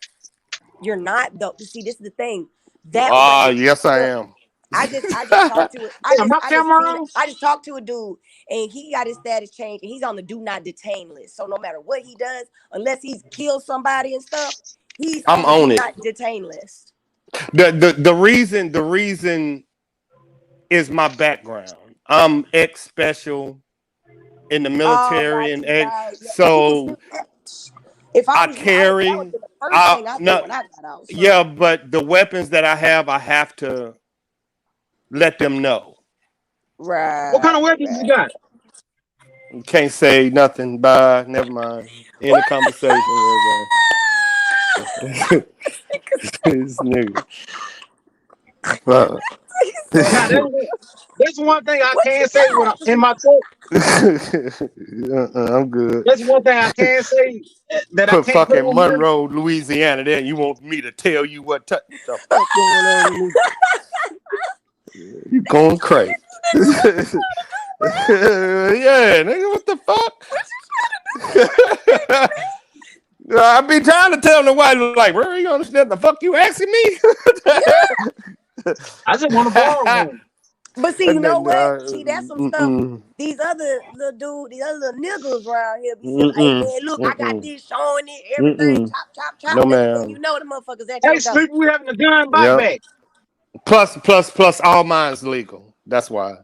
You're not though. See, this is the thing. That Ah, way, yes, I look, am. I just talked to it. Yeah, my camera on? I just talked to a dude and he got his status changed and he's on the do not detain list. So no matter what he does, unless he's killed somebody and stuff, he's I'm on the do on it. not detain list. The reason is my background. I'm ex special in the Oh, military, got and you right. Yeah, people so see that. If I I was you, that would carry. be the first I thing I did no, when I got out. So yeah, but the weapons that I have to let them know. What kind of right, weapons you got? Can't say nothing. Bye. Never mind. End the conversation. This nigga. Fuck. Now that's one thing I what you can say got? in my truck. I'm good. That's one thing I can say that I Put can't put fucking on here. Monroe, Louisiana there, and you want me to tell you what the fuck going on in this? You going crazy. Yeah, nigga, what the fuck? I be trying to tell the white like, where you understand the fuck you asking me? I just want to borrow one. But see, you And know then, what? See, that's some stuff. mm-mm, These other little niggas around here be saying, "Hey mm-mm, man, look, I got mm-mm, this showing it, everything, mm-mm. chop, chop, chop." No, Next thing you ma'am. know, the motherfuckers at Hey, your door. Sleepy, we having a gun Yep. buyback. Plus, all mine's legal. That's why.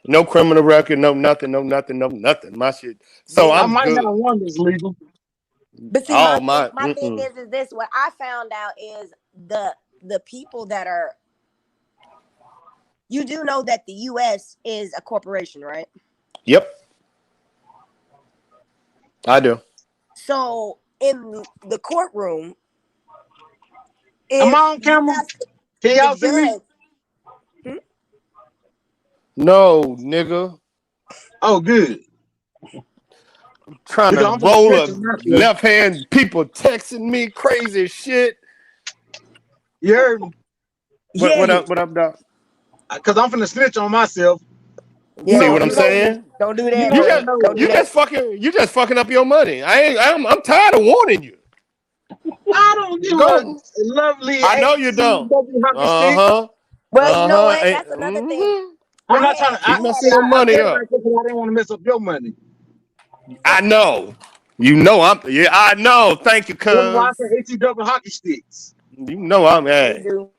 No criminal record, no nothing. My shit. So See, I I'm might have good. one that's legal. but see, All my. my thing is this: what I found out is the people that are. You do know that the U.S. is a corporation, right? Yep, I do. So in the courtroom, Am I if on you camera? ask Can the y'all see me? judge, hmm? No, nigga. Oh, good. Trying Because to I'm gonna roll catch a him right there. left hand. People texting me crazy shit. You heard me? What up? What up, Doc? Because I'm finna snitch on myself. Yeah, See what I'm saying? Don't do that, You bro. know, Don't do You that. just fucking up your money. I'm tired of warning you. I don't give a Go. lovely I know you don't. hockey stick. Well, you know what? Hey, That's another thing. I'm not trying to. Keep messing your I money said up. that because I didn't want to mess up your money. I know. You know I know. Thank you, That's why I cuz. said HE hockey sticks. You know I'm We at. do.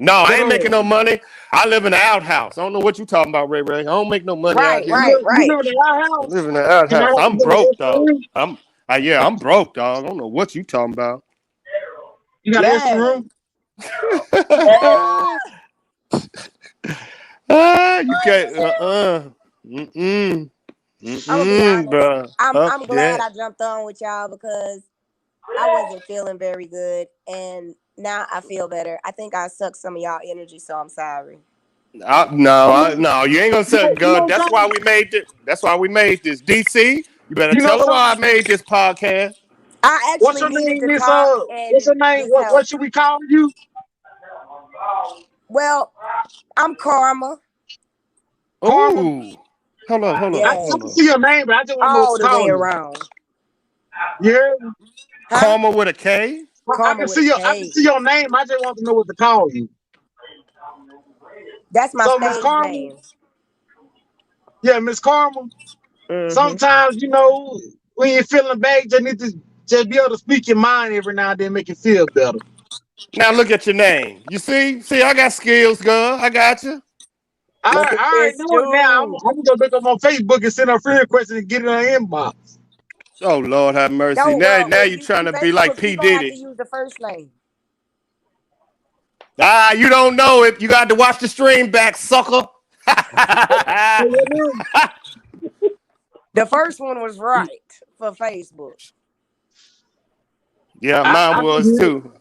No, I ain't making no money. I live in the outhouse. I don't know what you talking about, Ray Ray. I don't make no money out Right, here. right, You right. know the I house. live in the Can I outhouse. have I'm to go broke, to the dog. room? I'm broke, dog. I don't know what you talking about. You got an extra Yeah. room? You can't. Mm-mm. I'm gonna be honest. Bro. I'm glad Yeah. I jumped on with y'all because I wasn't feeling very good, and now I feel better. I think I sucked some of y'all energy, so I'm sorry. No, you ain't gonna say You God. know That's why something? we made it. That's why we made this. DC, you better You know tell her why I something? made this podcast. I What's actually your needed name, to Miss? talk, What's and your name? this What helped. should we call you? Well, I'm Karma. Karma. Ooh. Hold on. I Yeah, can see your name, but I just want to know what all to the way call you. around. You heard me? Huh? Karma with a K. I Karma can with a see I can K. see your name. I just want to know what to call you. That's my So Miss stage Karma, name. yeah, Miss Karma. Mm-hmm. Sometimes when you're feeling bad, you just need to just be able to speak your mind every now and then, make you feel better. Now look at your name. You see, I got skills, girl. I got you. Look at I already this, know it now. dude. I'm gonna look up on Facebook and send a friend request and get it in her inbox. Oh Lord, have mercy. No, Now, well, if you you trying see to be like Facebook, P you're gonna have to Diddy. use the first name. You don't know it. You got to watch the stream back, sucker. The first one was right for Facebook. Yeah, I, mine I, was too.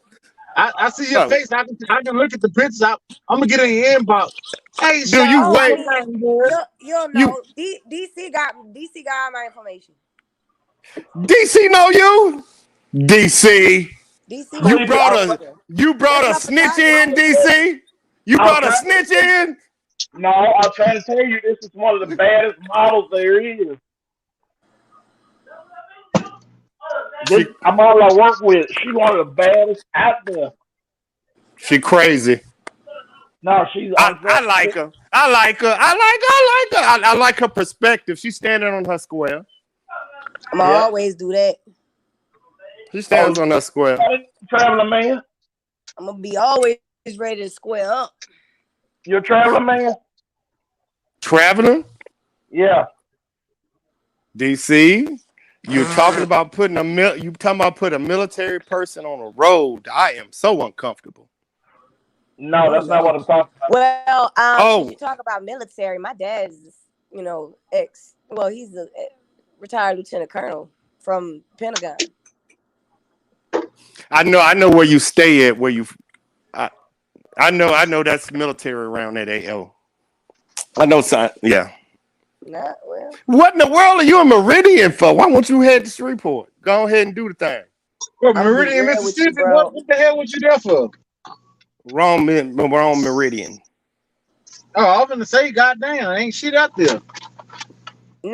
I see your Oh, face. I can look at the pictures. I'm gonna get in your inbox. Hey, do you Oh, Sean, I wait? what's mean, your name, girl? you'll You know. DC got my information. DC know you? DC. DC But know You me, brought I'm, a Asia. you brought What's a up, snitch Patricia? in, DC. You I'm brought a trying snitch to in. no, I'm trying to tell you this is one of the baddest models there is. This She model I work with, she one of the baddest out there. she crazy. No, she's I like her. I like her. I like her perspective. She's standing on her square. I'm gonna Yeah. always do that. She Oh, stands on her square. traveling man? I'm gonna be always ready to square up. You're a traveling man? Traveling, Yeah. DC. You're talking about putting a military person on a road. I am so uncomfortable. No, Oh that's not no. what I'm talking about. Well, since you Oh, talk about military, my dad's, ex. Well, he's a retired lieutenant colonel from Pentagon. I know where you stay at. I, I know that's military around that AO. I know, son. Yeah. Not well. What in the world are you in Meridian for? Why won't you head to Shreveport? Go ahead and do the thing. What, I'm gonna be Meridian, real with you, Mississippi? What bro. the hell was you there for? Wrong Meridian. Oh, I'm gonna say, goddamn, ain't shit out there.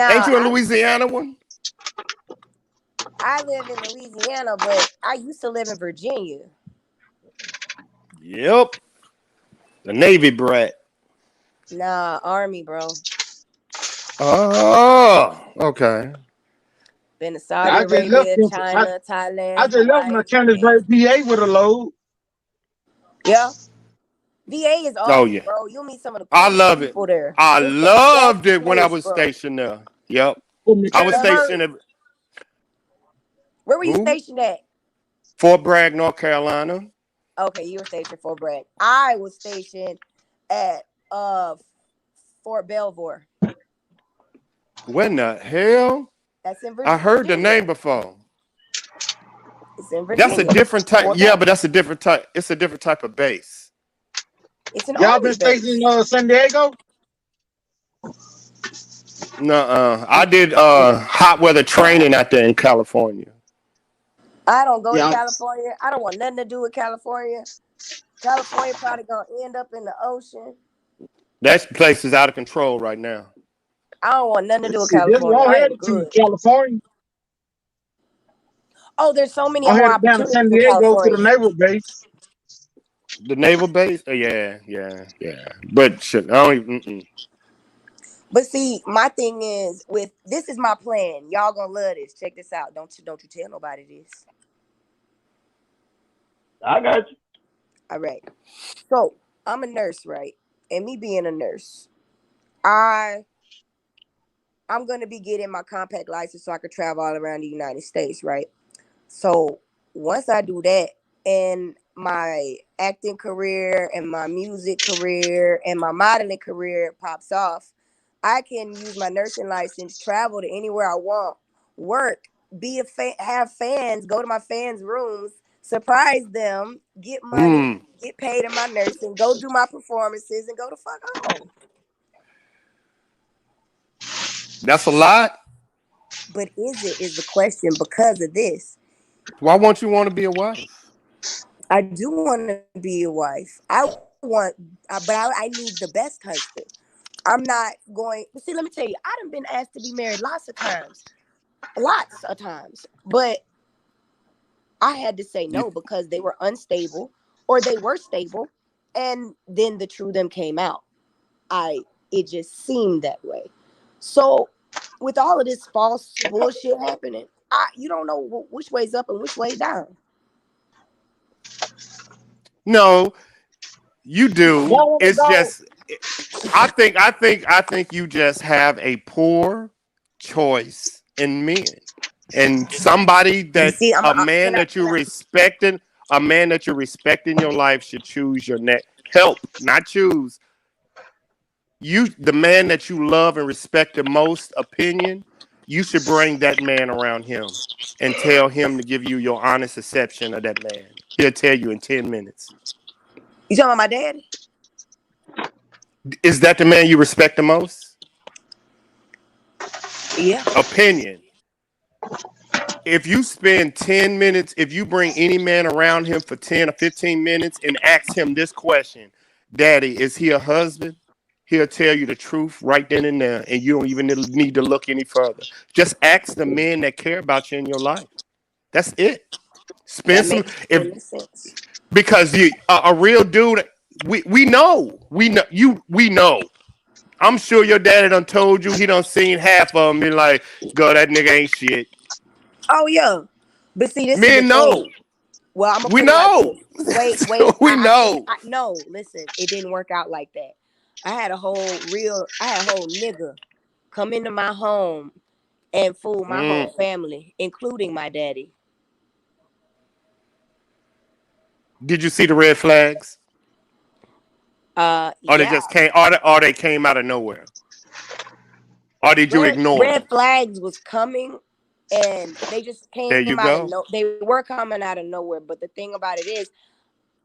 Ain't Nah, you in Louisiana one? I live in Louisiana, but I used to live in Virginia. Yep. The Navy brat. Nah, Army, bro. Oh, okay. Been to Saudi I just left Arabia, them. China, I Thailand, just left Hawaii, my Japan. Candidate's VA with a load. Yeah. VA is Oh awesome, yeah. bro. You'll meet some of the I coolest love it. people there. I It's the best loved it when I place, was bro. stationed there. Yep. I was Never heard. stationed at Where were you who? stationed at? Fort Bragg, North Carolina. Okay, you were stationed at Fort Bragg. I was stationed at Fort Belvoir. When the hell? That's in I heard the Virginia. name before. It's in That's a Virginia. different type. Fort Yeah, Belvoir. but that's a different type. It's a different type of base. It's an Y'all been army stationed base. in San Diego? No, I did hot weather training out there in California. I don't go to Yeah. California. I don't want nothing to do with California. California probably gonna end up in the ocean. That place is out of control right now. I don't want nothing to do with Shit, this California. one I am headed to good. California. Oh, there's so many I'm more headed down to San opportunities in Diego to the California. naval base. The naval base? Yeah. But shit, I don't even. But see, my thing is with this is my plan. Y'all gonna love this. Check this out. Don't you tell nobody this. I got you. All right. So I'm a nurse, right? And me being a nurse, I'm gonna be getting my compact license so I can travel all around the United States, right? So once I do that, and my acting career and my music career and my modeling career pops off, I can use my nursing license, travel to anywhere I want, work, be a have fans, go to my fans' rooms, surprise them, get money, get paid in my nursing, go do my performances, and go to fuck home. That's a lot. But is the question because of this? Why won't you want to be a wife? I do want to be a wife. I need the best husband. I'm not going. See, let me tell you, I done been asked to be married lots of times, but I had to say no because they were unstable or they were stable, and then the true them came out. It just seemed that way. So, with all of this false bullshit happening, you don't know which way's up and which way down. No, you do. It's just I think you just have a poor choice in men. And somebody that a man that you're respecting in your life should choose your next help, not choose. The man that you love and respect the most opinion, you should bring that man around him and tell him to give you your honest perception of that man. He'll tell you in 10 minutes. You talking about my dad? Is that the man you respect the most? Yeah. Opinion. If you spend 10 minutes, if you bring any man around him for 10 or 15 minutes and ask him this question, Daddy, is he a husband? He'll tell you the truth right then and there, and you don't even need to look any further. Just ask the men that care about you in your life. That's it. Spend some sense. Because a real dude, we know. I'm sure your daddy done told you, he done seen half of them, be like, God, that nigga ain't shit. Oh yeah, but see, this men is know. thing. Well, I'm gonna we put know. It like this. Wait. So we know. No, listen, it didn't work out like that. I had a whole nigga come into my home and fool my whole family, including my daddy. Did you see the red flags? Or they just came, or they came out of nowhere. Or did you ignore red them? flags was coming, and they just came there you out go. they were coming out of nowhere. But the thing about it is,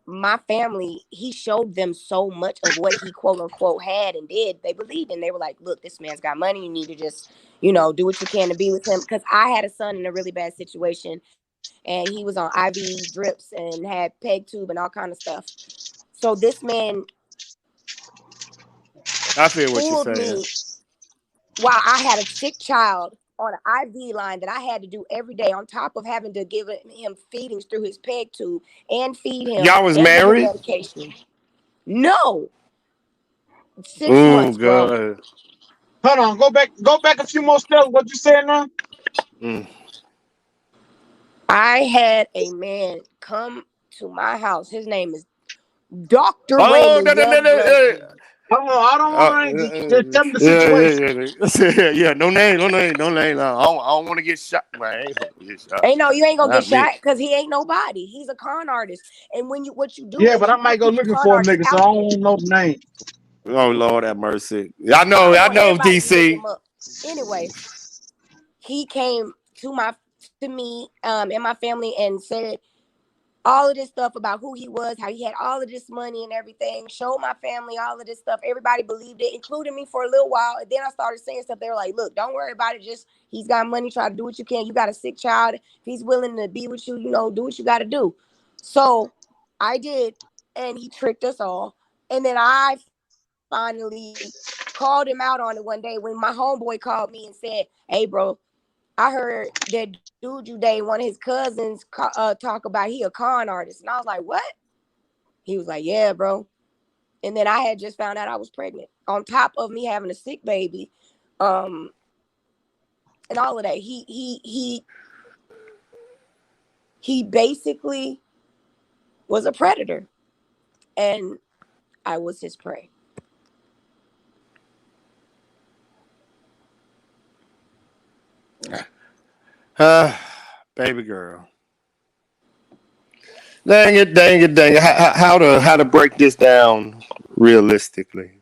my family, he showed them so much of what he quote unquote had and did. They believed, and they were like, look, this man's got money. You need to just, do what you can to be with him. Because I had a son in a really bad situation, and he was on IV drips and had peg tube and all kind of stuff. So this man, I feel what you're saying. me while I had a sick child on an IV line that I had to do every day, on top of having to give him feedings through his peg tube and feed him. Y'all was married? Medication. No. 6 months, bro. Hold on, go back a few more steps. What you saying now? I had a man come to my house. His name is Dr. Raymond. I don't want to tell me the situation. Yeah, no name. I don't want to get shot. Man, Hey, no, you ain't gonna get shot because he ain't nobody. He's a con artist, and what you do? Yeah, but I might go looking for a nigga, so I don't want to know the name. Oh Lord, have mercy. I know, DC. Anyway, he came to me and my family and said all of this stuff about who he was, how he had all of this money and everything, showed my family all of this stuff. Everybody believed it, including me for a little while. And then I started saying stuff. They were like, look, don't worry about it. Just, he's got money. Try to do what you can. You got a sick child. If he's willing to be with you, do what you got to do. So I did and he tricked us all. And then I finally called him out on it one day when my homeboy called me and said, "Hey, bro, I heard that dude you dated, one of his cousins, talk about he a con artist." And I was like, "What?" He was like, "Yeah, bro." And then I had just found out I was pregnant, on top of me having a sick baby, and all of that. He basically was a predator, and I was his prey. Baby girl. Dang it, dang it, dang it. How to break this down realistically?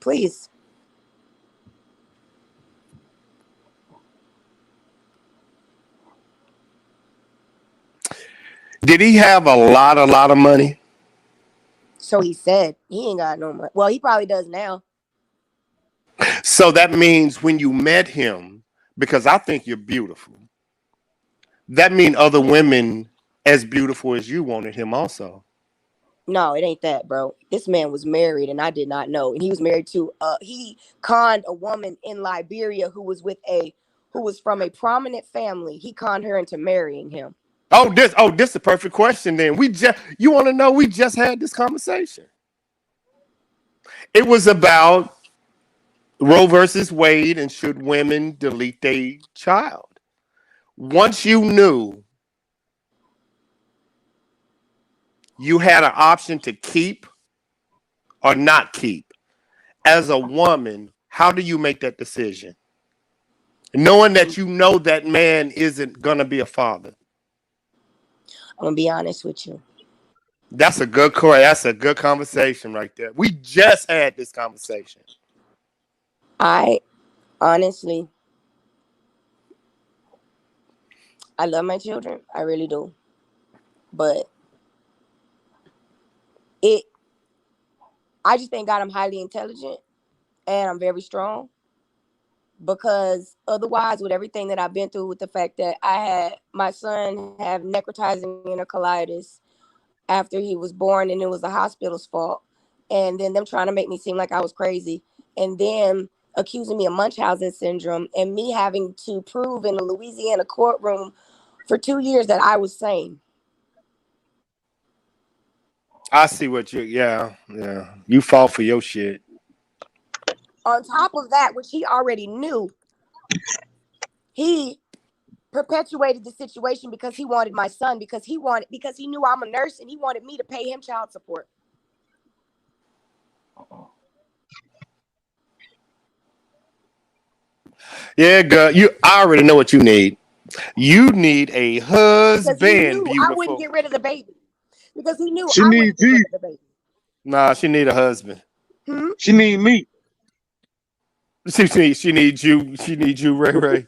Please. Did he have a lot of money? So he said. He ain't got no money. Well, he probably does now. So that means when you met him, because I think you're beautiful, that means other women as beautiful as you wanted him also. No, it ain't that, bro. This man was married, and I did not know. And he was married to he conned a woman in Liberia who was from a prominent family. He conned her into marrying him. This is a perfect question then. You want to know, we just had this conversation. It was about Roe versus Wade and should women delete their child. Once you knew you had an option to keep or not keep, as a woman, how do you make that decision? Knowing that you know that man isn't going to be a father. I'm going to be honest with you. That's a good conversation right there. We just had this conversation. I honestly, I love my children. I really do. But I just thank God I'm highly intelligent and I'm very strong, because otherwise, with everything that I've been through, with the fact that I had my son have necrotizing enterocolitis after he was born, and it was the hospital's fault, and then them trying to make me seem like I was crazy, and then accusing me of Munchausen syndrome, and me having to prove in a Louisiana courtroom for 2 years that I was sane. I see what yeah. You fought for your shit. On top of that, which he already knew, he perpetuated the situation because he wanted my son, because he knew I'm a nurse and he wanted me to pay him child support. Yeah, girl, I already know what you need. You need a husband. Because he knew beautiful. I wouldn't get rid of the baby. Because he knew She I needs wouldn't get you. rid of the baby. Nah, she need a husband. She need me. She needs you. She needs you, Ray Ray.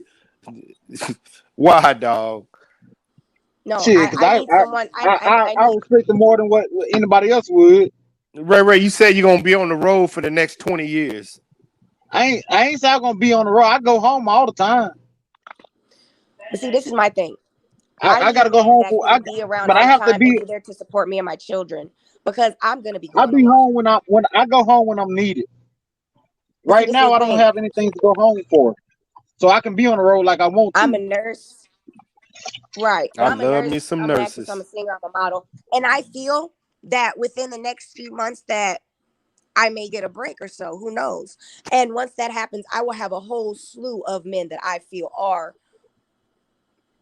Why, dog? No, Shit, I need someone. I respect her more than what anybody else would. Ray, you said you're gonna be on the road for the next 20 years. I ain't say I'm gonna be on the road. I go home all the time. But see, this is my thing. I gotta go home, be around but on I have time to be. and be there to support me and my children, because I'm gonna be. I'll be home when I go home when I'm needed. Right now, I don't have anything to go home for, so I can be on the road like I want to. I'm a nurse, right? I love me some nurses. I'm an actress, I'm a singer, I'm a model, and I feel that within the next few months that I may get a break or so. Who knows? And once that happens, I will have a whole slew of men that I feel are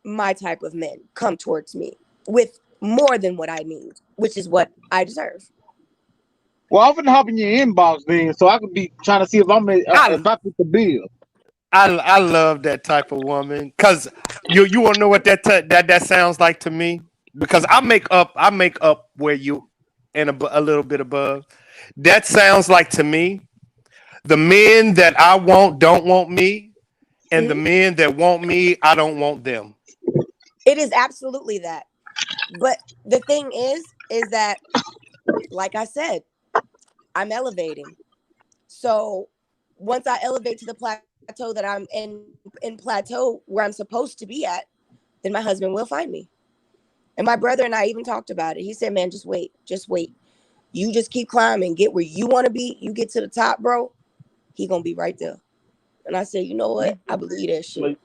my type of men come towards me with more than what I need, which is what I deserve. Well, I'm gonna hop in your inbox then, so I could be trying to see if if I fit the bill. I love that type of woman, because you want to know what that sounds like to me, because I make up where you and a little bit above. That sounds like to me the men that I want don't want me, and the men that want me, I don't want them. It is absolutely that. But the thing is that, like I said, I'm elevating. So once I elevate to the plateau that I'm in plateau where I'm supposed to be at, then my husband will find me. And my brother and I even talked about it. He said, "Man, just wait. You just keep climbing, get where you want to be. You get to the top, bro. He gonna be right there. And I said, you know what? I believe that shit.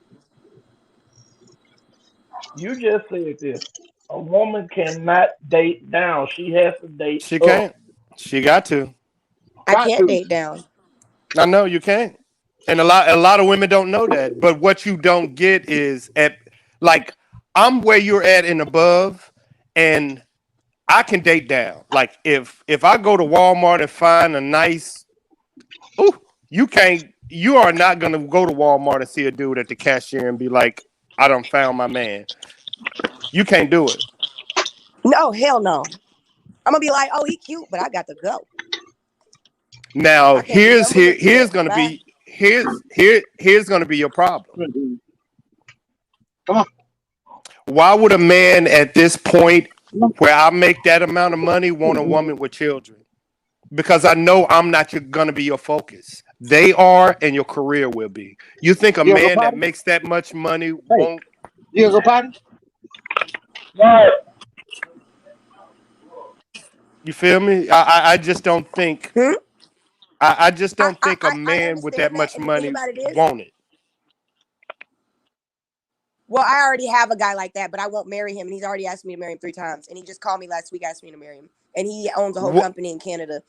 You just said this. A woman cannot date down. She has to date She up. can't. She got to. I can't date down. I know you can't. And a lot of women don't know that. But what you don't get is like I'm where you're at and above, and I can date down. Like if I go to Walmart and find a nice, you are not gonna go to Walmart and see a dude at the cashier and be like, I done found my man. You can't do it. No, hell no. I'm gonna be like, oh, he cute, but I got to go. Now here's gonna Bye. be your problem. Come on. Why would a man at this point where I make that amount of money want a woman with children? Because I know I'm not going to be your focus. They are, and your career will be. You think a man that makes that much money won't? You gonna go potty? Right. You feel me? I just don't think. I just don't think a man with that much money want it. Well, I already have a guy like that, but I won't marry him. And he's already asked me to marry him 3 times. And he just called me last week, asked me to marry him. And he owns a whole company in Canada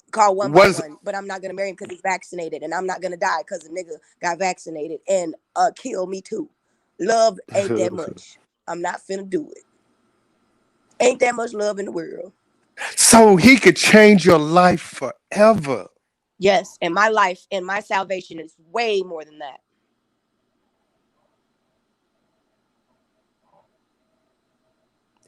called One by One. But I'm not going to marry him because he's vaccinated. And I'm not going to die because a nigga got vaccinated and kill me too. Love ain't that much. I'm not finna do it. Ain't that much love in the world. So he could change your life forever. Yes. And my life and my salvation is way more than that.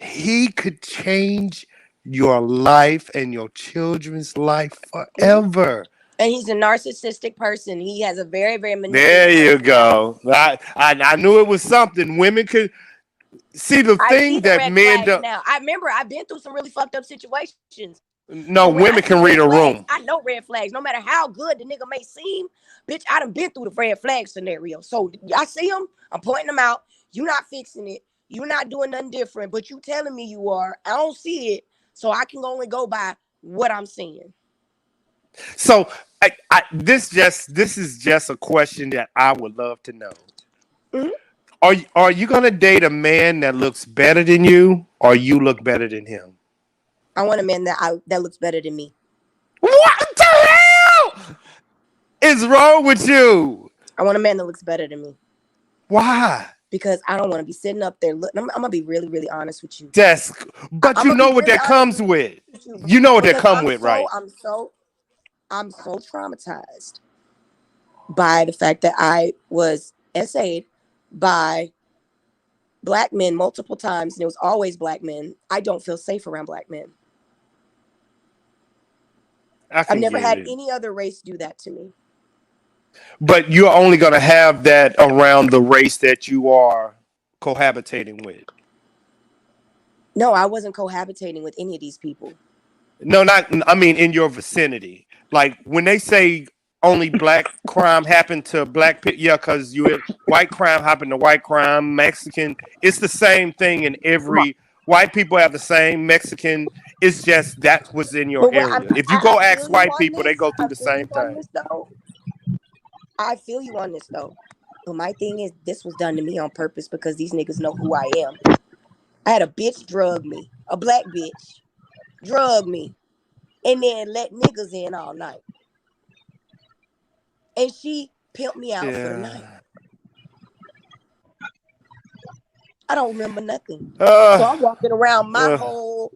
He could change your life and your children's life forever. And he's a narcissistic person. He has a very, very manipulative. There you go. I knew it was something. Women could see the thing that men don't. Now I remember I've been through some really fucked up situations. No, women can read a room. I know red flags. No matter how good the nigga may seem, bitch, I done been through the red flag scenario. So I see them. I'm pointing them out. You not fixing it. You're not doing nothing different, but you telling me you are. I don't see it, so I can only go by what I'm seeing. So this is just a question that I would love to know. Mm-hmm. Are you gonna date a man that looks better than you, or you look better than him? I want a man that looks better than me. What the hell is wrong with you? I want a man that looks better than me. Why? Because I don't want to be sitting up there. I'm gonna be really, really honest with you. But you know what that comes with. You know what that comes with, right? I'm so traumatized by the fact that I was SA'd by black men multiple times, and it was always black men. I don't feel safe around black men. I've never had any other race do that to me. But you're only going to have that around the race that you are cohabitating with. No, I wasn't cohabitating with any of these people. No, in your vicinity. Like when they say only black crime happened to black people, yeah, because white crime happened to white crime, Mexican. It's the same thing in every. White people have the same, Mexican. It's just that was in your area. If you go ask white people, they go through the same thing. I feel you on this though. But my thing is, this was done to me on purpose because these niggas know who I am. I had a bitch drug me, a black bitch drug me, and then let niggas in all night. And she pimped me out for the night. I don't remember nothing. So I'm walking around my whole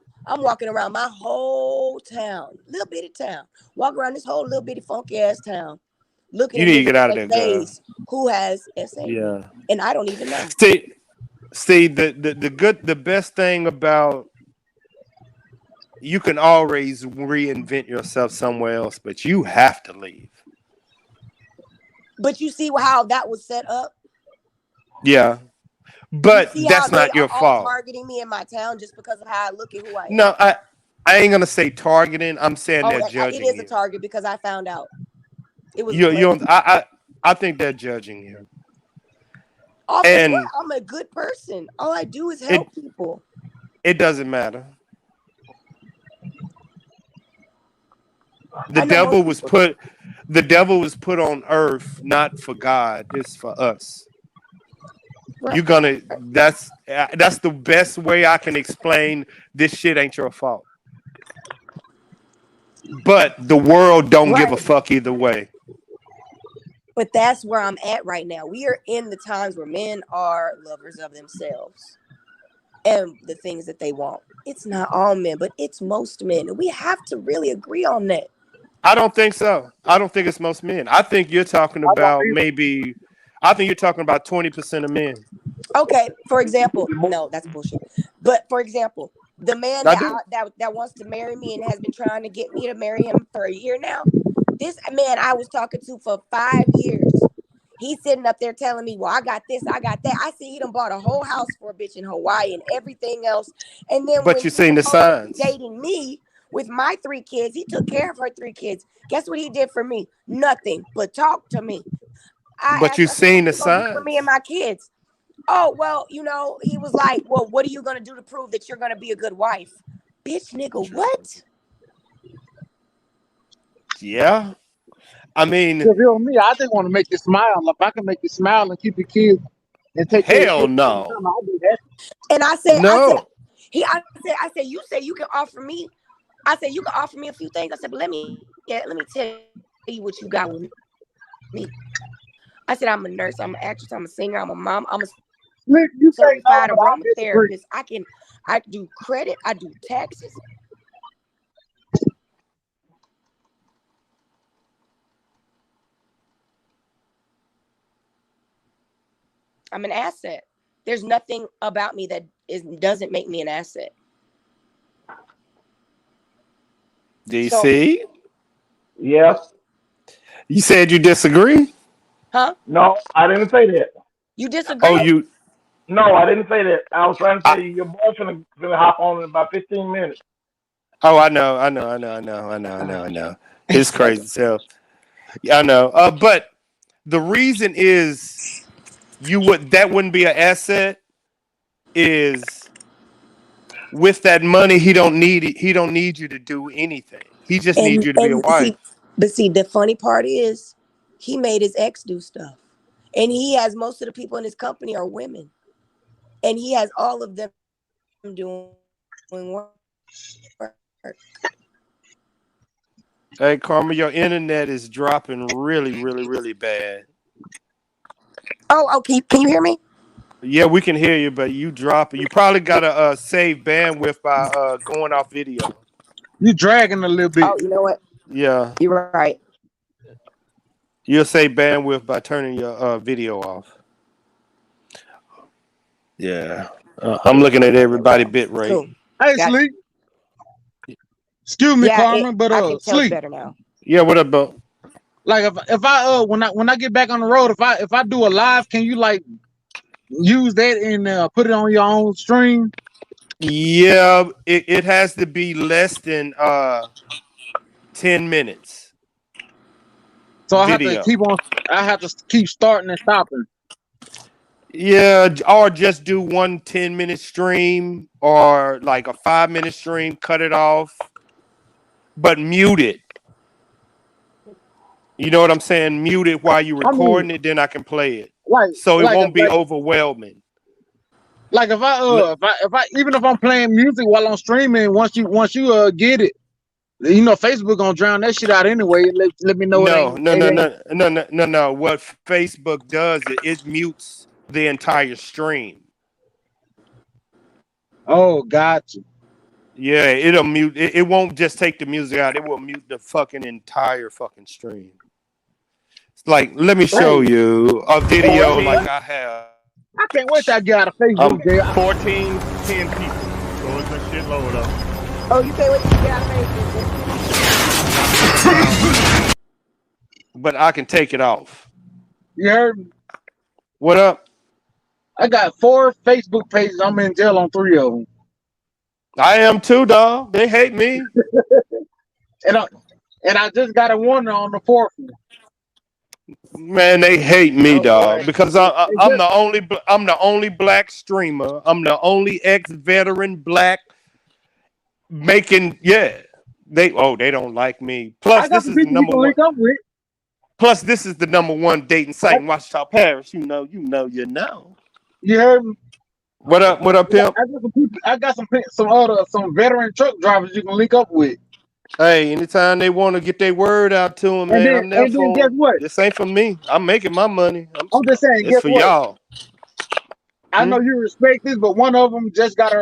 town, little bitty town. Walk around this whole little bitty funky ass town. Looking you at need to get out of there, girl. Who has SA? Yeah. And I don't even know. See, the best thing about you can always reinvent yourself somewhere else, but you have to leave. But you see how that was set up? Yeah. But that's not your fault. Targeting me in my town just because of how I look and who I am. No, I ain't gonna say targeting. I'm saying they're judging you. It is a target because I found out. It was. I think they're judging you. And I'm a good person. All I do is help people. It doesn't matter. The I know devil most was people. put the devil was put on earth not for God. It's for us. Right. You're gonna that's the best way I can explain this shit ain't your fault. But the world don't give a Right. fuck either way. But that's where I'm at right now. We are in the times where men are lovers of themselves and the things that they want. It's not all men, but it's most men. And we have to really agree on that. I don't think so. I don't think it's most men. I think you're talking I don't about maybe I think you're talking about 20% of men. Okay, for example, no, that's bullshit. But for example, the man I do. that wants to marry me and has been trying to get me to marry him for a year now. This man I was talking to for 5 years. He's sitting up there telling me, well, I got this, I got that. I see he done bought a whole house for a bitch in Hawaii and everything else. And then But when you're he was seeing the supposed to be signs. dating me with my 3 kids, he took care of her 3 kids. Guess what he did for me? Nothing but talk to me. I But asked, you're I said, what seeing the you gonna do for me signs. and my kids? Oh, well, he was like, well, what are you going to do to prove that you're going to be a good wife? Bitch, nigga, what? Yeah. I mean, If you're me, I just want to make you smile. If I can make you smile and keep your kids and take care of hell your kids, no. I'll do that. And I No. said, you say you can offer me. I said, you can offer me a few things. I said, but let me tell you what you got with me. I said, I'm a nurse, I'm an actress, I'm a singer, I'm a mom, I'm a Look, you say no, certified but I disagree. aromatherapist. I do credit, I do taxes. I'm an asset. There's nothing about me that doesn't make me an asset. So, DC, Yeah. you said you disagree? huh? No, I didn't say that. You Oh, disagree? you No, I didn't say that. I was trying to I, tell you your boy's gonna hop on in about 15 minutes. oh, I know. His crazy self. Yeah, I know. But the reason is that wouldn't be an asset is with that money he don't need you to do anything. He just needs And you to be a wife. see, the funny part is he made his ex do stuff. And he has most of the people in his company are women. And he has all of them doing work. Hey Karma, your internet is dropping really, really, really bad. Oh, can you hear me? Yeah, we can hear you, but you drop it. You probably gotta save bandwidth by going off video. You dragging a little bit. Oh, you know what? Yeah. You're right. You'll save bandwidth by turning your video off. Yeah. I'm looking at everybody bit rate. Cool. Hey, Got Sleep. Excuse me, Yeah, Carmen, but I can tell it's Sleep. better now. Yeah, what about? Like if I when I get back on the road, if I do a live, can you like use that and put it on your own stream? Yeah, it has to be less than 10 minutes So I video. have to keep starting and stopping. Yeah, or just do 1 10-minute stream or like a 5-minute stream, cut it off, but mute it. You know what I'm saying? Mute it while you're I mean, recording it, then I can play it. like So it like won't be overwhelming. like if I even if I'm playing music while I'm streaming, once you get it, Facebook gonna drown that shit out anyway. Let me know No, no, it no, ain't. no, no, no, no, no. What Facebook does, it mutes the entire stream. Oh, gotcha. Yeah, it'll mute. It won't just take the music out. It will mute the fucking entire fucking stream. It's like, let me show Hey, you a video like I have. I can't wait till I get out of Facebook jail. 14, 10 people. So it's a shitload of them. Oh, you can't wait to get out of Facebook. But I can take it off. You heard me? What up? I got 4 Facebook pages. I'm in jail on 3 of them. I am too, dog. They hate me. And I just got a warning on the 4th one. Man, they hate me, dog, Boy. because I'm the only black streamer. I'm the only ex-veteran black making They don't like me. I Plus, got this some is the people you number can one. link up with. Plus, this is the number one dating site in Washington Parish. You know. You heard me? What up, pimp? I got some veteran truck drivers you can link up with. Hey, anytime they want to get their word out to them, And man, then I'm there for guess them. what? This ain't for me. I'm making my money. I'm just saying, It's guess for what? y'all. I know you respect this, but one of them just got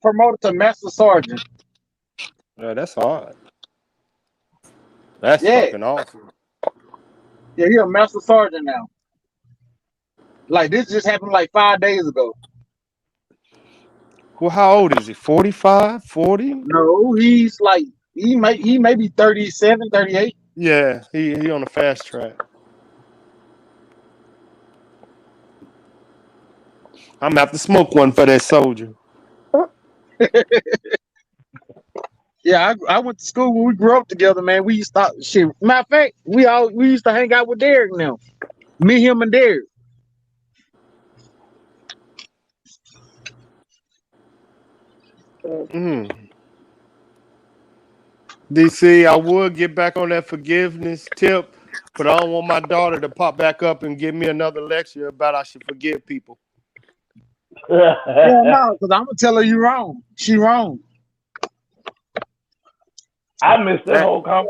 promoted to master sergeant. Yeah, that's hard. That's Yeah, fucking awesome. yeah, he a master sergeant now. Like this just happened like 5 days ago. Well, how old is he? 45, 40? No, he's like he may be 37, 38. Yeah, he on the fast track. I'm gonna have to smoke one for that soldier. Yeah, I went to school when we grew up together, man. We used to shit. Matter of fact, we used to hang out with Derek now. Me, him, and Derek. DC, I would get back on that forgiveness tip, but I don't want my daughter to pop back up and give me another lecture about I should forgive people. Yeah, no, because I'm gonna tell her you wrong. She wrong. I missed that whole part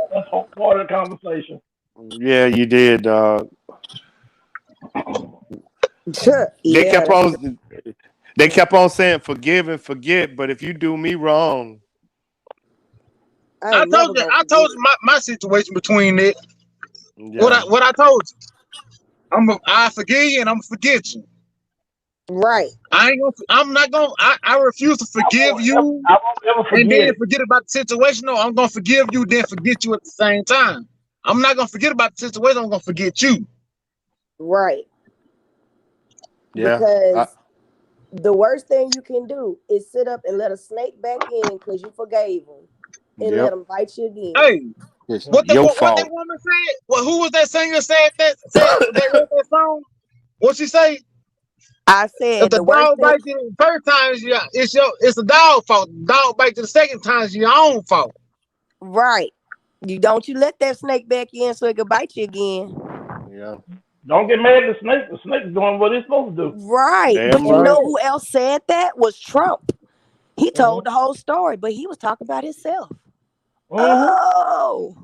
of the conversation. Yeah, you did, dog. They kept on saying forgive and forget, but if you do me wrong, I told you my situation between it. yeah. What I told you. I forgive you and I'm gonna forget you. Right. I refuse to forgive you I won't ever forget. and then forget about the situation. No, I'm gonna forgive you, then forget you at the same time. I'm not gonna forget about the situation, I'm gonna forget you. Right. Yeah. Because the worst thing you can do is sit up and let a snake back in because you forgave him and let him bite you again. Hey, what that woman said? Well, who was that singer said that wrote that song? What she say? I said if the dog bites you the first time, it's the dog fault. The dog bites you the second time, it's your own fault. Right. You let that snake back in so it can bite you again. Yeah. Don't get mad at the snake. The snake's doing what it's supposed to do. Right. But you know who else said that? Was Trump. He told the whole story, but he was talking about himself. Oh.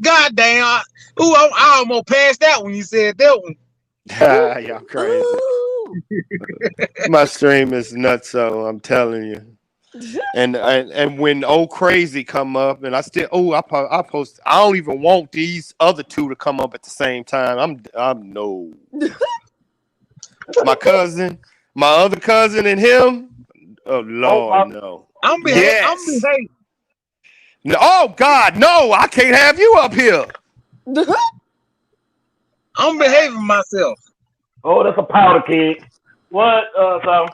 Goddamn. I almost passed that when you said that one. Y'all crazy. My stream is nuts, so I'm telling you. And when old crazy come up, and I post. I don't even want these other two to come up at the same time. I'm no. My cousin, my other cousin, and him. Oh Lord, no. I'm behaving. No, oh God, no! I can't have you up here. I'm behaving myself. Oh, that's a powder keg. What? So.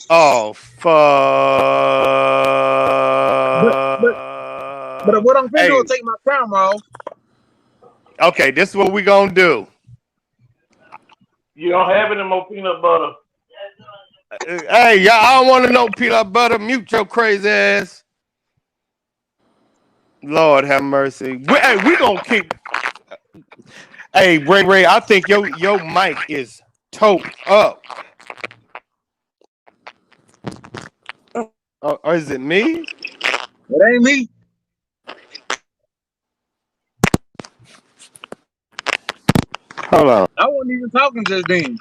Oh fuck! But what I'm finna do is take my camera off. Okay, this is what we gonna do. You don't have any more peanut butter. Hey, y'all, I don't want to know peanut butter. Mute your crazy ass. Lord have mercy. We gonna keep. Hey, Ray, I think your mic is tote up. Or is it me? It ain't me. Hold on. I wasn't even talking just then.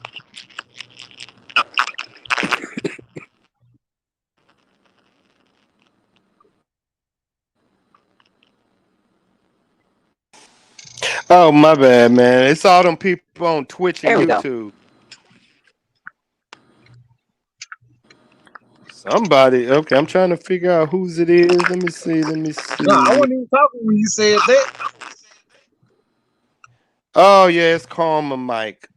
Oh, my bad, man. It's all them people on Twitch and YouTube. Somebody. Okay, I'm trying to figure out whose it is. Let me see. No, I wasn't even talking when you said that. Oh, yeah, it's Karma Mike.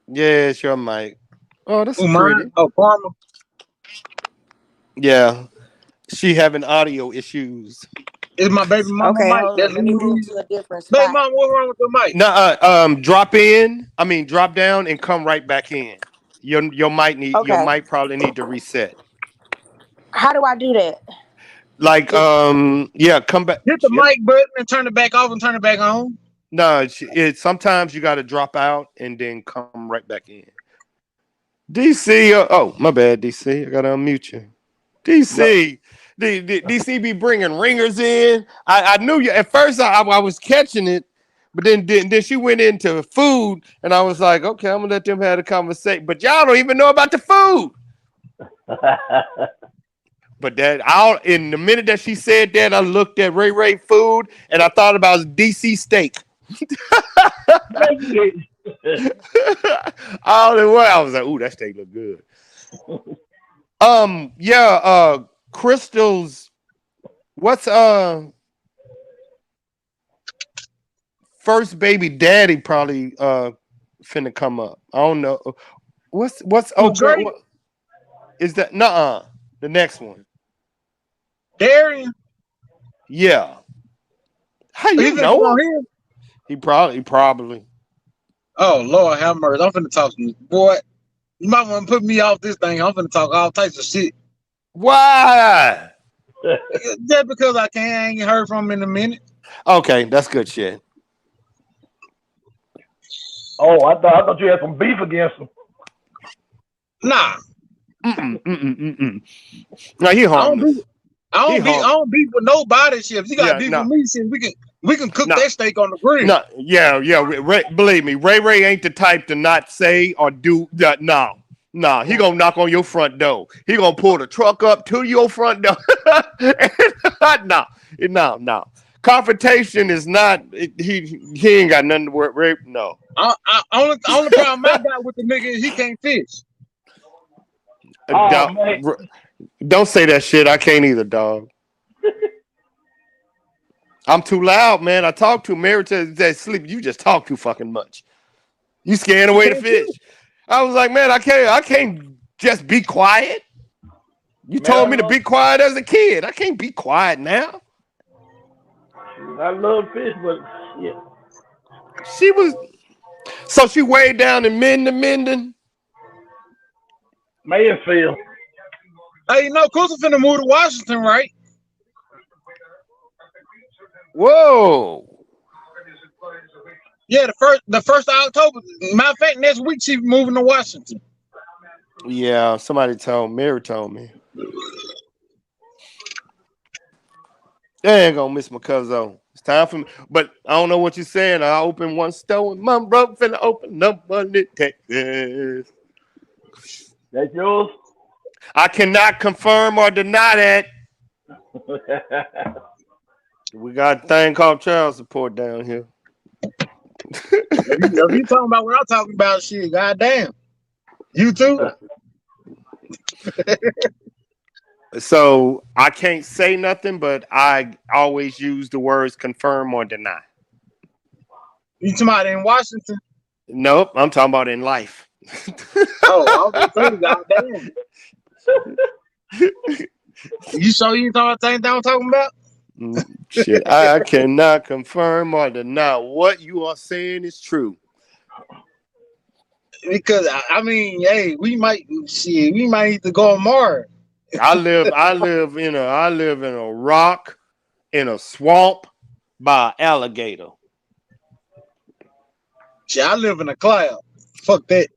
Yeah, it's your mic. Oh, that's pretty. Mine? Oh, Karma. Yeah. She having audio issues. It's my baby mama mic. That's let me move to a different spot. Baby mama, what's wrong with the mic? Drop down and come right back in. Your mic probably need to reset. How do I do that? Like, yeah, come back. Hit the Yep. mic button and turn it back off and turn it back on. No, it sometimes you got to drop out and then come right back in. DC, oh my bad, DC. I gotta unmute you. DC, DC be bringing ringers in. I knew you at first. I was catching it, but then she went into food, and I was like, okay, I'm gonna let them have a conversation. But y'all don't even know about the food. But in the minute that she said that, I looked at Ray food, and I thought about DC steak. All the way, I was like, "Ooh, that steak look good." Yeah. Crystal's. What's first baby daddy probably finna come up. I don't know. What's oh girl? What, is that the next one? Darian. Yeah. How you know him? He probably. Oh Lord, have mercy! I'm finna talk to you, boy. You might want to put me off this thing. I'm finna talk all types of shit. Why? Just because I ain't heard from him in a minute. Okay, that's good shit. Oh, I thought you had some beef against him. Nah. No, he harmless. I don't beef with nobody. Shit, if you got beef with me, shit, we can cook that steak on the grill. No, yeah. Believe me, Ray ain't the type to not say or do that. No, he gonna knock on your front door. He gonna pull the truck up to your front door. No. Confrontation is not. He ain't got nothing to work. Ray, no. Only problem I got with the nigga is he can't fish. Don't say that shit. I can't either, dog. I'm too loud, man. I talk too. Mary says, "Sleep. You just talk too fucking much. You scaring away the fish." I was like, man, I can't just be quiet. You told me to be quiet as a kid. I can't be quiet now. I love fish, but yeah. She was. So she way down in Minden. Mansfield. Hey, you know, Crystal finna move to Washington, right? Whoa. Yeah, the first of October. Matter of fact, next week she's moving to Washington. Yeah, Mary told me. They ain't gonna miss my cousin. It's time for me. But I don't know what you're saying. I opened one store and my brother finna open up one in Texas. That's yours? I cannot confirm or deny that. We got a thing called child support down here. If you talking about what I'm talking about, shit, goddamn. You too? So I can't say nothing, but I always use the words confirm or deny. You talking about in Washington? Nope, I'm talking about in life. Oh, I was gonna say, goddamn. You sure you talking about the same thing I'm talking about? Shit, I cannot confirm or deny what you are saying is true. Because I mean, hey, we might need to go on Mars. I live in a rock in a swamp by an alligator. Shit, I live in a cloud. Fuck that.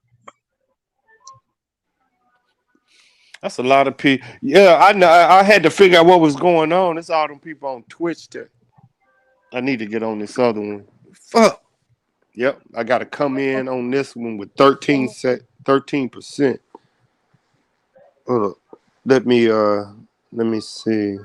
That's a lot of people. Yeah, I know. I had to figure out what was going on. It's all them people on Twitch that I need to get on this other one. Fuck. Yep, I got to come in on this one with 13%. Hold up. Let me see.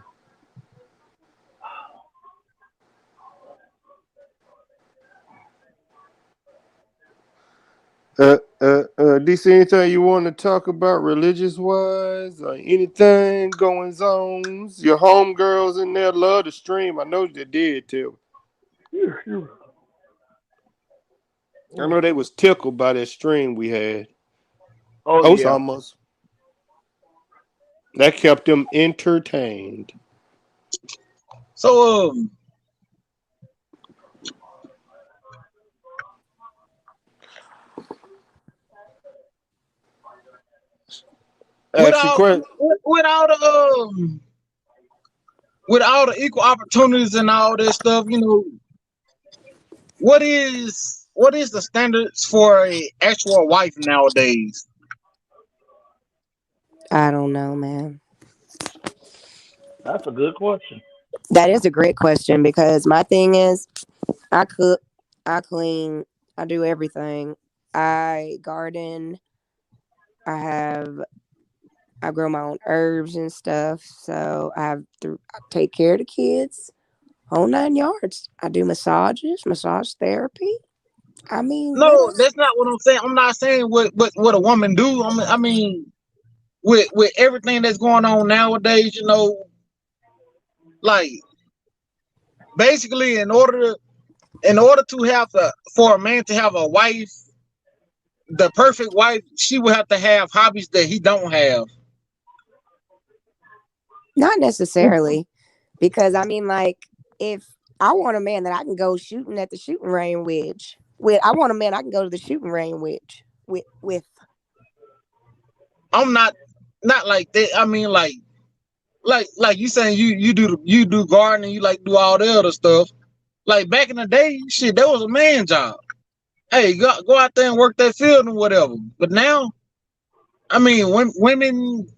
DC, anything you want to talk about religious wise or anything going on? Your homegirls in there love to stream. I know they did too. I know they was tickled by that stream we had. Oh yeah. Almost. That kept them entertained. So what with all the with all the equal opportunities and all that stuff, what is the standards for a actual wife nowadays? I don't know, man. That's a good question. That is a great question because my thing is, I cook, I clean, I do everything. I garden. I I grow my own herbs and stuff. So I take care of the kids, whole 9 yards. I do massages, massage therapy. I mean, what No, else? that's not what I'm saying. I'm not saying what a woman do. I mean, with everything that's going on nowadays, like basically in order to have for a man to have a wife, the perfect wife, she would have to have hobbies that he don't have. Not necessarily, because I mean, like, if I want a man that I can go shooting at the shooting range with, I want a man I can go to the shooting range with. I'm not like that. I mean, like you saying you do gardening, you like do all the other stuff. Like back in the day, shit, that was a man job. Hey, go out there and work that field and whatever. But now, I mean, when women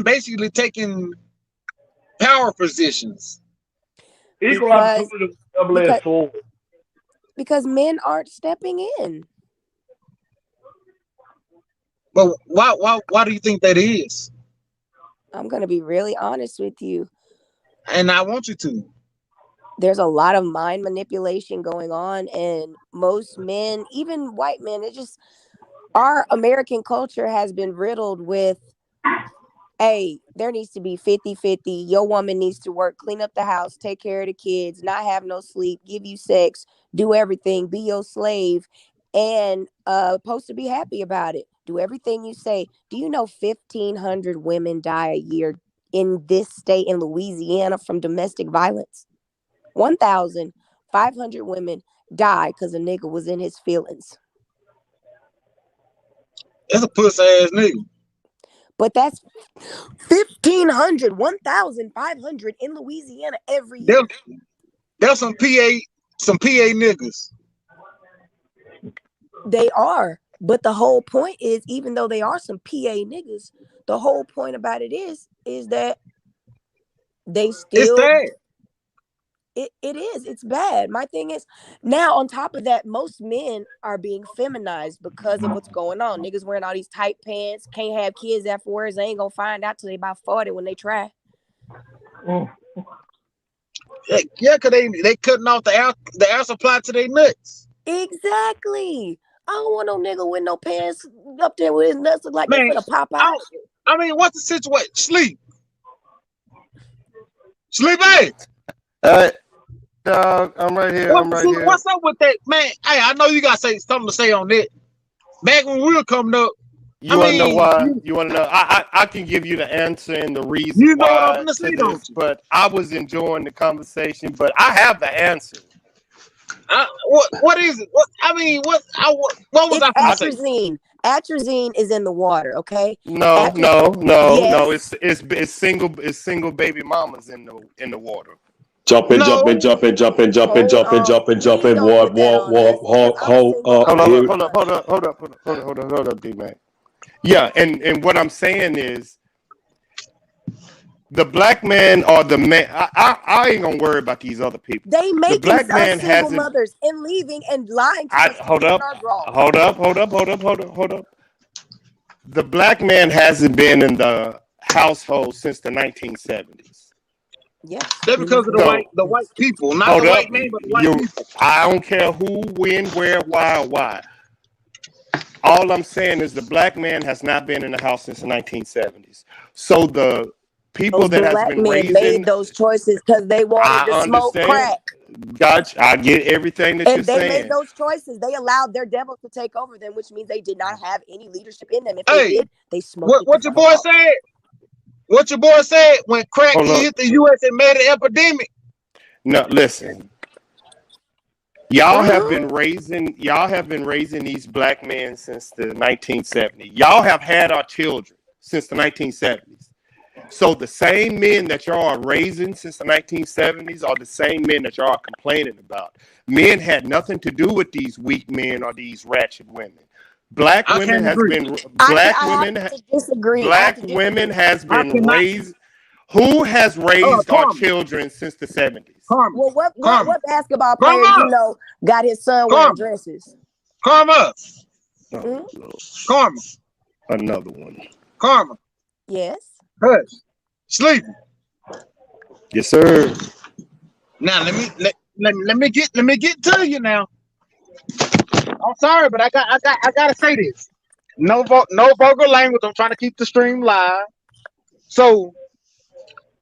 basically taking power positions. Equal Because opportunity, double-edged because sword. because men aren't stepping in. But why do you think that is? I'm gonna be really honest with you. And I want you to. There's a lot of mind manipulation going on, and most men, even white men, our American culture has been riddled with, hey, there needs to be 50-50. Your woman needs to work, clean up the house, take care of the kids, not have no sleep, give you sex, do everything, be your slave, and supposed to be happy about it. Do everything you say. Do you know 1,500 women die a year in this state in Louisiana from domestic violence? 1,500 women die because a nigga was in his feelings. That's a pussy ass nigga. But that's 1,500 in Louisiana every There, year. there's some PA niggas. They are. But the whole point is, even though they are some PA niggas, the whole point about it is that they It's still, sad. it is. It's bad. My thing is, now on top of that, most men are being feminized because of what's going on. Niggas wearing all these tight pants, can't have kids afterwards. They ain't gonna find out till they about 40 when they try. Yeah, cause they cutting off the air supply to their nuts. Exactly. I don't want no nigga with no pants up there with his nuts look like they Man, finna pop out. I mean, what's the situation? Sleep, hey. Dog, I'm right here. What's up with that, man? Hey, I know you got something to say on that. Back when we were coming up, You want to know why? You want to know? I can give you the answer and the reason you know what why I'm gonna say, to don't this, you? but I was enjoying the conversation. But I have the answer. What is it? What was It's I gonna say? atrazine. Atrazine is in the water, okay? No. Yes. It's single baby mamas in the water. Jumping. Please don't put that on us, because I'm single. Hold up, D-Man. Yeah, and what I'm saying is the black man or the man. I ain't gonna worry about these other people. They The making black us man single hasn't. mothers and leaving and lying to us. Hold up. The black man hasn't been in the household since the 1970s. Yes. That's because of the white people, not the white man, but the white people. I don't care who, when, where, why. All I'm saying is the black man has not been in the house since the 1970s. So the people Those that has black been men raising, made those choices because they wanted to smoke crack. Gotcha. I get everything that you're saying. And they made those choices. They allowed their devils to take over them, which means they did not have any leadership in them. If they did, they smoked what your boy said? What your boy said when crack hit the U.S. and made an epidemic? No, listen. Y'all have been raising these black men since the 1970s. Y'all have had our children. since the 1970s. So the same men that y'all are raising since the 1970s are the same men that y'all are complaining about. Men had nothing to do with these weak men or these ratchet women. Black I women can't has agree. been I have to disagree. I have black to women disagree. has I been cannot. raised. Who has raised our Karma, children since the 70s? karma, Well, karma, what basketball player karma, got his son wearing karma, dresses? karma, Oh, Hmm? Lord. karma, Another one. karma. Yes. Hush. Sleeping. Yes, sir. Now let me get to you now. I'm sorry, but I gotta say this. No vulgar language. I'm trying to keep the stream live. So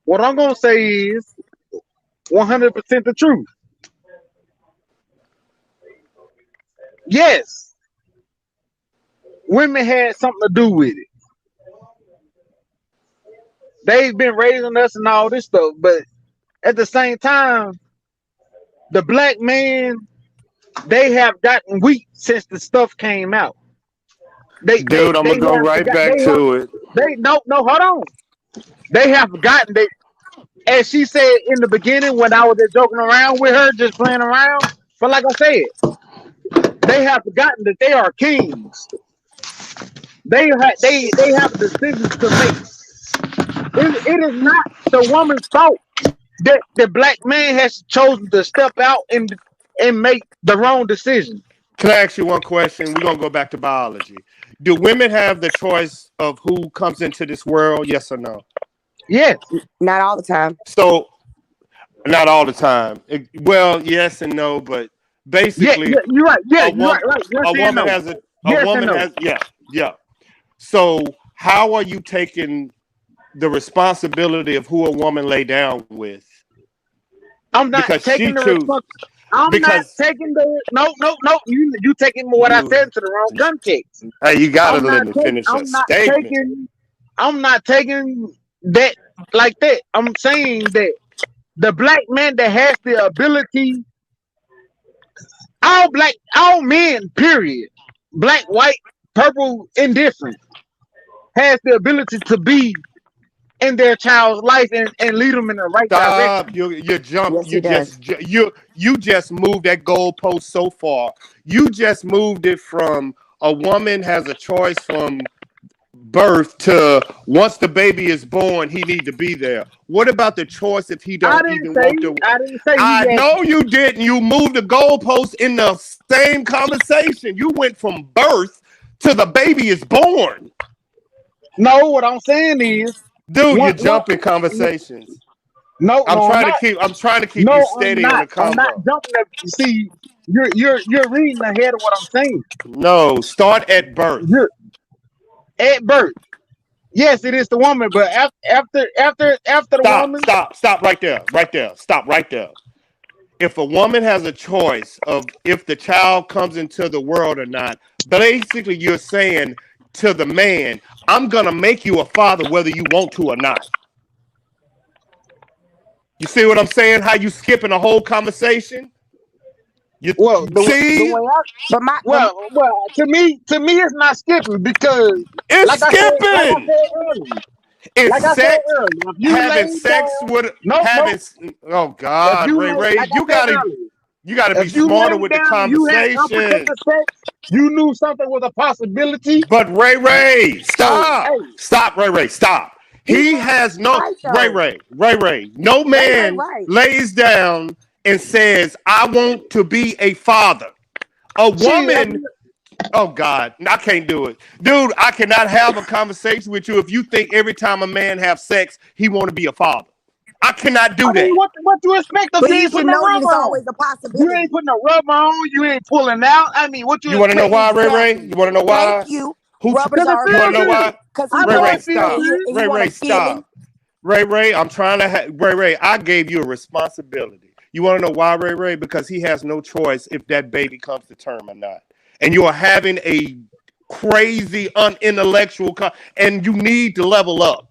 what I'm gonna say is 100% the truth. Yes, women had something to do with it. They've been raising us and all this stuff, but at the same time, the black man, they have gotten weak since the stuff came out. Dude, I'm gonna go right back to it. No, hold on. They have gotten they, as she said in the beginning when I was just joking around with her, just playing around. But like I said, they have forgotten that they are kings. They have decisions to make. It is not the woman's fault that the black man has chosen to step out and make the wrong decision. Can I ask you one question? We're gonna go back to biology. Do women have the choice of who comes into this world? Yes or no? Yes. Not all the time. So not all the time. Well, yes and no, but basically, you're right. Yeah, a you're right. You're a saying woman no. has a Yes and woman no. has yeah. So how are you taking the responsibility of who a woman lay down with? I'm not Because taking she the choose. responsibility. I'm not Because taking the no. You taking what I said to the wrong context. hey, you gotta I'm let not me taking. finish a statement. I'm not taking that like that. I'm saying that the black man that has the ability, all men, period, black, white, purple, indifferent, has the ability to be in their child's life and lead them in the right Stop! direction. You jump. Yes, he does. You just moved that goalpost so far. You just moved it from a woman has a choice from birth to once the baby is born, he need to be there. What about the choice if he don't even want to? I didn't say I he had. know you didn't. You moved the goalpost in the same conversation. You went from birth to the baby is born. No, what I'm saying is, Dude, you're jumping conversations. No, I'm no, trying I'm to not. keep. I'm trying to keep No, you I'm steady on not. the I'm not convo. jumping up. See, you're reading ahead of what I'm saying. No, start at birth. You're at birth. Yes, it is the woman, but after the woman. Stop right there. Stop right there. If a woman has a choice of if the child comes into the world or not, basically you're saying to the man, I'm gonna make you a father whether you want to or not. You see what I'm saying? How you skipping a whole conversation? Well, the See? way I But my well to me it's not skipping because It's skipping. It's like I said sex, earlier, if you having lay sex down, with no, having. Oh if God, you Ray lay, Ray, like I said earlier, you gotta be if you smarter lay with the down and you had conversation. unprotected sex, you knew something was a possibility. But Ray, So stop, hey, stop, Ray, stop. He has no right, though. Ray. No man Right. lays down and says, "I want to be a father." A woman. Oh God, I can't do it, dude. I cannot have a conversation with you if you think every time a man have sex he want to be a father. I cannot do I that. mean, what you expect if But you you ain't should putting no know that rubber it's on? always a You ain't possibility. putting no rubber on. You ain't pulling out. I mean, what you You want to know expect? why, Ray? Exactly. You want to know why? Thank you. Who? Rubbers Because it are a You want to feels know good. why? because I he know Ray, it wants feels stop. good. he want Ray, a feeling. stop. Ray, I'm trying to. Ray, I gave you a responsibility. You want to know why, Ray? Because he has no choice if that baby comes to term or not, and you are having a crazy, unintellectual, and you need to level up.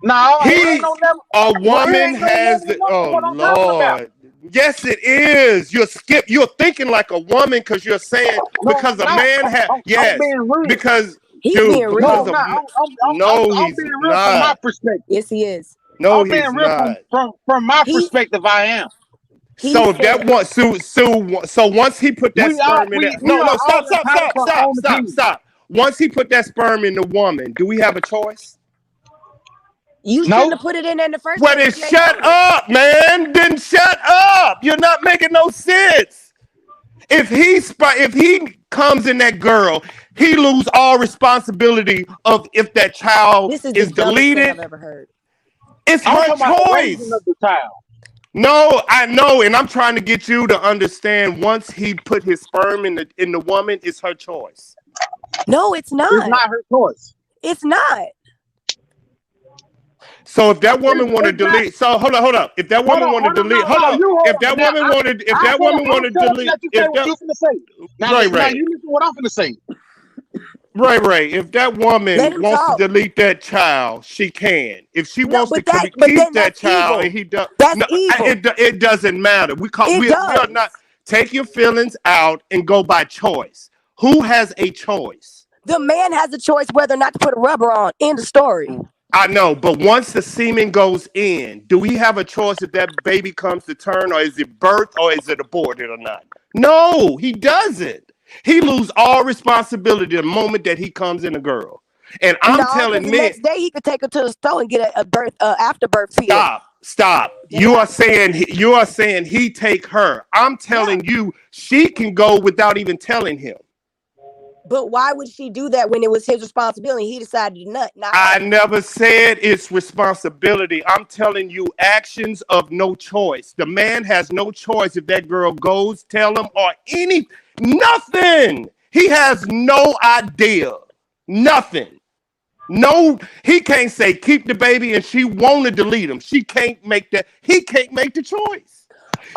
No, it ain't He, no level. a It woman ain't no has the. level up for Oh what I'm talking about. Lord, yes, it is. You're thinking like a woman because you're saying No, because I'm a not. man has I'm yes being real. because He's Dude, being because No, real. I'm not. I'm he's being real from my not. perspective. Yes, he is. No, I'm being he's real not. from my He perspective. I am. he So if that said one, so once he put that sperm in it, We no, are stop, all stop, entitled stop, to our stop, own stop, opinion. stop. Once he put that sperm in the woman, do we have a choice? you No. shouldn't have put it in the first Well, place. then if you ain't shut want it. up, man. Then shut up. You're not making no sense. If he comes in that girl, he lose all responsibility of if that child This is the is dumbest thing I've deleted. ever heard. It's I'm her talking about the raising of choice. the child. No, I know, and I'm trying to get you to understand. Once he put his sperm in the woman, it's her choice. No, it's It's not. not her choice. It's not. So if that woman want to It's not. delete, so hold up. If that woman want to delete, hold No, up. you hold If on. that Now, woman wanted, if I that woman want to tell you delete, let you say if what you that finna say. Now, Ray now Ray, you listen to what I'm finna say. Ray, if that Let woman him wants to talk. delete that child, she can. If she No, wants to but keep then that that's child, evil. and he does, That's no, evil. it doesn't matter. We It are does. not take your feelings out and go by choice. Who has a choice? The man has a choice whether or not to put a rubber on. End of story. I know, but once the semen goes in, do we have a choice if that baby comes to term, or is it birth, or is it aborted or not? No, he doesn't. He lose all responsibility the moment that he comes in a girl. And I'm No, because telling the men, next day he could take her to the store and get a birth afterbirth pill. stop. You are saying he take her. I'm telling you, she can go without even telling him. But why would she do that when it was his responsibility? He decided to nut. Not I her. never said it's responsibility. I'm telling you, actions of no choice. The man has no choice if that girl goes, tell him, or nothing. He has no idea. Nothing. No, he can't say keep the baby and she want to delete him. She can't make that. He can't make the choice.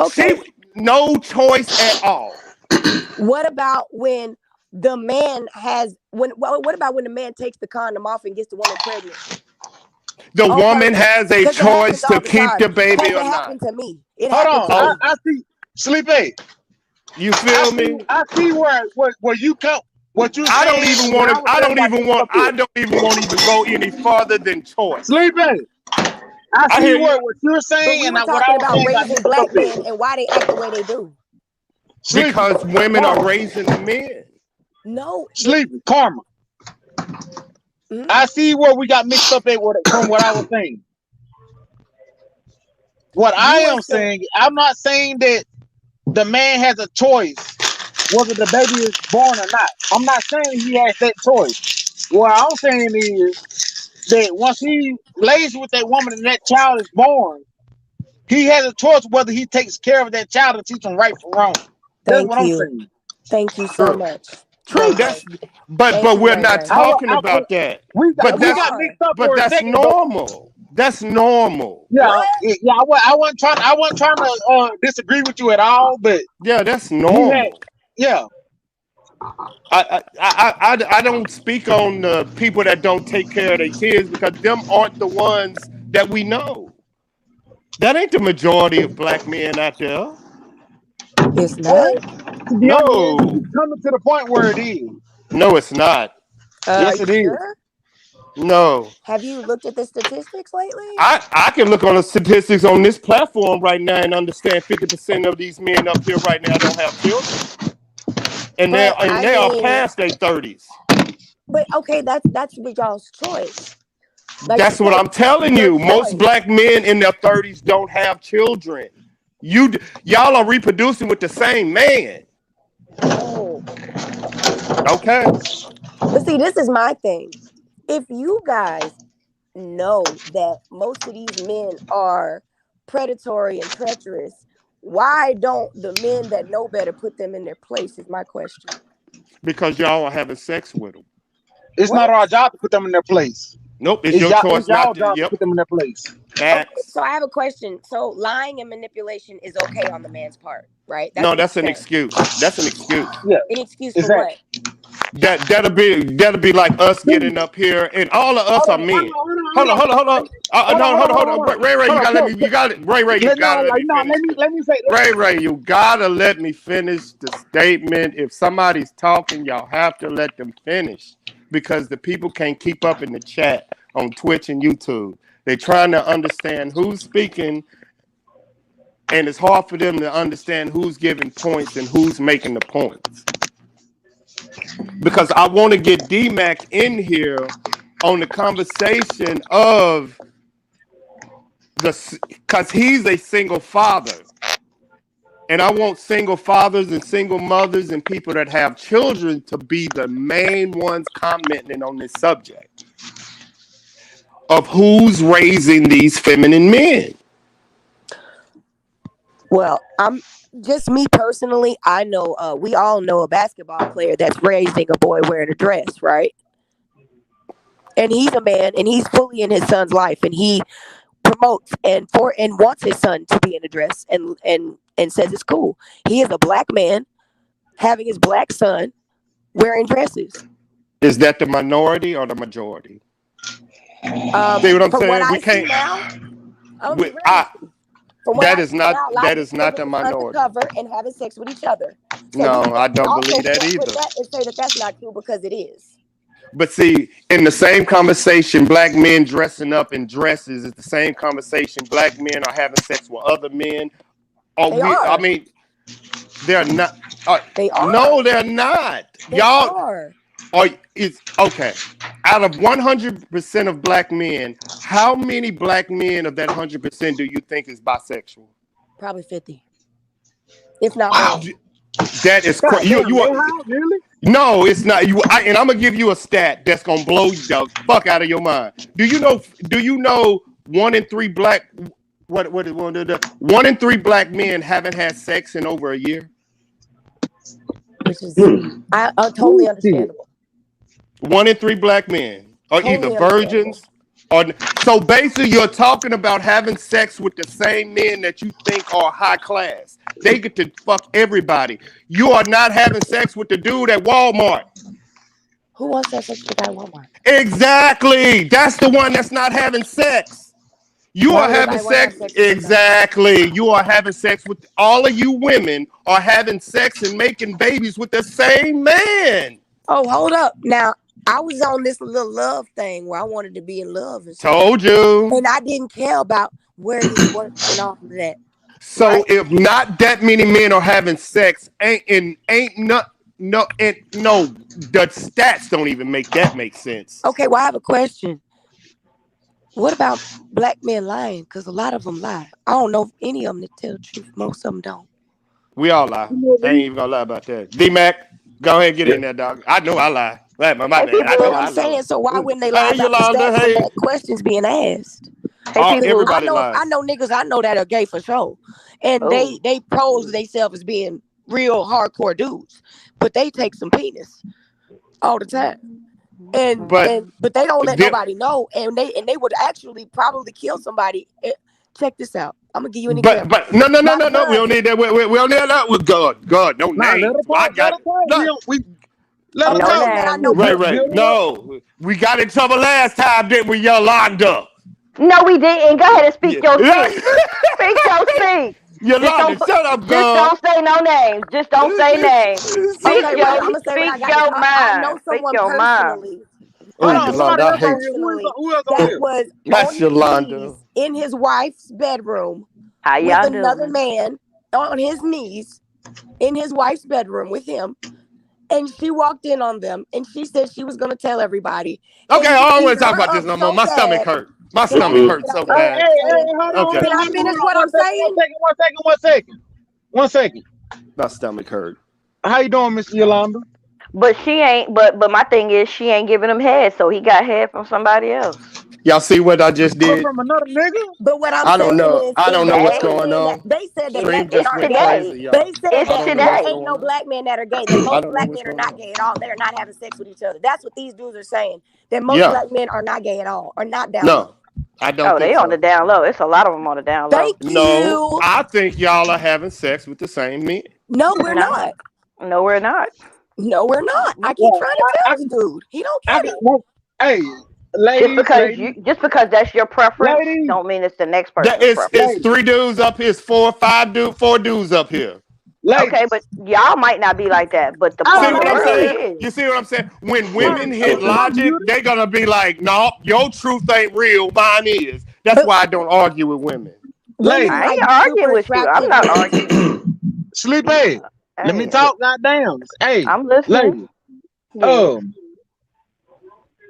Okay. No choice at all. What about when the man has what about when the man takes the condom off and gets the woman pregnant? The woman has a choice to keep the baby or It not. happened to me. It Hold happened on. to me. I see. Sleepy. You feel me? I see where you come. What you I don't saying, even want to. I don't even want to go any farther than choice. Sleepy. I see what you're But saying we and were what I talking was about saying. raising black men and why they act the way they do. Because women are raising the men. No. Sleepy. Karma. Mm-hmm. I see where we got mixed up at from what I was saying. What I am saying, I'm not saying that the man has a choice whether the baby is born or not. I'm not saying he has that choice. What I'm saying is that once he lays with that woman and that child is born, he has a choice whether he takes care of that child and teach him right from wrong. That's what I'm saying. Thank you so much. True. But we're not talking about that. We got mixed up for a that's second. normal. That's normal. Yeah, I wasn't trying to disagree with you at all, but yeah, that's normal. Yeah. I don't speak on the people that don't take care of their kids because them aren't the ones that we know. That ain't the majority of black men out there. It's not. No. It's coming to the point where it is. No, it's not. Yes, it is. Sure? No. Have you looked at the statistics lately? I can look on the statistics on this platform right now and understand 50% of these men up here right now don't have children. And they are past their 30s. But okay, that's with y'all's choice. Like that's what I'm telling you. Most black men in their 30s don't have children. Y'all are reproducing with the same man. Oh. Okay. But see, this is my thing. If you guys know that most of these men are predatory and treacherous, why don't the men that know better put them in their place is my question. Because y'all are having sex with them. It's not our job to put them in their place. Nope, it's your choice not to put them in their place. Okay, so I have a question. So lying and manipulation is okay on the man's part, right? That's an excuse. That's an excuse. Yeah. An excuse for what? That'll be like us getting up here, and all of us are men. Hold on. No, Ray, you gotta let me. You gotta let me finish the statement. If somebody's talking, y'all have to let them finish. because the people can't keep up in the chat on Twitch and YouTube. They're trying to understand who's speaking, and it's hard for them to understand who's giving points and who's making the points. Because I want to get D-Mac in here on the conversation of because he's a single father. And I want single fathers and single mothers and people that have children to be the main ones commenting on this subject of who's raising these feminine men. Well, I'm just me personally. I know we all know a basketball player that's raising a boy wearing a dress, right? And he's a man, and he's fully in his son's life, and he promotes and wants his son to be in a dress, and says it's cool. He is a black man having his black son wearing dresses. Is that the minority or the majority? See what I'm saying? We can't. That is not the minority. And having sex with each other. So no, I don't believe that either. And say that that's not true because it is. But see, in the same conversation, black men dressing up in dresses is the same conversation. Black men are having sex with other men. I mean, they're not. They are. No, they're not. Y'all are. It's okay. Out of 100% of black men, how many black men of that 100% do you think is bisexual? Probably 50, if not more. That is crazy. You are really? No, it's not. And I'm gonna give you a stat that's gonna blow the fuck out of your mind. Do you know 1 in 3 black? What is 1 in 3 black men haven't had sex in over a year? Which is totally understandable. 1 in 3 black men are either virgins or so. Basically, you're talking about having sex with the same men that you think are high class. They get to fuck everybody. You are not having sex with the dude at Walmart. Who wants to have sex with the guy at Walmart? Exactly. That's the one that's not having sex. You are having sex. Exactly. You are having sex with all of you women are having sex and making babies with the same man. Oh, hold up. Now, I was on this little love thing where I wanted to be in love. And stuff. Told you. And I didn't care about where he worked and all of that. So right? If not that many men are having sex, the stats don't even make sense. Okay, well, I have a question. What about black men lying? Because a lot of them lie. I don't know if any of them that tell the truth. Most of them don't. We all lie. I ain't even gonna lie about that. D-Mac, go ahead and get in there, dog. I know I lie. My bad. I know I'm saying. So why wouldn't they lie about the stats when questions being asked? Everybody lies. I know niggas I know that are gay for sure. And they pose themselves as being real hardcore dudes. But they take some penis all the time. But they don't let nobody know, and they would actually probably kill somebody. Check this out. I'm gonna give you an example. But no. We don't need that. We don't need that. With God, no name. I got it. Let them talk. Right. No, we got in trouble last time, didn't we, Yolanda? No, we didn't. Go ahead and speak your speech. Speak your speech. Yolanda, shut up, girl. Just don't say no names. Just don't say names. Speak your mind. I know someone personally. Yolanda, I hate you. That's Yolanda. In his wife's bedroom with another man on his knees in his wife's bedroom with him. And she walked in on them, and she said she was going to tell everybody. Okay, I don't want to talk about this no more. My stomach hurt. My stomach hurts so bad. Okay. Can I finish what I'm saying? One second. My stomach hurt. How you doing, Miss Yolanda? But she ain't. But my thing is, she ain't giving him head, so he got head from somebody else. Y'all see what I just did? From another nigga? But what I'm I don't know. I don't know what's going on. They said that Stream black men just are went gay. crazy, They said that today. there ain't no black men that are gay. That most black men are not gay at all. They are not having sex with each other. That's what these dudes are saying. That most black men are not gay at all. Or not down low. I don't. Oh, they on the down low. It's a lot of them on the down low. Thank you. No, I think y'all are having sex with the same men. No, we're not. No, we're not. No, we're not. I keep trying to tell this dude. He don't get it. Hey, ladies, just because that's your preference, don't mean it's the next person's preference. It's 3 dudes up here. It's 4 dudes up here. Okay, but y'all might not be like that, but the See part of what the I'm world saying? is. You see what I'm saying? When women hit logic, they gonna be like, "No, your truth ain't real. Mine is." That's why I don't argue with women. Women I like ain't arguing super with you. I'm attractive not men. arguing. Sleepy. Let me Hey, talk. Goddamn. Hey, I'm listening. lady. Yeah.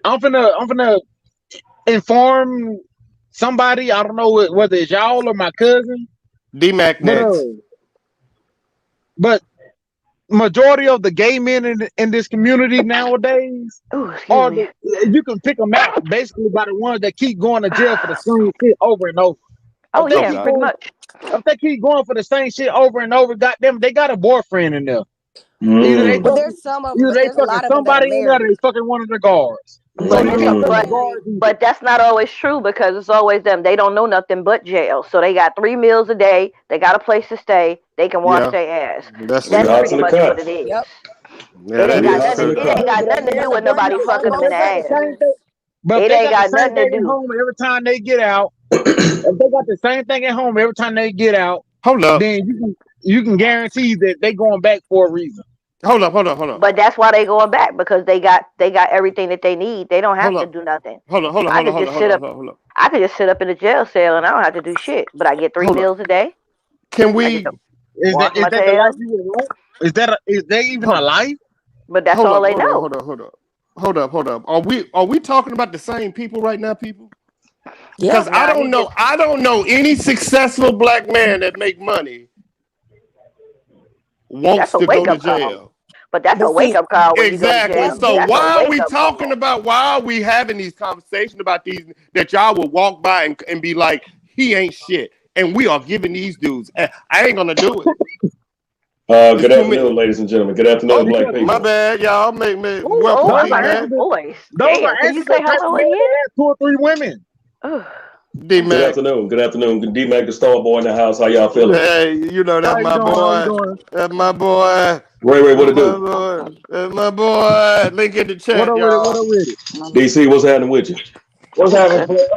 I'm finna inform somebody. I don't know whether it's y'all or my cousin, D-Mac but next. but majority of the gay men in this community nowadays Ooh, excuse me. you can pick them out basically by the ones that keep going to jail for the same shit over and over. Oh If they yeah, keep pretty going, much. if they keep going for the same shit over and over, goddamn, they got a boyfriend in there. Either they But fucking, there's some of them. either they There's a fucking lot of them that are somebody in there, or married. they fucking one of the guards. So But they it's can't trust the Literally. guards either. but that's not always true because it's always them. They don't know nothing but jail. So they got 3 meals a day. They got a place to stay. They can wash Yeah, their ass. that's We That's true. hot pretty to the much what cut. it is. Yep. Yeah, It ain't that We got is hot to nothing. the true. It ain't cut. got nothing to There's do a with bunch nobody of fucking But them if in homo they the got the ass. same sisters. thing, but if It they ain't got the got same nothing to thing at do. home every time they get out, if they got the same thing at home every time they get out, Hold up. then you can guarantee that they going back for a reason. Hold up. Hold up. Hold up. But that's why they going back because they got everything that they need. They don't have Hold to up. do nothing. Hold up. Hold up. I Hold up. could Hold up. just Hold sit up. up. Hold up. I could just sit up in a jail cell and I don't have to do shit. But I get 3 Hold up. meals a day. Can I get to we? Is that wash is my that the life tail. you would want? Is that even a Hold, life? But that's hold all up. they Hold up. know. Hold up. Hold up. Hold up. Hold up. Are we talking about the same people right now, people? Yeah. Because I Nah, don't he know. just I don't know any successful black man that make money that's wants a to go wake to up call. jail. But that's a But wake see, up call when you go to Exactly. jail. that's So That's a different. why are wake we up talking call. about? Why are we having these conversations about these that y'all will walk by and be like, he ain't shit, and we are giving these dudes. I ain't gonna do it. It's Good too many. afternoon, ladies and gentlemen. Good afternoon, Oh, black Because my people. bad, y'all. Make me Ooh, welcome, oh, I those D are heard Mac. a answers. voice. Those Damn, are can you answers say that type hello of man again? that has 2 or 3 women. Ugh. D Good Mac. afternoon. Good afternoon. D-Mac, the star boy in the house. How y'all feeling? Hey, you know How that's you my doing? How you boy. doing? That's my boy. Ray, what That's it my do? boy. That's my boy. Link in the What chat, up with it? What y'all. up with it? DC, what's happening with you? What's happening, Okay. player?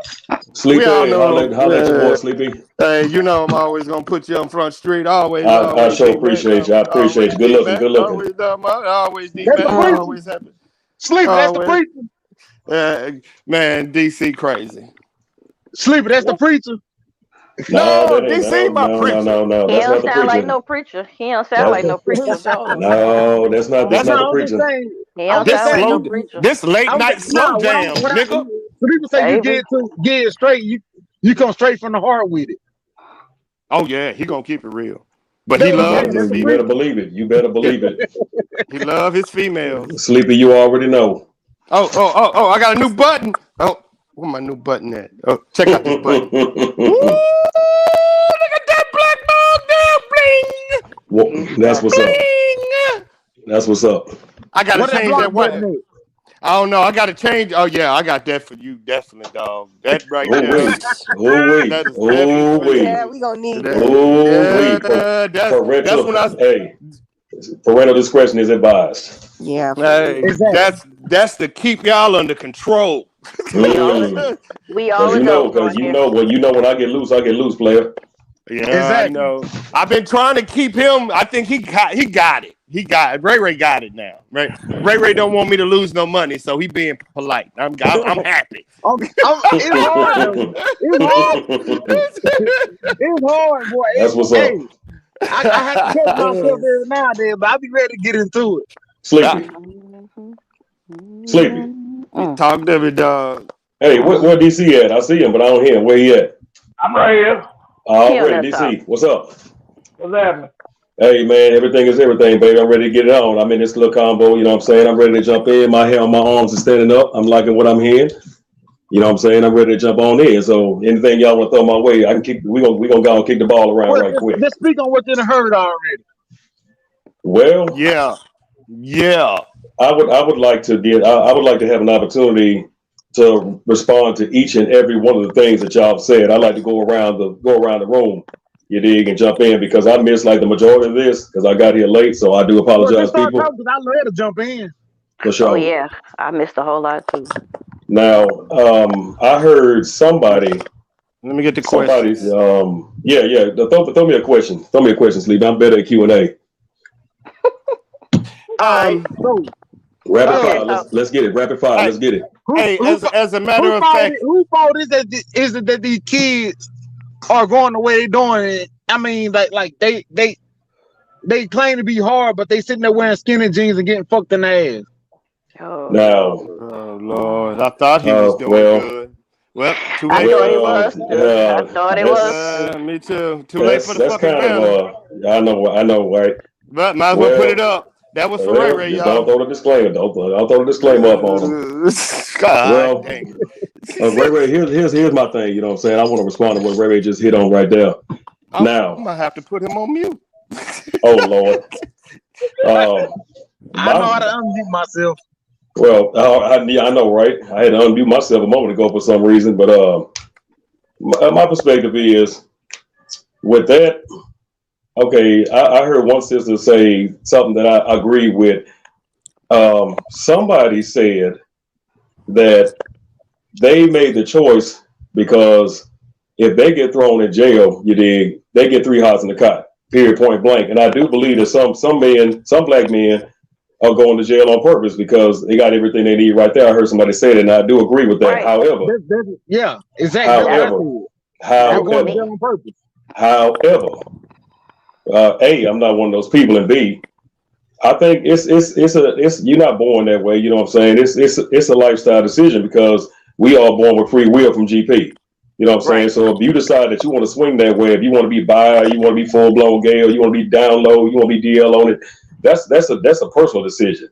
We all Sleepy, know. holla at your boy, Sleepy. Hey, you know I'm always gonna put you on Front Street. Always, I always sure D Mac. appreciate you. I appreciate Always you. Good D looking. Mac. Good looking. Always always D That's the Mac. Mm. preacher. Always happy. Sleepy, that's the Always. preacher. Man, DC crazy. Sleepy, that's the preacher. No, No, that ain't. DC No, my no, no, preacher. no, no. He That's don't not the sound like preacher. no preacher. He don't sound That's like no For preacher. sure. no. That's not. That's That's not No, the I'm just preacher. saying. He I'm don't just this sound like saying. no slow. preacher. This late I'm night just, slow jam, what I, nigga. so people say you Baby. get it straight. You come straight from the heart with it. Oh yeah, he gonna keep it real, but he That's what I'm You love saying. better, his That's the you better preacher. females. believe it. You better believe it. He love his females. Sleepy, you already know. Oh! I got a new button. Oh, where my new button at? Oh, check out this button. Woo! Look at that black dog there, bling, Well, He's that's what's messy. up. bling. That's what's up. I gotta What that change block that button white. is? I don't know. I gotta change. Oh yeah, I got that for you, definitely, dog. That right Oh there. wait. Oh wait. That is definitely Oh for wait. Yeah, you. we gonna need That, that. Oh wait. yeah, that's Parental. when I. Hey, parental discretion is advised. Yeah, for Hey, real. Exactly. that's to keep y'all under control. We all Mm. we all adults Cause on you here. know when I get loose, player. Yeah, I Exactly. know. I've been trying to keep him. I think he got it. He got it. Ray got it now. Ray don't want me to lose no money, so he being polite. I'm happy. It's hard though. It's hard. It's hard, boy. That's what's Hey, up. I have to catch It myself is. every now and then, but I'll be ready to get into it. Sleepy. Sleepy. Mm. Talk to me, dog. Hey, where DC at? I see him, but I don't hear him. Where he at? I'm right here. He on Already, that top. DC. What's up? What's happening? Hey man, everything is everything, baby. I'm ready to get it on. I'm in this little combo, you know what I'm saying? I'm ready to jump in. My arms are standing up. I'm liking what I'm hearing. You know what I'm saying? I'm ready to jump on in. So anything y'all want to throw my way, I can kick we gonna go and kick the ball around Well, right quick. just speak on what you done heard already. Well, Yeah. I would like to I would like to have an opportunity to respond to each and every one of the things that y'all have said. I like to go around the room, you dig, and jump in because I missed like the majority of this because I got here late. So I do Well, just apologize, start people, talking because I love to jump in. for Oh sure. yeah, I missed a whole lot too. Now, I heard somebody's Let me get the questions. yeah. Throw me a question. Throw me a question, Sleep. I'm better at Q&A. So, Rapid hey, fire. Let's get it. Rapid fire. Let's get it. Hey, as a matter of fact, who fault is it that these kids are going the way they doing it? I mean, like they claim to be hard, but they sitting there wearing skinny jeans and getting fucked in the ass. Oh, Now, oh Lord, I thought he was doing good. Well, too I late. thought it was. I thought it was. Me too. Too late for the that's fucking kind banner. of I know, right? But might as well put it up. That was for Ray Ray, just y'all. don't throw the disclaimer. Don't throw the disclaimer up on them. God dang. Ray Ray, here's my thing. You know what I'm saying? I want to respond to what Ray Ray just hit on right there. Now, I'm gonna have to put him on mute. Oh Lord. I know how to unmute myself. Well, I know, right? I had to unmute myself a moment ago for some reason, but my perspective is with that. Okay, I heard one sister say something that I agree with. Somebody said that they made the choice because if they get thrown in jail, you dig, they get 3 hots in the cot, period, point blank. And I do believe that some black men are going to jail on purpose because they got everything they need right there. I heard somebody say that, and I do agree with that. Right. However, yeah, exactly. However, A, I'm not one of those people, and B, I think it's you're not born that way. You know what I'm saying? It's a lifestyle decision because we are born with free will from GP. You know what I'm saying? So if you decide that you want to swing that way, if you want to be bi, you want to be full blown gay, or you want to be down low, you want to be DL on it, that's a personal decision.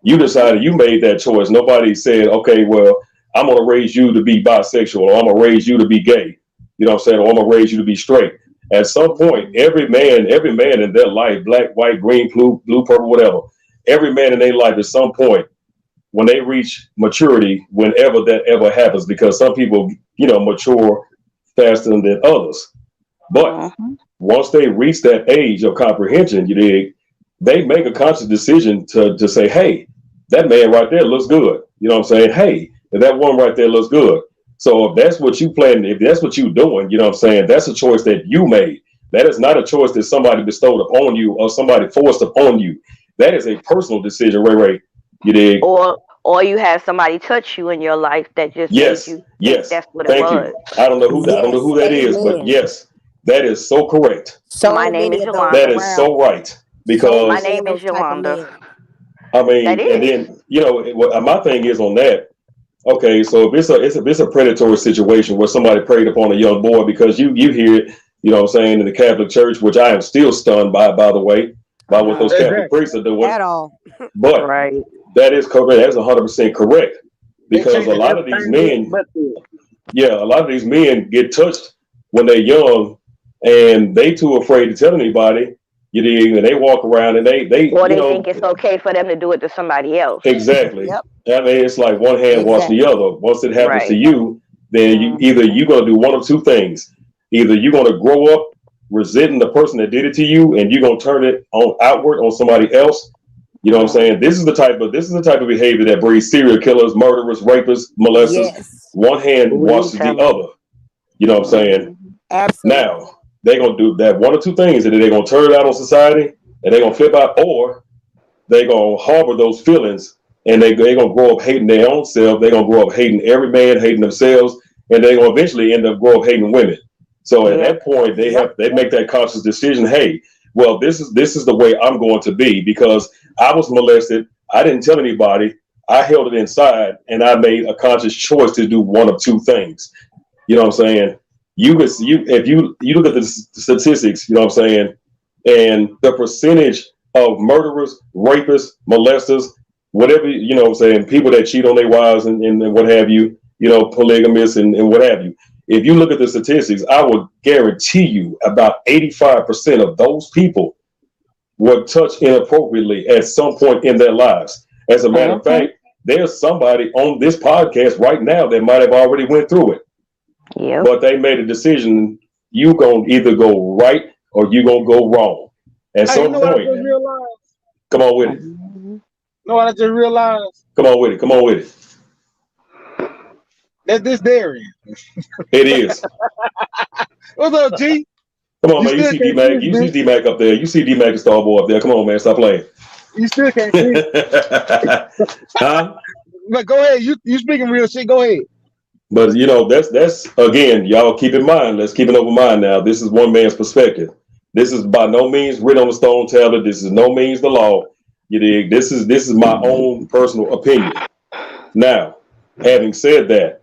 You decided, you made that choice. Nobody said, okay, well, I'm gonna raise you to be bisexual, or I'm gonna raise you to be gay. You know what I'm saying? Or I'm gonna raise you to be straight. At some point, every man in their life, black, white, green, blue, purple, whatever, every man in their life at some point, when they reach maturity, whenever that ever happens, because some people, mature faster than others. But once they reach that age of comprehension, you dig, they make a conscious decision to say, hey, that man right there looks good. You know what I'm saying? Hey, that one right there looks good. So if that's what you plan, if that's what you're doing, you know what I'm saying, that's a choice that you made. That is not a choice that somebody bestowed upon you or somebody forced upon you. That is a personal decision, Ray. You dig? Or you have somebody touch you in your life that just made you think that's what it was. Thank you. I don't know who that is, but yes, that is so correct. So my name is Yolanda. That is so right. Because my name is Yolanda. I mean, and then my thing is on that. Okay, so if it's a predatory situation where somebody preyed upon a young boy, because you hear it, you know what I'm saying, in the Catholic Church, which I am still stunned by the way, by what those Catholic priests are doing. At all. But that is correct. That's 100% correct. Because a lot of these men, a lot of these men get touched when they're young, and they too afraid to tell anybody. You dig? And they walk around and they think it's okay for them to do it to somebody else. Exactly. Yep. I mean, it's like one hand wash the other. Once it happens to you, then you're gonna do one of two things. Either you're gonna grow up resenting the person that did it to you, and you're gonna turn it on outward on somebody else. You know what I'm saying? This is the type of behavior that breeds serial killers, murderers, rapists, molesters. Yes. One hand washes the other. You know what I'm saying? Absolutely. Now they're gonna do that one or two things, and they're gonna turn it out on society, and they're gonna flip out, or they're gonna harbor those feelings, and they're gonna grow up hating their own self. They're gonna grow up hating every man, hating themselves, and they're gonna eventually end up grow up hating women. So at that point, they make that conscious decision. Hey, well, this is the way I'm going to be, because I was molested. I didn't tell anybody. I held it inside, and I made a conscious choice to do one of two things. You know what I'm saying? If you look at the statistics, you know what I'm saying, and the percentage of murderers, rapists, molesters, whatever, you know what I'm saying, people that cheat on their wives and what have you, polygamists and what have you. If you look at the statistics, I would guarantee you about 85% of those people were touched inappropriately at some point in their lives. As a matter of fact, there's somebody on this podcast right now that might have already went through it. Yeah. But they made a decision. You gonna either go right or you gonna go wrong. At some point. Come on with it. You know what I just realized? Come on with it. Come on with it. That's this Darian. It is. What's up, G? Come on, man. You see D-Mac. You see D-Mac up there. You see D-Mac and Starboy up there. Come on, man. Stop playing. You still can't see Huh? But go ahead. You speaking real shit. Go ahead. But that's again, y'all keep in mind. Let's keep an open mind now. This is one man's perspective. This is by no means written on the stone tablet. This is no means the law. You dig? This is my own personal opinion. Now, having said that,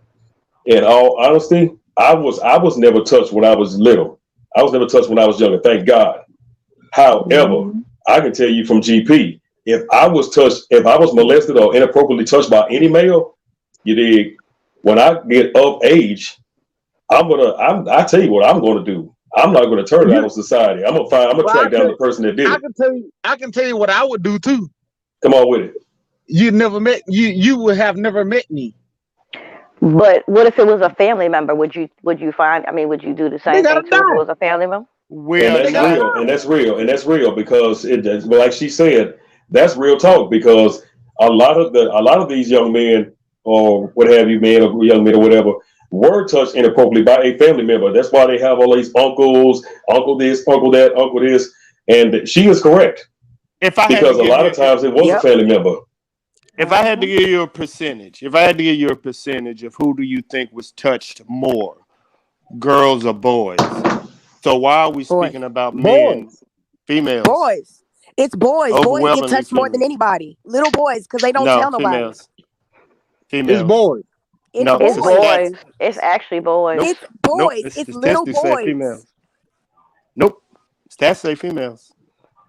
in all honesty, I was never touched when I was little. I was never touched when I was younger. Thank God. However, I can tell you from GP, if I was molested or inappropriately touched by any male, you dig? When I get of age, I tell you what I'm gonna do. I'm not gonna turn it out on society. I'm gonna track down the person that did it. I can tell you what I would do too. Come on with it. You would have never met me. But what if it was a family member? Would you do the same thing too if it was a family member? And that's real because like she said, that's real talk because a lot of these young men or what have you, men or young men or whatever, were touched inappropriately by a family member. That's why they have all these uncles, uncle this, uncle that, uncle this, and she is correct. Because a lot of times it was a family member. If I had to give you a percentage, of who do you think was touched more, girls or boys? So why are we speaking about men, females? Boys. It's boys. Boys get touched more than anybody. Little boys, because they don't tell nobody. Females. It's boys. It's boys. It's actually boys. It's boys. It's little boys. Females. Nope. Stats say females.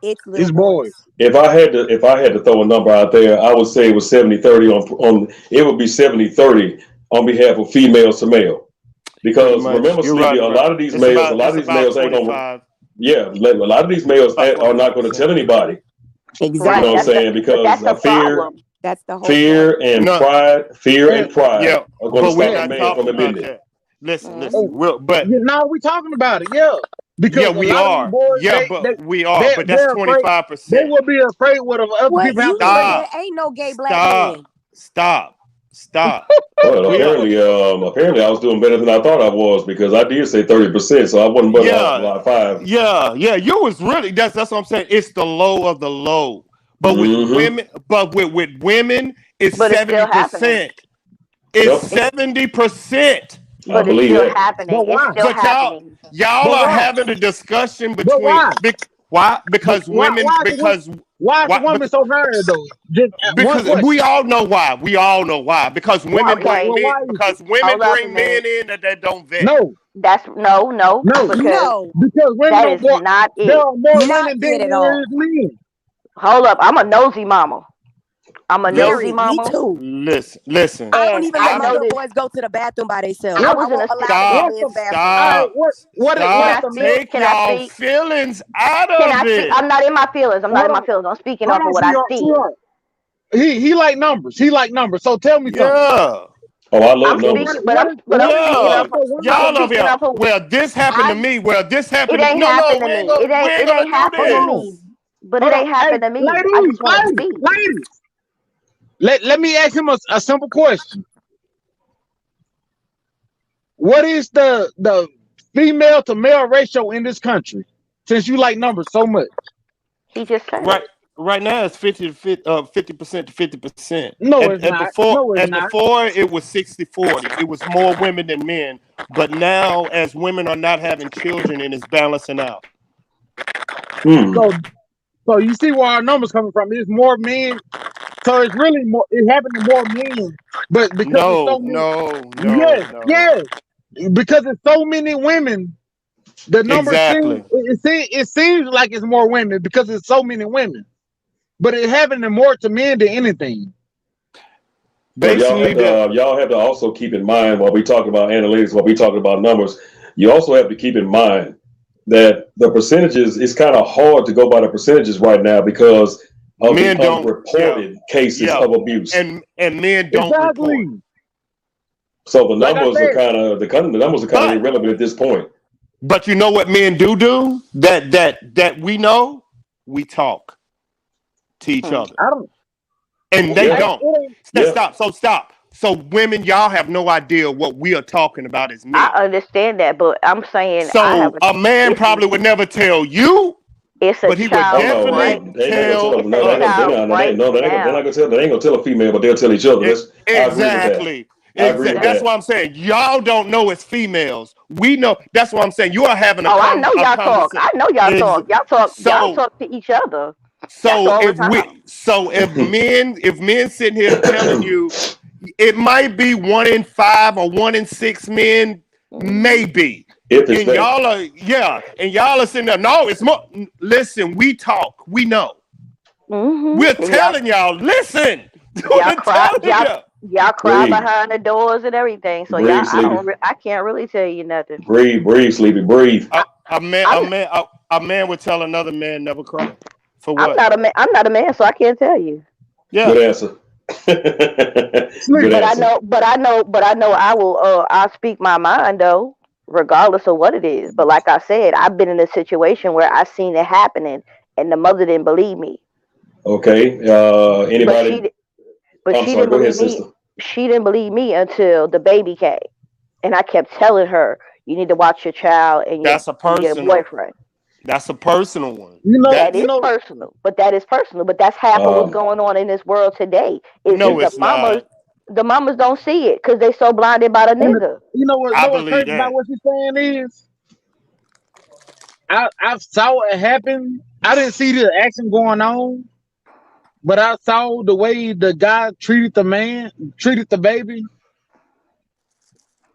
It's boys. If I had to throw a number out there, I would say it was 70-30 on it would be 70-30 on behalf of females to male. Because remember, Sleepy, a lot of these males ain't gonna. Yeah, a lot of these males are not going to tell anybody. Exactly. You know what I'm saying? Because of fear. That's the whole fear and pride. Yeah, are going to stop a man from admitting it. Listen. But now we talking about it. Yeah. Because we are. Boys, we are. But that's 25%. They will be afraid what other people have to say. There ain't no gay black men. Stop. Well, apparently, I was doing better than I thought I was because I did say 30%, so I wasn't but like 5. Yeah. You was really that's what I'm saying. It's the low of the low. But with women, it's 70%. It's 70%. But it's still happening. It's still happening. Y'all are having a discussion between why? Because women. Why is the woman so hard though? Because we all know why. Because women bring men in that don't vet. No. That's no. Because women that is not it. There are more women than there is men. Hold up, I'm a nosy mama. Me too. Listen. I don't even let my little boys go to the bathroom by themselves. I was gonna stop. Take y'all feelings out of it. I'm not in my feelings. I'm speaking off of what I see. He like numbers. So tell me something. Yeah. Oh, I love numbers. Y'all over here. Well, this happened to me. It ain't happened to me. It ain't happened to me. But it ain't happened to me. Ladies. Let me ask him a simple question. What is the female to male ratio in this country? Since you like numbers so much. He just said right now it's 50% to 50%. No, it's not. Before it was 60-40. It was more women than men. But now as women are not having children and it's balancing out. So you see where our numbers coming from. It's more men. So it's really more. It happened to more men, but because yes, because it's so many women. The number it seems like it's more women because it's so many women, but it happened to more to men than anything. Basically, y'all have to also keep in mind while we talk about analytics, while we talking about numbers. You also have to keep in mind that the percentages. It's kind of hard to go by the percentages right now because of the unreported cases of abuse, and men don't report. So the numbers are kind of irrelevant at this point. But you know what men do that we know? We talk to each other, and they don't. Stop. So women, y'all have no idea what we are talking about as men. I understand that, but I'm saying so. A man probably would never tell you. It's a But he would child Oh no, right. definitely they ain't gonna tell tell them. No, It's a they're us. child right not now. gonna tell. They ain't gonna tell a female, but they'll tell each other. I agree with that. Exactly. I agree with That's that. what I'm saying. Y'all don't know as females. We know. That's what I'm saying. You are having Oh, I know a y'all talk. conversation. I know y'all talk. Y'all So talk to each other. That's so all the time. if men sitting here telling you it might be 1 in 5 or 1 in 6 men, maybe. If it's And y'all are sitting there. No, it's more. Listen, we talk. We know. We're telling y'all. Listen. Y'all cry. Y'all cry Breathe. behind the doors and everything. So Breathe, Sleepy. I can't really tell you nothing. Breathe, Sleepy, breathe. A man would tell another man never cry. For what? I'm not a man, so I can't tell you. Yeah. Good answer. Good answer. But I know I will I'll speak my mind though, regardless of what it is. But like I said, I've been in a situation where I seen it happening and the mother didn't believe me. Okay. Anybody? But I'm she sorry. didn't Go ahead, believe me. sister. She didn't believe me until the baby came. And I kept telling her, you need to watch your child and That's a your personal. boyfriend. That's a personal one. That is personal. But that's half of what's going on in this world today. No, it's not. The mamas don't see it because they so blinded by the nigga. You know what? What's crazy about what you're saying is, I saw it happen. I didn't see the action going on, but I saw the way the guy treated the baby,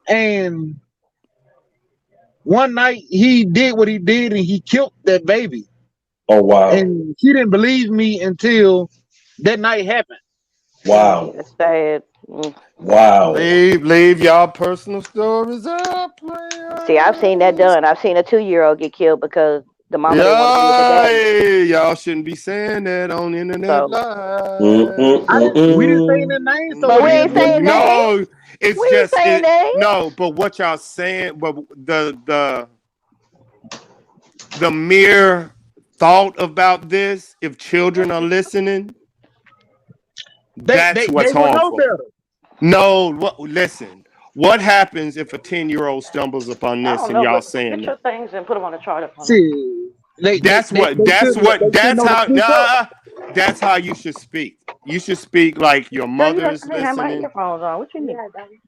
and one night he did what he did and he killed that baby. Oh wow! And she didn't believe me until that night happened. Wow! That's sad. Wow! Leave y'all personal stories up. See, I've seen that done. I've seen a 2-year-old get killed because the mama didn't want to be with the daddy. Y'all shouldn't be saying that on the internet live. We didn't say any names, but we ain't saying no. It's we just ain't saying no. But what y'all saying? But the mere thought about this, if children are listening, that's what's harmful. No, listen. What happens if a 10-year-old stumbles upon this and y'all saying get your things and put them on the chart? That's how you should speak. You should speak like your mother is listening. What you need?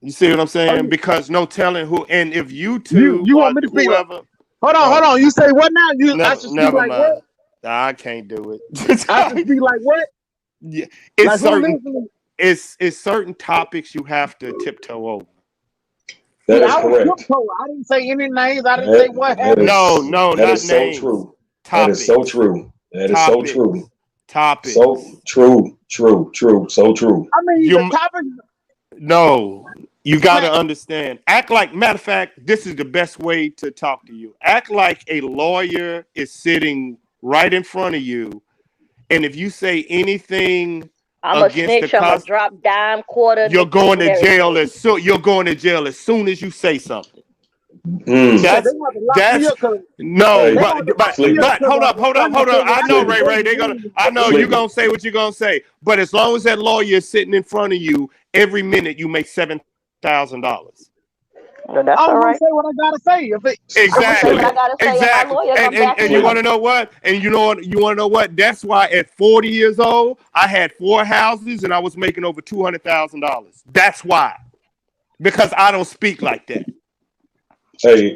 You see what I'm saying? Because no telling who, and if you two, you want me to speak? Whoever, hold on. You say what now? I should speak like mind. what? I can't do it. I should speak like what? Yeah, it's like certain. It's certain topics you have to tiptoe over. That is correct. I didn't say any names. I didn't say what happened. That is so true. That is so true. That is so true. Topics. So true. So true. I mean, the topic. No, you got to understand. Act like, matter of fact, this is the best way to talk to you. Act like a lawyer is sitting right in front of you, and if you say anything I'm a snitch. I'm a drop dime quarter. You're going to jail as soon. You're going to jail as soon as you say something. That's no. But hold up. I know, Ray. I know you're gonna say what you're gonna say. But as long as that lawyer is sitting in front of you, every minute you make $7,000. No, that's all right. Say what I gotta say. Exactly. And you want to know what? And you want to know what? That's why at 40 years old, I had 4 houses and I was making over $200,000. That's why. Because I don't speak like that. Hey,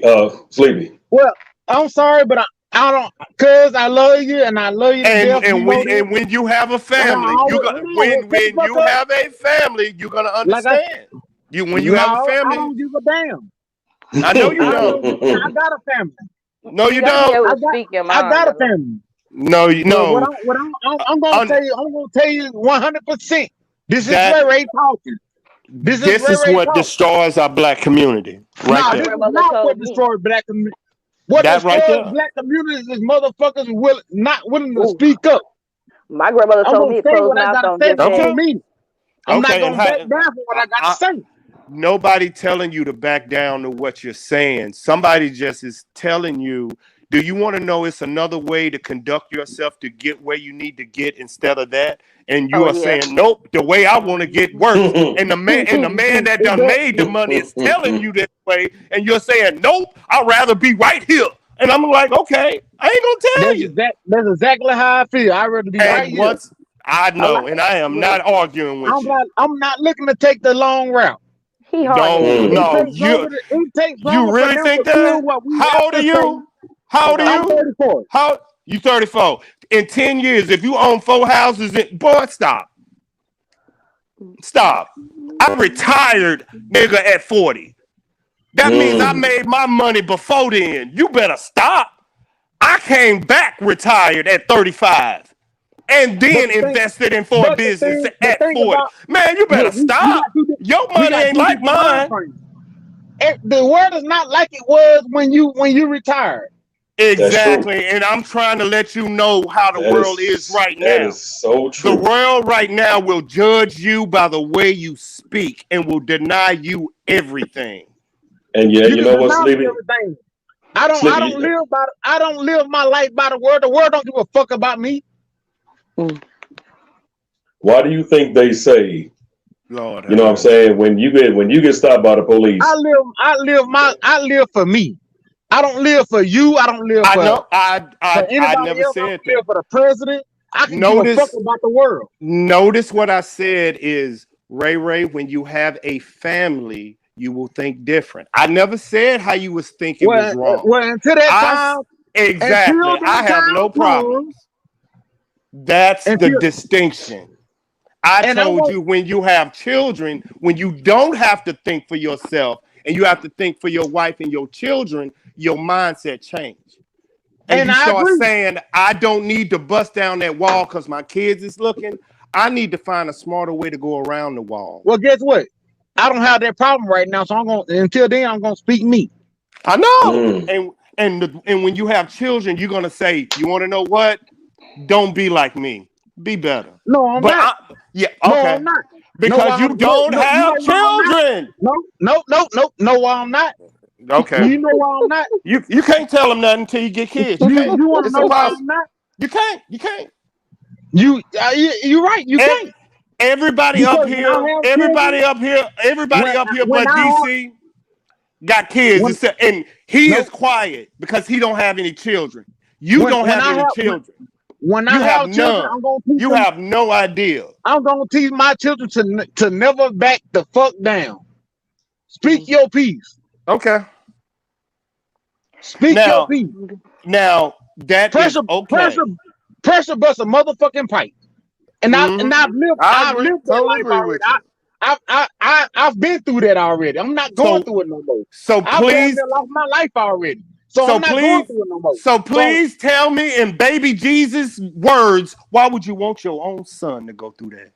Sleepy. Well, I'm sorry, but I don't, cause I love you and I love you to death. And when you have a family, when you have a family, you're gonna understand. When you have a family, I don't give a damn. I know you don't. I got a family. No, you don't. I got a family. No, you know. I'm gonna tell you 100%. This is Ray talking. This is what destroys our black community. Right there. This is not what destroys black community. What destroys black communities is motherfuckers not willing to speak up. My grandmother told me to close mouth on this. I'm not gonna back down for what I got to say. Nobody telling you to back down to what you're saying. Somebody just is telling you, do you want to know it's another way to conduct yourself to get where you need to get instead of that? And you are saying, nope, the way I want to get works. and the man that done made the money is telling you this way. And you're saying, nope, I'd rather be right here. And I'm like, okay, I ain't gonna tell you. That's exactly how I feel. I'd rather be right And here. once I know, and I am not arguing with you. I'm not looking to take the long route. He hard Don't headed. no. It takes You longer for really them think to feel that? what we How have old are to you? How old say. are I'm you? 34. How you 34? In 10 years, if you own 4 houses, boy, stop. Stop. I retired, nigga, at 40. That means I made my money before then. You better stop. I came back retired at 35 and then invested in 4 businesses at 40. Man, you better stop. Your money ain't like mine. The world is not like it was when you retired. Exactly. And I'm trying to let you know how the world is right now. That is so true. The world right now will judge you by the way you speak and will deny you everything. And yeah, you know what, Sleepy? I don't live my life by the world. The world don't give a fuck about me. Why do you think they say, Lord, you know what I'm saying, when you get stopped by the police? I live for me. I don't live for you. I don't live for I never else. said I don't that. live for the president. I can give a fuck about the world. Notice what I said is, Ray, when you have a family, you will think different. I never said how you was thinking was wrong. Well, until that time, exactly. I have no problems. That's the distinction. I told you when you have children, when you don't have to think for yourself and you have to think for your wife and your children, your mindset change. And you start saying, I don't need to bust down that wall because my kids is looking. I need to find a smarter way to go around the wall. Well, guess what? I don't have that problem right now, so until then I'm gonna speak me. I know. And when you have children, you're gonna say, you want to know what? Don't be like me. Be better. No, I'm not. Okay. No, I'm not. Because you don't have children. No, I'm not. Okay. You know why I'm not? You can't tell them nothing until you get kids. You want to know why I'm not? You can't. You're right. You can't. Everybody up here but DC got kids. And he is quiet because he don't have any children. You don't have any children. When I have children, I'm gonna teach you them, have no idea. I'm gonna teach my children to never back the fuck down. Speak your piece. Okay. Speak your piece. Now that pressure, is okay. Pressure bust a motherfucking pipe. And I've lived that life already. I've been through that already. I'm not going through it no more. So please, I've lost my life already. So I'm not going through it no more. So please tell me in baby Jesus' words, why would you want your own son to go through that?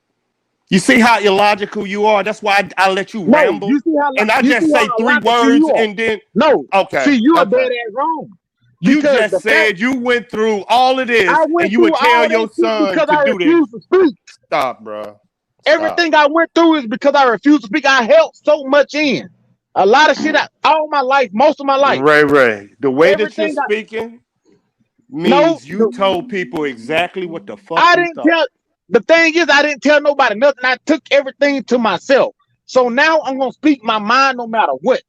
You see how illogical you are? That's why I let you ramble. And I just say 3 words and then okay. See, you are dead ass wrong. You just said you went through all of this and you would tell your son to do this. Stop, bro. Everything I went through is because I refused to speak. I held so much in. A lot of shit all my life, most of my life. Ray, the way that you're speaking means you told people exactly what the fuck I didn't tell. The thing is, I didn't tell nobody nothing. I took everything to myself. So now I'm gonna speak my mind no matter what.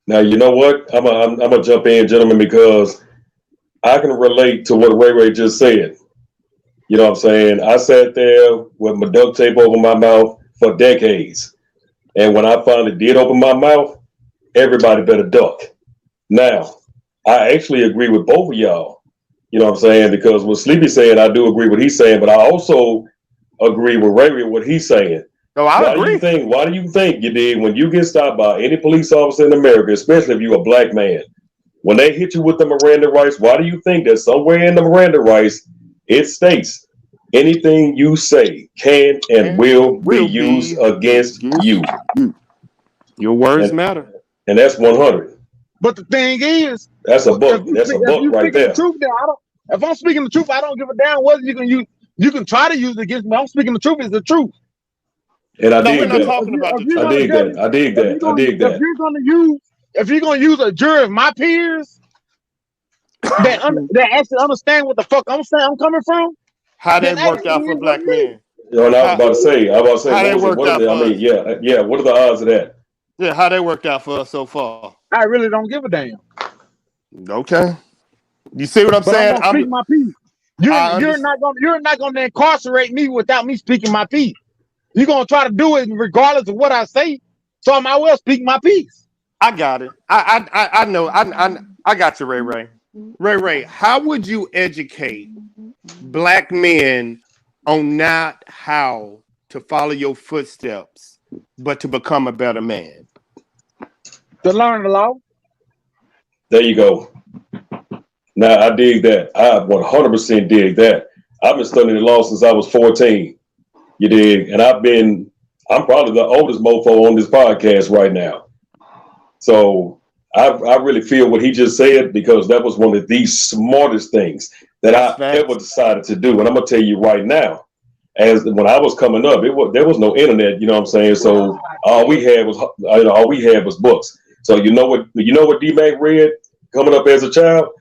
Now you know what? I'm gonna jump in, gentlemen, because I can relate to what Ray just said. You know what I'm saying? I sat there with my duct tape over my mouth for decades. And when I finally did open my mouth, everybody better duck. Now, I actually agree with both of y'all. You know what I'm saying? Because what Sleepy saying, I do agree with what he's saying, but I also agree with Ray what he's saying. No, I agree. Why do you think, you did, when you get stopped by any police officer in America, especially if you're a black man, when they hit you with the Miranda rights, why do you think that somewhere in the Miranda rights, it states anything you say can and will be used against you? Your words matter. And that's 100. But the thing is, that's a book. That's a book right there. If I'm speaking the truth, I don't give a damn whether you can use. You can try to use it against me. I'm speaking the truth. Is the truth. And I dig that. I dig that. If you're gonna use a jury of my peers that actually understand what the fuck I'm saying, I'm coming from. How that worked out for black men? You know, and I was about to say, how they worked out. Yeah. What are the odds of that? Yeah, how they worked out for us so far? I really don't give a damn. Okay. You see what I'm But I'm saying? gonna speak my piece. You're not gonna incarcerate me without me speaking my piece. You're gonna try to do it regardless of what I say. So I might well speak my piece. I got it. I know. I got you, Ray Ray. Ray Ray, how would you educate black men on not how to follow your footsteps, but to become a better man? To learn the law. There you go. Now I dig that. I 100% dig that. I've been studying the law since I was 14. You dig? And I'm probably the oldest mofo on this podcast right now. So I really feel what he just said, because that was one of the smartest things that I ever decided to do. And I'm gonna tell you right now, as when I was coming up, there was no internet. You know what I'm saying? So all we had was books. So you know what D-Mac read coming up as a child?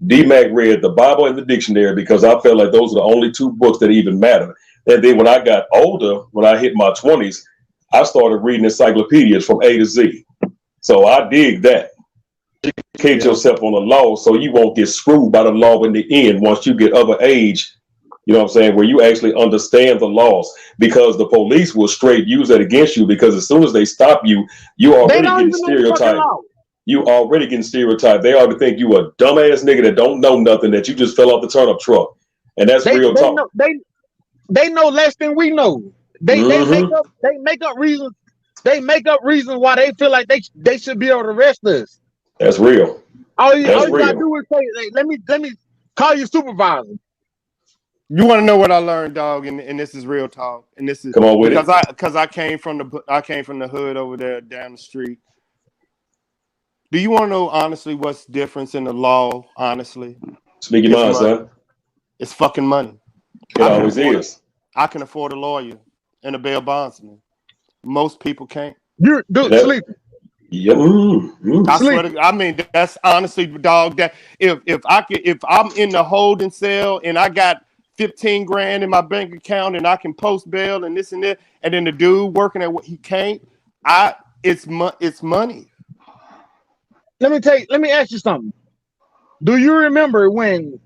D-Mac read the Bible and the dictionary, because I felt like those are the only two books that even matter. And then when I got older, when I hit my 20s, I started reading encyclopedias from A to Z. So I dig that. Educate yourself on the law so you won't get screwed by the law in the end once you get of an age, you know what I'm saying, where you actually understand the laws, because the police will straight use that against you, because as soon as they stop you, you already getting stereotyped. You already getting stereotyped. They already think you a dumbass nigga that don't know nothing, that you just fell off the turnip truck. And that's real talk. They know less than we know. They make up reasons. They make up reasons why they feel like they should be able to arrest us. That's real. All you gotta do is say, hey, let me call your supervisor. You want to know what I learned, dog? And this is real talk. And this is come on with because I came from the hood over there down the street. Do you want to know honestly what's the difference in the law? Honestly, speak your mind, son. It's fucking money. It always is. I can afford a lawyer and a bail bondsman. Most people can't. You're sleeping. Yeah. I swear to God, I mean, that's honestly, dog. That if I'm in the holding cell and I got 15 grand in my bank account and I can post bail and this and that, and then the dude working at what he can't, it's money. Let me ask you something. Do you remember when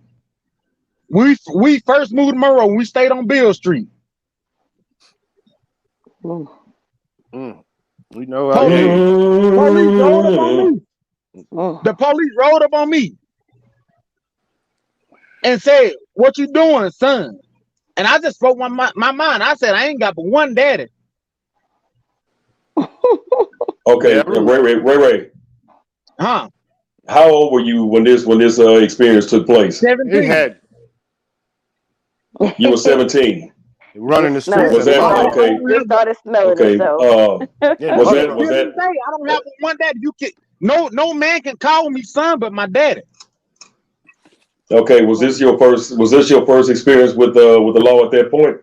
we first moved to Monroe? We stayed on Bill Street. We know police rolled up on me. The police rolled up on me and said, "What you doing, son?" And I just spoke my mind. I said, "I ain't got but one daddy." Okay, Ray. Huh? How old were you when this experience took place? 17. You were 17. Running the street. Was that okay? We started smelling okay. it. So. Was that? I don't have one daddy. You can no man can call me son, but my daddy. Okay. Was this your first experience with the law at that point?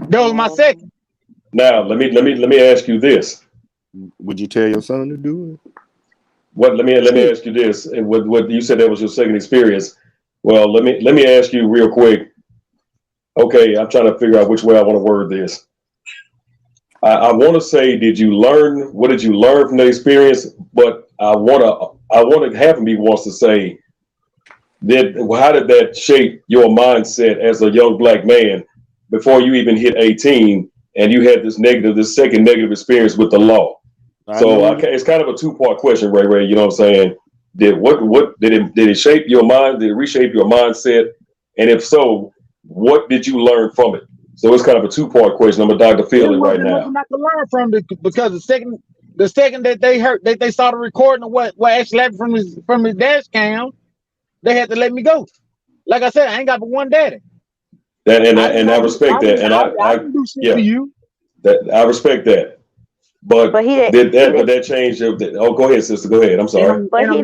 That was my second. Now let me ask you this. Would you tell your son to do it? What? Let me ask you this. What you said that was your second experience. Well, let me ask you real quick. Okay, I'm trying to figure out which way I want to word this. I want to say, what did you learn from the experience? But I want to have me wants to say that how did that shape your mindset as a young black man before you even hit 18 and you had this second negative experience with the law? It's kind of a two-part question, Ray. You know what I'm saying? Did it shape your mind? Did it reshape your mindset? And if so, what did you learn from it? So it's kind of a two-part question. I'm a Dr. Feely right now. Not to learn from it, because the second that they saw the recording of what actually happened from his dash cam, they had to let me go. Like I said, I ain't got but one daddy. I respect that. And I didn't do shit to you. I respect that. But did that change? Oh, go ahead, sister. Go ahead. I'm sorry. But he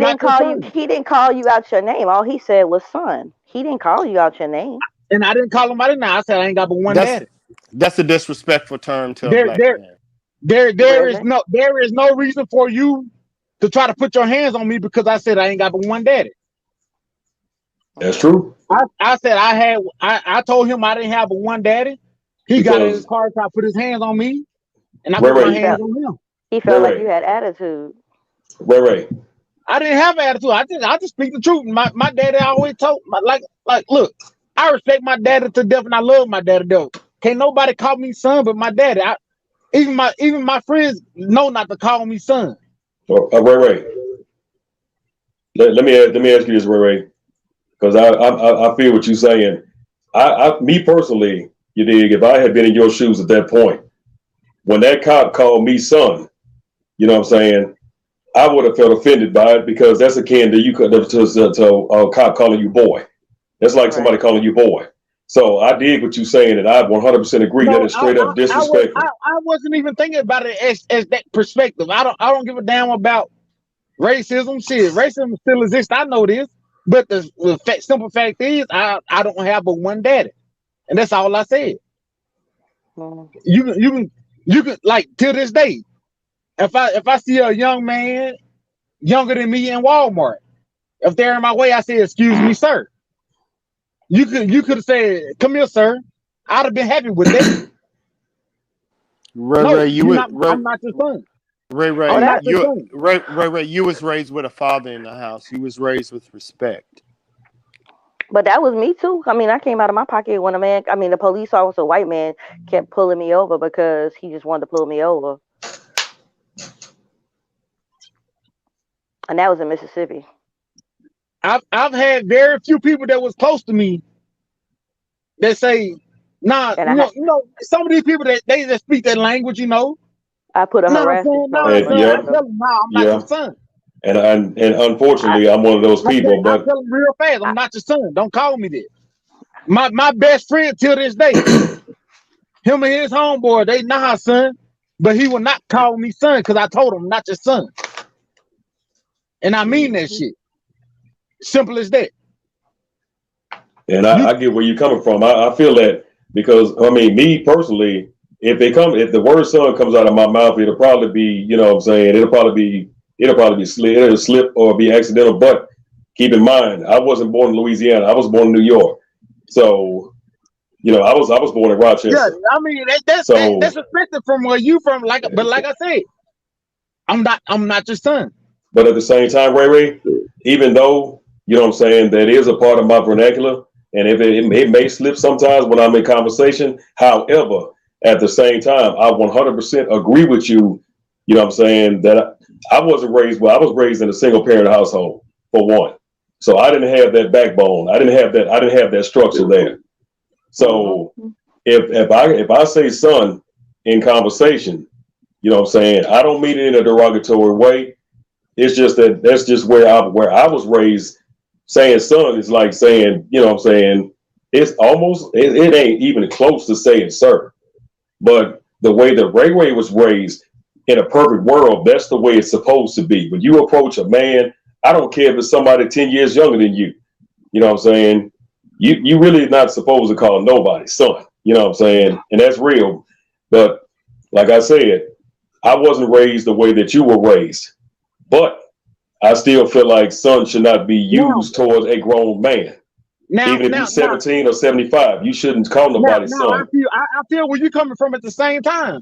didn't call you out your name. All he said was son. He didn't call you out your name. And I didn't call him out. I said I ain't got but one daddy. That's a disrespectful term to a black man. There is no reason for you to try to put your hands on me because I said I ain't got but one daddy. That's true. I said I told him I didn't have but one daddy. He got in his car, tried to put his hands on me, and I put my hands on him. He felt like you had attitude. Ray. I didn't have an attitude. I just speak the truth. My daddy always told look, I respect my daddy to death and I love my daddy to death. Can't nobody call me son but my daddy. Even my friends know not to call me son. Ray. Let me ask you this, Ray, because I feel what you're saying. Me personally, you dig, if I had been in your shoes at that point, when that cop called me son, you know what I'm saying, I would have felt offended by it because that's akin to a cop calling you boy. That's like somebody calling you boy. So I dig what you're saying, and I 100% agree that it's straight up disrespectful. I wasn't even thinking about it as that perspective. I don't give a damn about racism. Shit, racism still exists. I know this, but the simple fact is, I don't have but one daddy, and that's all I said. You can like till this day, if I see a young man younger than me in Walmart, if they're in my way, I say, "Excuse me, sir." You could have said, "Come here, sir." I'd have been happy with that. Ray, I'm not your son. Ray, I'm not your son. Ray, you was raised with a father in the house. You was raised with respect. But that was me too. I mean, I came out of my pocket when the police officer, white man, kept pulling me over because he just wanted to pull me over. And that was in Mississippi. I've had very few people that was close to me that say, "Nah, you know, some of these people that they just speak that language, you know." I put a harassment. I tell them, "Nah, I'm not your son." And unfortunately, I'm one of those people. I tell them real fast, "I'm not your son. Don't call me that." My best friend till this day, him and his homeboy, they nah son, but he will not call me son because I told him not your son, and I mean that shit. Simple as that. And I get where you're coming from. I feel that because I mean, me personally, if the word son comes out of my mouth, it'll probably be, you know what I'm saying, it'll probably be slip or be accidental. But keep in mind, I wasn't born in Louisiana. I was born in New York. So, you know, I was born in Rochester. Yeah, I mean that's expected from where you from. But like I said, I'm not your son. But at the same time, Ray, even though, you know what I'm saying, that is a part of my vernacular, and if it may slip sometimes when I'm in conversation. However, at the same time, I 100% agree with you. You know what I'm saying, that I wasn't raised well. I was raised in a single parent household, for one. So I didn't have that backbone. I didn't have that structure there. So if I say son in conversation, you know what I'm saying, I don't mean it in a derogatory way. It's just that's just where I was raised. Saying son is like saying, you know what I'm saying, it's almost, it ain't even close to saying sir. But the way that Ray was raised, in a perfect world, that's the way it's supposed to be. When you approach a man, I don't care if it's somebody 10 years younger than you. You know what I'm saying? You really not supposed to call nobody son. You know what I'm saying? And that's real. But like I said, I wasn't raised the way that you were raised. But I still feel like son should not be used towards a grown man. Even if you're 17 or 75, you shouldn't call nobody son. I feel where you're coming from at the same time.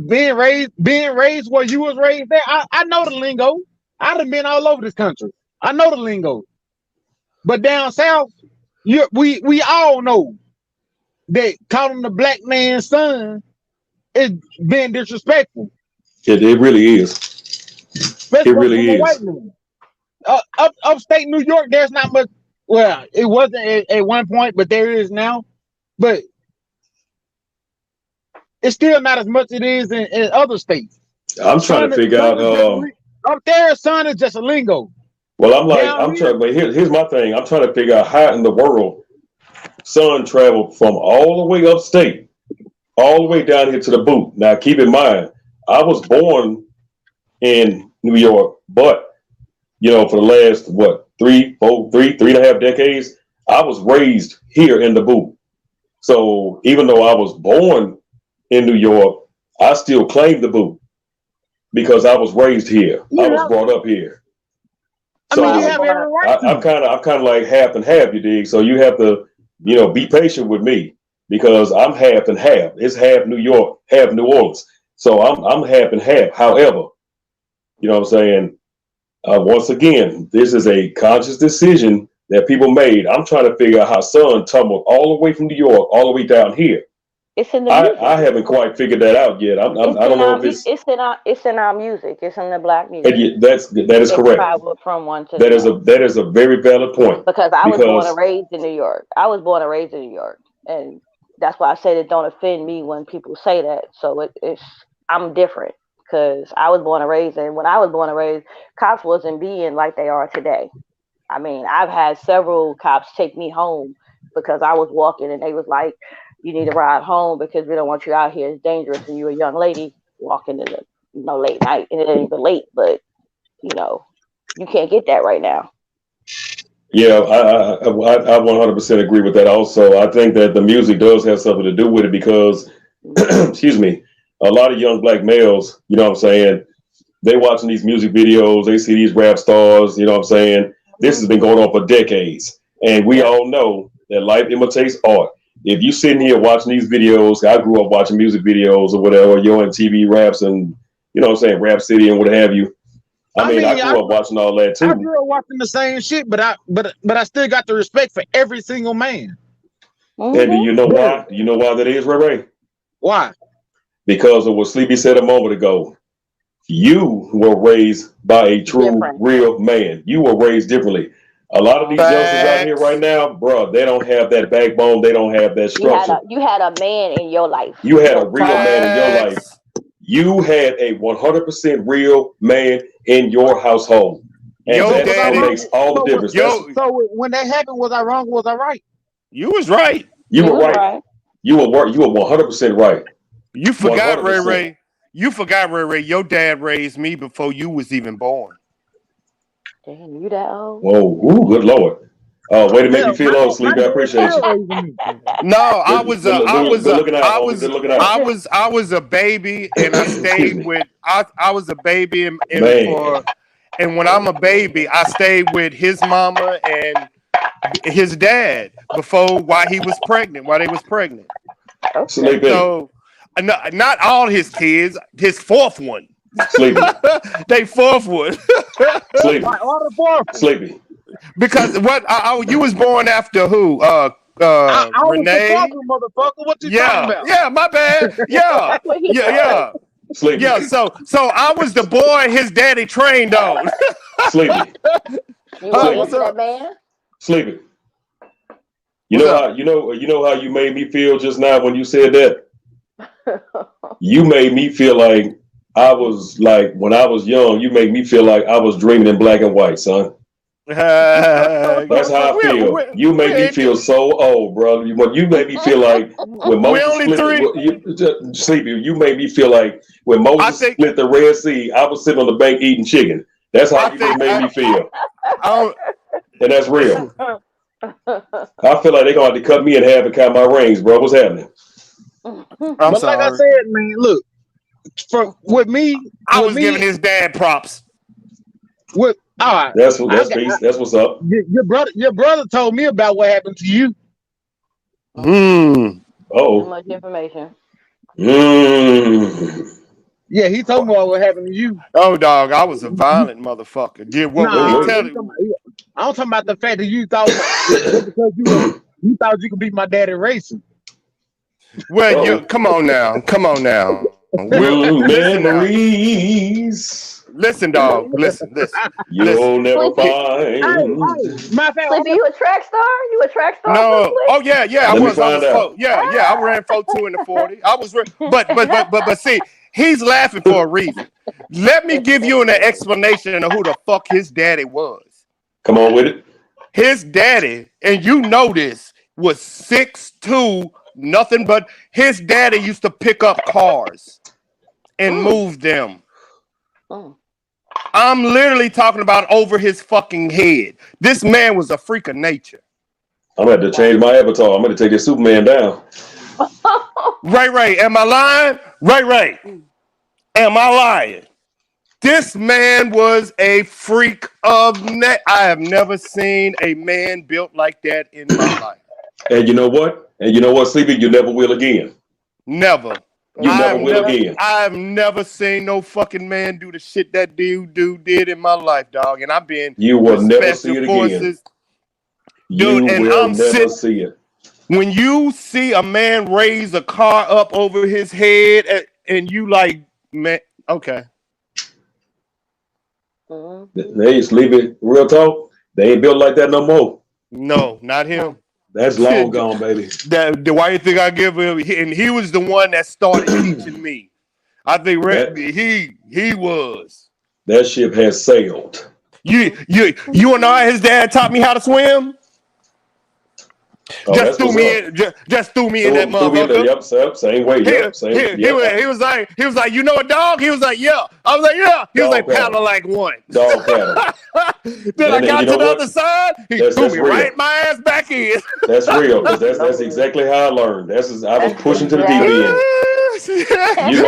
Being raised where you was raised there, I know the lingo. I'd have been all over this country. I know the lingo. But down south, we all know that calling the black man's son is being disrespectful. It really is. Especially it really is. White man. Upstate New York, there's not much. Well, it wasn't at one point, but there is now. But it's still not as much as it is in other states. I'm trying to figure out. Up there, son is just a lingo. Well, but here's my thing. I'm trying to figure out how in the world son traveled from all the way upstate, all the way down here to the boot. Now, keep in mind, I was born in New York, but you know, for the last three and a half decades, I was raised here in the boot. So even though I was born in New York, I still claim the boot because I was raised here. I was brought up here. So I'm kind of like half and half, you dig? So you have to, you know, be patient with me because I'm half and half. It's half New York, half New Orleans. So I'm half and half. However, you know what I'm saying? Once again, this is a conscious decision that people made. I'm trying to figure out how son tumbled all the way from New York all the way down here. It's in the music. I haven't quite figured that out yet. I don't know if it's in our music. It's in the black music. That is correct. From one to that is a very valid point. Because I was born and raised in New York. And that's why I said it don't offend me when people say that. So I'm different because I was born and raised, and when I was born and raised, cops wasn't being like they are today. I mean, I've had several cops take me home because I was walking and they was like, you need to ride home because we don't want you out here. It's dangerous. And you're a young lady walking in the late night. And it ain't even late, but, you can't get that right now. Yeah, I 100% agree with that also. I think that the music does have something to do with it because, excuse me, a lot of young black males, you know what I'm saying, they watching these music videos, they see these rap stars, you know what I'm saying. This has been going on for decades. And we all know that life imitates art. If you sitting here watching these videos, I grew up watching music videos or whatever, you're in TV raps and, you know what I'm saying, Rap City and what have you. I mean, I grew up watching all that too. I grew up watching the same shit, but I still got the respect for every single man. And do you know why? Do you know why that is, Ray Ray? Why? Because of what Sleepy said a moment ago. You were raised by a true, real man. You were raised differently. A lot of these youngsters out here right now, bro, they don't have that backbone. They don't have that structure. You had a man in your life. You had a real man in your life. You had a 100% real man in your household. And that makes all the difference. So when that happened, was I wrong or was I right? You was right. You were right. You were 100% right. You forgot, 100%. Ray Ray. You forgot, Ray Ray. Your dad raised me before you was even born. Damn, you that old? Whoa, ooh, good Lord. Oh, way to make me feel old, Sleepy. I appreciate you. No, I was a baby, and I stayed with. I was a baby, and when I'm a baby, I stayed with his mama and his dad while they was pregnant. Sleepy. So, not all his kids. His fourth one. Sleepy. They fourth one. Sleepy. Sleepy. Because you was born after who? Renee. Motherfucker, what you talking about? Yeah, my bad. Yeah. Sleepy. Yeah, so I was the boy his daddy trained on. Sleepy. What's up, man? Sleepy. You know how you made me feel just now when you said that? You made me feel like I was like when I was young, you made me feel like I was dreaming in black and white, son. That's how I feel. You made me feel so old, bro. You made me feel like when Moses you made me feel like when Moses split the Red Sea, I was sitting on the bank eating chicken. That's how you made me feel. And that's real. I feel like they're gonna have to cut me in half and count my rings, bro. What's happening? But sorry. Like I said, man, look, with me, I was giving his dad props. All right. That's what's up. Your brother told me about what happened to you. Too much information. Yeah, he told me what happened to you. Oh, dog, I was a violent motherfucker. I'm talking about the fact that you thought because you thought you could beat my daddy racing. Well, come on now. Listen, dog. Listen. You'll never find. Sleepy, you a track star? You a track star? No. Oh yeah. I was. I ran 4.2 in the 40. I was, but see, he's laughing for a reason. Let me give you an explanation of who the fuck his daddy was. Come on with it. His daddy, and you know this, was 6'2", nothing but his daddy used to pick up cars and move them. I'm literally talking about over his fucking head. This man was a freak of nature. I'm going to have to change my avatar. I'm going to take this Superman down. Ray, am I lying? Ray, am I lying? This man was a freak of I have never seen a man built like that in my life. And you know what? Sleepy, you never will again. Never. You never will again. I've never seen no fucking man do the shit that dude did in my life, dog. And I've been You will never see it again. Dude, you and will I'm never see it. When you see a man raise a car up over his head and you like, man, okay. They just leave it real talk. They ain't built like that no more. No, not him. That's long gone, baby. Why you think I give him? And he was the one that started teaching me. I think he was. That ship has sailed. You and his dad taught me how to swim. Oh, just threw me in that motherfucker. Yep, same way. He was like, you know a dog? He was like, yeah. I was like, yeah. He was like, paddle like one. Dog paddle. Then I got to the other side. He threw me right my ass back in. That's real, because that's exactly how I learned. I was pushing to the deep end. You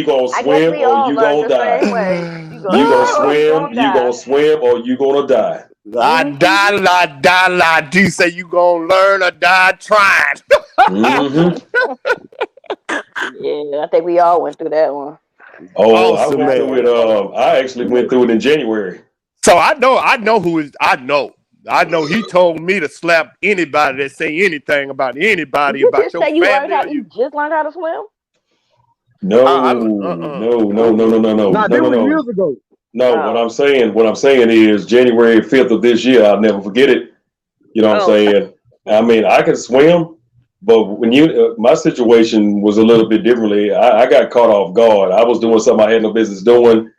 gonna swim or you gonna die. You gonna swim or you gonna die. I die. Do you say you gonna learn or die trying? Yeah, I think we all went through that one. Oh, awesome, I went through it. I actually went through it in January. So I know who is. I know. He told me to slap anybody that say anything about anybody about your family. You just learned how to swim? No. Nah, that was years ago. No, what I'm saying is January 5th of this year, I'll never forget it. You know what I'm saying? I mean, I can swim, but when my situation was a little bit differently. I got caught off guard. I was doing something I had no business doing.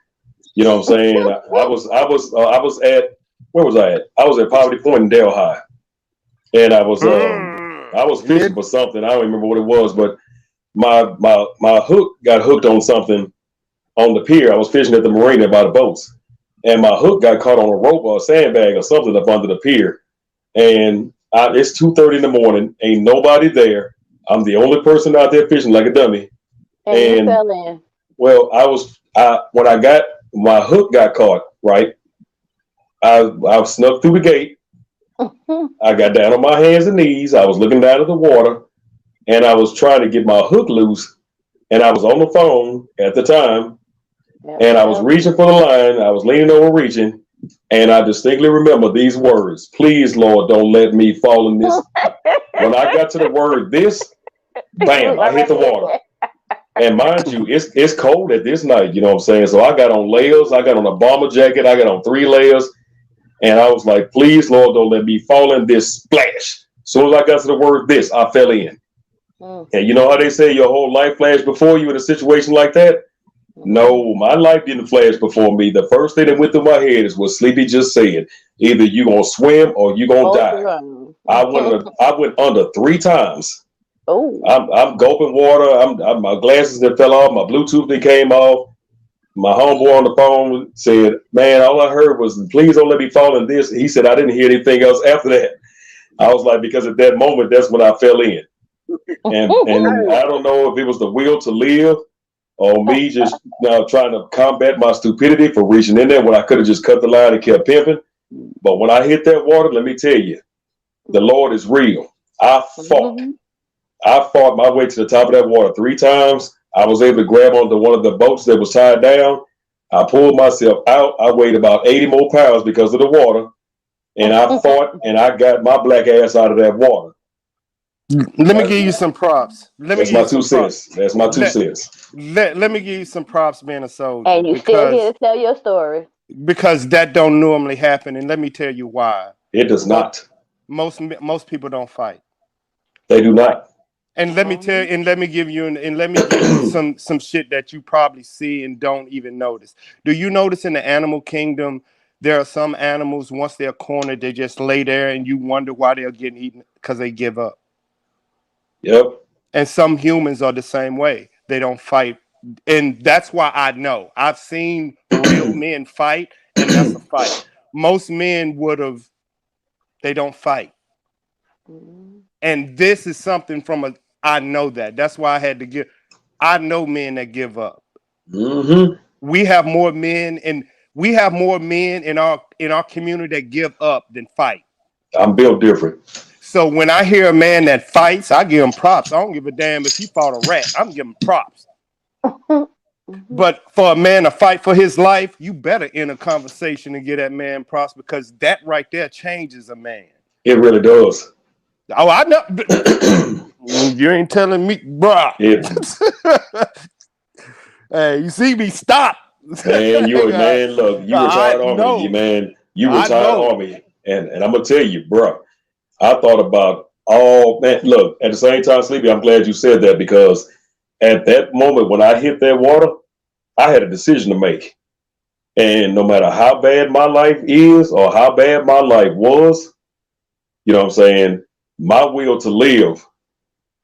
You know what I'm saying? I was at, where was I at? I was at Poverty Point in Dale High, and I was fishing for something. I don't remember what it was, but my hook got hooked on something on the pier. I was fishing at the marina by the boats, and my hook got caught on a rope or a sandbag or something up under the pier. And it's 2:30 in the morning. Ain't nobody there. I'm the only person out there fishing like a dummy. And you fell in. Well, when I got my hook got caught, right? I snuck through the gate. I got down on my hands and knees. I was looking down at the water, and I was trying to get my hook loose. And I was on the phone at the time. And I was reaching for the line. I was leaning over reaching. And I distinctly remember these words. Please, Lord, don't let me fall in this. When I got to the word this, bam, I hit the water. And mind you, it's cold at this night, you know what I'm saying? So I got on layers. I got on a bomber jacket. I got on 3 layers. And I was like, please, Lord, don't let me fall in this. Splash. As soon as I got to the word this, I fell in. And you know how they say your whole life flashed before you in a situation like that? No, my life didn't flash before me. The first thing that went through my head is what Sleepy just said. Either you gonna swim or you gonna die. I went under 3 times. Oh, I'm gulping water. My glasses that fell off. My Bluetooth that came off. My homeboy on the phone said, "Man, all I heard was please don't let me fall in this." He said I didn't hear anything else after that. I was like, because at that moment, that's when I fell in. And I don't know if it was the will to live or me just trying to combat my stupidity for reaching in there when I could have just cut the line and kept pimping. But when I hit that water, let me tell you, the Lord is real. I fought my way to the top of that water 3 times. I was able to grab onto one of the boats that was tied down. I pulled myself out. I weighed about 80 more pounds because of the water. And I fought and I got my black ass out of that water. Let me give you some props. That's my 2 cents. That's my 2 cents. Let me give you some props, being a soldier. And you still here to tell your story. Because that don't normally happen, and let me tell you why. It does not. Most people don't fight. They do not. And let me give you some shit that you probably see and don't even notice. Do you notice in the animal kingdom there are some animals once they're cornered they just lay there and you wonder why they're getting eaten because they give up. Yep. And some humans are the same way. They don't fight. And that's why I know. I've seen real men fight, and that's a fight. Most men they don't fight. And this is something I know that. That's why I know men that give up. Mm-hmm. We have more men in our community that give up than fight. I'm built different. So when I hear a man that fights, I give him props. I don't give a damn if he fought a rat. I'm giving him props. But for a man to fight for his life, you better end a conversation and get that man prosper, because that right there changes a man. It really does. Oh, I know. You ain't telling me, bruh. Hey, you see me? Stop. Man, look, you retired Army, man. You retired Army. And I'm gonna tell you, bro, I thought about man, look, at the same time, Sleepy, I'm glad you said that, because at that moment when I hit that water, I had a decision to make. And no matter how bad my life is or how bad my life was, you know what I'm saying, my will to live,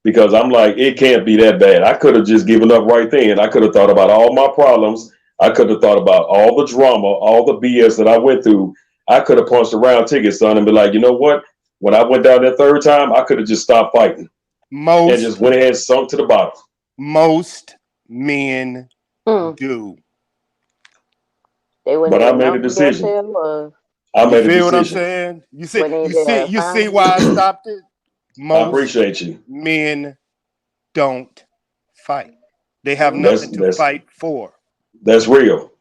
because I'm like, it can't be that bad. I could have just given up right then. I could have thought about all my problems. I could have thought about all the drama, all the BS that I went through. I could have punched a round ticket, son, and be like, you know what? When I went down that third time, I could have just stopped fighting. And just went ahead and sunk to the bottom. Most men do. But I made a decision. I made a decision. You feel what I'm saying? You see why I stopped it? I appreciate you. Men don't fight. They have nothing to fight for. That's real.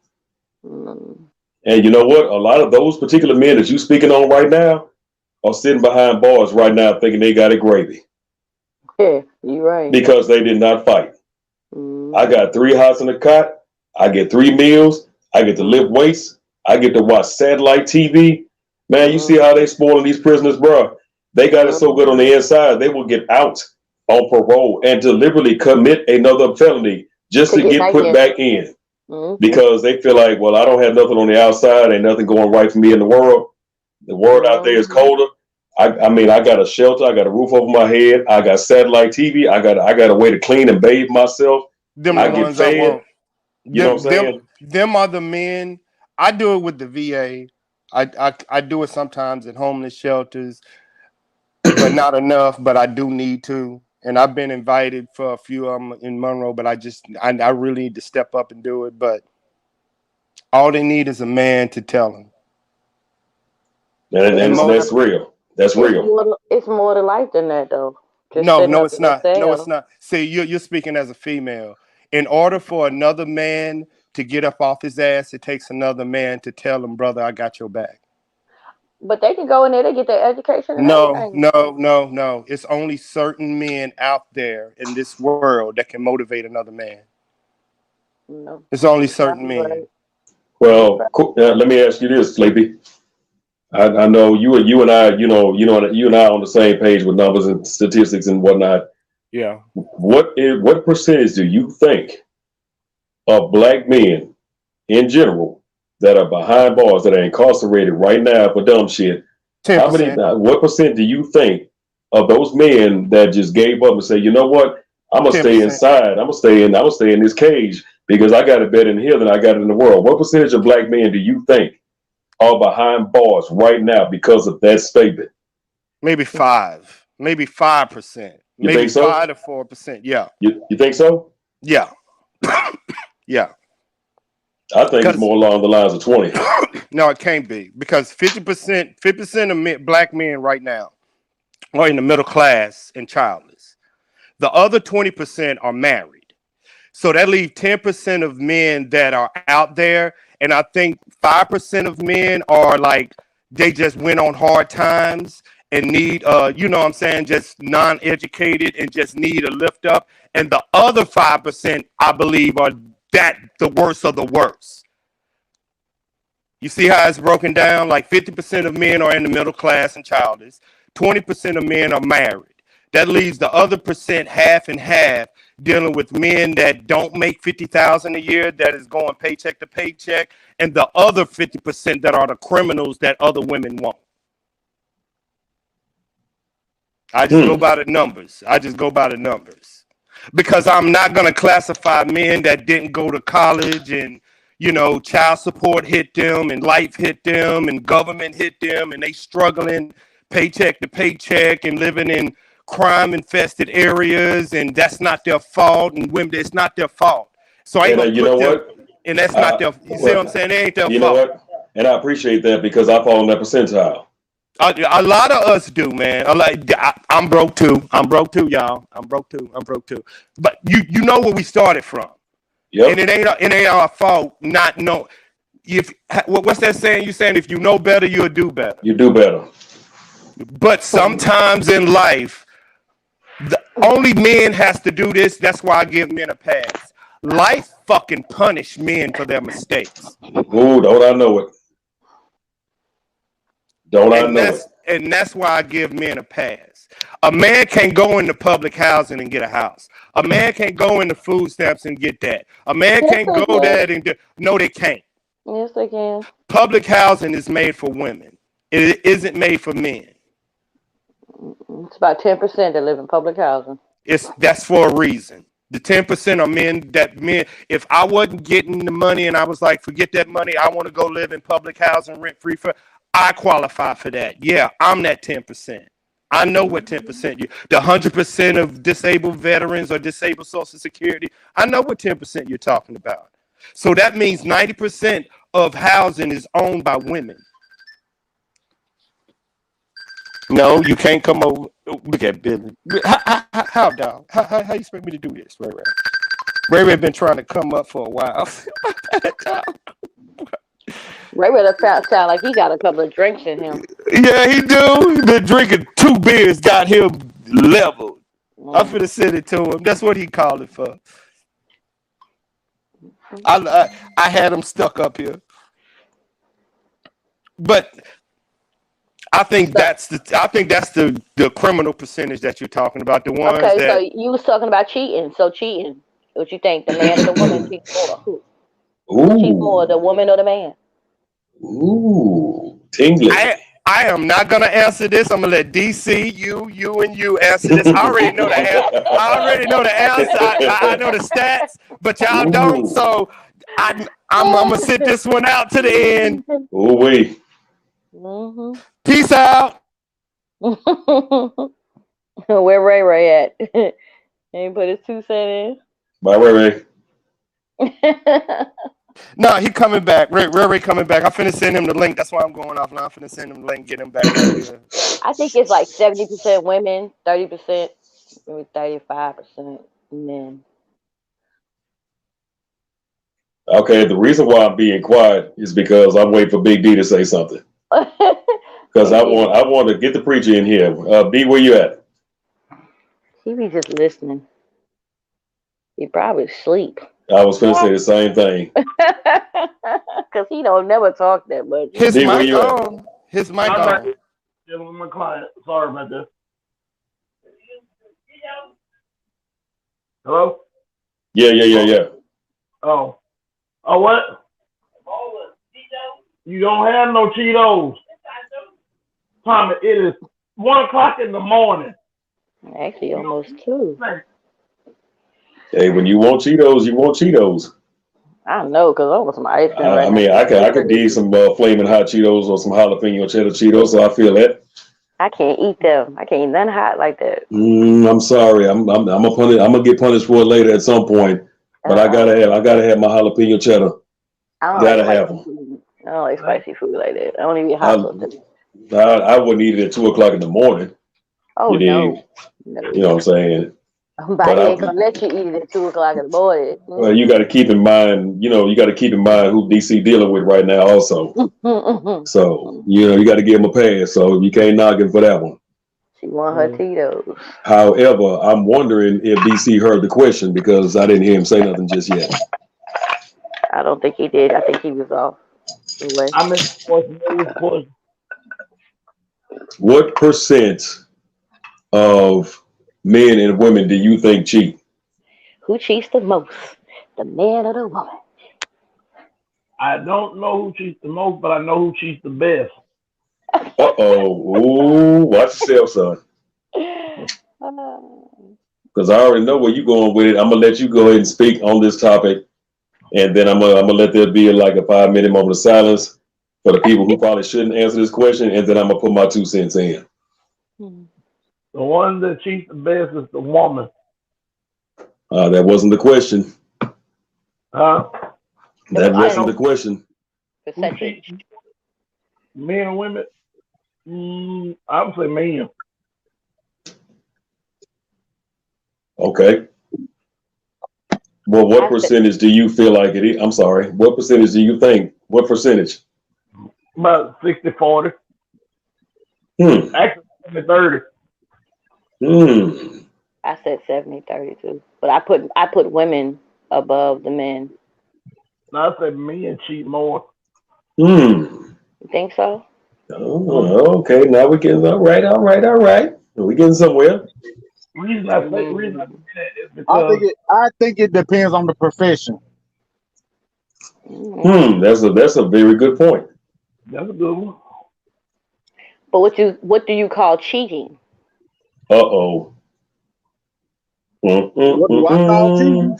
And you know what? A lot of those particular men that you're speaking on right now are sitting behind bars right now thinking they got it gravy. Yeah, you're right. Because they did not fight. I got 3 hots in the cot. I get 3 meals. I get to lift weights. I get to watch satellite TV. Man, you see how they spoiling these prisoners, bro. They got it so good on the inside, they will get out on parole and deliberately commit another felony just to get put back in. Because they feel like, well, I don't have nothing on the outside. Ain't nothing going right for me in the world. The world out there is colder. I mean, I got a shelter. I got a roof over my head. I got satellite TV. I got a way to clean and bathe myself. I get fed. You know what I'm saying? Them are the men. I do it with the VA. I do it sometimes at homeless shelters, but not enough. But I do need to. And I've been invited for a few of them in Monroe, but I really need to step up and do it. But all they need is a man to tell them. And that's real. That's real. It's more to life than that, though. No, it's not. No, it's not. See, you're speaking as a female. In order for another man to get up off his ass, it takes another man to tell him, brother, I got your back. But they can go in there, they get their education. And No. It's only certain men out there in this world that can motivate another man. No. It's only certain men. Right. Well, let me ask you this, Sleepy. I know you and I, you and I on the same page with numbers and statistics and whatnot. Yeah. What percentage do you think of black men in general that are behind bars, that are incarcerated right now for dumb shit? 10%. What percent do you think of those men that just gave up and say, you know what, I'm gonna 10%. Stay inside. I'm gonna stay in this cage because I got it better in here than I got it in the world? What percentage of black men do you think are behind bars right now because of that statement? Maybe 5. Maybe 5%. You maybe think so? 5 to 4%. Yeah. You think so? Yeah. Yeah. I think it's more along the lines of 20. No, it can't be, because 50% of black men right now are in the middle class and childless. The other 20% are married. So that leaves 10% of men that are out there. And I think 5% of men are like, they just went on hard times and need, just non-educated and just need a lift up. And the other 5%, I believe, are the worst of the worst. You see how it's broken down? Like 50% of men are in the middle class and childless. 20% of men are married. That leaves the other percent, half and half, dealing with men that don't make $50,000 a year, that is going paycheck to paycheck, and the other 50% that are the criminals that other women want. I just go by the numbers. Because I'm not going to classify men that didn't go to college and, child support hit them and life hit them and government hit them and they struggling paycheck to paycheck and living in crime infested areas, and that's not their fault, and women, it's not their fault. So I ain't gonna put them, and that's not their, you see what I'm saying? They ain't their fault. You know what? And I appreciate that, because I fall in that percentile. A lot of us do, man. I'm broke too. I'm broke too, y'all. I'm broke too. But you know where we started from. Yep. And it ain't our fault not know. If what's that saying? You saying if you know better, you'll do better. You do better. But sometimes in life, the only men has to do this. That's why I give men a pass. Life fucking punish men for their mistakes. Ooh, don't I know it? Don't I know it? And that's why I give men a pass. A man can't go into public housing and get a house. A man can't go into food stamps and get that. A man Yes, can't they go can. there and no, they can't. Yes, they can. Public housing is made for women. It isn't made for men. It's about 10% that live in public housing. That's for a reason. The 10% are men. If I wasn't getting the money and I was like, forget that money, I want to go live in public housing rent free I qualify for that. Yeah, I'm that 10%. I know what 10% the 100% of disabled veterans or disabled Social Security. I know what 10% you're talking about. So that means 90% of housing is owned by women. No, you can't come over. Look at Billy. How dog? How you expect me to do this, Ray Ray? Ray been trying to come up for a while. Ray sound like he got a couple of drinks in him. Yeah, he do. He been drinking 2 beers, got him leveled. I'm finna send it to him. That's what he called it for. I had him stuck up here, but I think that's the criminal percentage that you're talking about. The ones Okay, that so you was talking about cheating. So cheating, what you think? The man or the woman cheat more? Who cheat more, the woman or the man? Ooh, tingly. I am not gonna answer this. I'm gonna let DC, you, and you answer this. I already know the answer. I know the stats, but y'all don't. So I'm gonna sit this one out to the end. Ooh wee. Mm-hmm. Peace out. Where Ray Ray at? Ain't put his 2 cents in. Bye, Ray Ray. No, he coming back. Ray coming back. I'm finna send him the link. That's why I'm going off now. I'm finna send him the link, get him back out here. I think it's like 70% women, 30%, maybe 35% men. Okay, the reason why I'm being quiet is because I'm waiting for Big D to say something. Because I want to get the preacher in here. B, where you at? He be just listening. He probably asleep. I was going to say the same thing. Because he don't never talk that much. His mic on. His mic on. Dealing with my client. Sorry about this. Hello? Yeah. Oh, what? You don't have no Cheetos. Tommy, it is 1:00 in the morning. Actually, almost 2. Hey, when you want Cheetos, you want Cheetos. I know, because I want some ice cream right I mean, now. I could need some flaming hot Cheetos or some jalapeno cheddar Cheetos, so I feel that. I can't eat them. I can't eat nothing hot like that. I'm sorry. I'm gonna get punished for it later at some point. But I gotta have my jalapeno cheddar. I don't like spicy food like that. I don't even eat hot sauce. I wouldn't eat it at 2:00 in the morning. Oh no. You know what I'm saying? But I ain't gonna let you eat it at 2:00 in the morning. Well, you got to keep in mind, who DC dealing with right now, also. So you got to give him a pass. So you can't knock him for that one. She want her Tito's. However, I'm wondering if DC heard the question because I didn't hear him say nothing just yet. I don't think he did. I think he was off. I missed the question. What percent of men and women do you think cheat? Who cheats the most? The man or the woman? I don't know who cheats the most, but I know who cheats the best. Ooh, watch yourself, son. Because I already know where you're going with it. I'm gonna let you go ahead and speak on this topic, and then I'm gonna let there be like a 5-minute moment of silence for the people who probably shouldn't answer this question, and then I'm gonna put my 2 cents in. The one that cheats the best is the woman. That wasn't the question. That wasn't the question. Men and women? I would say men. Okay. Well, what percentage do you feel like it is? I'm sorry. What percentage do you think? What percentage? About 60-40. Actually, 30. I said 70-30 too, but I put women above the men. No, I said men cheat more. You think so? Oh, okay. Now we're getting all right. We're getting somewhere. Reason I say that is because I think it depends on the profession. That's a very good point. That's a good one. But what do you call cheating? Uh-oh. What do I call cheating?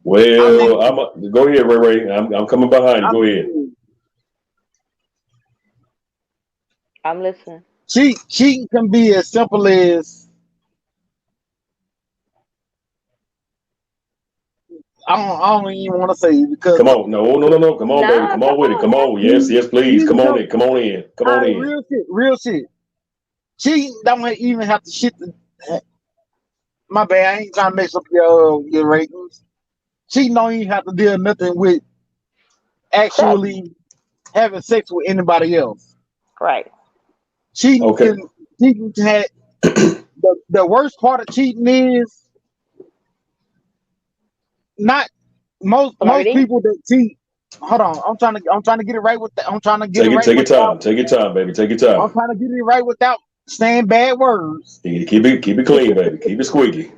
Well, go ahead, Ray. I'm coming behind you. Go ahead. I'm listening. Cheating can be as simple as I don't even want to say it because come on, no. Come on, baby. Come on with it. Come on. Yes, please. Come on in. Come on in. Come on in. Real shit. Cheating don't even have to shit. My bad. I ain't trying to mess up your ratings. Cheating don't even have to deal nothing with actually having sex with anybody else. Right. Cheating can have the worst part of cheating is not most people that cheat. Hold on, I'm trying to get it right with that. I'm trying to get it right. Take your time, baby. Take your time. I'm trying to get it right without saying bad words. Keep it clean, baby. Keep it squeaky.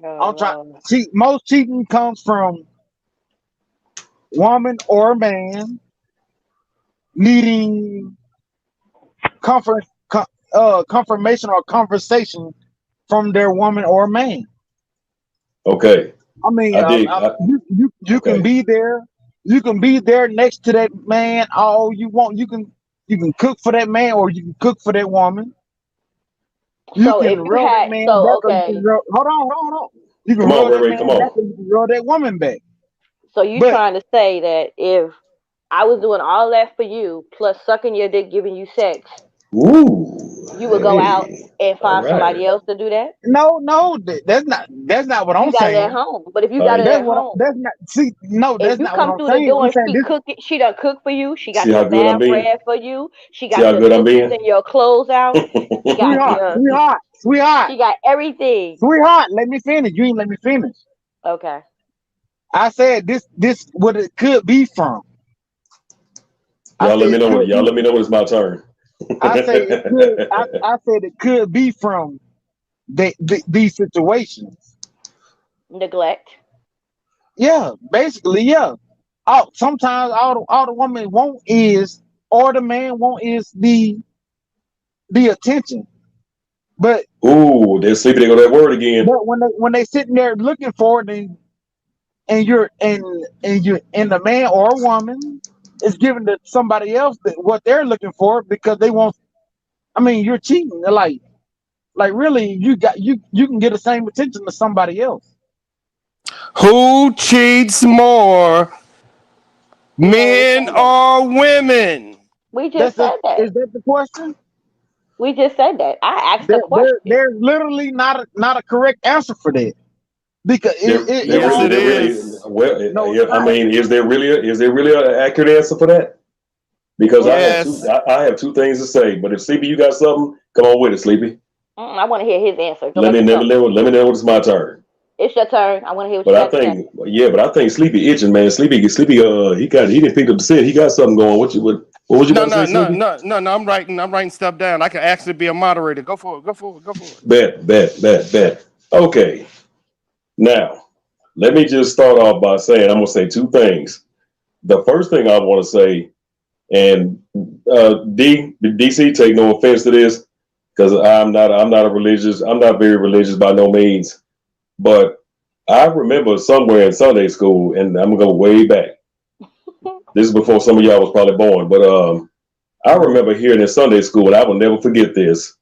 I'm trying. Most cheating comes from woman or man needing confirmation or conversation from their woman or man. Okay. I mean, you can be there. You can be there next to that man all you want. You can cook for that man or you can cook for that woman. You can rub that man back. Hold on. You can rub that man back or you can rub that woman back. So you trying to say that if I was doing all that for you, plus sucking your dick, giving you sex, you would go out and find somebody else to do that? No, that's not what I'm saying. You got it at home, but if you got it at home, that's not. See, no, that's not what I'm saying. If you come through the door and she done cook for you. She got your bath bread for you. She got your dishes and your clothes out. Sweetheart. She got everything. Sweetheart, let me finish. You ain't let me finish. Okay. I said this what it could be from. Y'all let me know when it's my turn. I say it could. I said it could be from these situations. Neglect. Yeah, basically, yeah. Sometimes all the woman want is, or the man want is the attention. But they're sleeping. They go that word again. But when they sitting there looking for it, and the man or a woman is giving to somebody else what they're looking for because they want. I mean, you're cheating. They're like really, you can get the same attention to somebody else. Who cheats more, men or women? We just said that. Is that the question? We just said that. I asked the question. There's literally not a correct answer for that. Because it is. Well, I mean, is there really an accurate answer for that? Because I have two things to say. But if Sleepy, you got something, come on with it, Sleepy. I want to hear his answer. Let me know when it's my turn. It's your turn. I want to hear what you got to say. But I think Sleepy itching, man. Sleepy. He didn't pick up the scent. He got something going. What was you about to say, Sleepy? No. I'm writing stuff down. I can actually be a moderator. Go for it. Bet. Okay. Now, let me just start off by saying I'm gonna say two things. The first thing I want to say, and DC, take no offense to this, because I'm not very religious by no means, but I remember somewhere in Sunday school, and I'm gonna go way back. This is before some of y'all was probably born, but I remember hearing in Sunday school, and I will never forget this.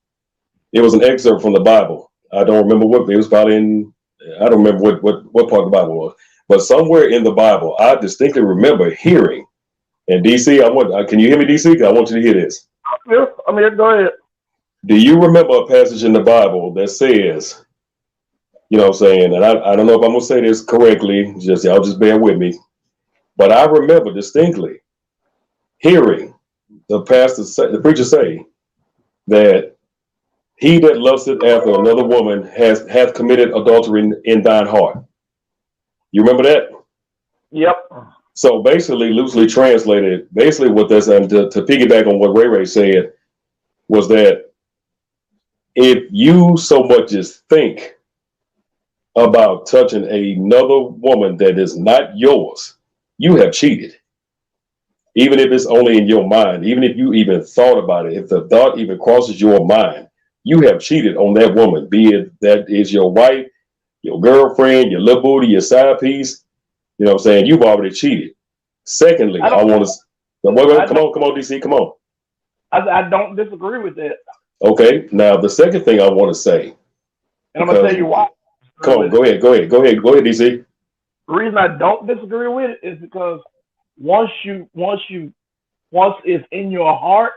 It was an excerpt from the Bible. I don't remember what it was. Probably I don't remember what part of the Bible was, but somewhere in the Bible, I distinctly remember hearing. And DC, can you hear me, DC? I want you to hear this. Yeah, go ahead. Do you remember a passage in the Bible that says, You know what I'm saying? And I don't know if I'm gonna say this correctly. Just y'all just bear with me. But I remember distinctly hearing the preacher say that he that lusteth after another woman hath committed adultery in thine heart. You remember that? Yep. So basically, loosely translated, basically what this, and to piggyback on what Ray said, was that if you so much as think about touching another woman that is not yours, you have cheated. Even if it's only in your mind, even if you even thought about it, if the thought even crosses your mind, you have cheated on that woman, be it that is your wife, your girlfriend, your little booty, your side piece. You know what I'm saying? You've already cheated. Secondly, I want to come on, DC, come on. I don't disagree with that. Okay, now the second thing I want to say, and I'm gonna tell you why. Come on, go ahead, DC. The reason I don't disagree with it is because once it's in your heart,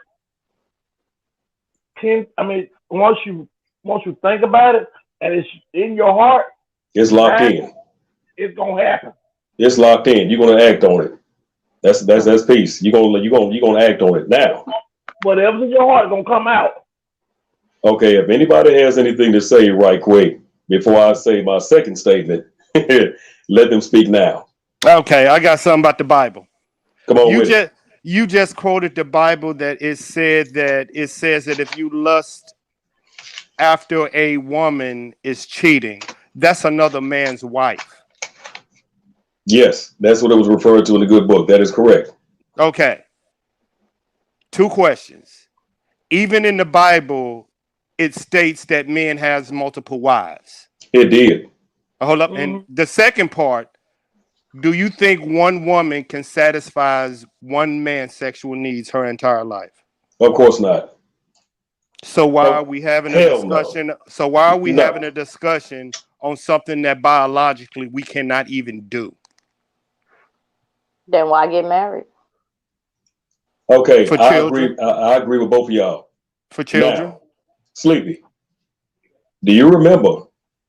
once you think about it and it's in your heart, it's locked in. It's gonna happen. It's locked in. You're gonna act on it. That's peace. You're gonna act on it now. Whatever's in your heart is gonna come out. Okay, if anybody has anything to say right quick before I say my second statement, let them speak now. Okay, I got something about the Bible. Come on, you just quoted the Bible that it says that if you lust after a woman is cheating, that's another man's wife. Yes, that's what it was referred to in the good book. That is correct. Okay. 2 questions. Even in the Bible, it states that men has multiple wives. It did. Hold up. And the second part, do you think one woman can satisfy one man's sexual needs her entire life? Of course not. So why are we having a discussion? No. So why are we having a discussion on something that biologically we cannot even do? Then why get married? Okay, I agree with both of y'all. For children? Now, Sleepy, do you remember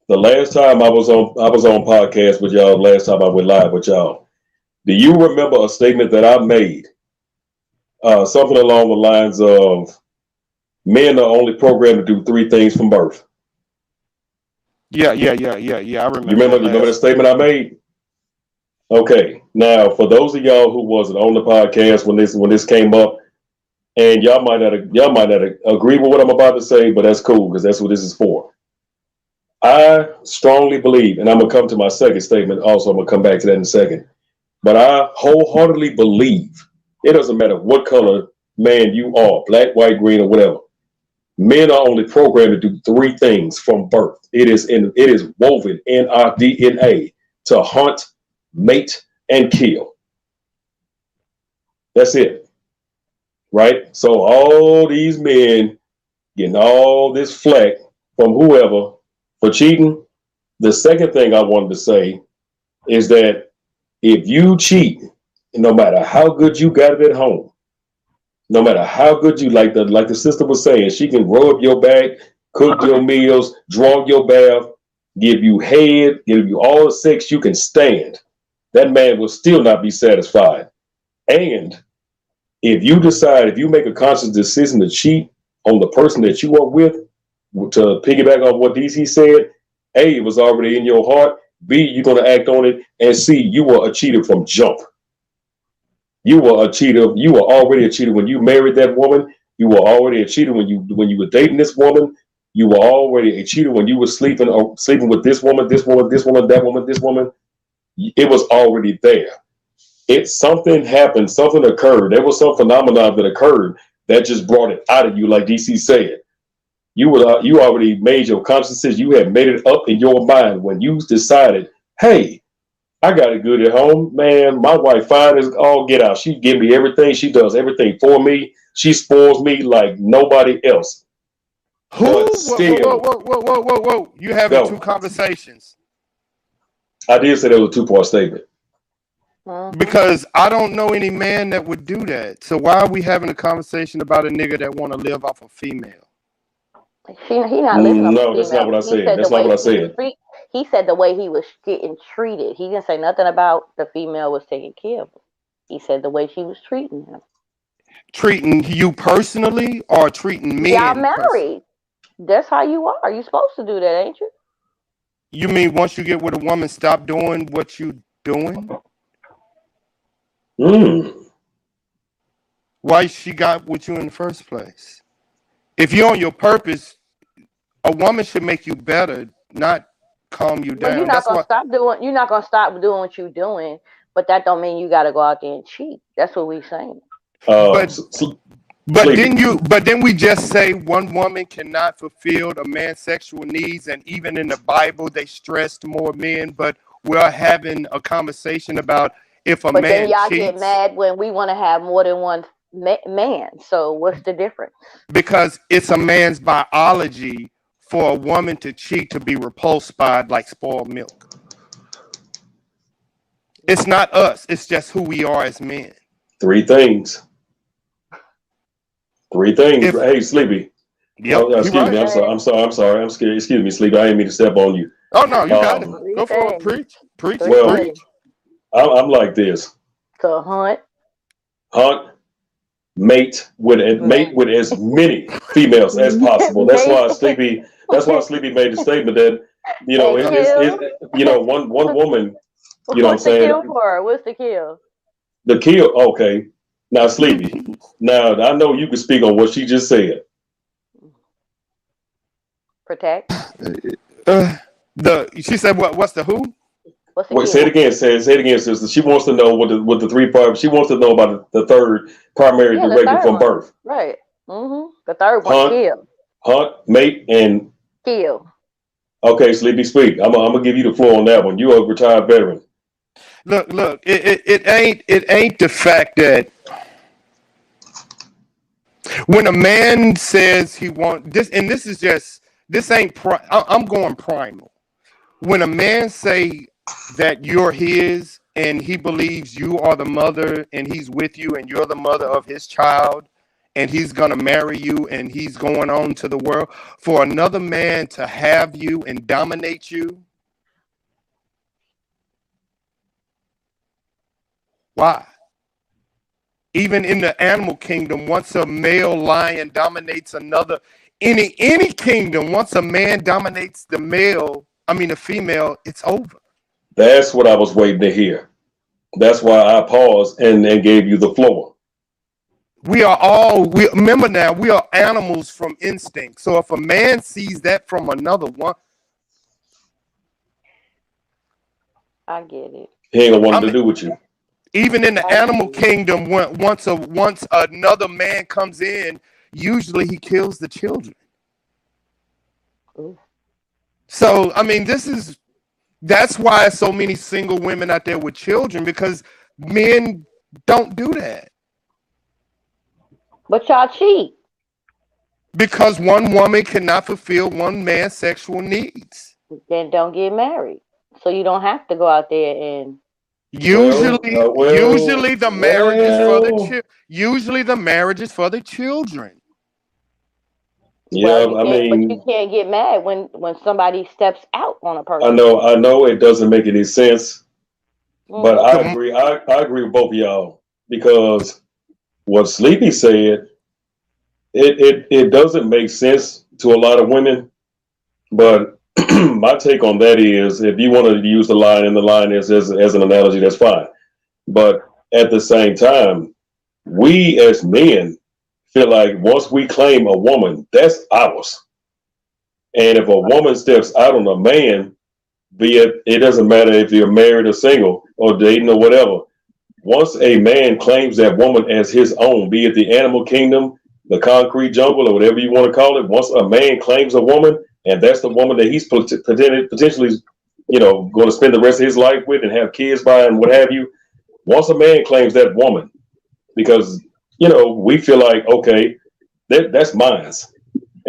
the last time I was on podcast with y'all? Last time I went live with y'all, do you remember a statement that I made? Something along the lines of men are only programmed to do 3 things from birth. Yeah. I remember. You remember the statement I made? Okay. Now, for those of y'all who wasn't on the podcast when this came up, and y'all might not agree with what I'm about to say, but that's cool because that's what this is for. I strongly believe, and I'm gonna come to my second statement. Also, I'm gonna come back to that in a second. But I wholeheartedly believe it doesn't matter what color man you are, black, white, green, or whatever. Men are only programmed to do 3 things from birth. It is woven in our DNA to hunt, mate, and kill. That's it. Right? So all these men getting all this flack from whoever for cheating. The second thing I wanted to say is that if you cheat, no matter how good you got it at home, no matter how good you like the sister was saying, she can rub your back, cook your meals, draw your bath, give you head, give you all the sex you can stand. That man will still not be satisfied. And if you make a conscious decision to cheat on the person that you are with, to piggyback on what DC said, A, it was already in your heart. B, you're going to act on it. And C, you were a cheater from jump. You were a cheater. You were already a cheater when you married that woman. You were already a cheater when you were dating this woman. You were already a cheater when you were sleeping with this woman, that woman, this woman. It was already there. Something happened, something occurred. There was some phenomenon that occurred that just brought it out of you, like DC said. You already made your conscious decision. You had made it up in your mind when you decided, hey, I got it good at home, man. My wife fine as all get out. She give me everything. She does everything for me. She spoils me like nobody else. Whoa. You having 2 conversations. I did say that was a 2-part statement. Because I don't know any man that would do that. So why are we having a conversation about a nigga that want to live off a female? He not living off a female. That's not what I said. That's not what I said. he said the way he was getting treated. He didn't say nothing about the female was taking care of him. He said the way she was treating him. Treating you personally or treating men? Y'all married. That's how you are. You're supposed to do that, ain't you? You mean once you get with a woman, stop doing what you doing? Why she got with you in the first place? If you're on your purpose, a woman should make you better, not calm you down. Well, you're not gonna stop doing. You're not gonna stop doing what you're doing, but that don't mean you got to go out there and cheat. That's what we're saying. But then we just say one woman cannot fulfill a man's sexual needs, and even in the Bible they stressed more men. But we're having a conversation about if a man then y'all cheats. Get mad when we want to have more than one man. So what's the difference? Because it's a man's biology for a woman to cheat, to be repulsed by like spoiled milk. It's not us. It's just who we are as men. Three things. Hey, Sleepy. Yep, excuse me. I'm sorry. I'm scared. Excuse me, Sleepy. I didn't mean to step on you. Oh no, you got it. Go for it. Preach. Well, I'm like this. So hunt, mate with as many females as possible. That's why Sleepy made the statement that one woman. You know what I'm saying? What's the kill? The kill. Okay. Now, Sleepy. Now, I know you can speak on what she just said. Protect. She said what? What's the who? Say it again. Say it again, sister. She wants to know what the three part. She wants to know about the third primary directive from birth. Right. The third one. Kill. Hunt, mate, and kill. Okay, Sleepy, speak. I'm gonna give you the floor on that one. You're a retired veteran. Look. It ain't the fact that when a man says he wants this, and this ain't. I'm going primal. When a man say that you're his and he believes you are the mother and he's with you and you're the mother of his child and he's gonna marry you and he's going on to the world, for another man to have you and dominate you. Why? Even in the animal kingdom, once a male lion dominates another, any kingdom, once a man dominates the female, it's over. That's what I was waiting to hear. That's why I paused and gave you the floor. Remember now, we are animals from instinct. So if a man sees that from another one, I get it. He ain't gonna want to do with you. Even in the animal kingdom, once another man comes in, usually he kills the children. Ooh. So that's why so many single women out there with children, because men don't do that. But y'all cheat. Because one woman cannot fulfill one man's sexual needs. Then don't get married. So you don't have to go out there and Usually the marriage is for the children. Yeah, but you can't get mad when somebody steps out on a person. I know it doesn't make any sense, but I agree. I agree with both of y'all, because what Sleepy said, it doesn't make sense to a lot of women, but my take on that is, if you want to use the line, and the line is as an analogy, that's fine. But at the same time, we as men feel like once we claim a woman, that's ours. And if a woman steps out on a man, it doesn't matter if you're married or single or dating or whatever. Once a man claims that woman as his own, be it the animal kingdom, the concrete jungle, or whatever you want to call it, once a man claims a woman, and that's the woman that he's potentially, going to spend the rest of his life with and have kids by and what have you. Once a man claims that woman, because, we feel like, okay, that's mine.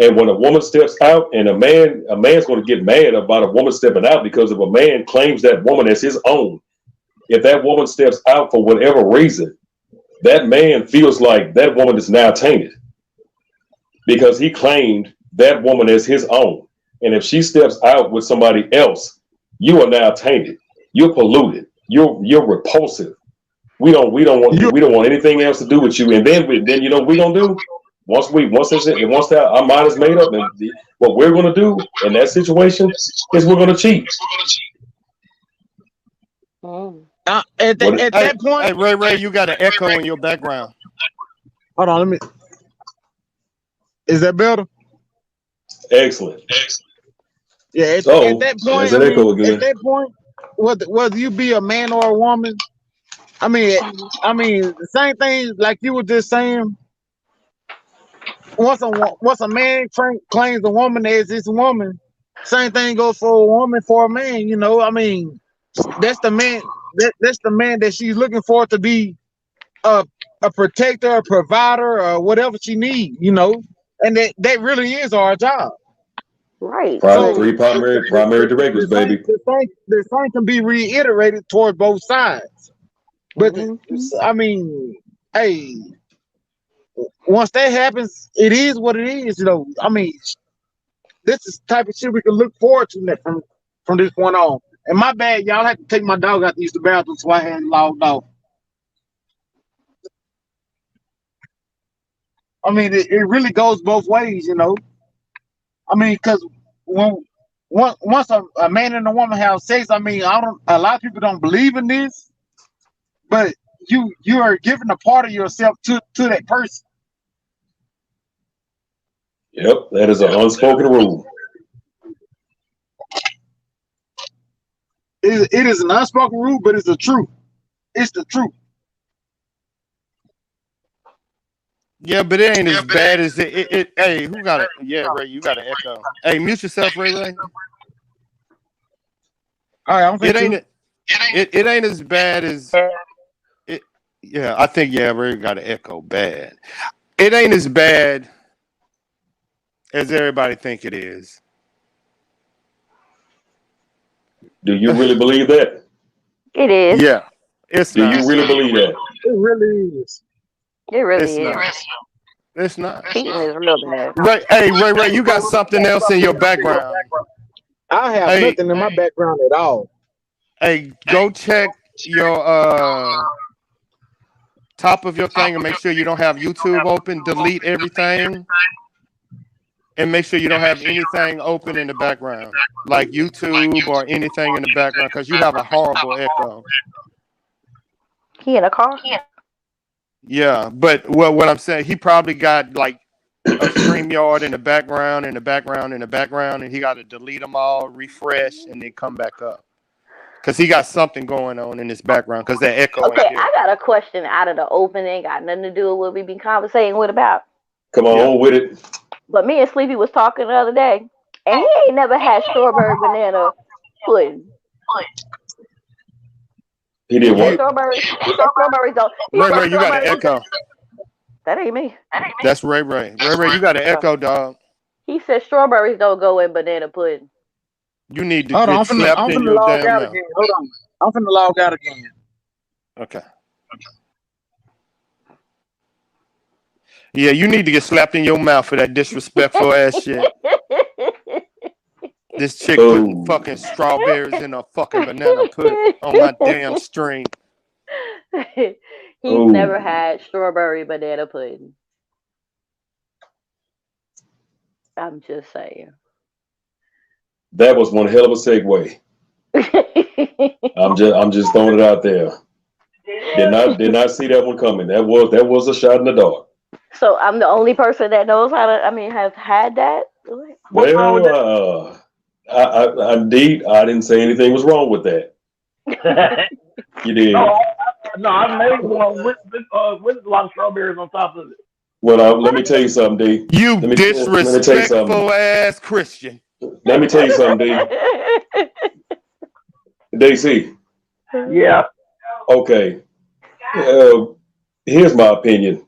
And when a woman steps out, and a man's going to get mad about a woman stepping out, because if a man claims that woman as his own, if that woman steps out for whatever reason, that man feels like that woman is now tainted, because he claimed that woman as his own. And if she steps out with somebody else, you are now tainted. You're polluted. You're repulsive. We don't want anything else to do with you. And then you know what we're gonna do? Once that our mind is made up, and what we're gonna do in that situation is we're gonna cheat. At that point, hey Ray, you got an echo in your background. Hold on, let me. Is that better? Excellent. Yeah. At that point, at that point, whether you be a man or a woman, I mean, the same thing like you were just saying. Once a man claims a woman as his woman, same thing goes for a woman for a man. You know, I mean, that's the man. That's the man that she's looking for to be a protector, a provider, or whatever she needs. You know, and that really is our job. Right. Three primary directives, baby. The same can be reiterated toward both sides. But I mean, hey, once that happens, it is what it is. You know, I mean, this is the type of shit we can look forward to from this point on. And my bad, y'all had to take my dog out to use the bathroom, so I had logged off. I mean, it really goes both ways, you know. I mean, because once a man and a woman have sex, I mean, a lot of people don't believe in this, but you are giving a part of yourself to that person. Yep, that is an unspoken rule. It is an unspoken rule, but it's the truth. It's the truth. Yeah, but it ain't as bad as it. Hey, who got it? Yeah, Ray, you got an echo. Hey, mute yourself, Ray. All right, it ain't as bad as it. Yeah, I think Ray got an echo bad. It ain't as bad as everybody think it is. Do you really believe that? It is. Yeah, Do you really believe that? It really is. It really is. It's not. Cheating is real bad. Ray, you got something else in your background. I have nothing in my background at all. Hey, go check your top of your thing and make sure you don't have YouTube open. Delete everything. And make sure you don't have anything open in the background, like YouTube or anything in the background, because you have a horrible echo. He in a car? Yeah, but what I'm saying, he probably got like a StreamYard in the background, and he got to delete them all, refresh, and then come back up. Because he got something going on in his background, because that echo Okay, ain't there. I got a question out of the open. Ain't got nothing to do with what we been conversating with about. Come on with it. But me and Sleepy was talking the other day, and he ain't never had strawberry banana pudding. He did what? Strawberries. He said strawberries don't. Ray, you got an echo. That ain't me. That's Ray. Ray, you got an echo, dog. He said strawberries don't go in banana pudding. You need to Hold on, get slapped I'm in finna your log damn out mouth. again. Hold on. I'm finna log out again. Okay. Yeah, you need to get slapped in your mouth for that disrespectful ass shit. This chick putting fucking strawberries in a fucking banana pudding on my damn stream. He's never had strawberry banana pudding. I'm just saying. That was one hell of a segue. I'm just throwing it out there. Did not see that one coming. That was a shot in the dark. So I'm the only person that knows how to. I mean, have had that. Well, indeed, I didn't say anything was wrong with that. You did. No, I made one with a lot of strawberries on top of it. Well, let me tell you something, D. You disrespectful ass Christian. Let me tell you something, D. DC. Yeah. Okay. Here's my opinion.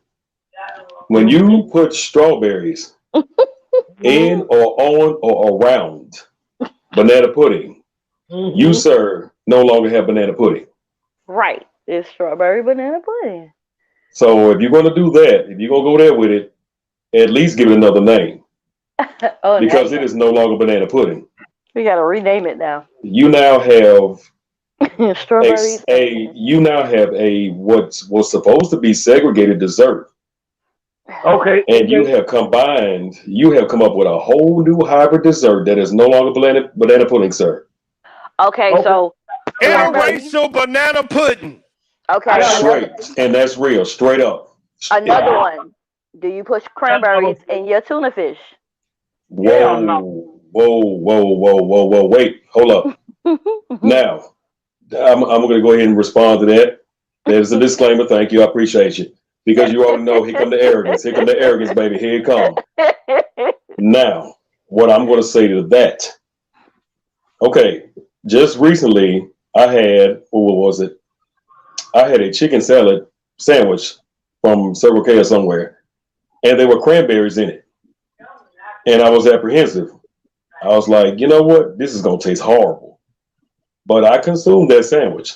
When you put strawberries in or on or around banana pudding, you, sir, no longer have banana pudding. Right. It's strawberry banana pudding. So if you're going to do that, if you're going to go there with it, at least give it another name. Because it is no longer banana pudding. We gotta rename it now. You now have Strawberries. you now have a what's was supposed to be segregated dessert, Okay. and you have come up with a whole new hybrid dessert that is no longer banana pudding, sir. Okay, so interracial banana pudding. Okay. Straight, and that's real, straight up. Another one. Do you push cranberries in your tuna fish? Whoa, whoa, wait, hold up. Now, I'm going to go ahead and respond to that. There's a disclaimer. Thank you. I appreciate you. Because you already know, here come the arrogance. Here come the arrogance, baby. Here it comes. Now, what I'm going to say to that. Okay, just recently, I had, what was it? I had a chicken salad sandwich from Circle K or somewhere, and there were cranberries in it. And I was apprehensive. I was like, you know what? This is going to taste horrible. But I consumed that sandwich,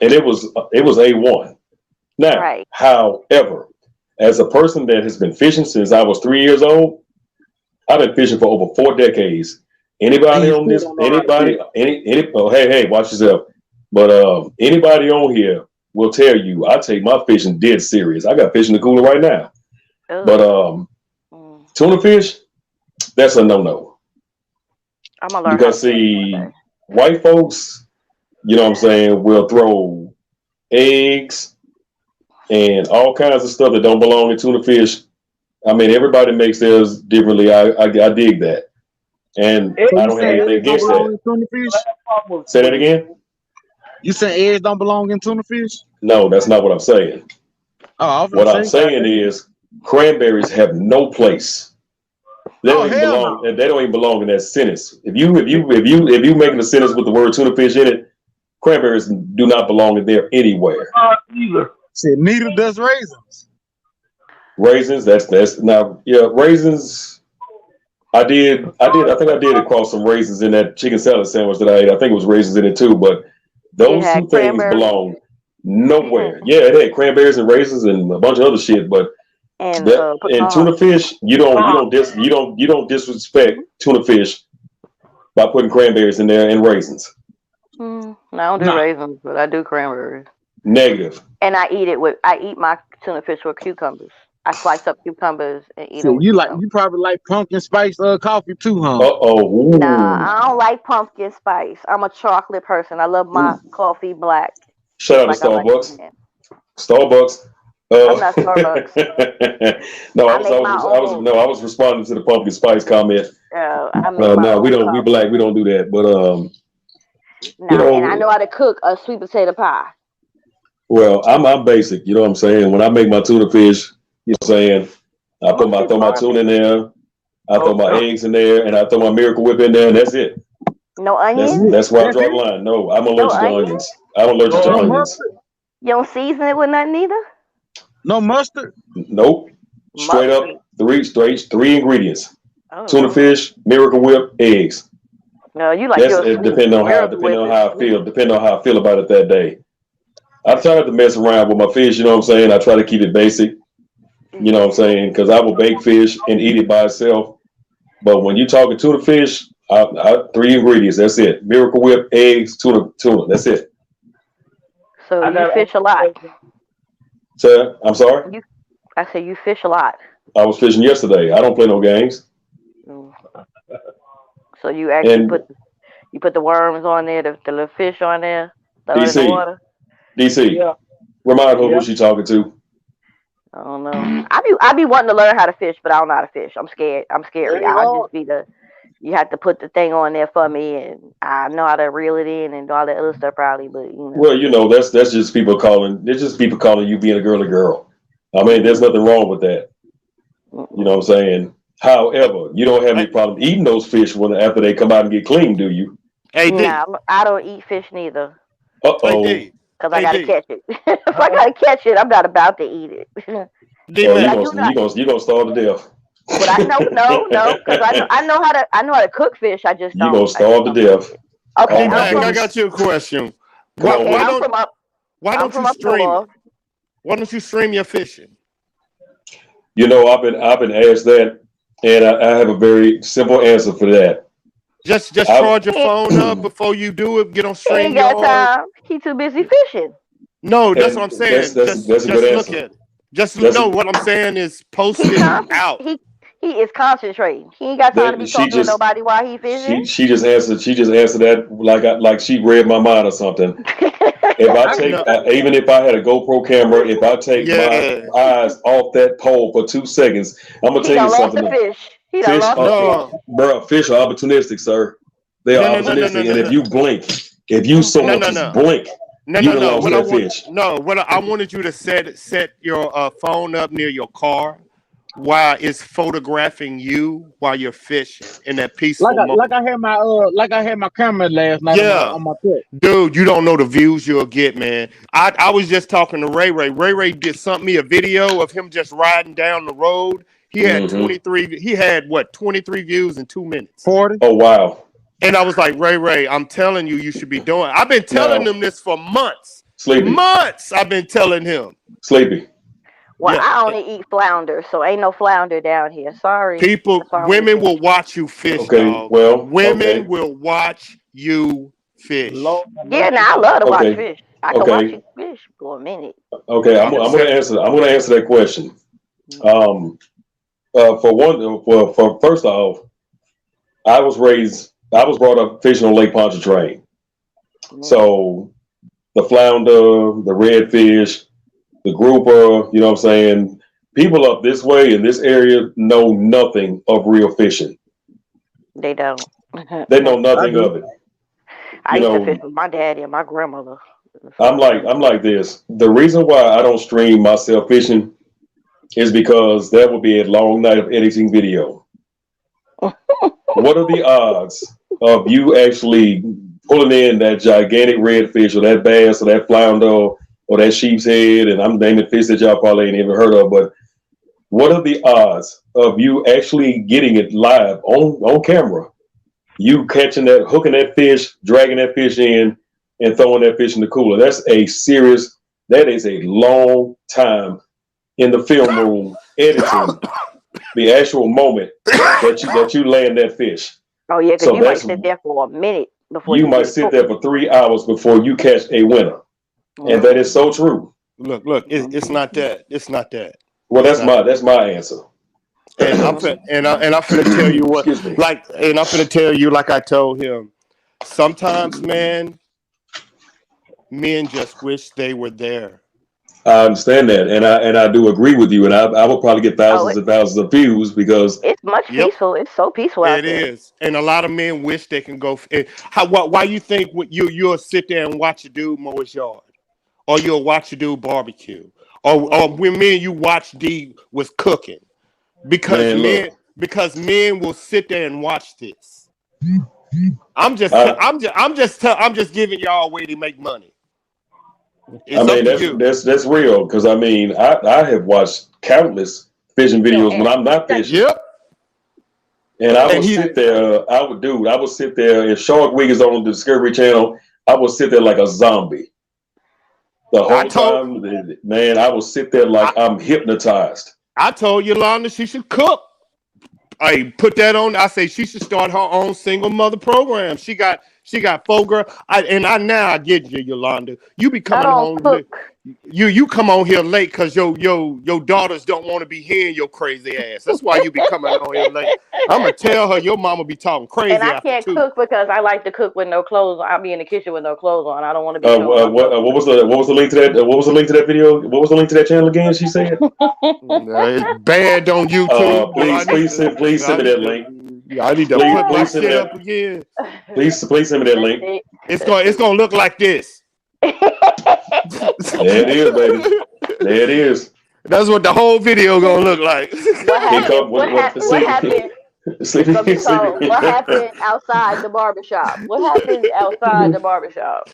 and it was A1. Now, however, as a person that has been fishing since I was 3 years old, I've been fishing for over 4 decades. Anybody on this? Anybody? Oh, hey, watch yourself. But anybody on here will tell you I take my fishing dead serious. I got fish in the cooler right now. But tuna fish, that's a no-no. I'm gonna learn because see, white folks, you know what I'm saying, will throw eggs and all kinds of stuff that don't belong in tuna fish. I mean, everybody makes theirs differently. I dig that. And I don't have anything against that. Say that again? You saying eggs don't belong in tuna fish? No, that's not what I'm saying. What I'm saying is cranberries have no place. They don't even belong. No. They don't even belong in that sentence. If you making a sentence with the word tuna fish in it, cranberries do not belong in there anywhere. Neither. Said neither does raisins. Raisins, that's now raisins. I think I did cross some raisins in that chicken salad sandwich that I ate. I think it was raisins in it too, but those two things belong nowhere. Yeah, it had cranberries and raisins and a bunch of other shit, but and tuna fish, you don't disrespect tuna fish by putting cranberries in there and raisins. I don't do raisins, but I do cranberries. Negative. And I eat my tuna fish with cucumbers. I slice up cucumbers and eat them. You probably like pumpkin spice coffee too, huh? Nah, I don't like pumpkin spice. I'm a chocolate person. I love my coffee black. Shout out to Starbucks. Starbucks. I'm not Starbucks. I was responding to the pumpkin spice comment. No, we black, we don't do that. But and I know how to cook a sweet potato pie. Well, I'm basic, you know what I'm saying? When I make my tuna fish, you know what I'm saying, I throw my tuna in there, I throw my eggs in there, and I throw my Miracle Whip in there, and that's it. No onions? That's why I draw the line. No, I'm allergic to onions. I'm allergic to onions. You don't season it with nothing either? No mustard? Nope. Straight up, three ingredients. Tuna fish, Miracle Whip, eggs. No, you like depending on how I feel about it that day. I try not to mess around with my fish, you know what I'm saying? I try to keep it basic, you know what I'm saying? Because I will bake fish and eat it by itself. But when you're talking tuna fish, I 3 ingredients, that's it. Miracle Whip, eggs, tuna, that's it. So you fish a lot. So, I'm sorry? I said you fish a lot. I was fishing yesterday. I don't play no games. So you actually put the worms on there, the little fish on there, throw it in the water. DC, remind her who she talking to. I don't know. I be wanting to learn how to fish, but I don't know how to fish. I'm scared. I'm scary. I'll just be you have to put the thing on there for me, and I know how to reel it in and all that other stuff probably, but you know. Well, that's just people calling you being a girly girl. I mean, there's nothing wrong with that. You know what I'm saying? However, you don't have any problem eating those fish after they come out and get clean, do you? I don't eat fish neither. Because I gotta catch it. If I gotta catch it, I'm not about to eat it. You're gonna starve to death. But I no, because I know how to cook fish. I just don't. You're gonna starve to death. Okay, I got you a question. Why don't you stream your fishing? You know, I've been asked that, and I have a very simple answer for that. Just charge your phone up before you do it. Get on He ain't StreamYard. got time. He too busy fishing. No, that's And what I'm saying. that's a good Look answer. at it. Just That's no. a, What I'm saying is post He it out. he is concentrating. He ain't got time to be she talking to just nobody while he fishing. she just answered that like she read my mind or something. If I take No, even if I had a GoPro camera, if I take yeah. my eyes off that pole for 2 seconds, I'm gonna He tell you done lost the something. fish. He done Fish, lost the fish. No, bro, fish are opportunistic, sir. They no, are no, no, no, no, opportunistic, and no, if no, you blink, if you so no, much no, as no. blink, No, you no, done no. lost What I that want, fish. no, what I wanted you to set your phone up near your car while it's photographing you while you're fishing in that peaceful Like moment. I had my camera last night on Yeah, my truck. dude, you don't know the views you'll get, man. I was just talking to Ray Ray. Ray Ray just sent me a video of him just riding down the road. He had Mm-hmm. 23. He had what 23 views in 2 minutes. 40. Oh wow! And I was like, Ray Ray, I'm telling you, you should be doing. I've been telling Now, him this for months. Sleepy, Months. I've been telling him. Sleepy. Well, Yeah. I only eat flounder, so ain't no flounder down here. Sorry. People, That's why I don't eat women fish. will watch you fish, Okay, dog. well, Women okay, will watch you fish. Lord, Yeah, now I love to watch okay, fish. I can watch okay, you fish for a minute. okay. I'm I'm gonna telling. answer. I'm gonna answer that question. Um, for first off, I was brought up fishing on Lake Pontchartrain. So the flounder, the redfish, the grouper, you know what I'm saying? People up this way in this area know nothing of real fishing. They don't. They know I nothing do. of it. I You used to fish know, with my daddy and my grandmother. I'm like this. The reason why I don't stream myself fishing is because that would be a long night of editing video. What are the odds of you actually pulling in that gigantic redfish or that bass or that flounder or that sheep's head? And I'm naming fish that y'all probably ain't even heard of, but what are the odds of you actually getting it live on camera? You catching that, hooking that fish, dragging that fish in, and throwing that fish in the cooler. That is a long time in the film room editing the actual moment that you land that fish. Oh yeah, because So you might sit there for a minute before you you might get it sit cooked. there for 3 hours before you catch a winner, and that is so true. Look, it's not that. It's not that. Well, It's not. that's my answer. And I'm finna tell you what, Excuse me. and I'm finna tell you like I told him. Sometimes, man, men just wish they were there. I understand that, and I do agree with you, and I will probably get thousands and thousands of views because It's much peaceful. It's so peaceful out It there. is, and a lot of men wish they can go. Why you think you'll sit there and watch a dude mow his yard, or you'll watch a dude barbecue, or when me and you watch D was cooking, because Man, men will sit there and watch this. I'm just giving y'all a way to make money. It's I mean, up to you. that's real because I mean I have watched countless fishing videos when I'm not fishing. Yep. And I would sit there. I would sit there. If Shark Week is on the Discovery Channel, I would sit there like a zombie the whole time. Man, I would sit there like I'm hypnotized. I told Yolanda she should cook. I put that on. I say she should start her own single mother program. She got 4 girls. I get you, Yolanda. You be coming home late. You come on here late because your daughters don't want to be hearing your crazy ass. That's why you be coming on here late. I'm gonna tell her your mama be talking crazy. And I can't cook because I like to cook with no clothes on. I'll be in the kitchen with no clothes on. I don't want to be. What was the link to that? What was the link to that video? What was the link to that channel again? She said. It's banned on YouTube. Please send me that link. I need to put my shit up again. Please send me that link. It's gonna look like this. There it is, baby. There it is. That's what the whole video gonna look like. What happened? It's gonna be called "What Happened Outside the Barbershop." What happened outside the barbershop?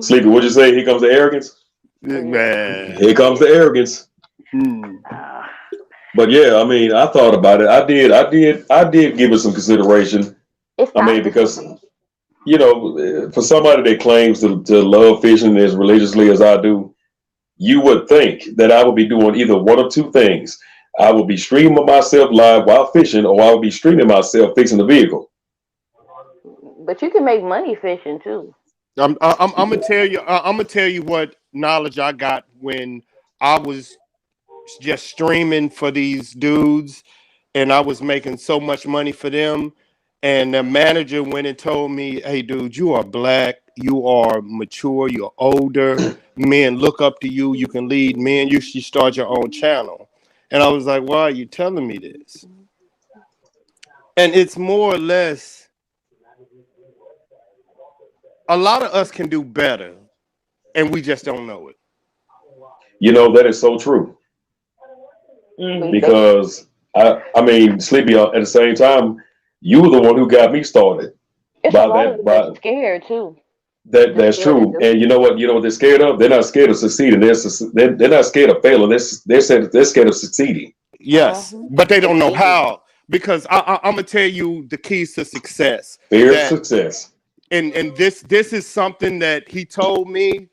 Sleepy, what'd you say? Here comes the arrogance. Man, here comes the arrogance. But yeah, I mean, I thought about it. I did give it some consideration. I mean, because you know, for somebody that claims to love fishing as religiously as I do, you would think that I would be doing either one of two things. I would be streaming myself live while fishing, or I would be streaming myself fixing the vehicle. But you can make money fishing too. I'm gonna tell you. I'm gonna tell you what knowledge I got when I was just streaming for these dudes, and I was making so much money for them. And the manager went and told me, "Hey, dude, you are black. You are mature. You're older. Men look up to you. You can lead men. You should start your own channel." And I was like, "Why are you telling me this?" And it's more or less, a lot of us can do better, and we just don't know it. You know, that is so true. Because I mean, Sleepy, at the same time, you were the one who got me started. It's a lot of them scared too. That's true. And you know what? You know what they're scared of? They're not scared of succeeding. They're not scared of failing. They're scared of succeeding. Yes, but they don't know how. Because I'm gonna tell you the keys to success. Fear of success. And this is something that he told me,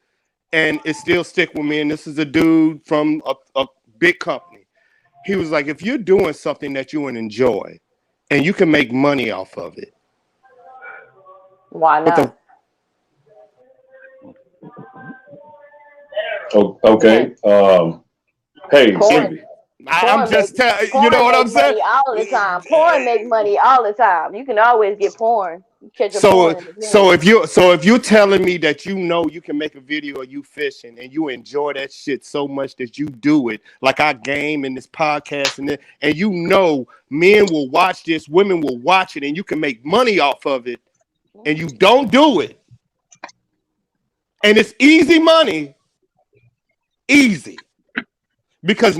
and it still stick with me. And this is a dude from a big company. He was like, if you're doing something that you enjoy, and you can make money off of it, why not? Okay. Hey, Sleepy. I'm just telling you, know what I'm saying? All the time, porn make money all the time. You can always get porn. So if you're telling me that you know you can make a video of you fishing and you enjoy that shit so much that you do it, like I game in this podcast, and you know men will watch this, women will watch it, and you can make money off of it, and you don't do it, and it's easy money, easy. Because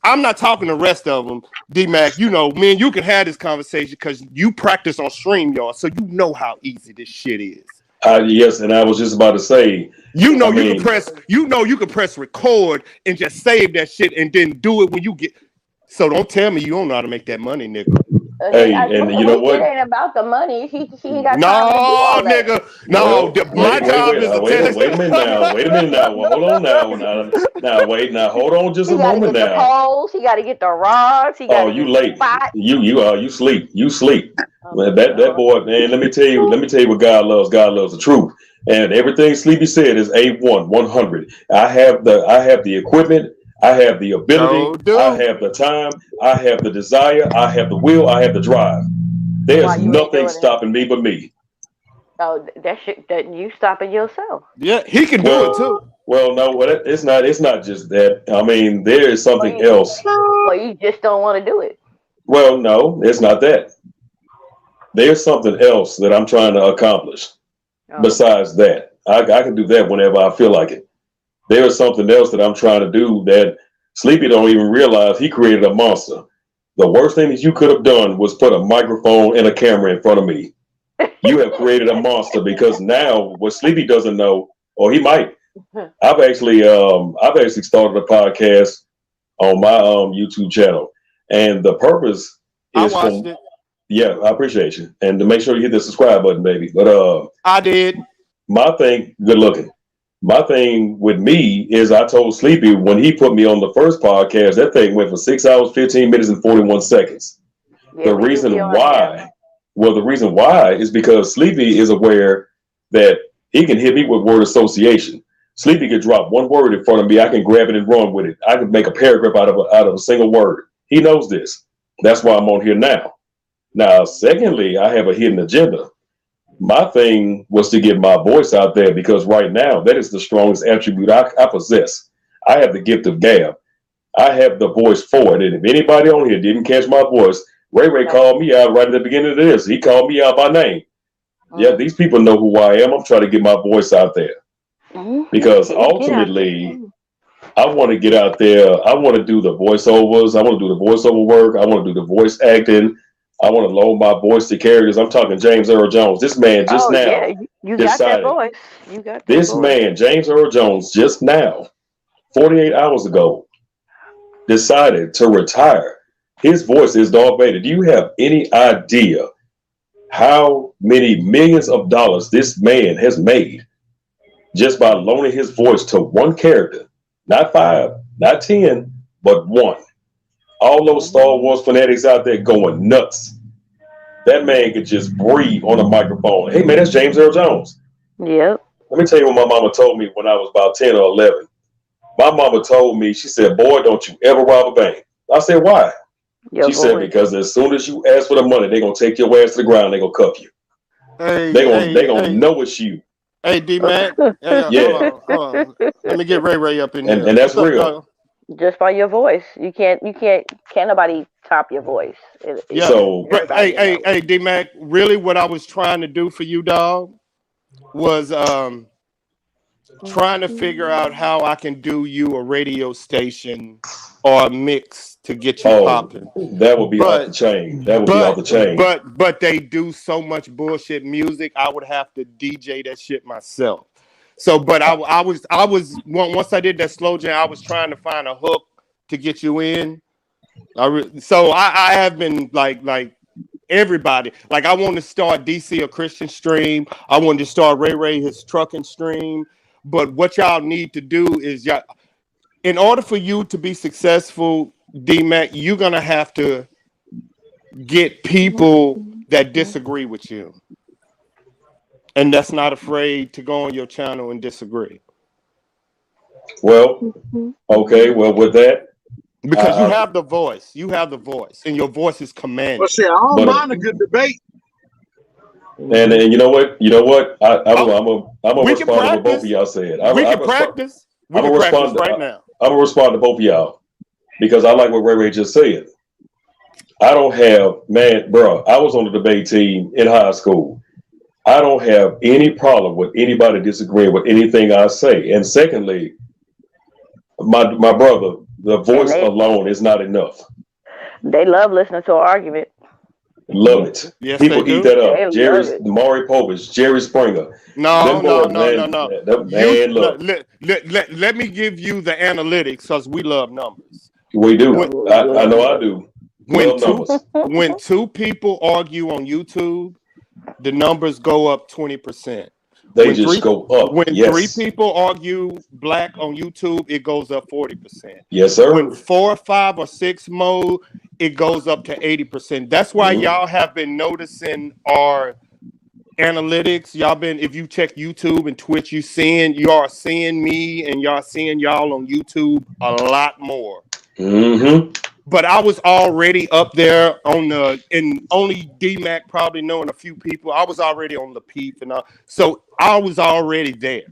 I'm not talking to the rest of them, D-Mac, you know, man, you can have this conversation because you practice on StreamYard, so you know how easy this shit is. Yes, and I was just about to say, you can press record and just save that shit and then do it when you get. So don't tell me you don't know how to make that money, nigga. Hey, and you know what? It ain't about the money. He got no, nigga. No, my job is to tell. Wait a minute now. Well, hold on now. Now, hold on just a moment now. He got to get the poles. He got to get the rods. He got you late. You sleep. You sleep. That boy, man. Let me tell you what God loves. God loves the truth. And everything Sleepy said is A1, 100. I have the equipment. I have the ability, I have the time, I have the desire, I have the will, I have the drive. There's nothing stopping me but me. Oh, that you stopping yourself. Yeah, he can do it too. Well, no, it's not just that. I mean, there is something else. Well, you just don't want to do it. Well, no, it's not that. There's something else that I'm trying to accomplish. Besides that, I can do that whenever I feel like it. There is something else that I'm trying to do that Sleepy don't even realize. He created a monster. The worst thing that you could have done was put a microphone and a camera in front of me. You have created a monster because now what Sleepy doesn't know, or he might. I've actually started a podcast on my YouTube channel, and the purpose is yeah, I appreciate you, and to make sure you hit the subscribe button, baby. But I did. My thing, good looking. My thing with me is I told Sleepy when he put me on the first podcast, that thing went for 6 hours, 15 minutes, and 41 seconds. Yeah, the reason why is because Sleepy is aware that he can hit me with word association. Sleepy could drop one word in front of me. I can grab it and run with it. I can make a paragraph out of a single word. He knows this. That's why I'm on here now. Now, secondly, I have a hidden agenda. My thing was to get my voice out there because right now that is the strongest attribute I possess. I have the gift of gab. I have the voice for it. And if anybody on here didn't catch my voice, Ray called me out right at the beginning of this. He called me out by name. Yeah, these people know who I am. I'm trying to get my voice out there because ultimately I want to get out there. I want to do the voiceovers. I want to do the voiceover work. I want to do the voice acting. I want to load my voice to characters. I'm talking James Earl Jones. This man just now. Yeah. You got that voice. This man, James Earl Jones, just now, 48 hours ago, decided to retire. His voice is Darth Vader. Do you have any idea how many millions of dollars this man has made just by loaning his voice to one character? Not 5, not 10, but one. All those Star Wars fanatics out there going nuts. That man could just breathe on a microphone. Hey man, that's James Earl Jones. Yep. Let me tell you what my mama told me when I was about 10 or 11. My mama told me, she said, boy, don't you ever rob a bank. I said, why? She said, because as soon as you ask for the money, they're going to take your ass to the ground. They're going to cuff you. They gonna know it's you. Hey, D-Mac. Yeah. Hold on. Let me get Ray up in here. And that's real. Just by your voice. Can't nobody top your voice. So, hey, D-Mac, really what I was trying to do for you, dog, was trying to figure out how I can do you a radio station or a mix to get you popping. That would be off the chain. That would be off the chain. But they do so much bullshit music, I would have to DJ that shit myself. So, but I was once I did that slow jam, I was trying to find a hook to get you in. So I have been like everybody. Like I want to start DC a Christian stream. I wanted to start Ray his trucking stream. But what y'all need to do is in order for you to be successful, D-Mac, you're gonna have to get people that disagree with you. And that's not afraid to go on your channel and disagree. Well, okay. Well, with that, because you have the voice, and your voice is commanding. Well, shit, I don't mind a good debate. And you know what? I'm gonna respond to what both of y'all said. We can practice right now. I'm gonna respond to both of y'all because I like what Ray just said. I don't have, man, bro. I was on the debate team in high school. I don't have any problem with anybody disagreeing with anything I say. And secondly, my brother, the voice alone is not enough. They love listening to an argument. Love it. Yes, people eat that up. Maury Povich, Jerry Springer. No. Man, look. Let me give you the analytics because we love numbers. We do. I know I do. When two people argue on YouTube, the numbers go up 20%. They just go up. When three people argue black on YouTube, it goes up 40%. Yes, sir. When 4, 5, or 6 mode, it goes up to 80%. That's why y'all have been noticing our analytics. Y'all been, if you check YouTube and Twitch, y'all are seeing me and y'all seeing y'all on YouTube a lot more. Mm-hmm. But I was already up there and only D-Mac probably knowing a few people. I was already on the Peep and so I was already there.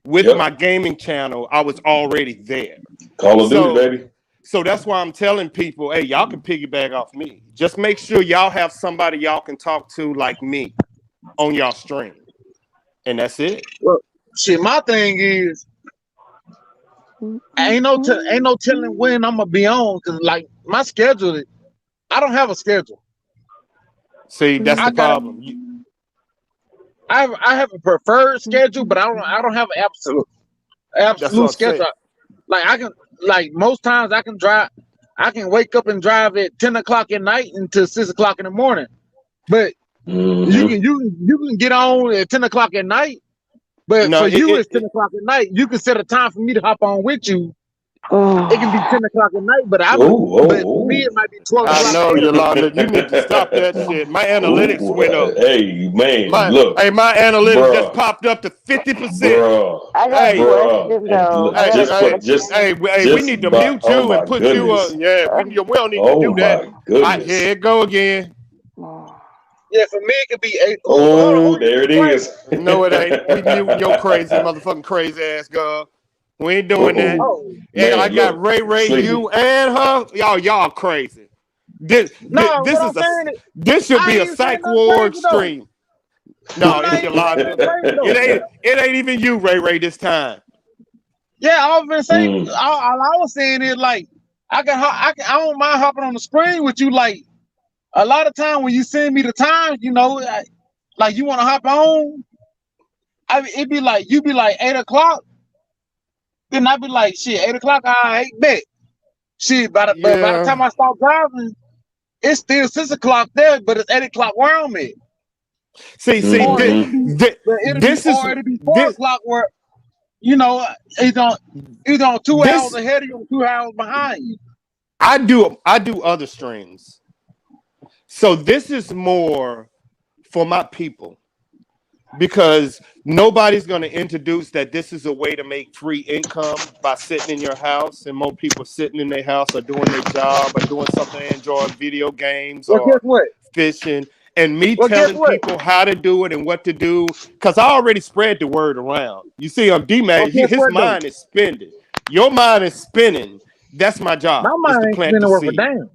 With my gaming channel, I was already there. Call of Duty, baby. So that's why I'm telling people, hey, y'all can piggyback off me. Just make sure y'all have somebody y'all can talk to like me on y'all stream. And that's it. Well, shit, my thing is, ain't no telling when I'm gonna be on because like my schedule, I don't have a schedule. See, that's the problem. I have a preferred schedule, but I don't have an absolute schedule. Like most times I can wake up and drive at 10 o'clock at night until 6 o'clock in the morning. But you can get on at 10 o'clock at night. But for you, it's 10 o'clock at night. You can set a time for me to hop on with you. It can be 10 o'clock at night, but for me, it might be 12 o'clock. I know, Yolanda. You need to stop that shit. My analytics went up. Hey, man, look. Hey, my analytics just popped up to 50%. We need to mute you and put you up. Yeah, we don't need to do that. Here it go again. Yeah, for me, it could be 8. Oh, there it is. No, it ain't. We mute your crazy motherfucking crazy ass girl. We ain't doing that. And I got Ray, you and her. Y'all crazy. This should be a psych ward stream. No, it's your lot. It ain't even you, Ray, this time. Yeah, I was been saying. All I was saying is like I don't mind hopping on the screen with you. Like a lot of time when you send me the times, like you want to hop on. It'd be like you be like 8 o'clock. Then I'd be like, shit, 8 o'clock, I ain't bet. Shit, by the time I start driving, it's still 6 o'clock there, but it's 8 o'clock where I'm at. See, this is 4 o'clock where, it's on 2 hours ahead of you, 2 hours behind you. I do other streams. So this is more for my people because nobody's going to introduce that this is a way to make free income by sitting in your house, and more people sitting in their house or doing their job or doing something they enjoy, video games Well, guess or what? fishing, and me Well, guess telling what? people how to do it and what to do because I already spread the word around. You see, I'm Well, D-Man, guess his what though? mind is spinning. Your mind is spinning. That's my My job, is to mind ain't plant spinning the worth a seed. damn.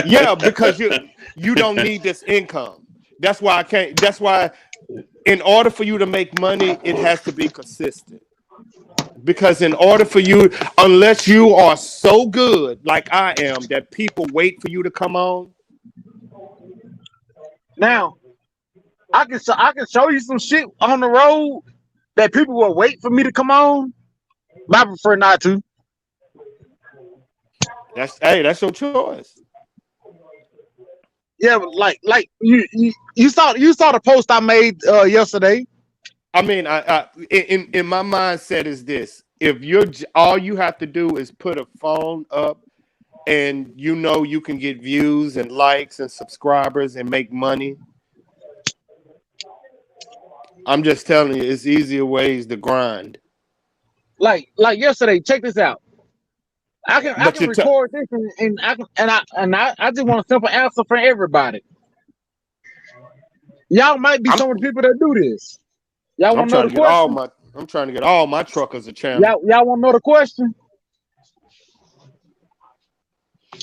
Yeah, because you don't need this income. That's why I can't. That's why, in order for you to make money, it has to be consistent. Because in order for you, unless you are so good like I am, that people wait for you to come on. Now, I can show you some shit on the road that people will wait for me to come on, but I prefer not to. That's your choice. Yeah, but like you saw the post I made yesterday. I mean, in my mindset is this: if you're all you have to do is put a phone up, and you know you can get views and likes and subscribers and make money. I'm just telling you, it's easier ways to grind. Like yesterday, check this out. I But can record this and I just want a simple answer for everybody. Y'all might be I'm, some of the people that do this. Y'all I'm want to know trying the to get all question? my I'm trying to get all my truckers a channel. Y'all want to know the question?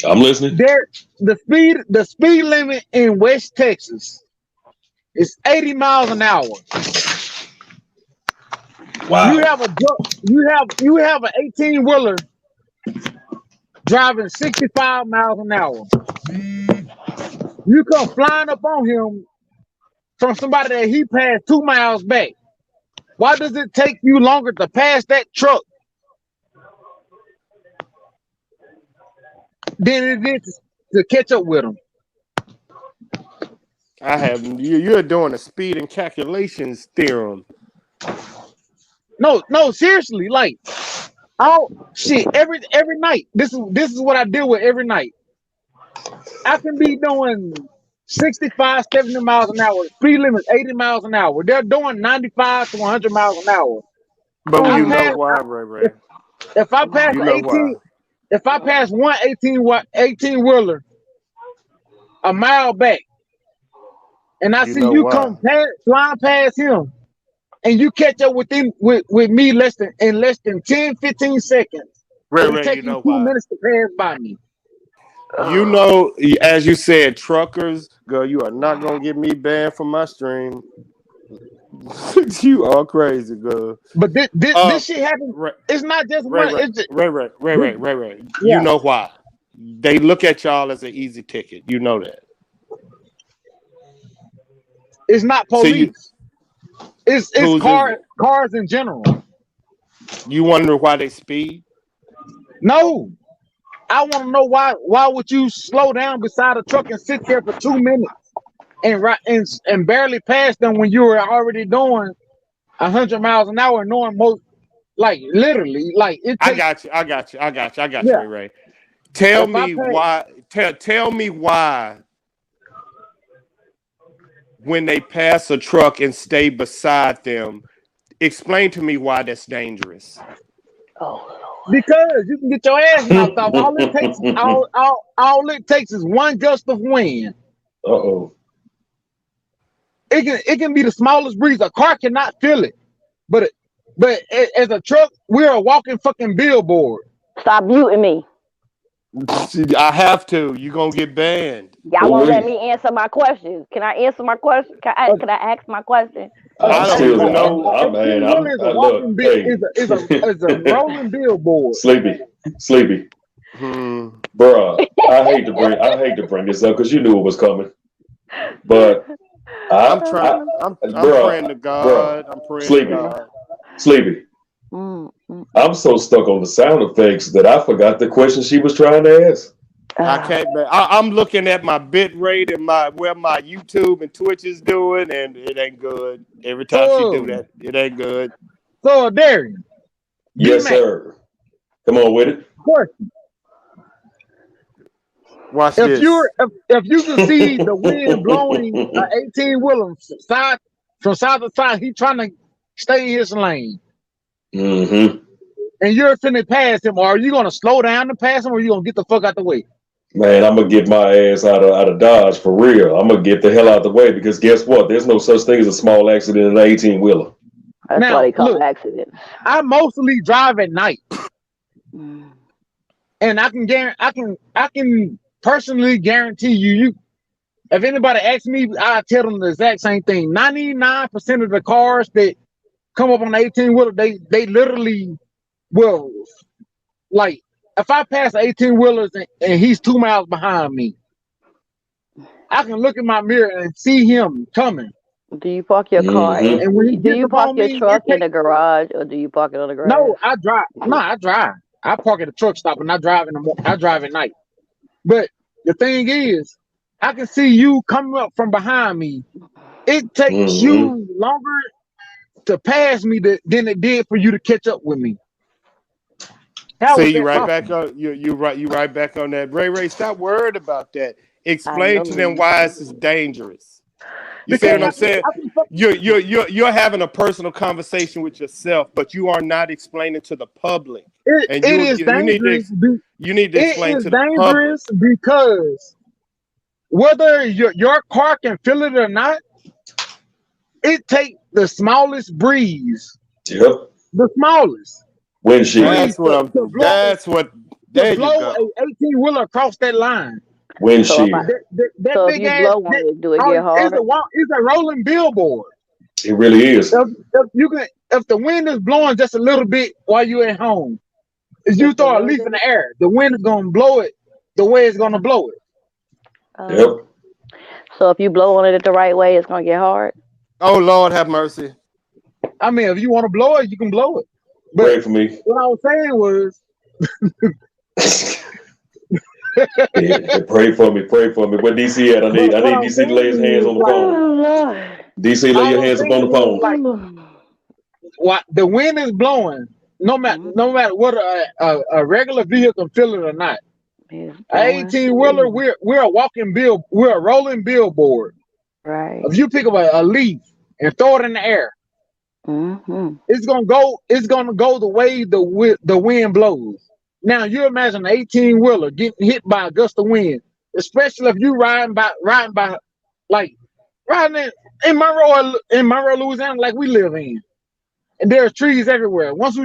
I'm listening. The speed limit in West Texas is 80 miles an hour. Wow. You have an 18 wheeler driving 65 miles an hour. You come flying up on him from somebody that he passed 2 miles back. Why does it take you longer to pass that truck than it is to catch up with him? You're doing a speed and calculations theorem. No, seriously, like shit, every night. This is what I deal with every night. I can be doing 65, 70 miles an hour. Speed limit 80 miles an hour. They're doing 95 to 100 miles an hour. But you know why, Ray? If I pass You an know why. 18, if I pass one 18 wheeler a mile back, and I You see know you why. come flying past him, and you catch up with me in less than 10, 15 seconds, but it Ray, you takes you know 2 why. minutes to pass by me. You know, as you said, truckers, girl, you are not gonna get me banned from my stream. You are crazy, girl. But this shit happens. Ray, It's not just one. It's just, Ray. You yeah. know why? They look at y'all as an easy ticket. You know that. It's not So you, police. It's whose is it? cars in general. You wonder why they speed? No, I want to know why. Why would you slow down beside a truck and sit there for 2 minutes and barely pass them when you were already doing 100 miles an hour, knowing most, like literally, like it I takes. got you, Yeah. Ray. Tell If I me pay, why. Tell me why. When they pass a truck and stay beside them, explain to me why that's dangerous. because you can get your ass knocked off. All it takes is one gust of wind. Uh-oh. It can be the smallest breeze. A car cannot feel it, but as a truck, we're a walking fucking billboard. Stop muting me. I have to. You're gonna get banned. Y'all won't let me answer my questions. Can I answer my question? Can I ask my question? I don't even know. I'm man. Is a walking bill Hey. is a rolling billboard. Sleepy. Bruh, I hate to bring this up because you knew it was coming. But I'm praying to God. I'm praying to God. Sleepy. I'm so stuck on the sound effects that I forgot the question she was trying to ask. I can't. I'm looking at my bit rate and where my YouTube and Twitch is doing, and it ain't good. Every time she do that, it ain't good. So Darian. Yes, sir. Come on with it. Question. Watch If this. if you can see the wind blowing an 18-wheeler side from side to side, he trying to stay in his lane. Mm-hmm. And you're finna pass him, or are you gonna slow down to pass him, or you gonna get the fuck out the way? Man, I'm gonna get my ass out of Dodge for real. I'm gonna get the hell out the way because guess what? There's no such thing as a small accident in an 18-wheeler. That's Now, why they call look, it accidents. I mostly drive at night, Mm. and I can personally guarantee you, if anybody asks me, I tell them the exact same thing. 99% of the cars that come up on the 18-wheeler, they literally will, like, if I pass 18-wheelers and he's 2 miles behind me, I can look in my mirror and see him coming. Do you park your car Mm-hmm. And when he do gets you park upon your me, truck in the garage or do you park it on the grass? no, I drive. No, I drive. I park at a truck stop and I drive I drive at night. But the thing is, I can see you coming up from behind me. It takes Mm-hmm. you longer to pass me than it did for you to catch up with me. How is See, you that right possible? back on you right back on that. Ray, stop worried about that. I Explain to them know. why this is dangerous. You see Because what I'm saying? You're having a personal conversation with yourself, but you are not explaining to the public. And it is dangerous. you need to It explain is to the public. dangerous because whether your car can feel it or not, it takes the smallest breeze, Yep. the smallest Windshield. breeze to There you blow go. a 18-wheeler across that line. Windshield. That So if big you ass, blow on it, do it get hard? it's a rolling billboard. It really is. If the wind is blowing just a little bit while you're at home, if you Just a throw a little leaf bit? in the air, the wind is gonna blow it the way it's gonna blow it. Yep. So if you blow on it the right way, it's gonna get hard. Oh Lord, have mercy. I mean, if you want to blow it, you can blow it. But Pray for me. what I was saying was, Yeah, pray for me. Pray for me. Where DC at? I need DC to lay his hands on the phone. Oh Lord. DC, lay your hands up on the phone. Like, the wind is blowing, no matter what a regular vehicle feel it or not. An 18-wheeler, we're a rolling billboard. Right. If you pick up a leaf and throw it in the air, it's gonna go the way the wind blows. Now you imagine an 18-wheeler getting hit by a gust of wind, especially if you riding in Monroe, Louisiana, like we live in, and there's trees everywhere. Once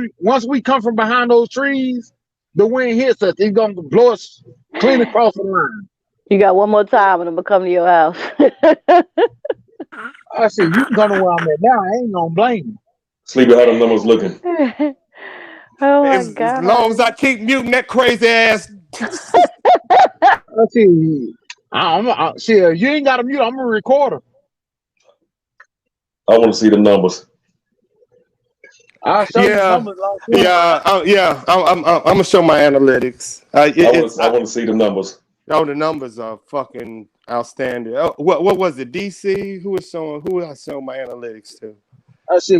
we come from behind those trees, the wind hits us. It's gonna blow us clean across the line. You got one more time and I'm gonna come to your house. I said, you can come to where I'm at now. I ain't gonna blame you. Sleepy, how the numbers looking? Oh my As God. long as I keep muting that crazy ass. Let's see. Shit, you ain't got to mute. I'm a recorder. I want to see the numbers. I'll show you the numbers. I'm gonna show my analytics. I want to see the numbers. Oh, the numbers are fucking outstanding. Oh, what was it? DC? Who was showing? Who I showed my analytics to?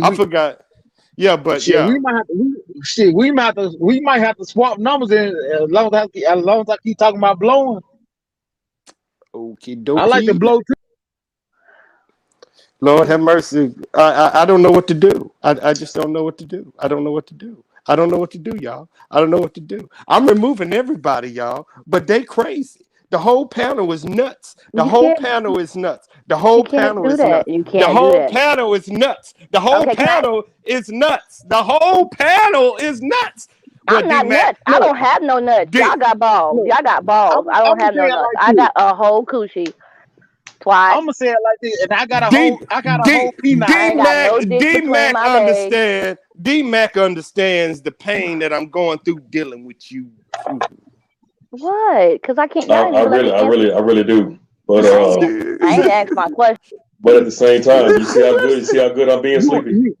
I forgot. Yeah, but shit, yeah, we might have to swap numbers in as long as I keep talking about blowing. Okie dokie. I like to blow too. Lord have mercy. I don't know what to do. I just don't know what to do. I don't know what to do. I don't know what to do, y'all. I don't know what to do. I'm removing everybody, y'all, but they crazy. The whole panel is nuts. The whole panel is nuts. The whole panel is nuts. The whole panel is nuts. The whole panel is nuts. The whole panel is nuts. I'm not nuts. I don't have no nuts. Y'all got balls. Y'all got balls. I don't have no nuts. I got a whole coochie. Twice. I'm gonna say it like this, and I got a whole peanut. D-Mac understands the pain that I'm going through dealing with you. What? Because I can't. I really do. But I ain't asked my question. But at the same time, you see how good I'm being, Sleepy.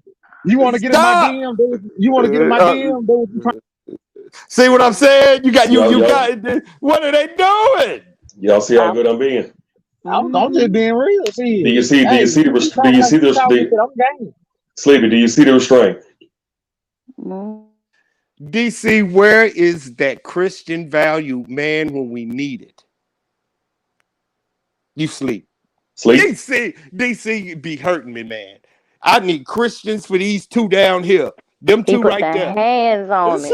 You want to get in my DM? You want to get in my DM? See what I'm saying? You got. What are they doing? Y'all see how good I'm being? I'm just being real. See. Do you see the Sleepy? Do you see the restraint? DC, where is that Christian value man when we need it? You sleep. Sleep. DC be hurting me, man. I need Christians for these two down here. Them He two put right the there. hands on me.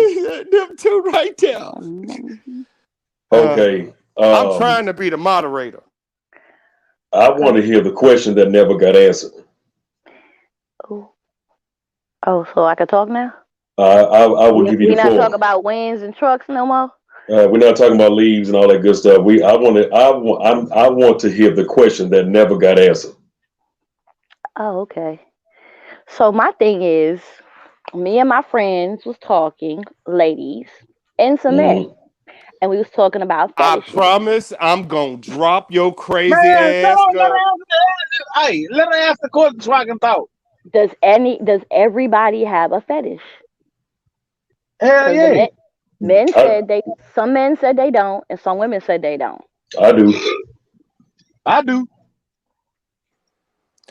Them two right there. Okay. I'm trying to be the moderator. I want to hear the question that never got answered. Oh, so I can talk now? I will give you We the not floor. talk about winds and trucks no more. We're not talking about leaves and all that good stuff. I want to hear the question that never got answered. Oh, okay. So my thing is, me and my friends was talking, ladies and some men, and we was talking about fetishes. I promise I'm gonna drop your crazy Man, ass. hey, let her ask the question so I can talk. Does everybody have a fetish? Hell yeah. Some men said they don't, and some women said they don't. I do. I do.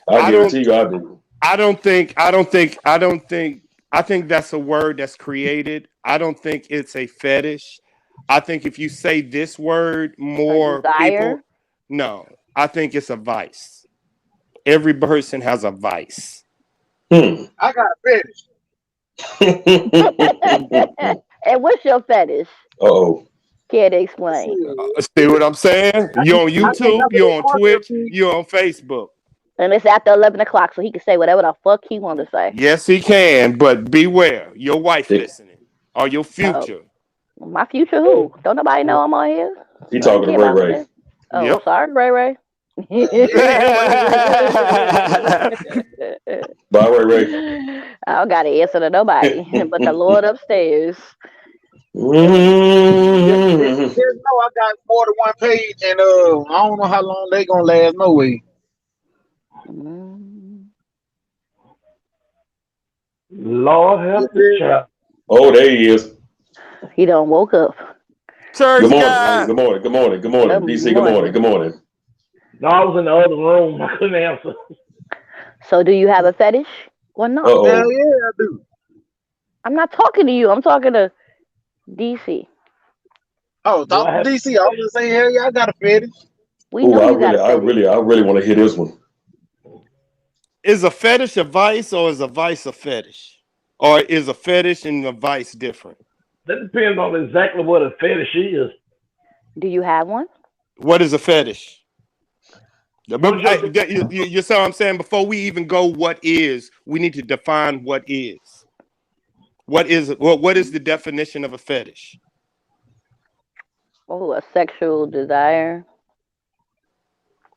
I guarantee you I do. I think that's a word that's created. I don't think it's a fetish. I think if you say this word, more people. No, I think it's a vice. Every person has a vice. I got a fetish. And what's your fetish? Uh-oh. Can't explain. See what I'm saying? You're on YouTube, you're on Twitch, you're on Facebook. And it's after 11 o'clock, so he can say whatever the fuck he want to say. Yes, he can, but beware. Your wife listening. Or your future. My future who? Don't nobody know I'm on here? He talking to Ray Ray. Oh, yep. Sorry, Ray Ray. Bye, Ray Ray. I don't got to answer to nobody but the Lord upstairs. Just know I got more than one page, and I don't know how long they gonna last. No way. Lord help the child. Oh, there he is. He done woke up. Church good morning. guy. Good morning. Good morning. Good morning. DC, good morning. Good morning. No, I was in the other room. I couldn't answer. So do you have a fetish or not? Hell yeah, I do. I'm not talking to you. I'm talking to DC. Oh, talk to DC. I was gonna say, hell yeah, I got a fetish. We know you got a fetish. I really want to hear this one. Is a fetish a vice or is a vice a fetish? Or is a fetish and a vice different? That depends on exactly what a fetish is. Do you have one? What is a fetish? You see what I'm saying? Before we even go, what is, we need to define what is. What is the definition of a fetish? Oh, a sexual desire.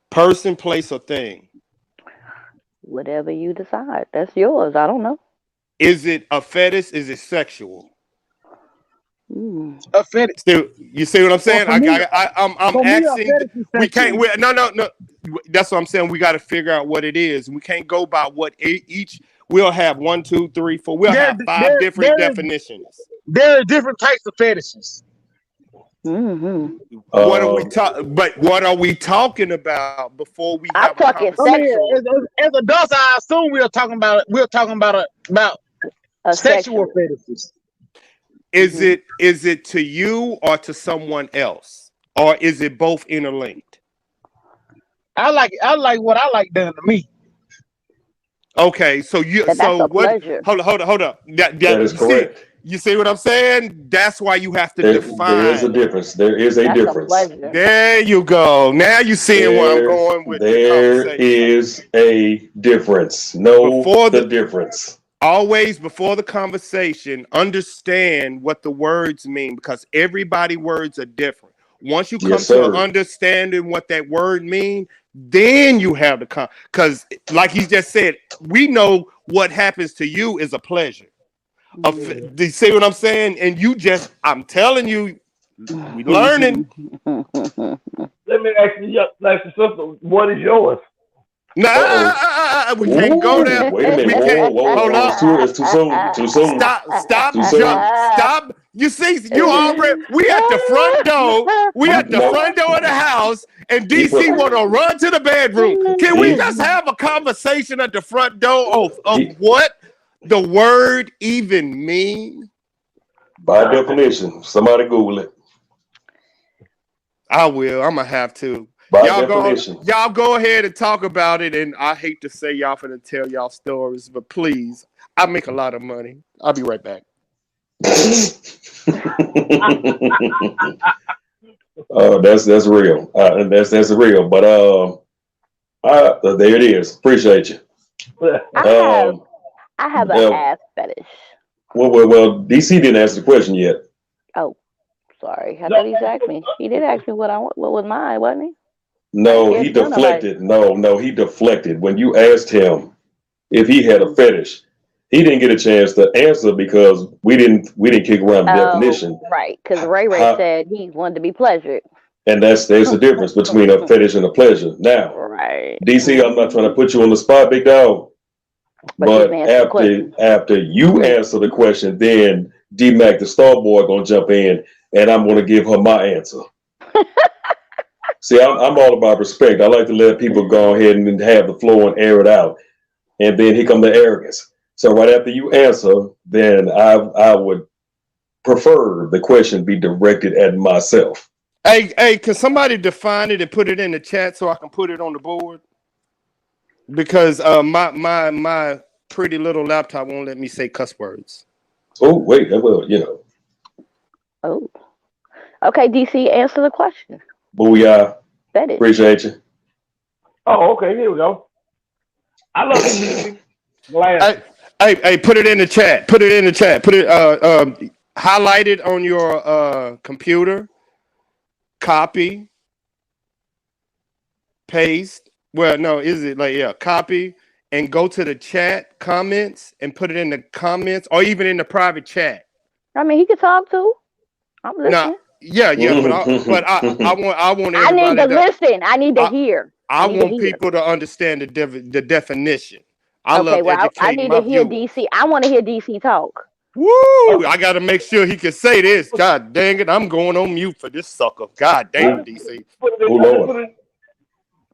Person, place, or thing. Whatever you decide. That's yours. I don't know. Is it a fetish? Is it sexual? A fetish. You see what I'm saying? Well, I'm asking. We can't. No. That's what I'm saying. We got to figure out what it is. We can't go by what each. We'll have 1, 2, 3, 4. We'll have 5 different definitions. There are different types of fetishes. What are we talking? But what are we talking about before we have a conversation? As adults, I assume we're talking about sexual fetishes. Is it to you or to someone else, or is it both interlinked? I like what I like done to me. Okay, so what? Hold up. That is correct. You see what I'm saying? That's why you have to define. There is a difference. There is a difference. There you go. Now you seeing where I'm going with there is a difference. The difference. Always before the conversation, understand what the words mean, because everybody's words are different. Once you come to an understanding what that word means, then you have the because like he just said, we know what happens to you is a pleasure. Do you see what I'm saying? And I'm telling you, we learning. Let me ask you something. What is yours? Nah, we can't go there. Wait a minute. Hold up. It's too soon. Too soon. Stop. You see, you already. We at the front door. We at the front door of the house, and DC want to run to the bedroom. Can we just have a conversation at the front door of what the word even mean? By definition, somebody Google it. I will. I'm gonna have to. By definition. Y'all go ahead and talk about it. And I hate to say y'all finna tell y'all stories, but please, I make a lot of money. I'll be right back. That's real. That's real. But there it is. Appreciate you. I have an ass fetish. Well, DC didn't answer the question yet. Oh, sorry. I thought he asked me. He did ask me what was mine, wasn't he? No, he deflected. No, he deflected. When you asked him if he had a fetish, he didn't get a chance to answer because we didn't kick around the definition. Right, because Ray said he wanted to be pleasured. And there's a difference between a fetish and a pleasure. Now, right. DC, I'm not trying to put you on the spot, big dog. But after you answer the question, then D-Mac, the star boy, gonna jump in, and I'm gonna give her my answer. See, I'm all about respect. I like to let people go ahead and have the floor and air it out, and then here come the arrogance. So right after you answer, then I would prefer the question be directed at myself. Hey, can somebody define it and put it in the chat so I can put it on the board? Because my pretty little laptop won't let me say cuss words. Oh, wait, well, Oh. Okay, DC, answer the question. Booyah. Fetish. Appreciate you. Oh, okay, here we go. I love you, DC. Hey, put it in the chat. Put it in the chat. Put it highlight it on your computer. Copy. Paste. Well, no, is it copy and go to the chat comments and put it in the comments or even in the private chat. I mean, he can talk too. I'm listening. Nah, yeah, but I want everybody I need to listen. I need to hear. I want people to understand the definition. I need to hear DC. I want to hear DC talk. Woo! I got to make sure he can say this. God dang it, I'm going on mute for this sucker. God damn, DC.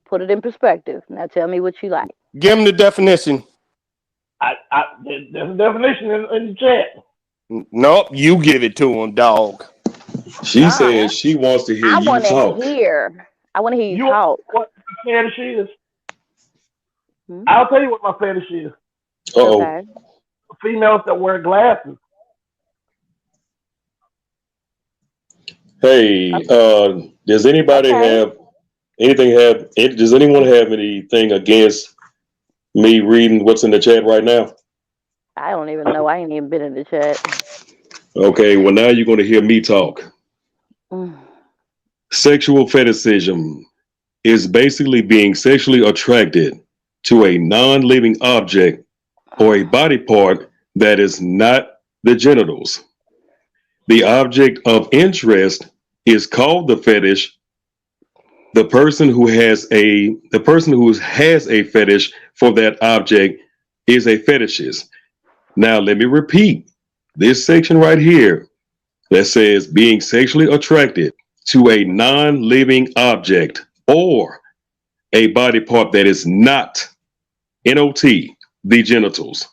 Put it in perspective. Now tell me what you like. Give him the definition. There's a definition in the chat. Nope, you give it to him, dog. She says she wants to hear you talk. I want to hear you talk. What my fetish is? I'll tell you what my fetish is. Okay. Females that wear glasses. Hey, does anybody have anything? Does anyone have anything against me reading what's in the chat right now? I don't even know. I ain't even been in the chat. Okay, well now you're going to hear me talk. Sexual fetishism is basically being sexually attracted to a non-living object or a body part that is not the genitals. The object of interest is called the fetish. The person who has a fetish for that object is a fetishist. Now let me repeat this section right here that says being sexually attracted to a non-living object or a body part that is not N-O-T, the genitals.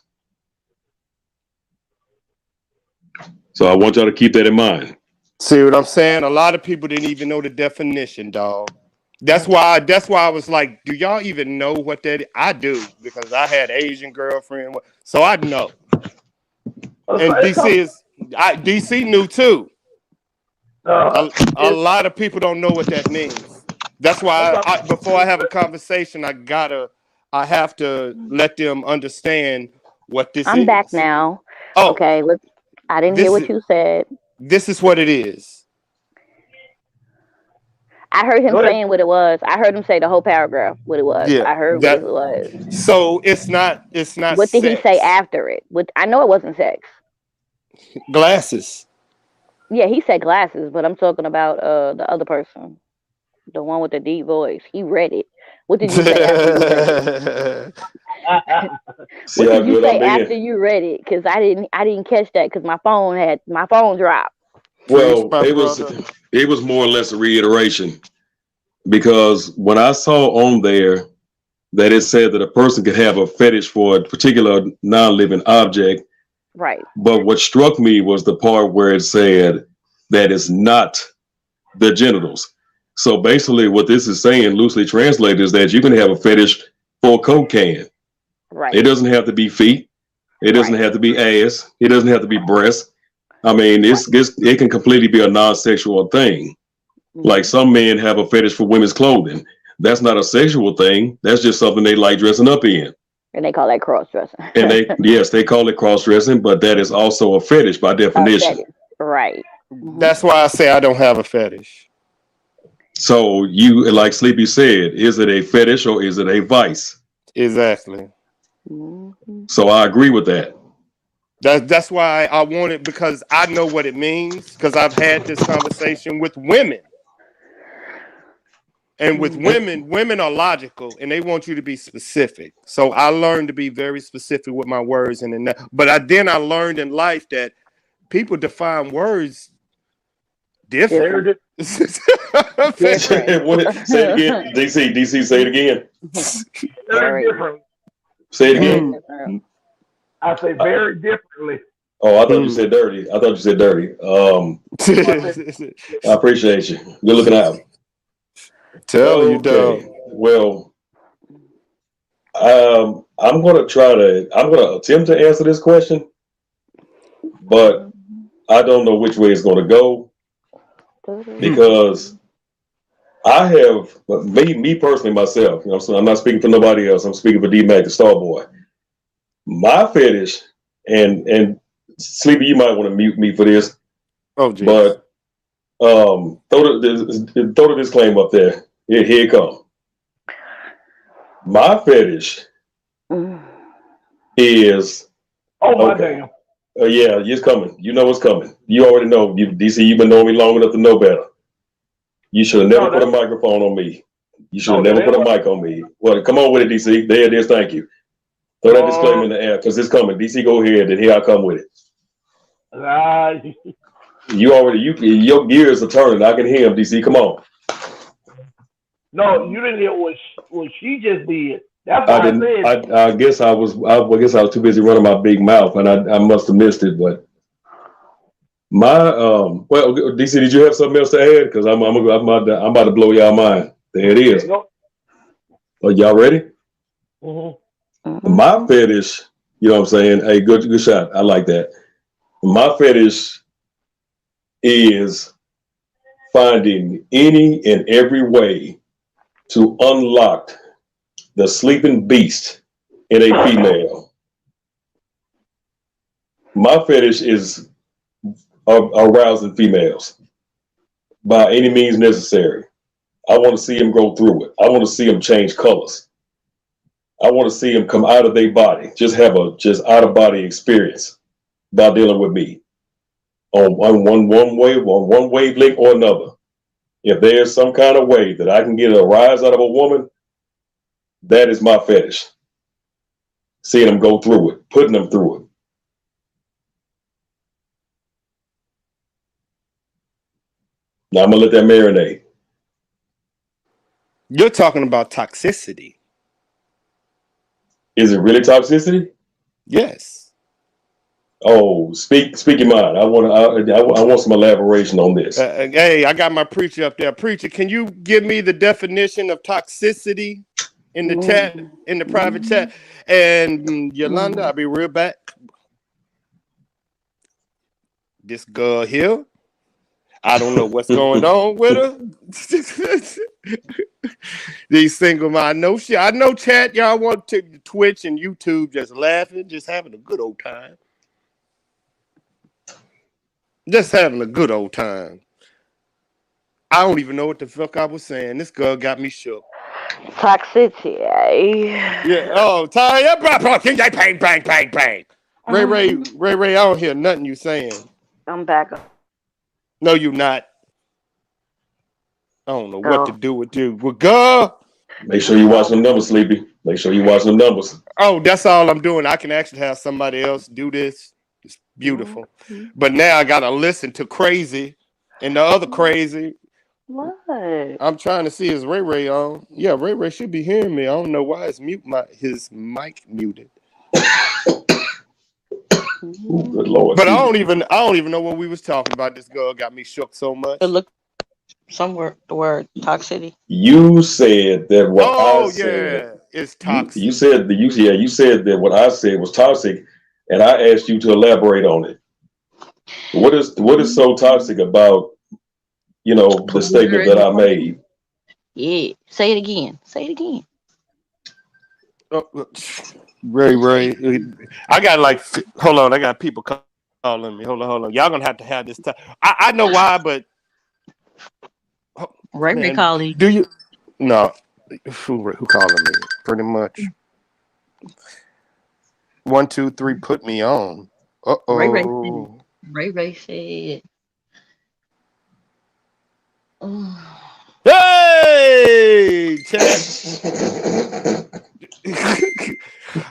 So I want y'all to keep that in mind. See what I'm saying? A lot of people didn't even know the definition, dog. That's why I was like, do y'all even know what that is? I do, because I had Asian girlfriend, so I know. And DC knew too. A lot of people don't know what that means. That's why before I have a conversation, I have to let them understand what this is. I'm back now. Oh, okay. I didn't hear what you said. This is what it is. I heard him saying what it was. I heard him say the whole paragraph what it was. Yeah, I heard what it was. So it's not. What did he say after it? I know it wasn't sex. Glasses. Yeah, he said glasses, but I'm talking about the other person, the one with the deep voice. He read it. What did you say after you read it? What did you say after you read it? Because I didn't catch that because my phone dropped. Well, it was more or less a reiteration, because when I saw on there that it said that a person could have a fetish for a particular non-living object, right? But what struck me was the part where it said that it's not the genitals. So basically, what this is saying, loosely translated, is that you can have a fetish for a Coke can. Right. It doesn't have to be feet. It doesn't have to be ass. It doesn't have to be breasts. I mean, it can completely be a non-sexual thing. Like some men have a fetish for women's clothing. That's not a sexual thing. That's just something they like dressing up in. And they call that cross-dressing. And they call it cross-dressing, but that is also a fetish by definition. Right. That's why I say I don't have a fetish. So you, like Sleepy said, is it a fetish or is it a vice? Exactly. So I agree with that. That's why I want it, because I know what it means, because I've had this conversation with women. And with women are logical and they want you to be specific. So I learned to be very specific with my words. But I learned in life that people define words different. Say it again. DC, say it again. Very different. Say it again. I say very differently. Oh, I thought you said dirty. I appreciate you. Good looking out. Tell you, dog. Well, I'm going to attempt to answer this question, but I don't know which way it's going to go, because I have, me personally, myself, you know, so I'm not speaking for nobody else. I'm speaking for D-Mac, the Star Boy. My fetish, and Sleepy, you might want to mute me for this. Oh, geez. But throw the disclaimer up there. Here it comes. My fetish is. Oh my damn. Yeah, it's coming. You know it's coming. You already know. DC, you've been knowing me long enough to know better. You should have never put a microphone on me. You should have never put a mic on me. Well, come on with it, DC. There it is. Thank you. Throw that disclaimer in the air, because it's coming. DC, go ahead, and here I come with it. Your gears are turning. I can hear him, DC. Come on. No, you didn't hear what she just did. That's what I said. I guess I was too busy running my big mouth, and I must have missed it. But my well, DC, did you have something else to add? Because I'm about to blow y'all mind. There it is. Are y'all ready? My fetish, you know what I'm saying? Hey, good shot. I like that. My fetish is finding any and every way to unlock the sleeping beast in a female. My fetish is arousing females by any means necessary. I want to see them go through it. I want to see them change colors. I want to see them come out of their body, just have a out of body experience by dealing with me on one wavelength or another. If there's some kind of way that I can get a rise out of a woman, that is my fetish. Seeing them go through it, putting them through it. Now I'm gonna let that marinate. You're talking about toxicity. Is it really toxicity? Yes. Oh, speak your mind. I want some elaboration on this. Hey, I got my preacher up there. Preacher, can you give me the definition of toxicity in the chat, in the private chat? And Yolanda, I'll be real back. This girl here, I don't know what's going on with her. These single mind, I know chat, y'all want to Twitch and YouTube just laughing, just having a good old time. Just having a good old time. I don't even know what the fuck I was saying. This girl got me shook. Toxicity. Yeah. Oh, Tanya, bang, bang, bang, bang. Ray, I don't hear nothing you saying. I'm back. No, you not. I don't know what to do with you. Well, girl. Make sure you watch them numbers, Sleepy. Make sure you watch them numbers. Oh, that's all I'm doing. I can actually have somebody else do this. It's beautiful. But now I got to listen to Crazy and the other Crazy. What? I'm trying to see, is Ray on? Yeah, Ray should be hearing me. I don't know why his mic muted. Good Lord. But I don't even know what we was talking about. This girl got me shook so much. Look. somewhere the word toxicity. You said that what I Oh said. yeah, it's You toxic. said you said that what I said was toxic, and I asked you to elaborate on it. What is so toxic about the statement that I made? Yeah. Say it again. Say it again. Oh, Ray. I got hold on. I got people calling me. Hold on. Y'all gonna have to have this time. I know why, but Ray man, calling. do you? No, who calling me? Pretty much. 1, 2, 3. Put me on. Uh-oh. Ray said. Oh. Hey, chat.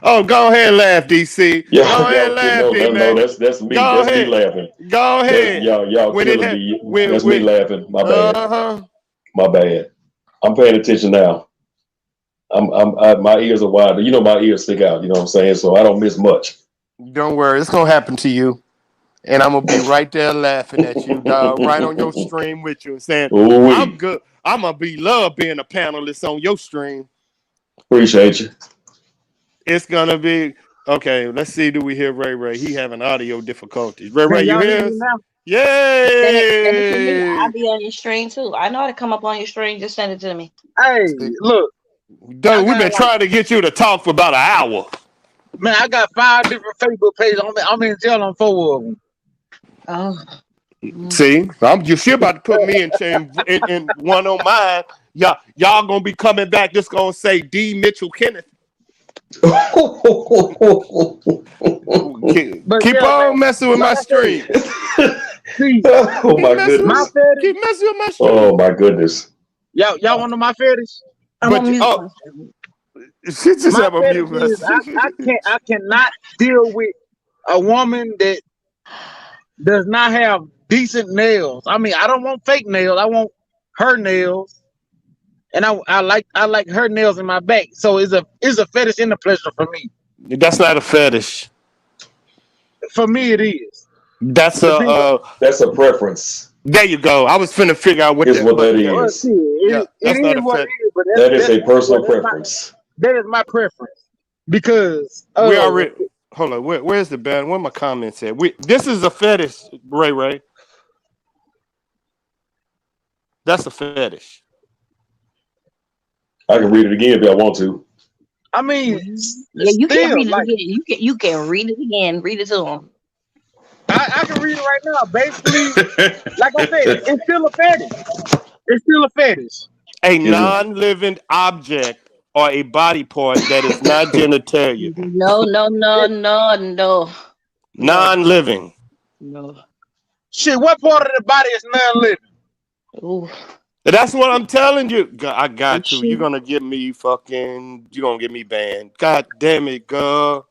Oh, go ahead and laugh, DC. Yo, Go ahead and laugh, D man. that's me. Go That's me ahead. laughing. Go ahead. Y'all When killing me. That's me when laughing. My bad. uh-huh. My bad. I'm paying attention now. My ears are wide. You know my ears stick out. You know what I'm saying? So I don't miss much. Don't worry, it's gonna happen to you. And I'm gonna be right there laughing at you, dog, right on your stream with you and saying, Ooh-wee. I'm good. I'm gonna be love being a panelist on your stream. Appreciate you. It's gonna be okay. Let's see. Do we hear Ray? He having audio difficulties. Ray, Can you y'all hear hear me us? now? Send it to me. Yay! I'll be on your stream too. I know how to come up on your stream. Just send it to me. Hey, look, I Dude, we've got been trying to get you to talk for about an hour. man, I got 5 different Facebook pages. I'm in jail on 4 of them. Oh. See, you're about to put me in one on mine. Y'all gonna be coming back. Just gonna say D Mitchell Kenneth. Keep on messing with my stream. Oh my goodness. Keep messing with my stream. Oh my goodness. Y'all want to know my fetish? She just My have a fetish mute. is I cannot deal with a woman that does not have decent nails. I mean, I don't want fake nails. I want her nails, and I like her nails in my back. So it's a fetish and a pleasure for me. That's not a fetish. For me, it is. That's a preference. There you go. I was finna figure out what that is. It is what it is, but that is a personal preference. That is my preference because we already. Hold on. Where's the band? Where my comments at? This is a fetish, Ray. That's a fetish. I can read it again if I want to. I mean, yeah, you can read it again. You can read it again. Read it to them. I can read it right now. Basically, like I said, it's still a fetish. It's still a fetish. A non-living object or a body part that is not genitalia. No. Non-living. No. Shit, what part of the body is non-living? Ooh. That's what I'm telling you. I got you. You're gonna get me banned. God damn it, girl.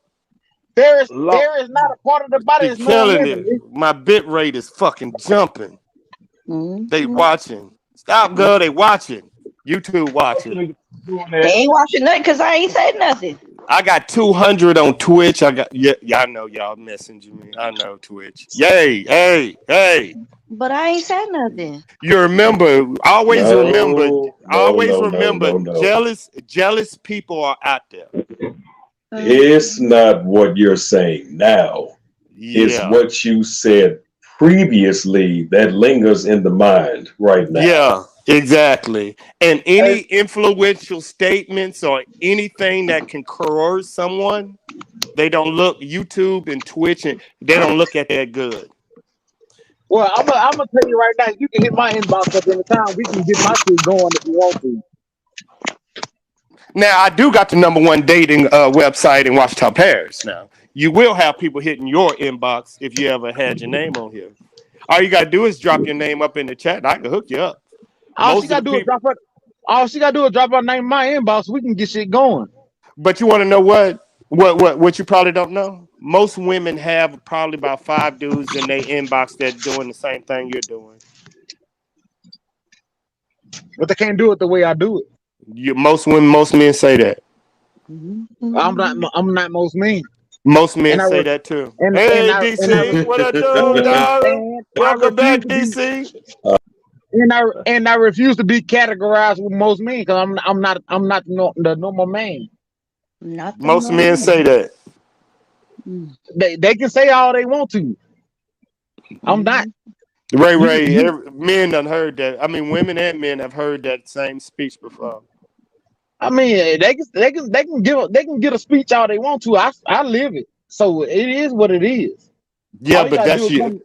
There is not a part of the body that's non-living. My bit rate is fucking jumping. Mm-hmm. They watching. Stop, girl. They watching. YouTube watching. They ain't watching nothing because I ain't said nothing. I got 200 on Twitch. I know y'all messaging me. I know Twitch. Yay, hey. But I ain't said nothing. You remember, always remember, jealous people are out there. It's not what you're saying now. Yeah. It's what you said previously that lingers in the mind right now. Yeah, exactly. And any influential statements or anything that can coerce someone, they don't look YouTube and Twitch, and they don't look at that good. Well, I'm gonna tell you right now, you can hit my inbox up anytime. We can get my shit going if you want to. Now, I do got the #1 dating website in Ouachita Parish. Now, you will have people hitting your inbox if you ever had your name on here. All you gotta do is drop your name up in the chat, and I can hook you up. All she gotta do is drop her name in my inbox. We can get shit going. But you want to know what you probably don't know? Most women have probably about 5 dudes in their inbox that doing the same thing you're doing. But they can't do it the way I do it. Most men say that. I'm not most men. Most men say that too. Hey, DC, what I do, dog? Welcome back, DC. and I refuse to be categorized with most men because I'm not the normal man. Not the Most men normal. say that. They can say all they want to. I'm not. Ray, You men done heard that. I mean, women and men have heard that same speech before. I mean, they can get a speech all they want to. I live it, so it is what it is. Yeah, All you but gotta do that's is you. come.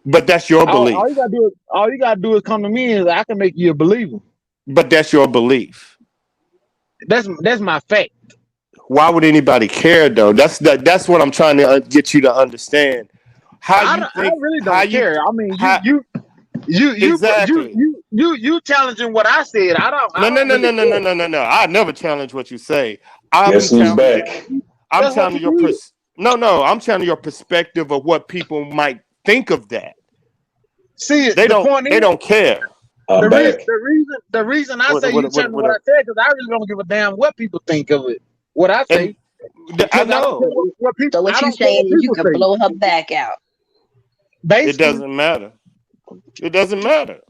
But that's your All belief. you gotta do is come to me, and I can make you a believer. But that's your belief. That's my fact. Why would anybody care though? That's what I'm trying to get you to understand. How you I think? really How don't you? care. I mean, How exactly? you challenging what I said. I No, no, don't no, really no, no, no, care. no, no, no. I never challenge what you say. Guess I'm who's telling. back? I'm That's what telling you your did. no. I'm telling your perspective of what people might think of that. See, They the don't. point They is, don't care. I'm back. the reason I say you challenging what What I said because I really don't give a damn what people think of it. What I and say I because I don't care know what people. So what I you don't care what saying is you people can say. blow her back out. it Basically, doesn't matter. It doesn't matter.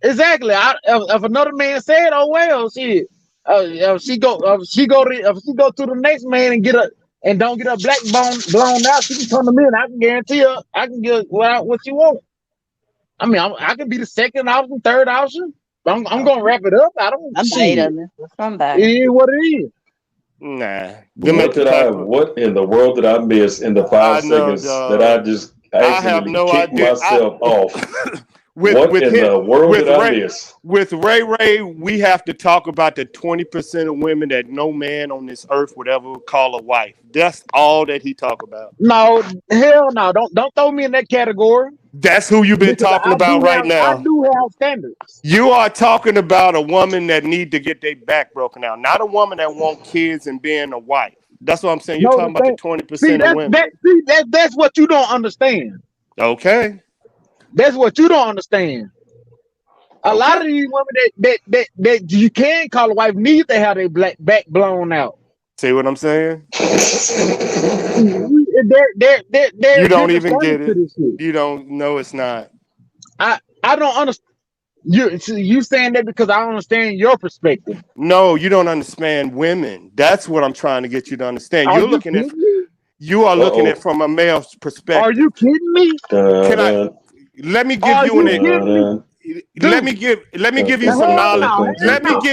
exactly. If another man said, "Oh well, shit," if she go to the next man and get a and don't get her black bone blown out, she can come to me and I can guarantee her I can get what she want. I mean, I can be the second option, third option. I'm gonna wrap it up. I don't Somebody shit. doesn't. It Somebody. is what it is. Nah, them ain't the type of. What in the world did I miss in the I five know, seconds that I dog. just I have accidentally no kicked idea. myself off? With What with in him the world with did I Ray miss? with Ray, we have to talk about the 20% of women that no man on this earth would ever call a wife. That's all that he talk about. No, hell no. Don't throw me in that category That's who you've been because talking about right I now. do have standards. You are talking about a woman that need to get their back broken out, not a woman that want kids and being a wife. That's what I'm saying. You're No, talking the about the thing. See 20% of women. that's what you don't understand. Okay. That's what you don't understand. A lot Okay. of these women that you can call a wife need to have their black back blown out. See what I'm saying? There's You don't different even standards get to it. this shit. You don't know it's not. I don't understand. You saying that because I understand your perspective. No, you don't understand women. That's what I'm trying to get you to understand. Are you kidding me? You are looking at Uh-oh. from a male's Are perspective. you kidding me? Can I Dun, let me give Are you you an kidding me? dun, let Dude, me give you the some hell knowledge. no, hell no.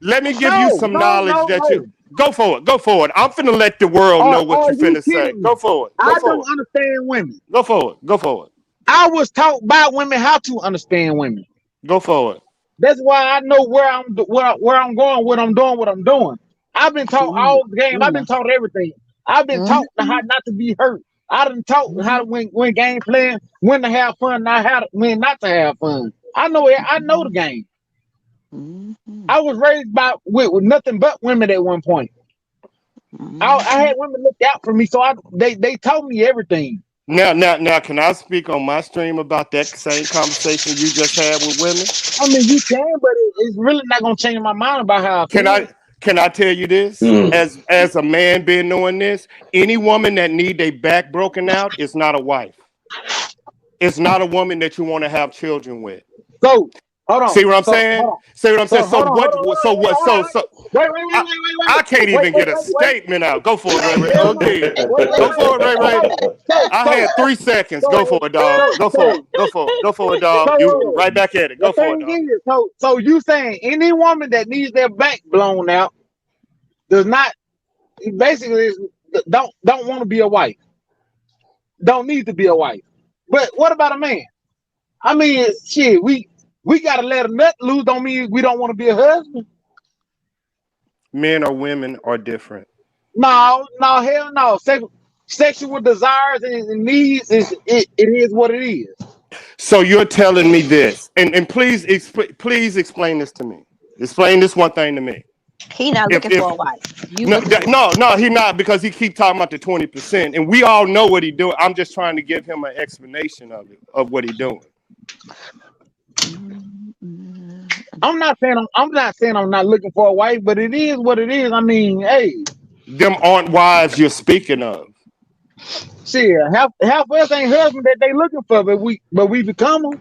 Let me give you No, some no, knowledge no, that no. you go for it. Go for it. I'm finna let the world know what Are you you finna say. kidding me? Go for it. Go I for don't it. understand women. Go for it. Go for it. I was taught by women how to understand women. Go for it. That's why I know where I'm going, what I'm doing, what I'm doing. I've been taught Ooh, all the game. I've Una. been taught everything. I've been taught how Mm-hmm. not to be hurt. I've been taught how to win game playing, when to have fun, not how to when not to have fun. I know it. I know the game. Mm-hmm. I was raised by with nothing but women at one point. I Mm-hmm. had women look out for me, so they told me everything. Now, can I speak on my stream about that same conversation you just had with women? I mean, you can, but it's really not gonna change my mind about how I Can feel. I tell you this? dun. As a man being knowing this, any woman that need their back broken out is not a wife. It's not a woman that you want to have children with. So hold on. See what I'm So saying? hold on. See what I'm So saying? So hold on. Hold what? on. So what? Hold on. So Wait. I, I can't even get a statement out. Go for it, Ray Ray. Hell no. Again. Go for it, Ray Ray. I had 3 seconds. Go for it, dog. Go for it. Go for it. Go for it, dog. You right back at it. The Go for it, thing dog. is, so you saying any woman that needs their back blown out does not basically don't want to be a wife, don't need to be a wife. But what about a man? I mean, shit, we gotta let a nut loose. Don't mean we don't want to be a husband. Men or women are different. No, hell no. Sexual desires and needs it is what it is. So you're telling me this, and please please explain this to me. Explain this one thing to me. He not looking If for a wife. You looking for no, he not because he keep talking about the 20%, and we all know what he doing. I'm just trying to give him an explanation of it, of what he doing. I'm not saying I'm not looking for a wife, but it is what it is. I mean, hey, Them aren't wives you're speaking of. shit, half of us ain't husbands that they looking for, but we become them.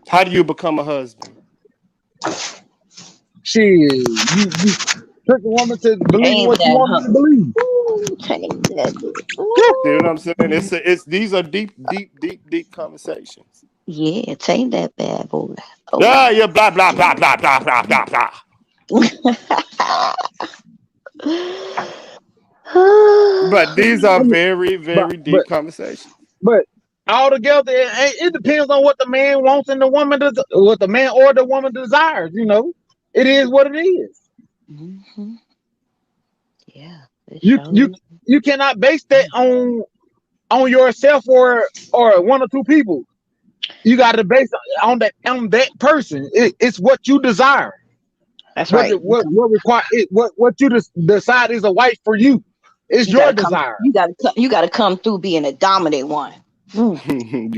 How do you become a husband? Shit, you trick a woman to believe what you want her to believe. Change that. See what I'm saying? It's these are deep conversations. Yeah, change that bad boy. Oh. Yeah, blah blah blah blah blah blah blah blah. But these are very deep conversations. But altogether, it depends on what the man wants and the woman does, what the man or the woman desires. You know, it is what it is. Mm-hmm. Yeah. You cannot base that on yourself or one or two people. You got to base on that person. It's what you desire. That's right. What you decide is a wife for you. It's your desire. You gotta come through being a dominant one. You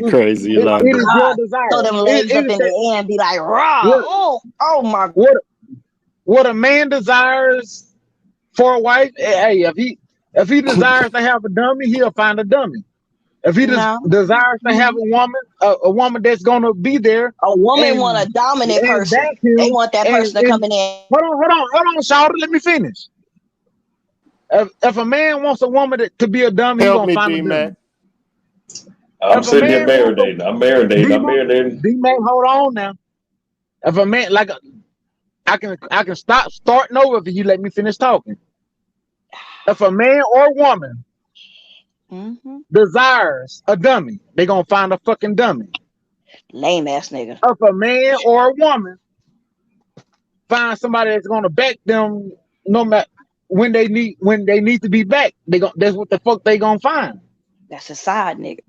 crazy, Yolanda. It is your desire. Throw them legs up in the air and be like, raw. Oh my God. What a man desires for a wife, hey, if he desires to have a dummy, he'll find a dummy. If he desires to have a woman that's gonna be there, a woman want a dominant person. They want that person to come in there. Hold on, Shawty, let me finish. If a man wants a woman to be a dummy, he's gonna find a dummy. I'm sitting here marinating. I'm marinating. D-Man, hold on now. If a man I can stop starting over if you let me finish talking. If a man or woman desires a dummy, they gonna find a fucking dummy. Lame ass nigga. If a man or a woman find somebody that's gonna back them, no matter when they need to be backed, that's what the fuck they gonna find. That's a side nigga.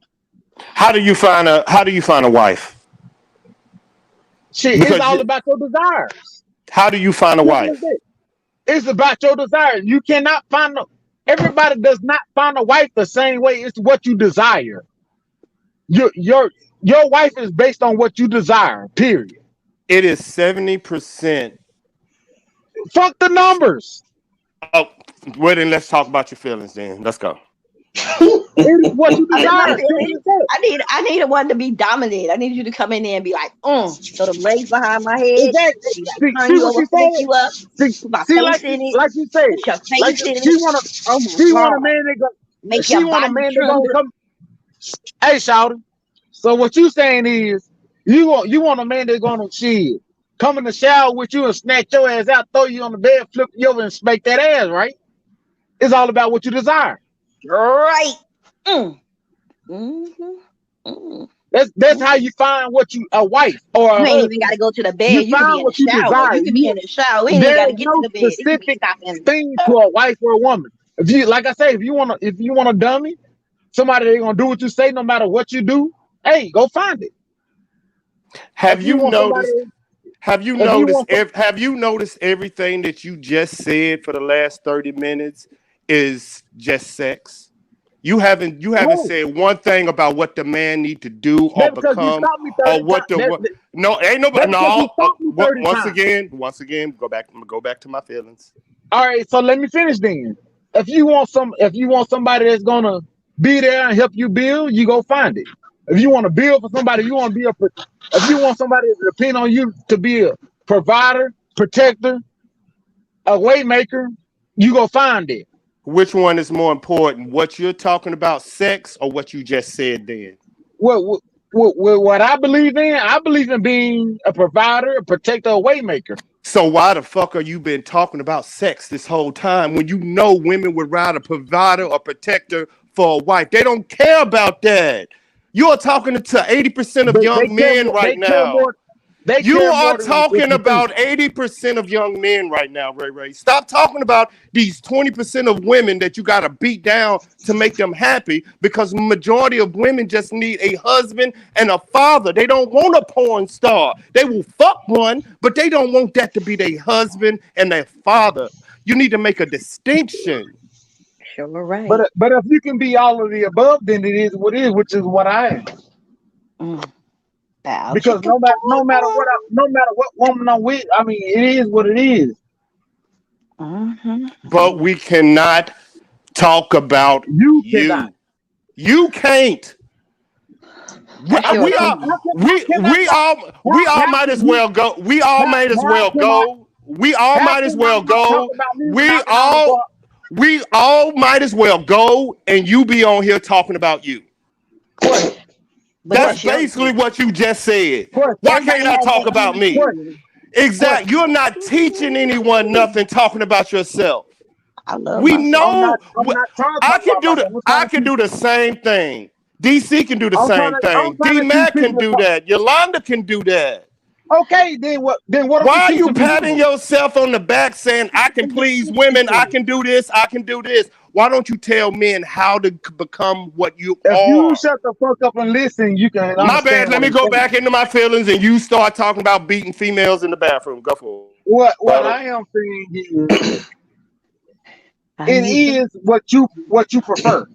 How do you find a wife? Shit, it's all about your desires. How do you find a wife? It's about your desires. You cannot find everybody does not find a wife the same way. It's what you desire. Your wife is based on what you desire, period. It is 70%. Fuck the numbers. Oh, well then let's talk about your feelings then. Let's go. It is what you desire. I need a one to be dominated. I need you to come in there and be like, so the legs behind my head. Exactly. See what she said? See, like you say, she want a man that go. Make she want a man that gonna come. Hey, Shawty. So what you saying is, you want a man that's gonna come in the shower with you and snatch your ass out, throw you on the bed, flip you over, and spank that ass, right? It's all about what you desire. Right. That's how you find a wife or you ain't even got to go to the bed. You can be in the shower. You can be in the shower. We ain't got to get to the bed. Specific thing to a wife or a woman. If you, like I say, if you want a dummy, somebody that's gonna do what you say, no matter what you do. Hey, go find it. Have you noticed everything that you just said for the last 30 minutes is just sex? You haven't said one thing about what the man need to do or become or what the no ain't nobody no once again go back to my feelings. All right, so let me finish then. If you want somebody that's gonna be there and help you build, you go find it. If you want to build for somebody, if you want somebody to depend on you to be a provider, protector, a way maker, you go find it. Which one is more important? What you're talking about, sex, or what you just said then? What I believe in being a provider, a protector, a way maker. So why the fuck are you been talking about sex this whole time when you know women would rather a provider or protector for a wife? They don't care about that. You're talking to 80% of young men right now. You are talking about 80% of young men right now, Ray. Stop talking about these 20% of women that you got to beat down to make them happy, because the majority of women just need a husband and a father. They don't want a porn star. They will fuck one, but they don't want that to be their husband and their father. You need to make a distinction. Sure, right. But if you can be all of the above, then it is what it is, which is what I am. Because no matter what woman I'm with, I mean, it is what it is. But we cannot talk about you. You can't. That's your We all opinion. we all might as well go. We all might as well go. We all might as well go. We all might as well go, and you be on here talking about you. That's basically what you just said. Why can't I talk about me? Exactly. You're not teaching anyone nothing. Talking about yourself. I love We myself. know. I can do the same thing. DC can do the same thing. D-Mac can do that. Yolanda can do that. Okay, then what? Why are you patting yourself on the back saying, I can please women, I can do this, I can do this? Why don't you tell men how to become what you are? If you shut the fuck up and listen, you can. My bad. Let me go back into my feelings, and you start talking about beating females in the bathroom. Go for it. What I am saying is, it is what you prefer.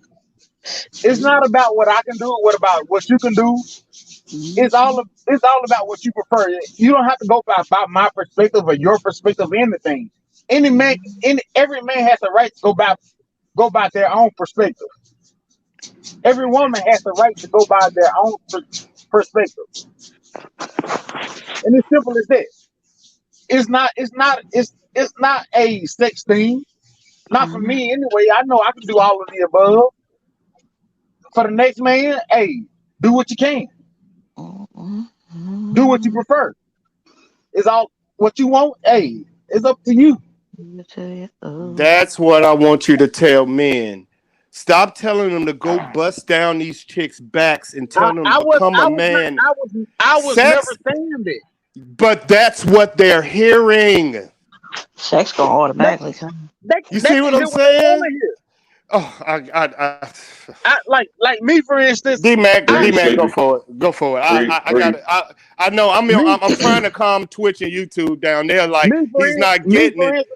It's not about what I can do. What about what you can do? It's all about what you prefer. You don't have to go by my perspective or your perspective of anything. Every man has a right to go by their own perspective. Every woman has the right to go by their own perspective. And it's simple as that. It's not a sex thing. Not for me anyway. I know I can do all of the above. For the next man, hey, do what you can. Do what you prefer. It's all what you want. Hey, it's up to you. That's what I want you to tell men. Stop telling them to go bust down these chicks' backs and tell them to become a man. I was never saying that. But that's what they're hearing. Sex gonna automatically come. You see what I'm saying? Oh, like me for instance. D-Mac, go for it. I know. I'm trying to calm Twitch and YouTube down. They're like, he's not getting it.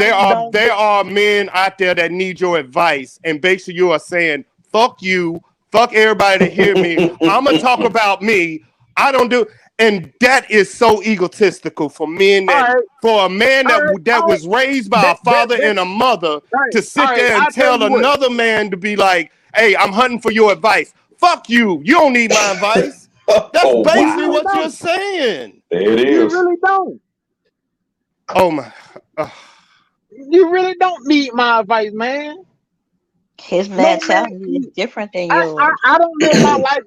There are men out there that need your advice, and basically you are saying, "Fuck you, fuck everybody to hear me. I'm gonna talk about me. I don't do." And that is so egotistical for men for a man that was raised by a father and a mother to sit there and tell another man to be like, hey, I'm hunting for your advice. Fuck you. You don't need my advice. That's basically what you're saying. There it is. You really don't. Oh my. You really don't need my advice, man. His mentality is different than yours. I don't live my life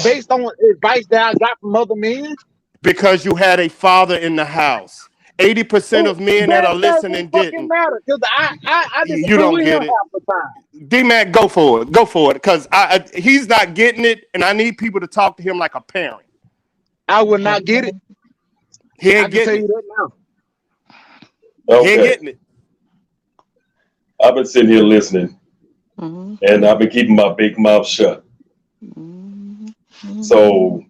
based on advice that I got from other men. Because you had a father in the house. 80% of men that are listening didn't. Matter, I you don't get it. D-Mac, go for it. Go for it. Because he's not getting it, and I need people to talk to him like a parent. I would not get it. He ain't getting it. Okay. He ain't getting it. I've been sitting here listening. And I've been keeping my big mouth shut. So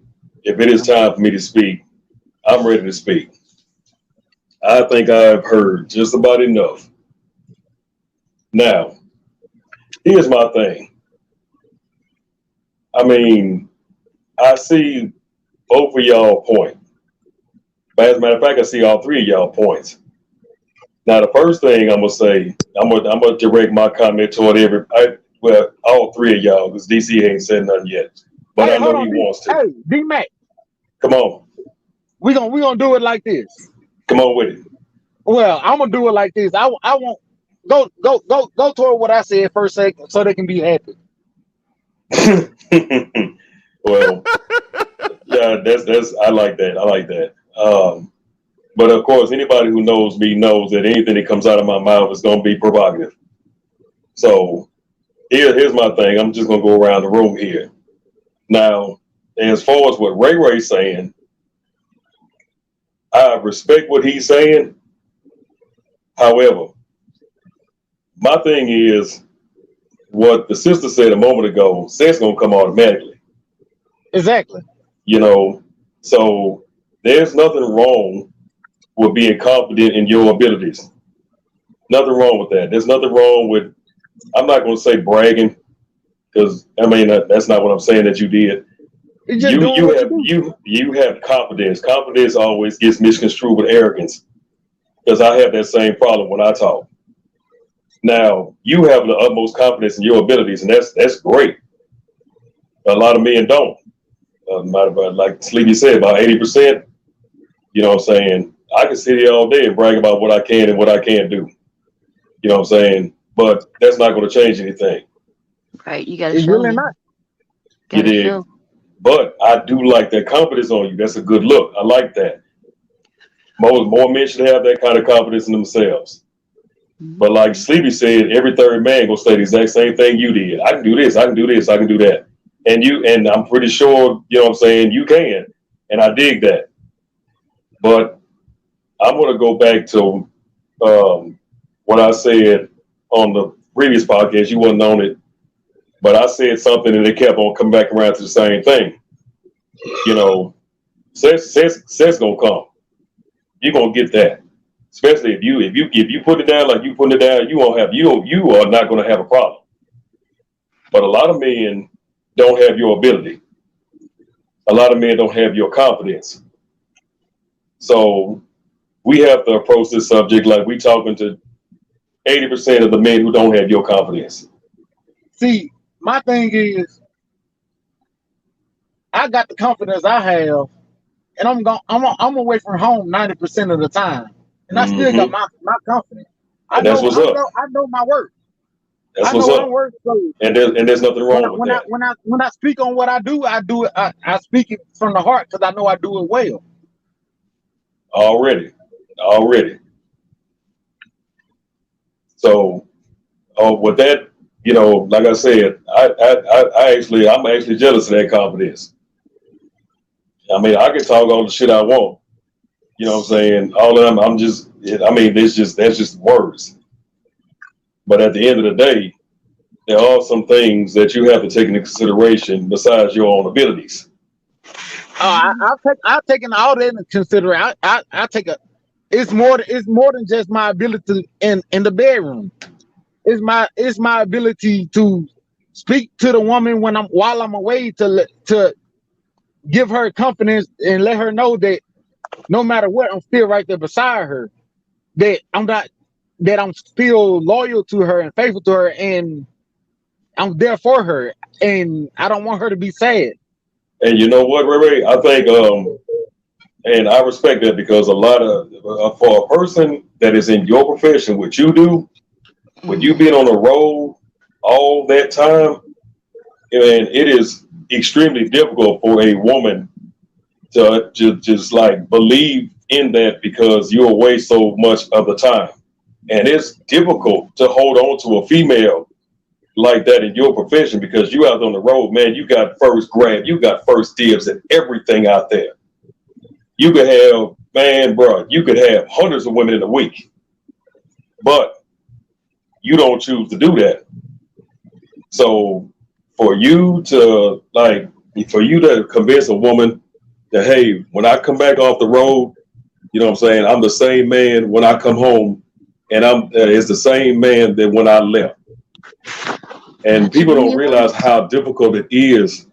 if it is time for me to speak, I'm ready to speak. I think I've heard just about enough. Now, here's my thing. I mean, I see both of y'all point. As a matter of fact, I see all three of y'all points. Now, the first thing I'm gonna say, I'm gonna direct my comment toward all three of y'all, because DC ain't said nothing yet, but I know he wants to. Hey, D-Mac, come on. We gonna do it like this. Come on with it. Well, I'm gonna do it like this. I won't go toward what I said first second, so they can be happy. Well, yeah, that's I like that. But of course, anybody who knows me knows that anything that comes out of my mouth is going to be provocative. So here's my thing. I'm just going to go around the room here. Now, as far as what Ray's saying, I respect what he's saying. However, my thing is what the sister said a moment ago, sex going to come automatically. Exactly. You know, so there's nothing wrong with being confident in your abilities. Nothing wrong with that. There's nothing wrong with, I'm not going to say bragging, because I mean, that's not what I'm saying that you did. You have confidence. Confidence always gets misconstrued with arrogance, because I have that same problem when I talk. Now, you have the utmost confidence in your abilities, and that's great. A lot of men don't. Like Sleepy said, about 80%. You know what I'm saying? I can sit here all day and brag about what I can and what I can't do. You know what I'm saying? But that's not going to change anything. Right, you gotta It's show really me. not. You Gotta did. show. But I do like that confidence on you. That's a good look. I like that. More men should have that kind of confidence in themselves. But like Sleepy said, every third man gonna say the exact same thing you did. I can do this, I can do this, I can do that. And I'm pretty sure, you know what I'm saying, you can. And I dig that. But I'm gonna go back to what I said on the previous podcast. You wasn't on it, but I said something and it kept on coming back around to the same thing. You know, sex gonna come. You're gonna get that. Especially if you put it down like you putting it down, you are not gonna have a problem. But a lot of men don't have your ability. A lot of men don't have your confidence. So we have to approach this subject like we talking to 80% of the men who don't have your confidence. See, my thing is, I got the confidence I have, and I'm away from home 90% of the time, and I still got my confidence. I And that's what's up. know my work. That's I know what's what up. I'm worth. So And there's nothing wrong with that. when I speak on what I do, I do it. I speak it from the heart because I know I do it well. Already. So, with that, you know, like I said, I'm actually jealous of that confidence. I mean, I can talk all the shit I want. You know what I'm saying? All of them, that's just words. But at the end of the day, there are some things that you have to take into consideration besides your own abilities. I've taken all that into consideration. I take a. It's more than just my ability in the bedroom. It's my ability to speak to the woman while I'm away to give her confidence and let her know that no matter what, I'm still right there beside her. That I'm still loyal to her and faithful to her, and I'm there for her, and I don't want her to be sad. And you know what, Ray? I think, and I respect that because a lot of for a person that is in your profession, what you do, when you been on the road all that time, and it is extremely difficult for a woman to just like believe in that because you're away so much of the time. And it's difficult to hold on to a female like that in your profession because you out on the road, man, you got first grab, you got first dibs at everything out there. You could have, man, bro, you could have hundreds of women in a week, but you don't choose to do that. So for you to convince a woman that, hey, when I come back off the road, you know what I'm saying, I'm the same man when I come home, and it's the same man that when I left. And people don't realize how difficult it is,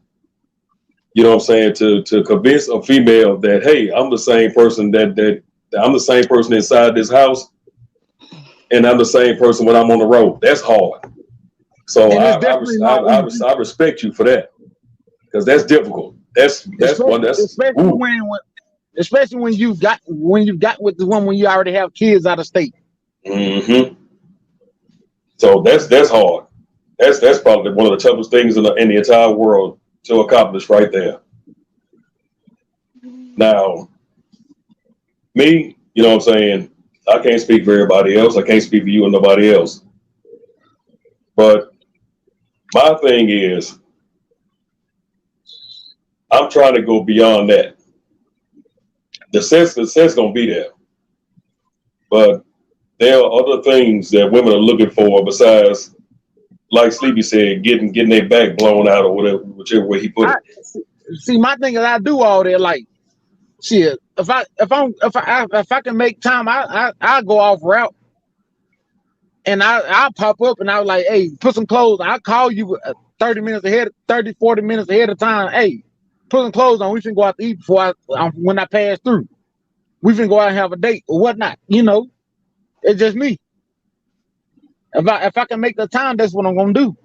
you know what I'm saying, to convince a female that, hey, I'm the same person that I'm the same person inside this house, and I'm the same person when I'm on the road. That's hard. So I respect you for that because that's difficult. That's especially when you've got with the woman when you already have kids out of state. Mm-hmm. So that's hard. That's probably one of the toughest things in the entire world to accomplish right there. Now, me, you know what I'm saying, I can't speak for everybody else. I can't speak for you and nobody else. But my thing is, I'm trying to go beyond that. The sense gonna be there. But there are other things that women are looking for besides, like Sleepy said, getting their back blown out or whatever, whichever way he put it. See, my thing is I do all that. Like, shit, if I can make time, I go off route, and I pop up, and I was like, hey, put some clothes. I call you 40 minutes ahead of time. Hey, put some clothes on. We can go out to eat when I pass through. We can go out and have a date or whatnot. You know, it's just me. If I can make the time, that's what I'm gonna do.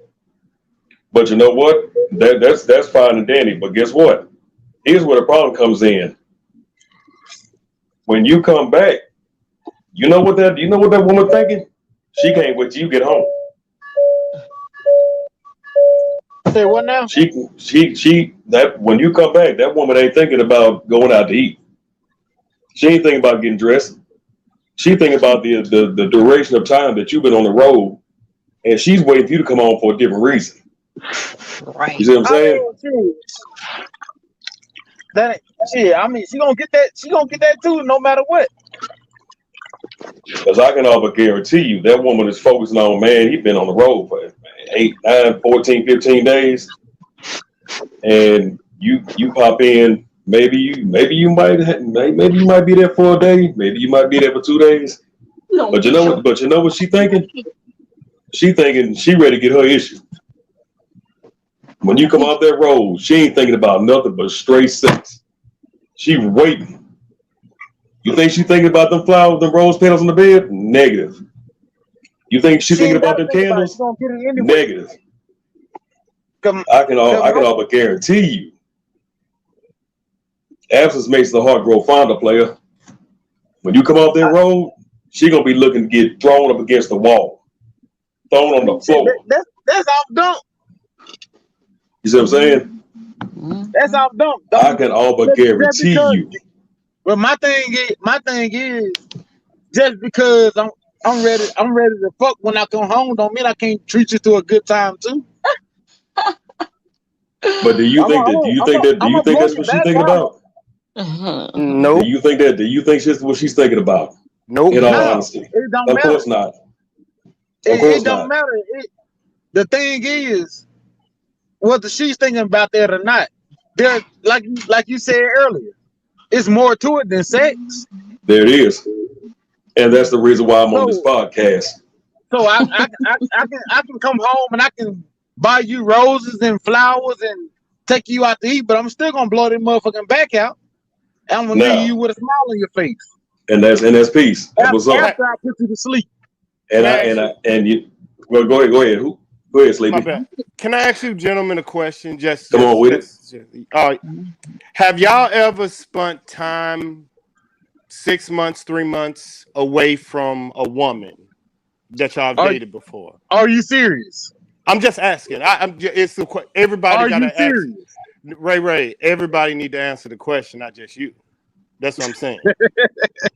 But you know what? That's fine and dandy. But guess what? Here's where the problem comes in. When you come back, you know what that woman thinking? She can't wait till you get home. Say what now? That when you come back, that woman ain't thinking about going out to eat. She ain't thinking about getting dressed. She thinking about the duration of time that you've been on the road, and she's waiting for you to come home for a different reason. Right. You see what I'm saying? I mean, she gonna get that. She gonna get that too, no matter what. Because I can all but guarantee you that woman is focusing on, man, he's been on the road for 8, 9, 14, 15 days. And you pop in, maybe you might be there for a day, maybe you might be there for 2 days. But you know what she thinking? She thinking she ready to get her issue. When you come off that road, she ain't thinking about nothing but straight sex. She waiting. You think she thinking about them flowers, them rose petals on the bed? Negative. You think she thinking about them candles? Negative. I can all but guarantee you. Absence makes the heart grow fonder, player. When you come off that road, she gonna be looking to get thrown up against the wall, thrown on the floor. That's off dump. You see what I'm saying? That's off dump. I can all but guarantee you. But my thing is, just because I'm ready to fuck when I come home, don't mean I can't treat you to a good time too. But do you think that's what she's thinking about? No. Do you think that's what she's thinking about? Nope. In all honesty. It don't of matter. Course not. It don't matter. The thing is, whether she's thinking about that or not, there, like you said earlier, it's more to it than sex. There it is, and that's the reason why I'm on this podcast. So I can come home and I can buy you roses and flowers and take you out to eat, but I'm still gonna blow that motherfucking back out. And I'm gonna leave you with a smile on your face. And that's peace. That's what's up. After I put you to sleep. Well, go ahead. Go ahead, Sleepy. Can I ask you gentlemen a question? Come on with it. Have y'all ever spent time 6 months, 3 months away from a woman that y'all dated before? Are you serious? I'm just asking. Everybody got to ask. Ray, everybody need to answer the question, not just you. That's what I'm saying.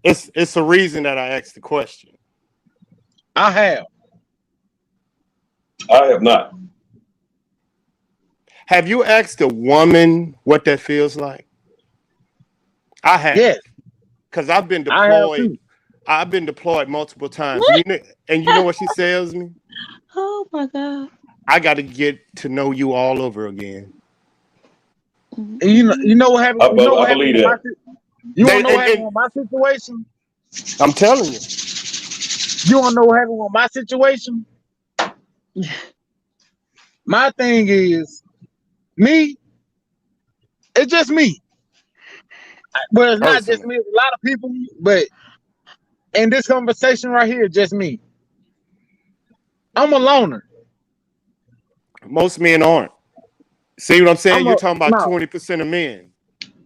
It's a reason that I asked the question. I have not. Have you asked a woman what that feels like? I have. Yes. Because I've been deployed. I've been deployed multiple times. And you know what she tells me? Oh my God. I got to get to know you all over again. You know what happened? I believe that. You want to know what happened with my situation? I'm telling you. You want to know what happened with my situation? My thing is, me, it's just me. But it's not just me, it's a lot of people, but in this conversation right here, it's just me. I'm a loner. Most men aren't. See what I'm saying? You're talking about 20% of men.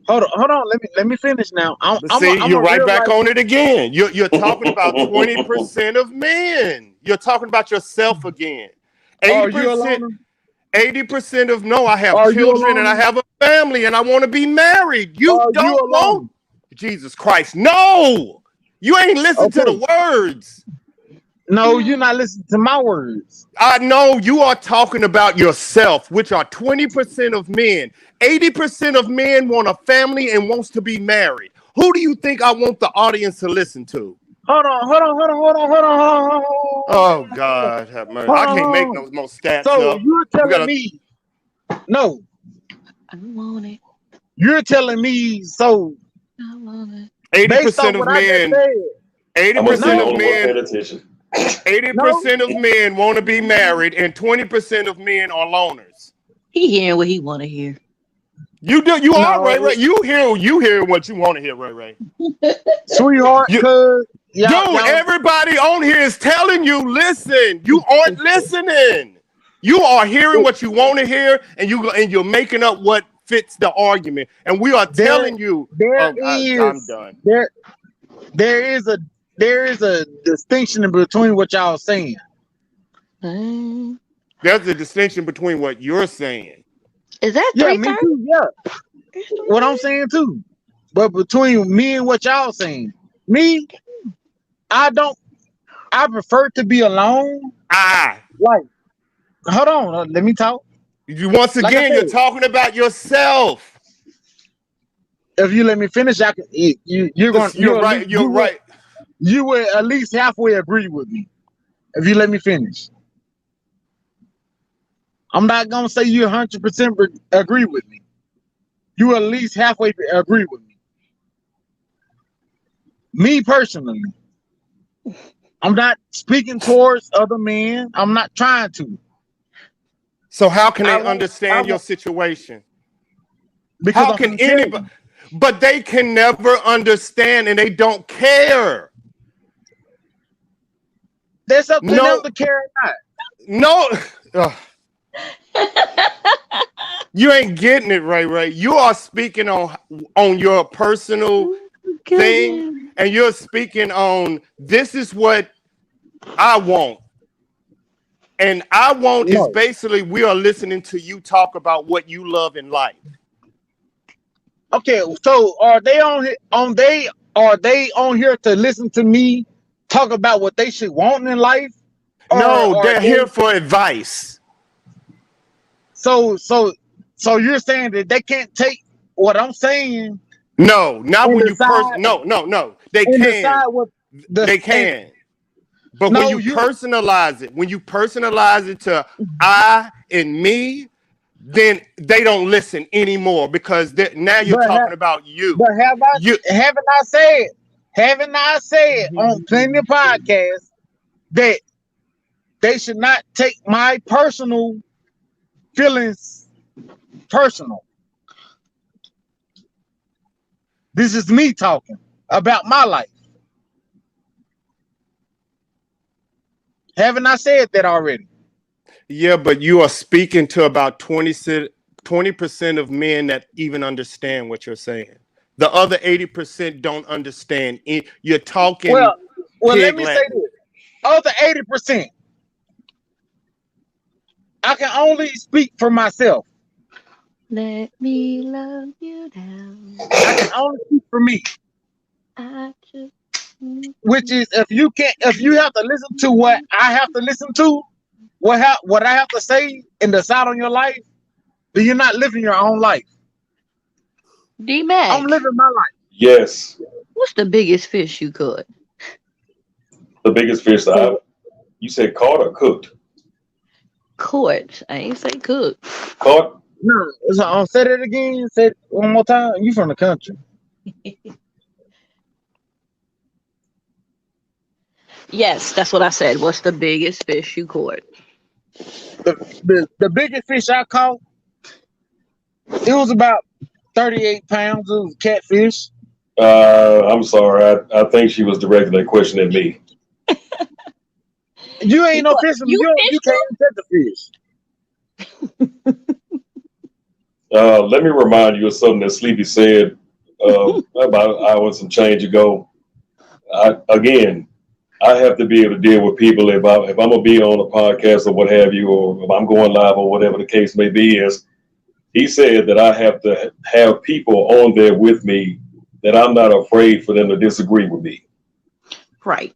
Hold on. Let me finish now. You're right back on it again. You're talking about 20% of men. You're talking about yourself again. 80%. 80% of no. I have children and I have a family and I want to be married. You don't want. Jesus Christ, no! You ain't listen to the words. No, you're not listening to my words. I know you are talking about yourself, which are 20% of men. 80% of men want a family and wants to be married. Who do you think I want the audience to listen to? Hold on. Oh God, have mercy. I can't make no more stats. So you're telling me no. I want it. You're telling me so. I want it. 80% of men. 80% of men. 80% of men want to be married, and 20% of men are loners. He hearing what he want to hear. You do. You are Ray. You hear what you want to hear, Ray. Sweetheart, everybody on here is telling you, listen. You aren't listening. You are hearing what you want to hear, and you're making up what fits the argument. And we are telling you, I'm done. There is a distinction between what y'all saying. There's a distinction between what you're saying. Is that me too? Yeah, what I'm saying too. But between me and what y'all saying, me, I prefer to be alone. Like, hold on, let me talk. Once again, you're talking about yourself. If you let me finish, I can. You're right. You're right. You will at least halfway agree with me if you let me finish. I'm not gonna say you 100% agree with me. You at least halfway agree with me. Me personally, I'm not speaking towards other men. I'm not trying to. So how can they understand your situation? Because how can anybody? But they can never understand, and they don't care. That's up to them to care or not. No. You ain't getting it right. You are speaking on your personal thing, and you're speaking on this is what I want. And I want is basically we are listening to you talk about what you love in life. Okay, so are they on here to listen to me talk about what they should want in life? No, they're here for advice. So you're saying that they can't take what I'm saying? No, not when you no. They can. They can. But when you personalize it, to I and me, then they don't listen anymore because now you're talking about you. But haven't I said on plenty of podcasts that they should not take my personal feelings personal? This is me talking about my life. Haven't I said that already? Yeah, but you are speaking to about 20% of men that even understand what you're saying. The other 80% don't understand. You're talking. Well, let me say this. Other 80%. I can only speak for myself. Let me love you now. I can only speak for me. Which is if you have to listen to what I have to listen to, what I have to say and decide on your life, then you're not living your own life. D-Mac. I'm living my life. Yes. What's the biggest fish you caught? The biggest fish that you said caught or cooked? Caught. I ain't say cooked. Caught? No, I'll say that again. Say it one more time. You from the country. Yes, that's what I said. What's the biggest fish you caught? The biggest fish I caught, it was about 38 pounds. It was catfish. I'm sorry. I think she was directing that question at me. You ain't no fisherman. You can't catch the fish. Let me remind you of something that Sleepy said about an hour and some change ago. I have to be able to deal with people if I'm gonna be on a podcast or what have you, or if I'm going live or whatever the case may be. Is he said that I have to have people on there with me that I'm not afraid for them to disagree with me. Right.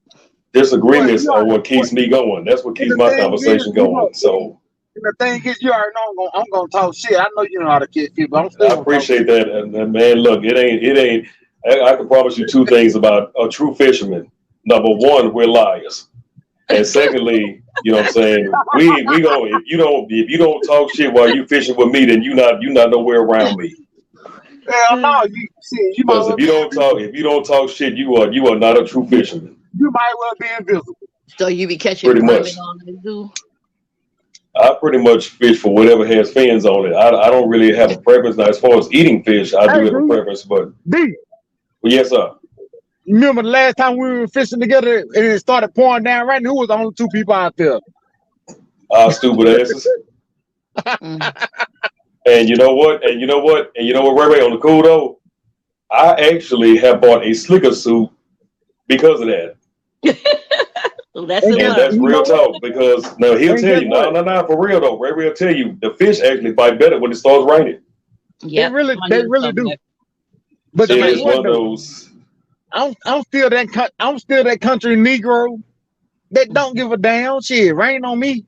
Disagreements are what keeps me going. That's what keeps my conversation going. So. And the thing is, you already know I'm gonna talk shit. I know you know how to catch people. I appreciate that, and man, look, it ain't. I can promise you two things about a true fisherman. Number one, we're liars, and secondly, you know what I'm saying. We go if you don't talk shit while you fishing with me, then you not nowhere around me. Hell no, because if you don't talk shit, you are not a true fisherman. You might well be invisible. So you be catching pretty much. I pretty much fish for whatever has fins on it. I don't really have a preference. Now, as far as eating fish, I do have a preference, but yes, sir. You remember the last time we were fishing together and it started pouring down right? Who was the only two people out there? Stupid asses. And you know what? And you know what? And you know what, Ray Ray, on the cool though, I actually have bought a slicker suit because of that. So that's it. And that's real talk because now he'll tell you, no, for real though. Ray Ray will tell you the fish actually fight better when it starts raining. Yeah, they really do. But it is one of those. I'm still that country Negro that don't give a damn. Shit, rain on me.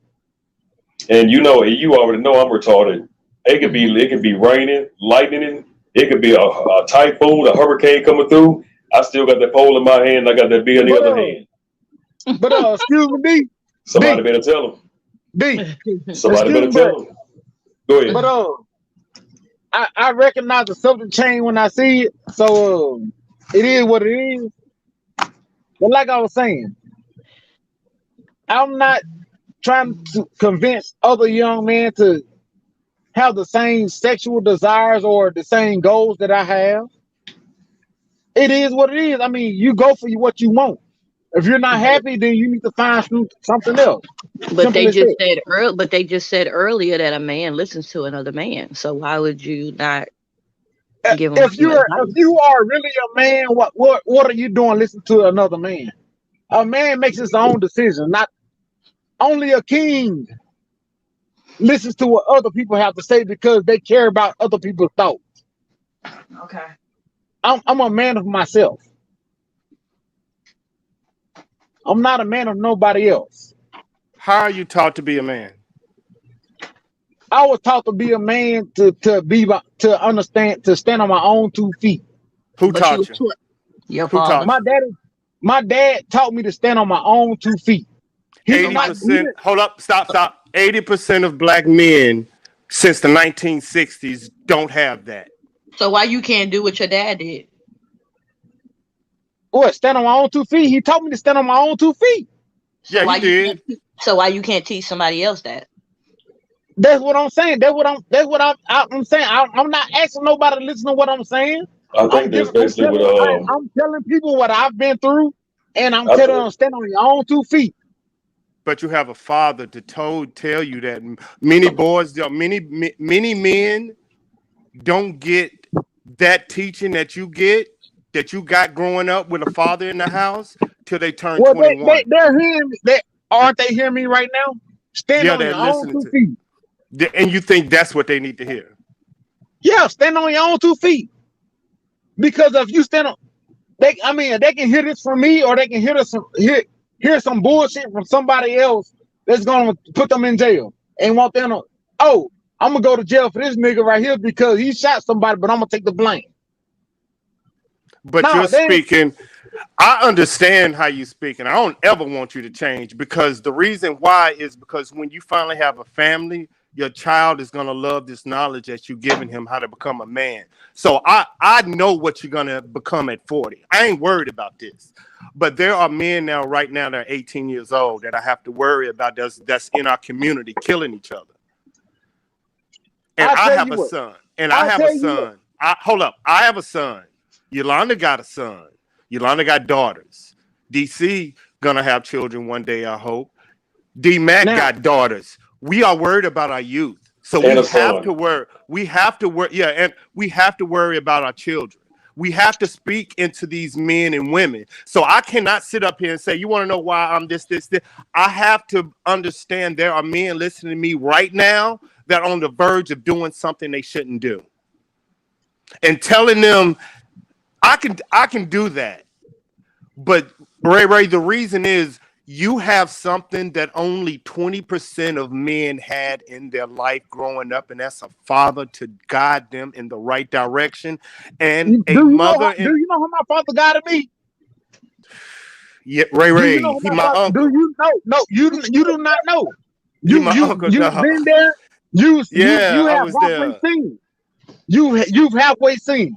And you already know I'm retarded. It could be raining, lightning. It could be a typhoon, a hurricane coming through. I still got that pole in my hand. I got that beer in the other hand. But excuse me, D. Somebody better tell them. D. Somebody better tell them. Go ahead. But I recognize the subject change when I see it. So it is what it is. But like I was saying, I'm not trying to convince other young men to have the same sexual desires or the same goals that I have. It is what it is. I mean, you go for what you want. If you're not happy, then you need to find something else. But they just said earlier that a man listens to another man. So why would you not give him? If you are really a man, what are you doing? Listen to another man. A man makes his own decision. Not only a king listens to what other people have to say because they care about other people's thoughts. Okay. I'm a man of myself. I'm not a man of nobody else. How are you taught to be a man? I was taught to be a man to understand, to stand on my own 2 feet. Who taught you? Your father. My dad taught me to stand on my own 2 feet. 80%. Hold up, stop. 80% of black men since the 1960s don't have that. So why you can't do what your dad did? What, stand on my own 2 feet? He taught me to stand on my own 2 feet. Yeah, he did. So why you can't teach somebody else that? That's what I'm saying. That's what I'm saying. I'm not asking nobody to listen to what I'm saying. I think that's basically what I'm telling people what I've been through, and I'm telling them to stand on your own 2 feet. But you have a father to tell you that many men don't get that teaching that you got growing up with a father in the house till they turn 21. They're hearing me. Aren't they hearing me right now? Stand on your own 2 feet. And you think that's what they need to hear? Yeah, stand on your own 2 feet. Because if you stand on, they can hear this from me, or they can hear some bullshit from somebody else that's gonna put them in jail and want them to, I'm gonna go to jail for this nigga right here because he shot somebody, but I'm gonna take the blame. But you're speaking. I understand how you speak, and I don't ever want you to change, because the reason why is because when you finally have a family, your child is going to love this knowledge that you're giving him how to become a man. So I know what you're going to become at 40. I ain't worried about this. But there are men right now that are 18 years old that I have to worry about that's in our community killing each other. And I have a son. And I have a son. Hold up. I have a son. Yolanda got a son. Yolanda got daughters. DC gonna have children one day, I hope. D-Mac got daughters. We are worried about our youth. So we have to worry. We have to worry. Yeah, and we have to worry about our children. We have to speak into these men and women. So I cannot sit up here and say, you want to know why I'm this. I have to understand there are men listening to me right now that are on the verge of doing something they shouldn't do. And telling them, I can do that. But Ray, the reason is you have something that only 20% of men had in their life growing up, and that's a father to guide them in the right direction, and a mother. Do you know how my father guided me? Yeah, Ray, he my uncle. Do you know? No, you do not know. You've been there. You have halfway seen. You've halfway seen.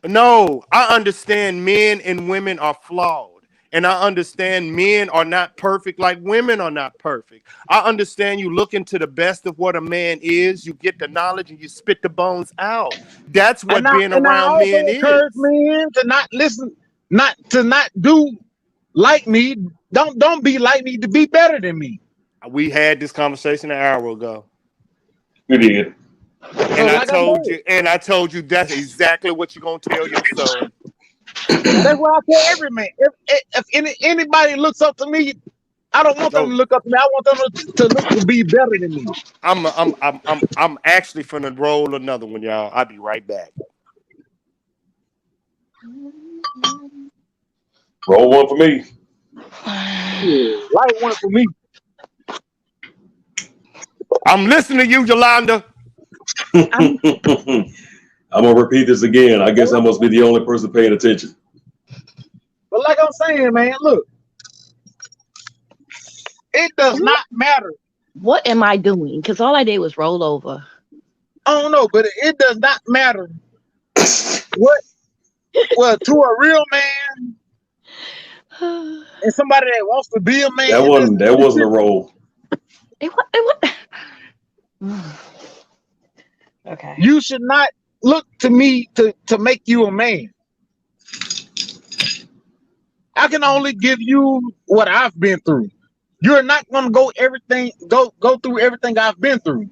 No, I understand men and women are flawed. And I understand men are not perfect like women are not perfect. I understand you look into the best of what a man is, you get the knowledge and you spit the bones out. That's what being around men is. I encourage men to not listen, not do like me. Don't be like me, to be better than me. We had this conversation an hour ago. We did. And I told you that's exactly what you're gonna tell your son. That's why I tell every man. If anybody looks up to me, I don't want them to look up to me. I want them to be better than me. I'm actually finna roll another one, y'all. I'll be right back. Roll one for me. Light one for me. I'm listening to you, Yolanda. I'm gonna repeat this again. I guess I must be the only person paying attention. But like I'm saying, man, look, it does not matter. What am I doing? Because all I did was roll over. I don't know, but it does not matter what. Well, to a real man and somebody that wants to be a man. That wasn't a roll. Okay. You should not look to me to make you a man. I can only give you what I've been through. You're not gonna go through everything I've been through.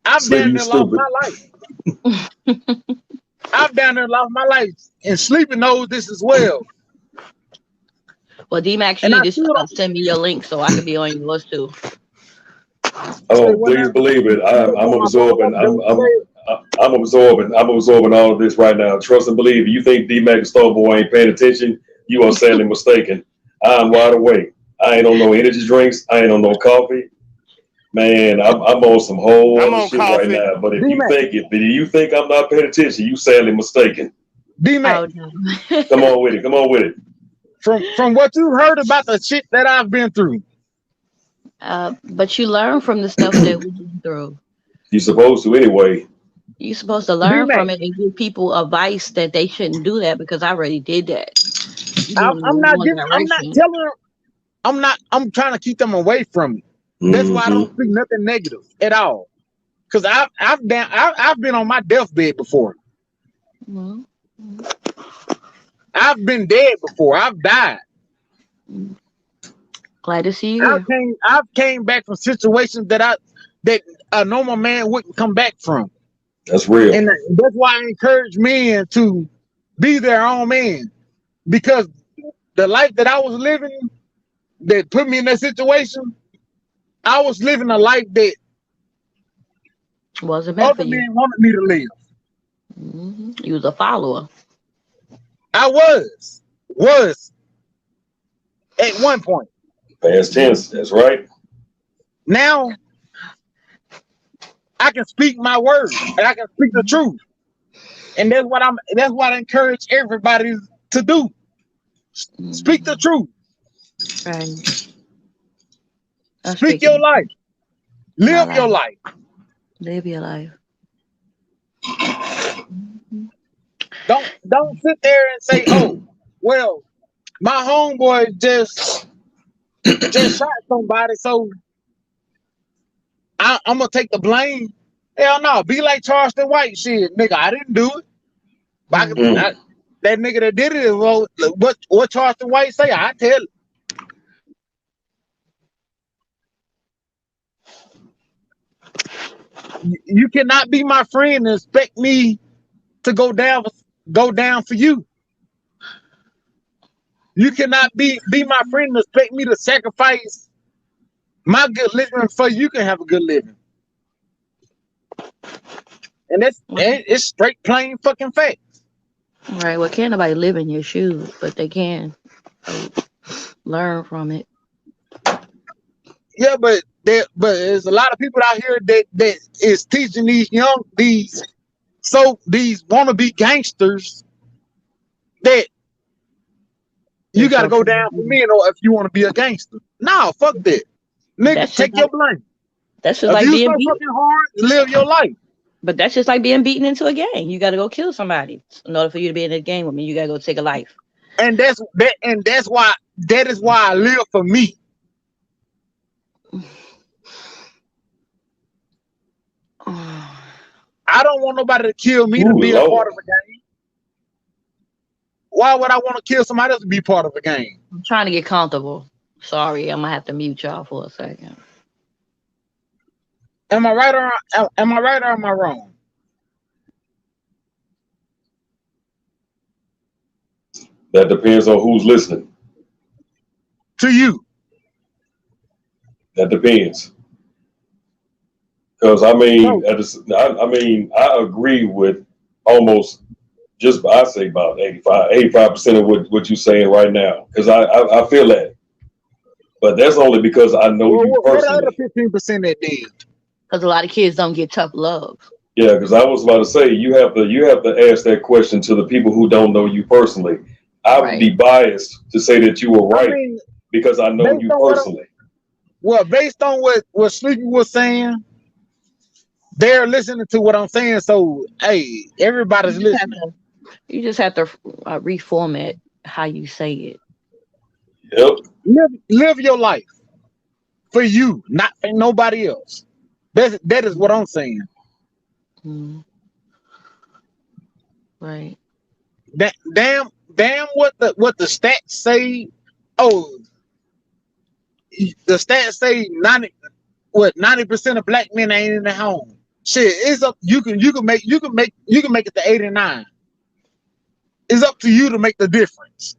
I've down there lost my life. I've down there lost my life, and Sleeping knows this as well. Well, D-Max, you need to send me your link so I can be on yours too. Oh, please believe it. I'm absorbing. I'm absorbing all of this right now. Trust and believe. If you think D-Max Starboy ain't paying attention, you are sadly mistaken. I'm wide awake. I ain't on no energy drinks. I ain't on no coffee. Man, I'm on some whole other shit right now. But if you think I'm not paying attention, you sadly mistaken. D-Max, come on with it. Come on with it. From what you heard about the shit that I've been through. But you learn from the stuff that we've been through. You're supposed to anyway. You're supposed to learn from it and give people advice that they shouldn't do that because I already did that. I'm trying to keep them away from it. That's why I don't speak nothing negative at all. Because I've been on my deathbed before. Mm-hmm. I've been dead before. I've died. Glad to see you. I've came back from situations that a normal man wouldn't come back from. That's real. And that's why I encourage men to be their own man. Because the life that I was living that put me in that situation, I was living a life that wasn't meant for you. Other men wanted me to live. Mm-hmm. You was a follower. I was at one point. Past tense, that's right. Now I can speak my word and I can speak the truth. And that's what I encourage everybody to do. Speak the truth. Right. Speak your life. Live your life. Live your life. Don't sit there and say, "Oh, well, my homeboy just shot somebody, so I'm gonna take the blame." Hell no. Be like Charleston White. Shit, nigga, I didn't do it. But that nigga that did it, well, what Charleston White say? I tell it. You cannot be my friend and expect me to go down for you. You cannot be my friend and expect me to sacrifice my good living so you can have a good living. And it's straight plain fucking fact. Right. Well, can't nobody live in your shoes, but they can learn from it. Yeah, but there's a lot of people out here that is teaching these wannabe gangsters that you got to go down for me if you want to be a gangster. No, fuck that. Nigga, take your blame. That's just like being beaten. Fucking hard, live your life. But that's just like being beaten into a gang. You got to go kill somebody in order for you to be in a gang with me. You got to go take a life. And that is why I live for me. I don't want nobody to kill me to be a part of a game. Why would I want to kill somebody else to be part of a game? I'm trying to get comfortable. Sorry, I'm gonna have to mute y'all for a second. Am I right or am I wrong? That depends on who's listening. To you. That depends. Because I mean, So I mean, I agree with almost just I say about 85% of what you're saying right now. Because I feel that, but that's only because I know well, you what the other personally. 15% that did? Because a lot of kids don't get tough love. Yeah, because I was about to say you have to ask that question to the people who don't know you personally. I would be Right. biased to say that you were I right mean, because I know based you on personally. based on what Sleepy was saying, they're listening to what I'm saying. So hey, You everybody's just have listening. to reformat how you say it. Yep. Live your life for you, not for nobody else. That is what I'm saying. Mm, right. That damn what the stats say. Oh, the stats say 90% of black men ain't in the home. Shit, it's up. You can make it to 89. It's up to you to make the difference.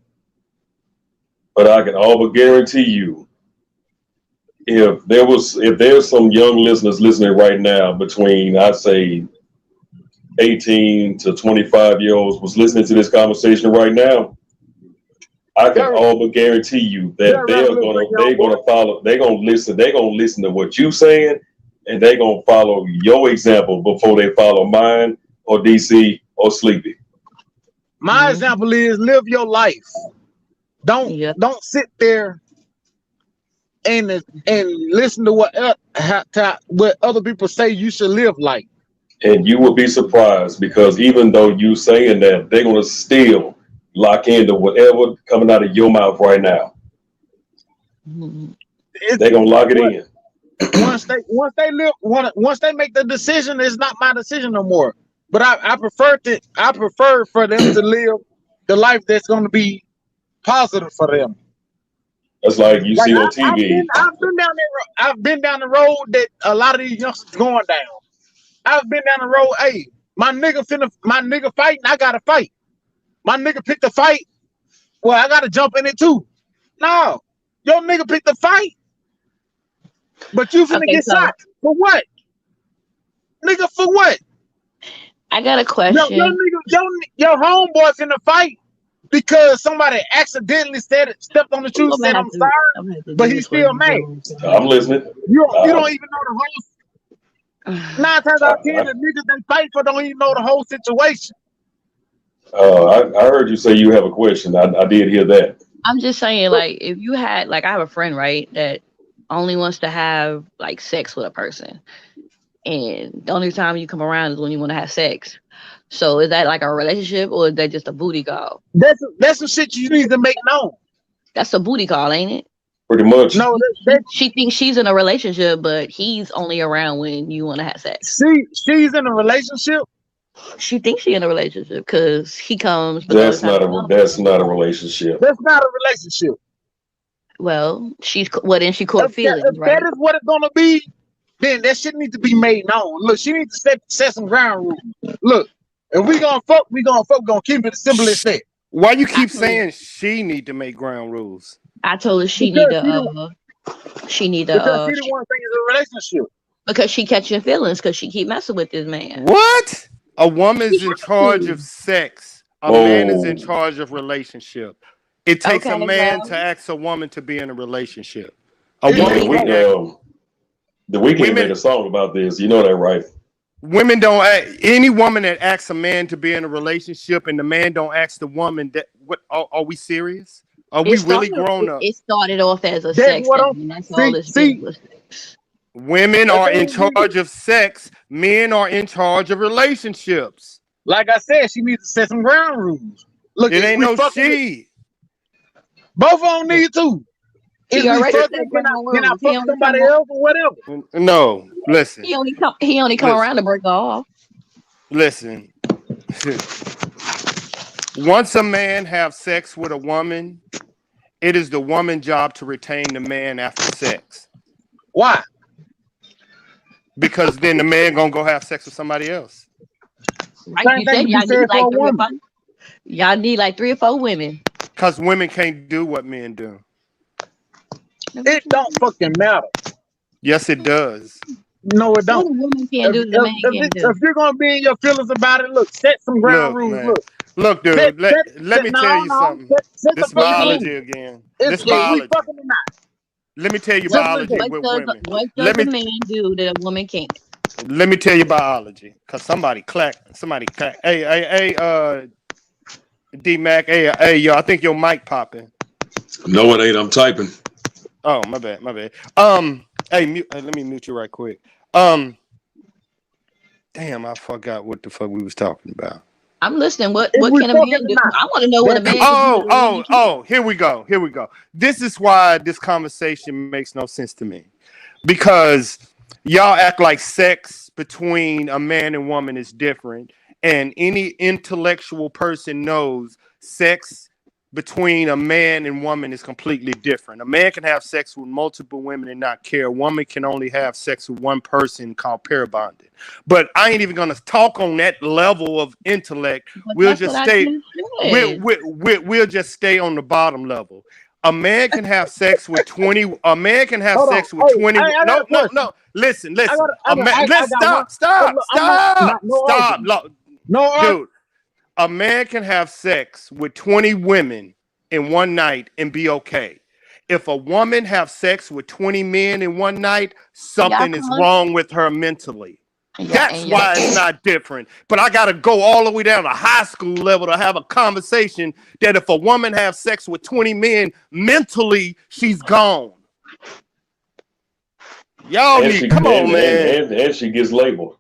But I can all but guarantee you, if there's some young listeners listening right now between I'd say 18 to 25-year-olds was listening to this conversation right now, I can They're all but guarantee you that they're revolutionary young boy. they're gonna listen to what you saying, and they're gonna follow your example before they follow mine or DC or Sleepy. My example is live your life. Don't Yep. don't sit there and listen to what other people say you should live like. And you will be surprised because even though you saying that, they're gonna still lock into whatever coming out of your mouth right now. Mhm. It's They're gonna lock it what in. once they make the decision, it's not my decision no more. But I prefer for them to live the life that's going to be positive for them. That's like you Like see on TV. I've been down the road that a lot of these youngsters going down. I've been down the road. Hey, my nigga fighting. I gotta fight. My nigga picked a fight. Well, I gotta jump in it too. No, your nigga picked the fight, but you finna Okay, get so shot for what? Nigga, for what? I got a Your question. nigga, your homeboy finna fight because somebody accidentally stepped on the shoe, I'm gonna said have I'm to sorry, I'm gonna have to but do he's this for still you, mad. Joe. I'm listening. You don't even know the whole. 9 times out of 10, the niggas they fight for don't even know the whole situation. I heard you say you have a question. I did hear that. I'm just saying, like, if you had, like, I have a friend, right, that only wants to have like sex with a person, and the only time you come around is when you want to have sex. So is that like a relationship, or is that just a booty call? That's some shit you need to make known. That's a booty call, ain't it? Pretty much. No, She thinks she's in a relationship, but he's only around when you want to have sex. she's in a relationship. She thinks she's in a relationship because he comes, but the only time he's on. That's not a relationship. That's not a relationship. Well, then she caught feelings, If that right? is what it's gonna be, then that shit needs to be made known. Look, she needs to set some ground rules. Look, if we gonna fuck, we gonna fuck. We gonna keep it as simple as that. Why you I keep told her, saying she need to make ground rules? I told her she need Because to because she the one thing is a relationship. because she catching feelings because she keep messing with this man. What? A woman's She in has charge of to. sex. A man is in Whoa. charge of relationship. It takes Okay, a man to well, ask a woman to be in a relationship. A It he woman Man, ain't we can't ask. the weekend made Women a song about this. You know that, right? women don't ask, any woman that asks a man to be in a relationship and the man don't ask the woman that what are we serious? Are we it really started grown up? it started off as a That's sex what I'm. thing, and that's all it's been See. was sex. Women The are in thing is, charge of sex. Men are in charge of relationships. like I said, she needs to set some ground rules. Look, It is ain't we no fucking? she. Both of them need to. Is He we already fucking? said ground Can I rules. fuck somebody else or whatever? No, listen, He only come around listen, to break off. listen. Once a man have sex with a woman, it is the woman's job to retain the man after sex. Why? because then the man gonna go have sex with somebody else. Right? Same You thing said to be y'all need said for like a 3 or woman. 4. Y'all need like 3 or 4 women. Because women can't do what men do. It don't fucking matter. Yes, it does. No, it What a don't. woman can't do, the man can't do. If you're gonna be in your feelings about it, look, set some ground Look, rules. man. Look, dude. Let me tell you something. This the fucking biology rules. again. If This we biology. fucking or not. Let me tell you What, biology with women. what does Let a me man do that a woman can't? let me tell you biology. Cause somebody clack. Hey, D Mac. Hey, yo. I think your mic popping. No, it ain't. I'm typing. Oh, my bad. Hey, let me mute you right quick. Damn, I forgot what the fuck we was talking about. I'm listening. What If we can a fucking man or do? not. I want to know what a man can do that a woman can't. Here we go. This is why this conversation makes no sense to me. Because y'all act like sex between a man and woman is different. And any intellectual person knows sex between a man and woman is completely different. A man can have sex with multiple women and not care. A woman can only have sex with one person called pair bonding. But I ain't even gonna talk on that level of intellect. But We'll that's just what I stay. just said. We'll just stay on the bottom level. A man can have sex with 20. A man can have Hold on. sex with Hey, 20. I got a question. No. Listen. I got Let's one. But look, I'm not no argument. No argument. Dude. A man can have sex with 20 women in one night and be okay. If a woman have sex with 20 men in one night, something is wrong with her mentally. That's why it's not different. But I got to go all the way down to high school level to have a conversation that if a woman have sex with 20 men, mentally, she's gone. Y'all come on, man. And she gets labeled.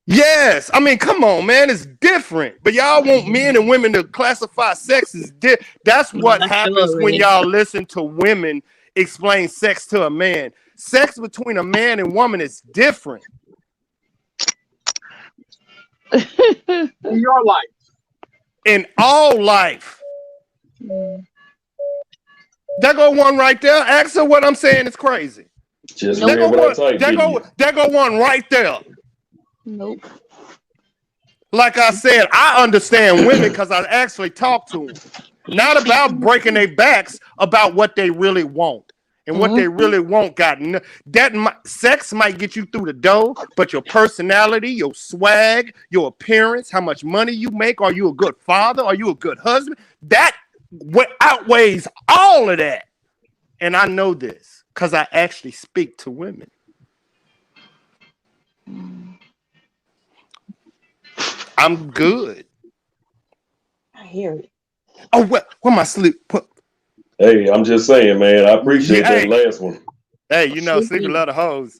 Yes, I mean, come on, man, it's different. But y'all want men and women to classify sex as different. That's what happens when y'all listen to women explain sex to a man. Sex between a man and woman is different. In your life. In all life. There go one right there. Ask her what I'm saying is crazy. Just there go one right there. Nope. Like I said, I understand women because I actually talk to them. Not about breaking their backs, about what they really want. And what they really want sex might get you through the door, but your personality, your swag, your appearance, how much money you make, are you a good father? Are you a good husband? That outweighs all of that. And I know this because I actually speak to women. I'm good. I hear it. Oh, where my sleep? Hey, I'm just saying, man. I appreciate that last one. Hey, you know, sleep a lot of hoes.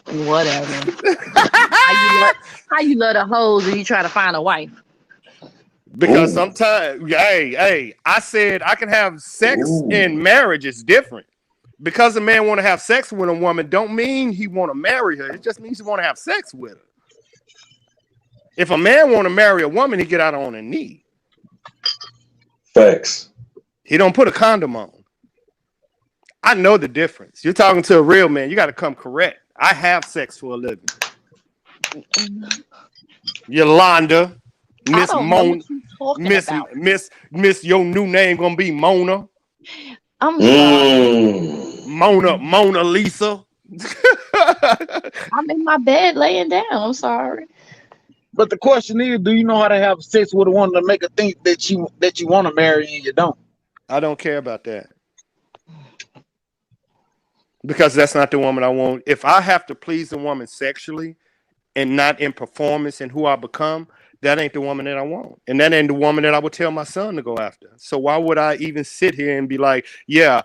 Whatever. how you love the hoes and you try to find a wife? Because sometimes, hey, I said I can have sex in marriage. It's different. Because a man want to have sex with a woman don't mean he want to marry her. It just means he want to have sex with her. If a man want to marry a woman, he get out on a knee. Facts. He don't put a condom on. I know the difference. You're talking to a real man. You got to come correct. I have sex for a living. Yolanda, Miss Mona, Miss, your new name gonna be Mona. I'm sorry. Mona Lisa. I'm in my bed laying down. I'm sorry. But the question is, do you know how to have sex with a woman to make her think that you want to marry and you don't? I don't care about that. Because that's not the woman I want. If I have to please a woman sexually and not in performance and who I become, that ain't the woman that I want. And that ain't the woman that I would tell my son to go after. So why would I even sit here and be like, yeah,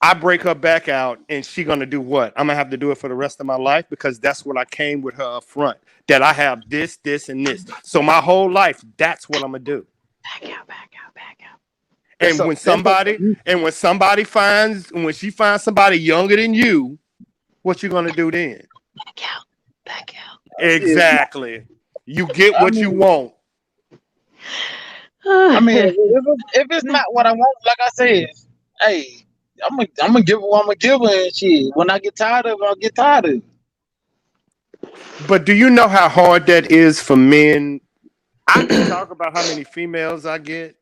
I break her back out and she gonna do what? I'm gonna have to do it for the rest of my life because that's what I came with her up front. That I have this, and this. So my whole life, that's what I'm gonna do. Back out. And when she finds somebody younger than you, what you gonna do then? Back out. Exactly. You get what you want. I mean, if it's not what I want, like I said, hey, I'm gonna give her what I'm gonna give her, and shit. When I get tired of it, I'll get tired of it. But do you know how hard that is for men? I can talk about how many females I get,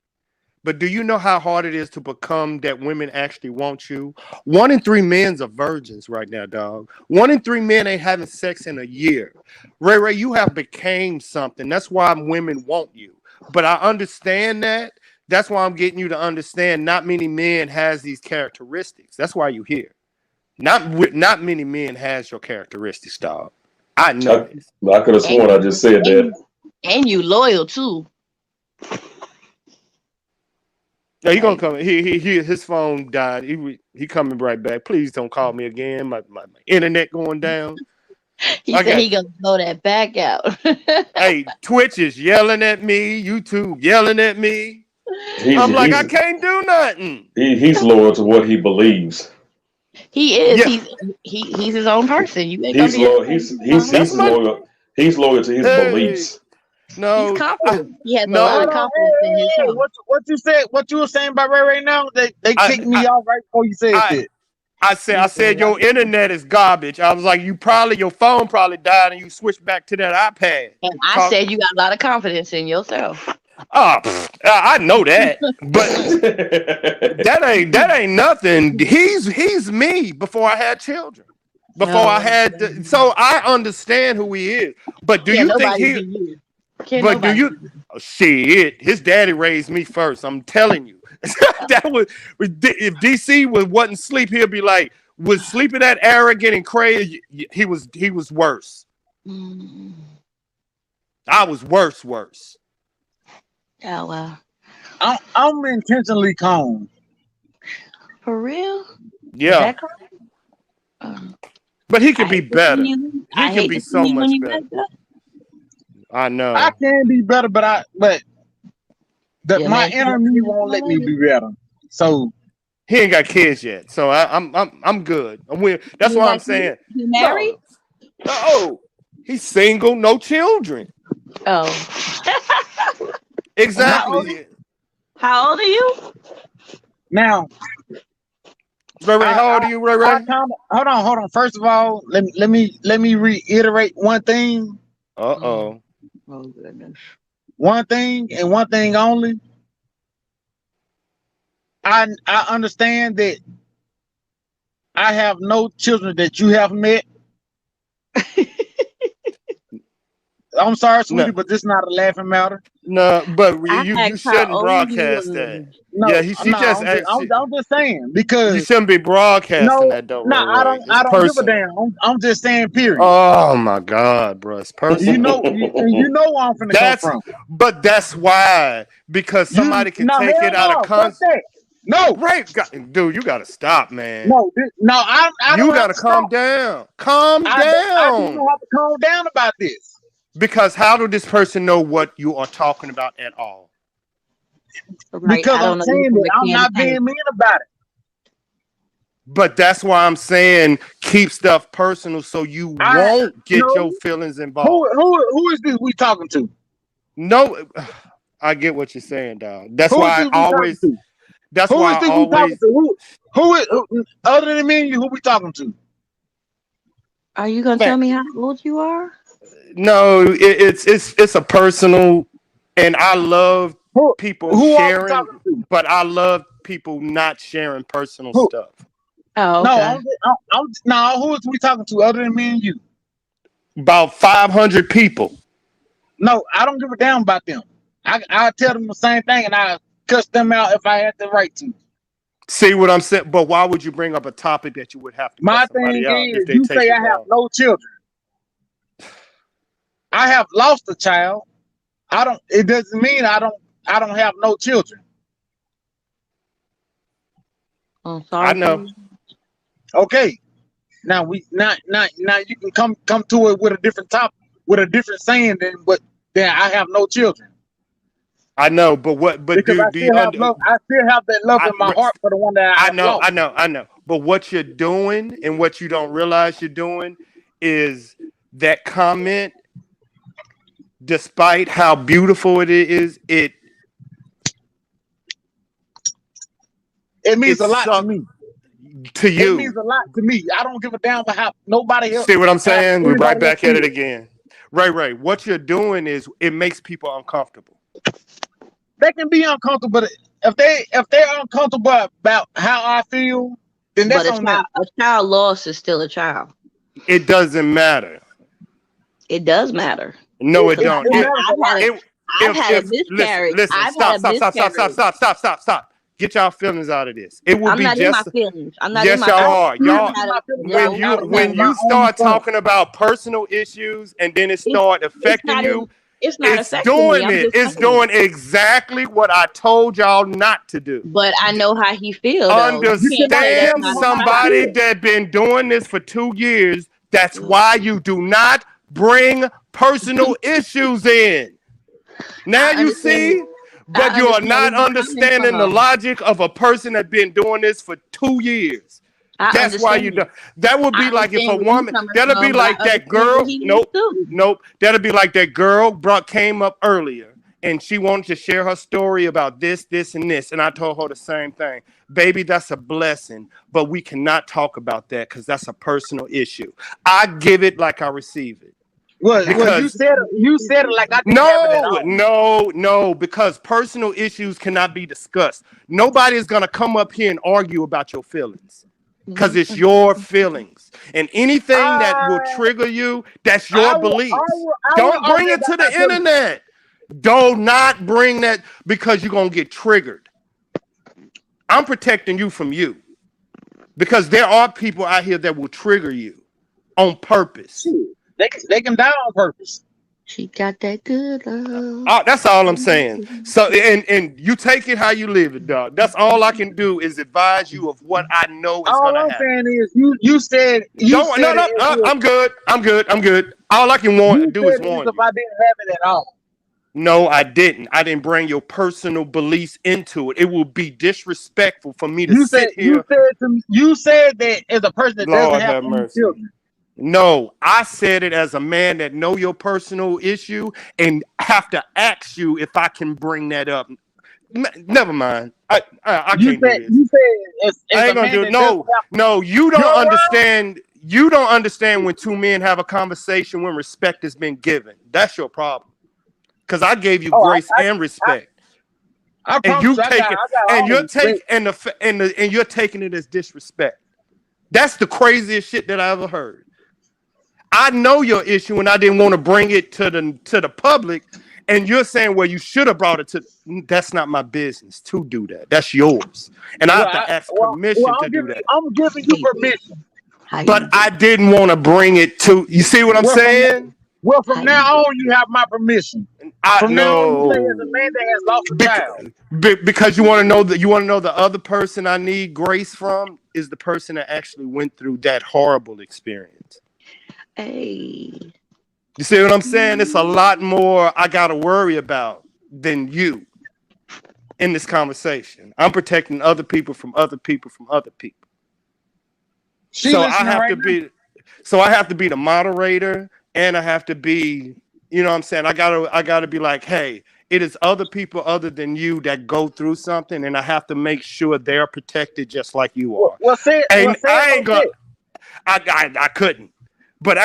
but do you know how hard it is to become that women actually want you? 1 in 3 men's are virgins right now, dog. 1 in 3 men ain't having sex in a year. Ray, you have became something. That's why women want you. But I understand that. That's why I'm getting you to understand not many men has these characteristics. That's why you're here. Not many men has your characteristics, dog. I know this. I could have sworn I just said that. And you loyal too. Yeah, he gonna come. His phone died. He coming right back. Please don't call me again. My internet going down. He said he gonna blow that back out. Hey, Twitch is yelling at me. YouTube yelling at me. I'm like, I can't do nothing. He's loyal to what he believes. He is. Yeah. He's his own person. You ain't he's loyal. He's loyal to his beliefs. No, he's confident. He has a lot of confidence in himself. What you said? What you were saying about Ray now? They kicked me off right before you said that. I said your internet is garbage. I was like, your phone probably died and you switched back to that iPad. And I said you got a lot of confidence in yourself. Oh, I know that, but that ain't nothing. He's me before I had children. Before I had, so I understand who he is. But do you think he? But do you? Oh, shit, his daddy raised me first. I'm telling you. That was if DC wasn't sleep, he'll be like, was sleeping that arrogant and crazy. He was worse. I was worse. Oh well. I'm intentionally calm. For real? Yeah. But he could be better. He could be so much better. I know. I can be better, but my enemy won't let me be better. So he ain't got kids yet. So I'm good. That's why I'm saying. He married? No, he's single, no children. Oh. Exactly. How old are you? Now. Ray, how old are you, Ray? Hold on. First of all, let me reiterate one thing. Uh-oh. Oh goodness. One thing and one thing only. I understand that I have no children that you have met. I'm sorry, sweetie, but this is not a laughing matter. No, but you shouldn't broadcast that. No, yeah, I'm just saying because you shouldn't be broadcasting that though. No, I don't give a damn. I'm just saying, period. Oh my God, bro, it's personal. You know where I'm finna come from. But that's why, because somebody can take it out of context. No, right, dude, you gotta stop, man. No, I you gotta calm down. Calm down. I don't have to calm down about this. Because how do this person know what you are talking about at all? Right, because I'm saying that I'm not being mean about it. But that's why I'm saying keep stuff personal so you won't get your feelings involved. Who is this we talking to? No, I get what you're saying, dog. That's why I always. That's who why is this I always. Who is other than me and you? Who we talking to? Are you gonna tell me how old you are? No, it's a personal, and I love people sharing, but I love people not sharing personal stuff. Oh, okay. No, who is we talking to other than me and you? About 500 people. No, I don't give a damn about them. I'll tell them the same thing, and I cuss them out if I had the right to. See what I'm saying? But why would you bring up a topic that you would have to? My thing is, you say I have no children. I have lost a child. It doesn't mean I don't have no children. Oh, sorry. I know. Okay. Now now you can come to it with a different topic, with a different saying then I have no children. I know, but what? But because I still have that love in my heart for the one that I know. I know. But what you're doing and what you don't realize you're doing is that comment. Despite how beautiful it is, it means a lot to me. To It means you. a lot to me. I don't give a damn about how nobody else. See what I'm saying? We're right Everybody else back at it feels. again. Right. What you're doing is it makes people uncomfortable. They can be uncomfortable, but if they're uncomfortable about how I feel, then But that's on them. a child lost is still a child. It doesn't matter. It does matter. No, it Because don't. I've had a miscarriage. Listen, I've stop. had a miscarriage. Get y'all feelings out of this. It will I'm be not just in my feelings. I'm not yes, in my y'all are. Y'all No. when you start talking about personal issues and then it start affecting you, it's not it's affecting me. doing I'm it. just It's saying. doing exactly what I told y'all not to do. But I know how he feels. Though. Understand somebody that been doing this for 2 years. That's why you do not bring personal issues in. Now you see, but you are not understanding the logic of a person that's been doing this for 2 years. That's why you do. That would be like if a woman. That'll be like that girl. Nope. That'll be like that girl came up earlier and she wanted to share her story about this, and this, and I told her the same thing. Baby, that's a blessing, but we cannot talk about that because that's a personal issue. I give it like I receive it. Well, you said it like I didn't have it at all. No, because personal issues cannot be discussed. Nobody is gonna come up here and argue about your feelings. Because it's your feelings. And anything that will trigger you, that's your beliefs. Don't bring it to the internet. Do not bring that because you're going to get triggered. I'm protecting you from you. Because there are people out here that will trigger you on purpose. They can die on purpose. She got that good love. That's all I'm saying. So, and you take it how you live it, dog. That's all I can do is advise you of what I know is going to happen. All I'm saying is you said no. I'm good. All I can do is warn you. If I didn't have it at all. No, I didn't. I didn't bring your personal beliefs into it. It will be disrespectful for me to sit here. You said that as a person that doesn't have mercy. Children. No, I said it as a man that know your personal issue and have to ask you if I can bring that up. Never mind. I can't do this. You said I ain't gonna do it. No, you don't understand. You don't understand when two men have a conversation when respect has been given. That's your problem. Because I gave you grace and respect. And you take it, and you're taking it as disrespect. That's the craziest shit that I ever heard. I know your issue, and I didn't want to bring it to the public. And you're saying, well, you should have brought it to. That's not my business to do that. That's yours, and I have to ask permission to do that. I'm giving you permission, but I didn't want to bring it to. You see what I'm saying? Well, from now on, you have my permission. From now on, you say as a man that has lost a child. Because you want to know the other person I need grace from is the person that actually went through that horrible experience. Hey. You see what I'm saying? It's a lot more I got to worry about than you in this conversation. I'm protecting other people from other people from other people. So I have to be the moderator, and I have to be, you know what I'm saying? I gotta be like, hey, it is other people other than you that go through something, and I have to make sure they're protected just like you are. I couldn't. But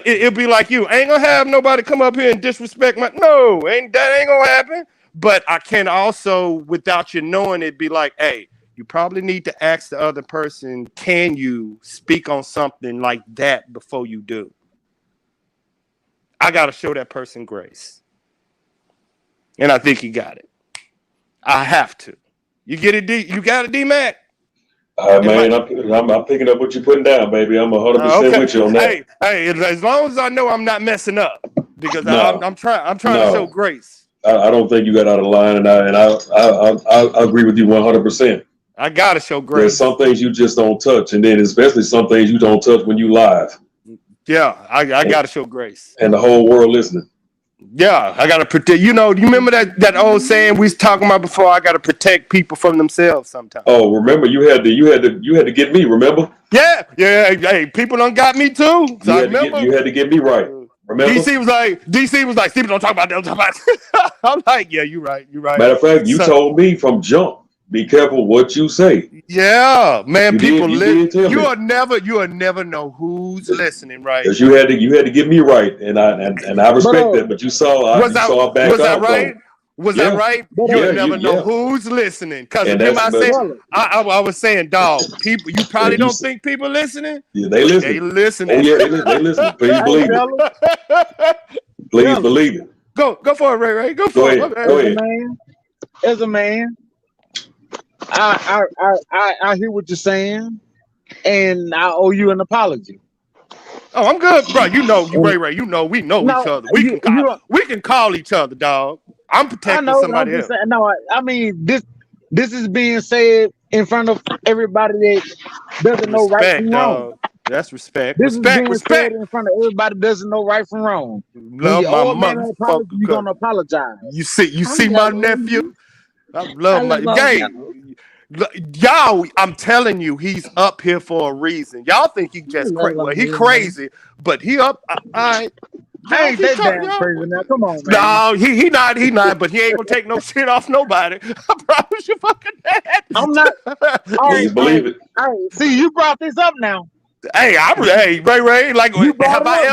it'll be like you. I ain't gonna have nobody come up here and disrespect my. No, that ain't gonna happen. But I can also, without you knowing it, be like, hey, you probably need to ask the other person, can you speak on something like that before you do? I gotta show that person grace, and I think he got it. I have to. You get it, D? You got it, D-Mac? Man, I'm picking up what you're putting down, baby. I'm 100% with you on that. Hey, as long as I know I'm not messing up, because I'm trying to show grace. I don't think you got out of line, and I agree with you 100%. I gotta show grace. There's some things you just don't touch, and then especially some things you don't touch when you live. Yeah, I gotta show grace, and the whole world listening. Yeah, I gotta protect. You know, do you remember that old saying we was talking about before? I gotta protect people from themselves sometimes. Oh, remember you had to get me. Remember? Yeah. Hey, people done got me too. So you had to get me right. Remember? DC was like, Stephen, don't talk about that. I'm like, yeah, you're right. Matter of fact, you told me from jump. Be careful what you say. Yeah, man. You People did tell me. you'll never know who's listening, right? Because you had to get me right, and I respect that. But you saw I back was off. that right? So, was that right? You'll never know who's listening. Because remember I said I was saying, dog, people you probably don't think people listening. Yeah, they listen. They listening. Oh yeah, they listen. Please believe it. Please believe it. Go for it, Ray. Go for it. Go ahead. As a man, I hear what you're saying, and I owe you an apology. Oh, I'm good, bro. You know, Ray. You know, we know each other. We can call each other, dog. I'm protecting somebody else. I mean this is being said in front of everybody that doesn't know right from wrong. That's respect. This is being said in front of everybody that doesn't know right from wrong. Love when my motherfucker. You're gonna apologize. You see my nephew. I love my game. Y'all, I'm telling you, he's up here for a reason. Y'all think he just crazy. Well, he crazy, but he up. I ain't that damn crazy now. Come on, man. No, he not. But he ain't gonna take no shit off nobody. I promise you, fucking that. I'm not. Please believe it. See, you brought this up now. Hey, Ray. Like, have I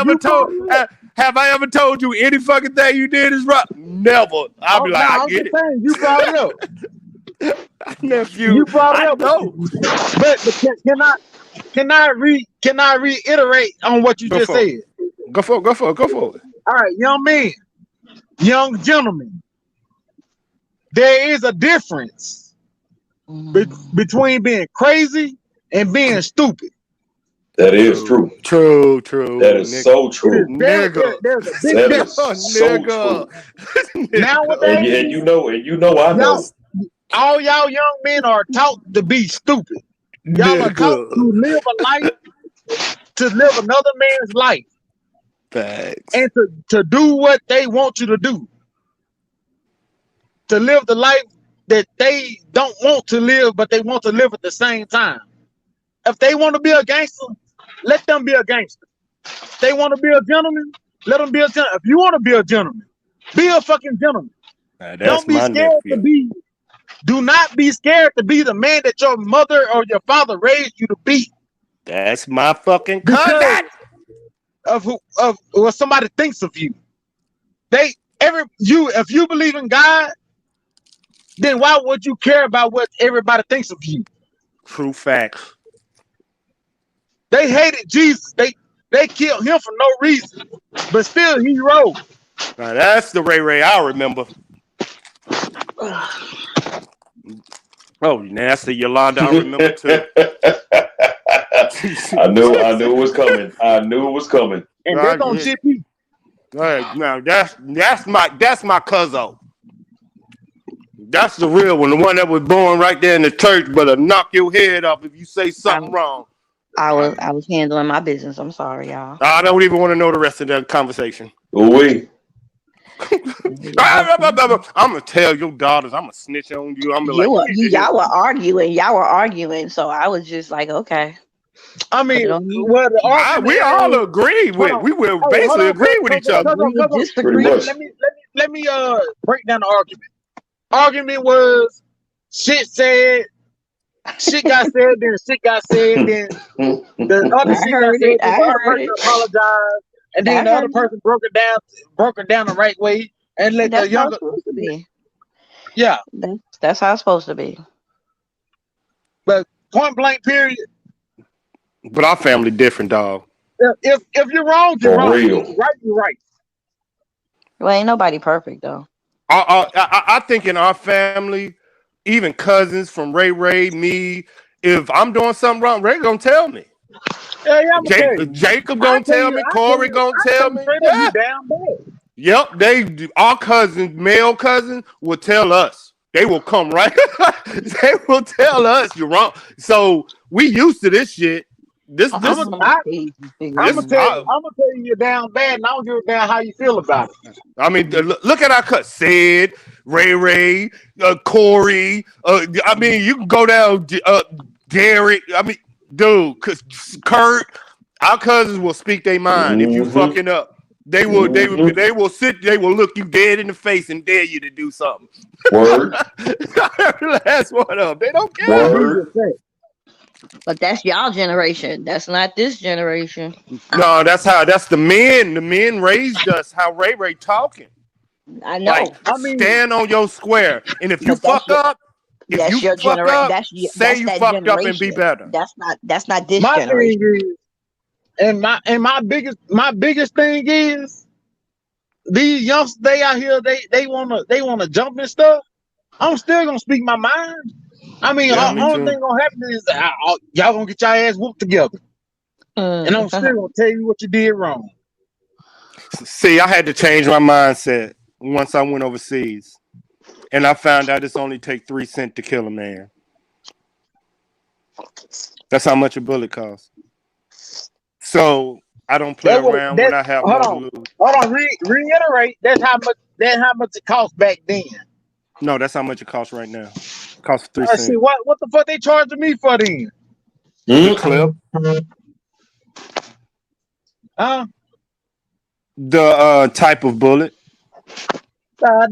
ever told you any fucking thing you did is right? Never. I'll be like, I get it. Saying, you brought it up. Nephew, you brought it up. No. But can I reiterate on what you just said? Go for it. All right, young men, young gentlemen. There is a difference between being crazy and being stupid. That is true. True. That is so true. Nigga. That is so true. Nowadays, and you know I know. All y'all young men are taught to be stupid. Y'all are taught to live a life, to live another man's life. Thanks. And to do what they want you to do. To live the life that they don't want to live, but they want to live at the same time. If they want to be a gangster, let them be a gangster. If they want to be a gentleman, let them be a gentleman. If you want to be a gentleman, be a fucking gentleman. Don't be scared to be. Do not be scared to be the man that your mother or your father raised you to be. That's my fucking cousin. Of what somebody thinks of you. If you believe in God, then why would you care about what everybody thinks of you? True facts. They hated Jesus. They killed him for no reason, but still he rose. Now that's the Ray I remember. Oh, nasty Yolanda, I remember too. I knew it was coming. And that's on GP. All right, now that's my cousin. That's the real one, the one that was born right there in the church, but knock your head off if you say something wrong. I was handling my business. I'm sorry, y'all. I don't even want to know the rest of the conversation. Oui. I'm gonna tell your daughters. I'm gonna snitch on you. I'm gonna y'all were arguing. So I was just like, okay. I mean, we all agree with. We will basically agree with each other. Let me break down the argument. Argument was shit said. Shit got said, then shit got said, then the other shit got said, the other person apologized, and then the other person broke it down the right way, and let the younger. Yeah, that's how it's supposed to be. But point blank, period. But our family different, dog. If you're wrong, you're wrong. If you're right, you're right. Well, ain't nobody perfect though. I think in our family, even cousins from Ray, me, if I'm doing something wrong, Ray gonna tell me. Jacob gonna tell me. Corey gonna tell me. Yeah. Yep, our cousins, male cousins, will tell us. They will come right. They will tell us you're wrong. So we used to this shit. I'm gonna tell you you're down bad, and I don't give a damn how you feel about it. I mean, look at our cut. Sid, Ray, Corey. I mean, you can go down. Derek. I mean, dude, Kurt. Our cousins will speak their mind if you fucking up. They will sit, they will look you dead in the face and dare you to do something. Word. Every last one of them. They don't care. Word. But that's y'all generation. That's not this generation. No, that's the men. The men raised us how Ray talking. I know. Like, stand on your square. And if you fuck up, that's your generation. Say you fucked up and be better. That's not this My generation. thing is, and my biggest thing is, these youngsters, they out here, they wanna jump and stuff. I'm still gonna speak my mind. I mean, Yeah, only thing gonna happen is y'all gonna get your ass whooped together, and I'm still gonna tell you what you did wrong. See, I had to change my mindset once I went overseas, and I found out it's only take 3 cents to kill a man. That's how much a bullet costs. So I don't play around when I have more to lose. Hold on, reiterate. That's how much it cost back then. No, that's how much it costs right now. It costs 3 cents. See what the fuck they charging me for then? The clip. The type of bullet.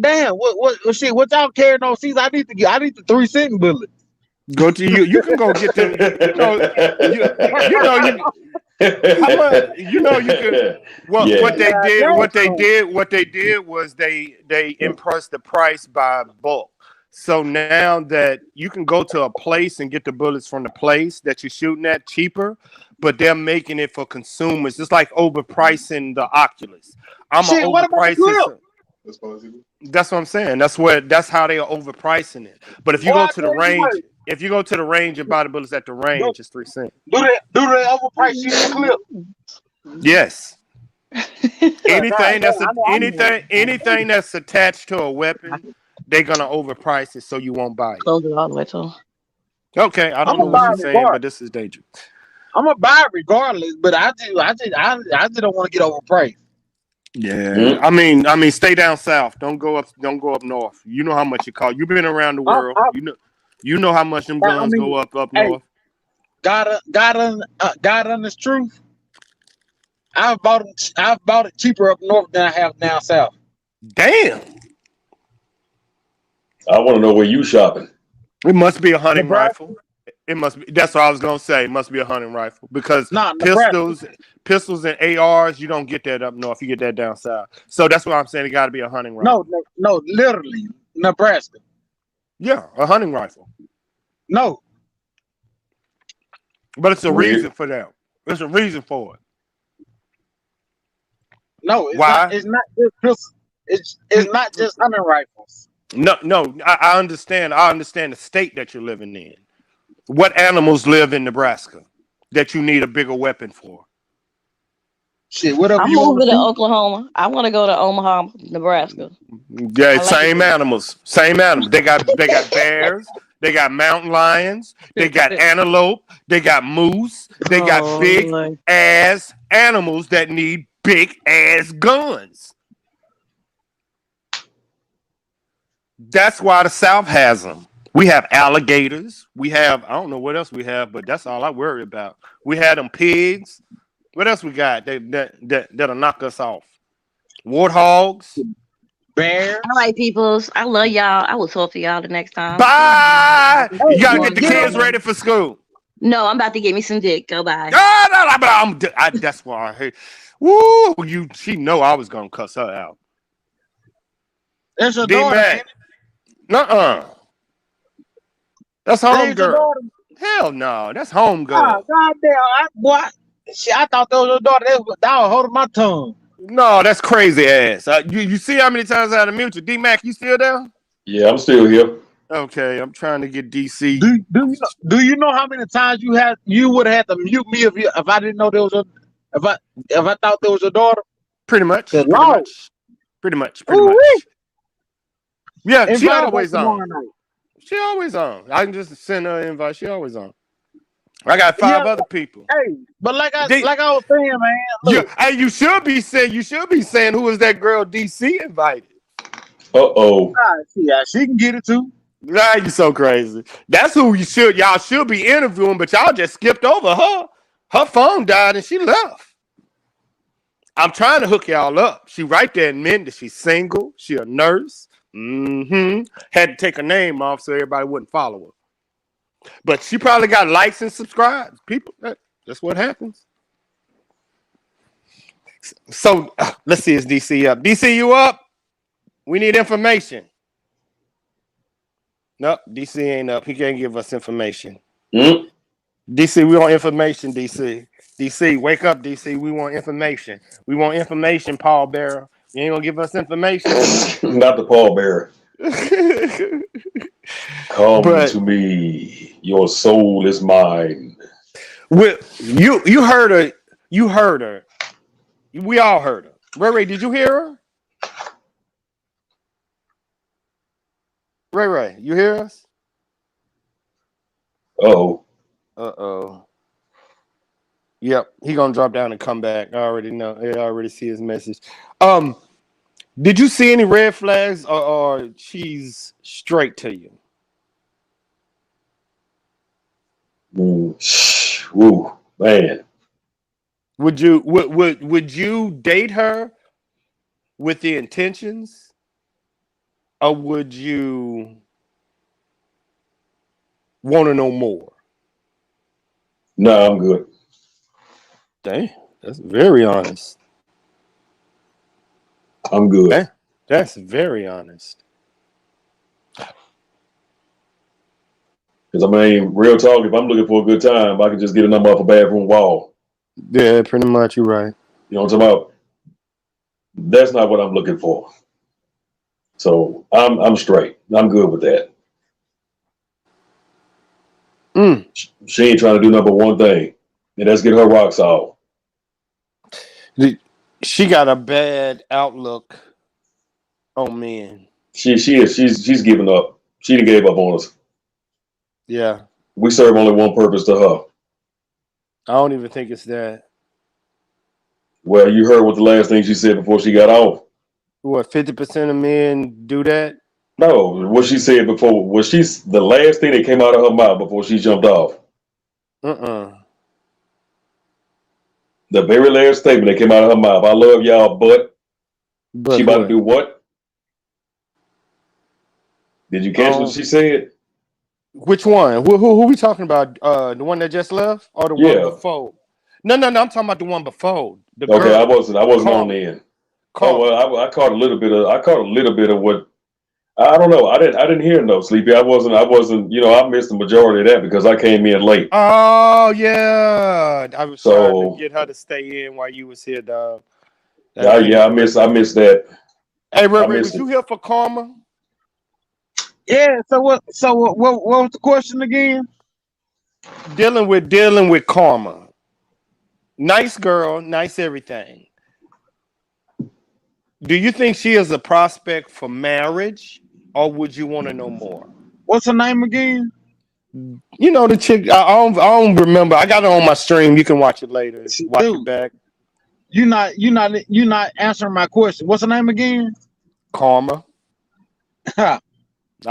Damn. What shit? What y'all carrying overseas? I need the 3 cent bullet. Go to you. You can go get them. You can. Well, Yeah. What they did was they impressed the price by bulk. So now that you can go to a place and get the bullets from the place that you're shooting at cheaper, but they're making it for consumers. It's like overpricing the Oculus. I'm Shit, what about the clip? That's what I'm saying. That's how they are overpricing it. But if you go to the range, and buy the bullets at the range, it's 3 cents. Do they overprice you the clip? Yes. Anything that's attached to a weapon, they're gonna overprice it so you won't buy it. Close it all the way to. Okay, I don't know what you're saying, but this is dangerous. I'm gonna buy it regardless, but I just don't want to get overpriced. Yeah, I mean, stay down south. Don't go up north. You know how much it costs. You've been around the world. You know how much them guns go up north. God on this truth. I've bought it cheaper up north than I have down south. Damn. I want to know where you shopping. It must be a hunting rifle. It must be. That's what I was gonna say. It must be a hunting rifle because pistols and ARs, you don't get that up north. You get that down south. So that's why I'm saying it got to be a hunting rifle. No, literally Nebraska. Yeah, a hunting rifle. No, but it's a reason for that. There's a reason for it. No, why? It's not just pistols. It's not just hunting rifles. No. I understand. I understand the state that you're living in. What animals live in Nebraska that you need a bigger weapon for? Shit, whatever. I'm moving to Oklahoma. I want to go to Omaha, Nebraska. Yeah, same animals. Same animals. They got bears. They got mountain lions. They got antelope. They got moose. They got big ass animals that need big ass guns. That's why the South has them. We have alligators. We have, I don't know what else we have, but that's all I worry about. We had them pigs. What else we got that'll knock us off? Warthogs. Bears. All right, peoples. I love y'all. I will talk to y'all the next time. Bye. You gotta get the kids ready for school. No, I'm about to get me some dick. Go bye. That's why I hate. Woo! She know I was gonna cuss her out. That's your daughter. Nuh-uh. That's home girl. Hell no, that's home girl. Oh, goddamn! I thought that was your daughter. That was holding my tongue. No, that's crazy ass. You see how many times I had to mute you? D-Mac, you still there? Yeah, I'm still here. Okay, I'm trying to get DC. Do you know how many times you would have had to mute me if I didn't know there was if I thought there was your daughter? Pretty much. Pretty much. Yeah, she always on. She always on. I can just send her an invite. She always on. I got 5 other people. Hey, but like I was saying, man. Look, you should be saying who is that girl DC invited? Yeah, she can get it too. Nah, you so crazy. That's who y'all should be interviewing, but y'all just skipped over her. Her phone died and she left. I'm trying to hook y'all up. She right there admitting that she's single. She a nurse. Had to take her name off so everybody wouldn't follow her. But she probably got likes and subscribes. People, that's what happens. So let's see, is DC up? DC, you up? We need information. Nope, DC ain't up. He can't give us information. DC, we want information, DC. DC, wake up, DC. We want information. We want information, Paul Bearer. You ain't gonna give us information? Not the Paul Bearer. Come to me. Your soul is mine. You heard her. You heard her. We all heard her. Ray, did you hear her? Ray, you hear us? Uh-oh. Yep, he gonna drop down and come back. I already know. I already see his message. Did you see any red flags, or she's straight to you? Ooh, man. Would you date her with the intentions, or would you want to know more? No, I'm good. Dang, that's very honest. I'm good. That's very honest. Because I mean, real talk, if I'm looking for a good time, I can just get a number off a bathroom wall. Yeah, pretty much. You're right. You know what I'm talking about? That's not what I'm looking for. So I'm straight. I'm good with that. She ain't trying to do number one thing, and that's get her rocks off. She got a bad outlook on men. She is. She's giving up. She done gave up on us. Yeah. We serve only one purpose to her. I don't even think it's that. Well, you heard what the last thing she said before she got off. What, 50% of men do that? No, what she said before was the last thing that came out of her mouth before she jumped off. The very last statement that came out of her mouth. I love y'all, but she about to do what? Did you catch what she said? Which one? Who we talking about? The one that just left, or the one before? No. I'm talking about the one before. Okay, I wasn't on the end. Oh well, I caught a little bit of what. I don't know. I didn't hear no Sleepy. I wasn't. I missed the majority of that because I came in late. Oh yeah, I was trying to get her to stay in while you was here, dog. I missed that. Hey, Ray, was you here for karma? Yeah. So what was the question again? Dealing with karma. Nice girl, nice everything. Do you think she is a prospect for marriage, or would you want to know more? What's her name again? You know the chick. I don't remember. I got it on my stream. You can watch it later. Watch it back. You're not answering my question. What's her name again? Karma. I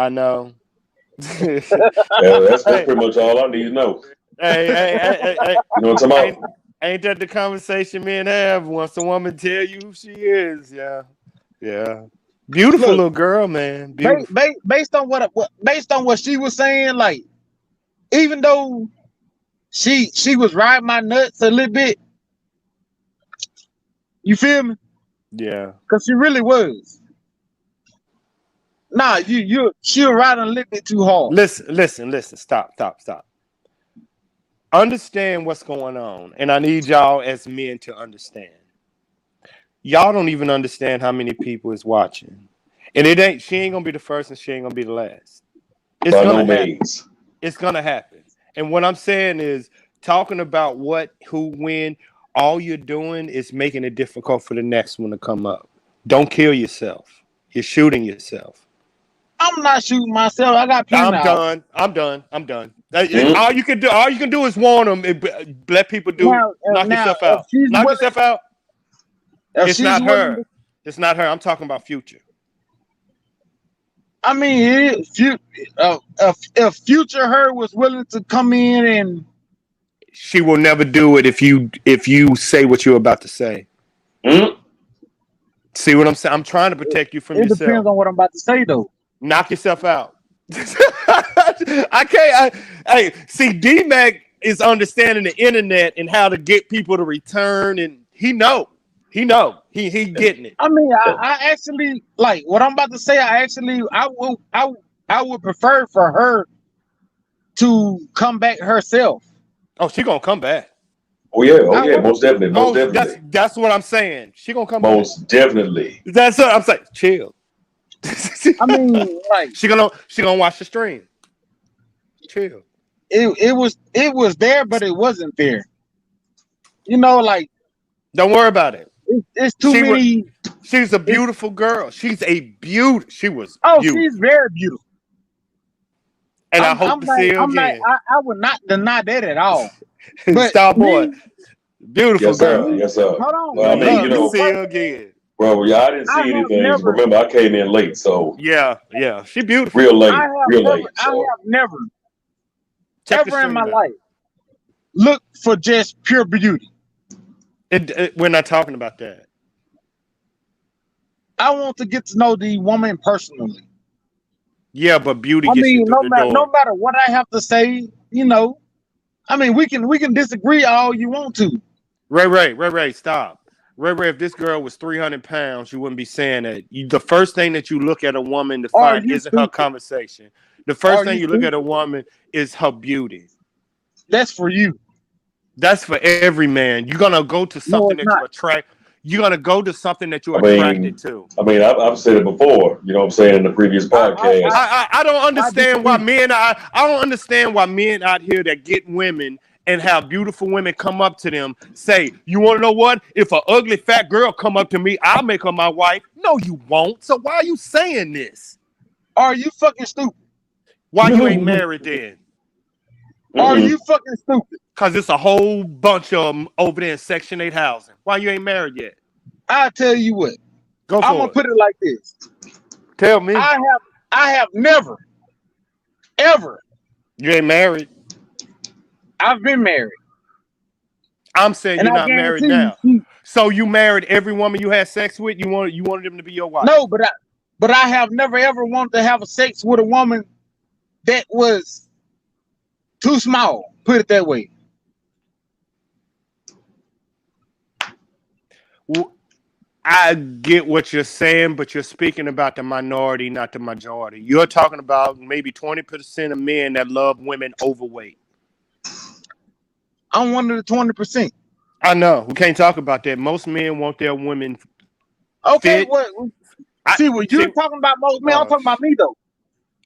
know. That's pretty much all I need to know. Hey. You know what I'm talking about? Ain't that the conversation men have once a woman tell you who she is? Yeah. Beautiful little girl, man. Beautiful. Based on what she was saying, like, even though she was riding my nuts a little bit, you feel me? Yeah. Because she really was. Nah, she was riding a little bit too hard. Listen. Stop. Understand what's going on, and I need y'all as men to understand. Y'all don't even understand how many people is watching, and she ain't gonna be the first, and she ain't gonna be the last. It's gonna happen. It's gonna happen. And what I'm saying is, talking about what, who, when, all you're doing is making it difficult for the next one to come up. Don't kill yourself. You're shooting yourself. I'm not shooting myself. I got plenty. I'm done. All you can do is warn them. Let people knock yourself out. Knock yourself out. It's not her. It's not her. I'm talking about Future. I mean, if Future her was willing to come in, and she will never do it if you say what you're about to say. Mm. See what I'm saying? I'm trying to protect you from It yourself. depends on what I'm about to say, though. Knock yourself out. I can't. Hey, see, D-Mac is understanding the internet and how to get people to return, and he getting it. I mean, I actually like what I'm about to say. I would prefer for her to come back herself. Oh, she gonna come back. Oh yeah, most definitely, most definitely. That's what I'm saying. She gonna come most back. Definitely. That's what I'm saying. Chill. I mean, like she gonna watch the stream. Chill. It was there, but it wasn't there. You know, like don't worry about it. It's too many. She's a beautiful girl. She's a beauty. She was. Oh, beautiful. She's very beautiful. And I hope to see her again. I would not deny that at all. But Star boy, beautiful yes, girl. Sir. Yes, sir. Hold on. Well, I mean, you know, see her again. Well, yeah, I didn't see anything. Remember, I came in late, so yeah, she beautiful. Real late, late. I have never, ever in my life, looked for just pure beauty. We're not talking about that. I want to get to know the woman personally. Yeah, but beauty gets you through the door. No matter what I have to say, you know, I mean, we can disagree all you want to. Ray, stop. Ray, if this girl was 300 pounds, you wouldn't be saying that. The first thing that you look at a woman to find isn't her conversation. The first thing you look at a woman is her beauty. That's for you. That's for every man. You're gonna go to something that you attract. You're gonna go to something that you're attracted to. I mean, I've said it before. You know what I'm saying in the previous podcast. I don't understand why men. I don't understand why men out here that get women and have beautiful women come up to them say, "You want to know what? If an ugly fat girl come up to me, I'll make her my wife." No, you won't. So why are you saying this? Are you fucking stupid? Why you ain't married then? Are you fucking stupid? Because it's a whole bunch of them over there in Section 8 housing. Why you ain't married yet? I'll tell you what. Go for I'm gonna put it like this. Tell me. I have never, ever. You ain't married. I've been married. I'm saying you're not married now. So you married every woman you had sex with? You wanted them to be your wife? No, but I have never ever wanted to have a sex with a woman that was too small. Put it that way. I get what you're saying, but you're speaking about the minority, not the majority. You're talking about maybe 20% of men that love women overweight. I'm one of the 20%. I know. We can't talk about that. Most men want their women. Okay, what you're talking about most men, I'm talking about me though.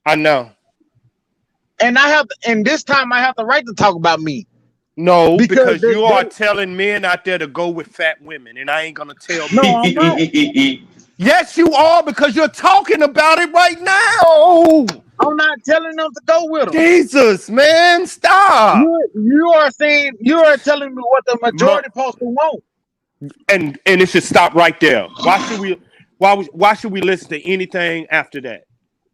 I know. And this time I have the right to talk about me. No, because you are telling men out there to go with fat women, and I ain't gonna tell. No, I'm not. Yes, you are, because you're talking about it right now. I'm not telling them to go with them. Jesus, man, stop. You are telling me what the majority supposed to want. And it should stop right there. Why should we listen to anything after that?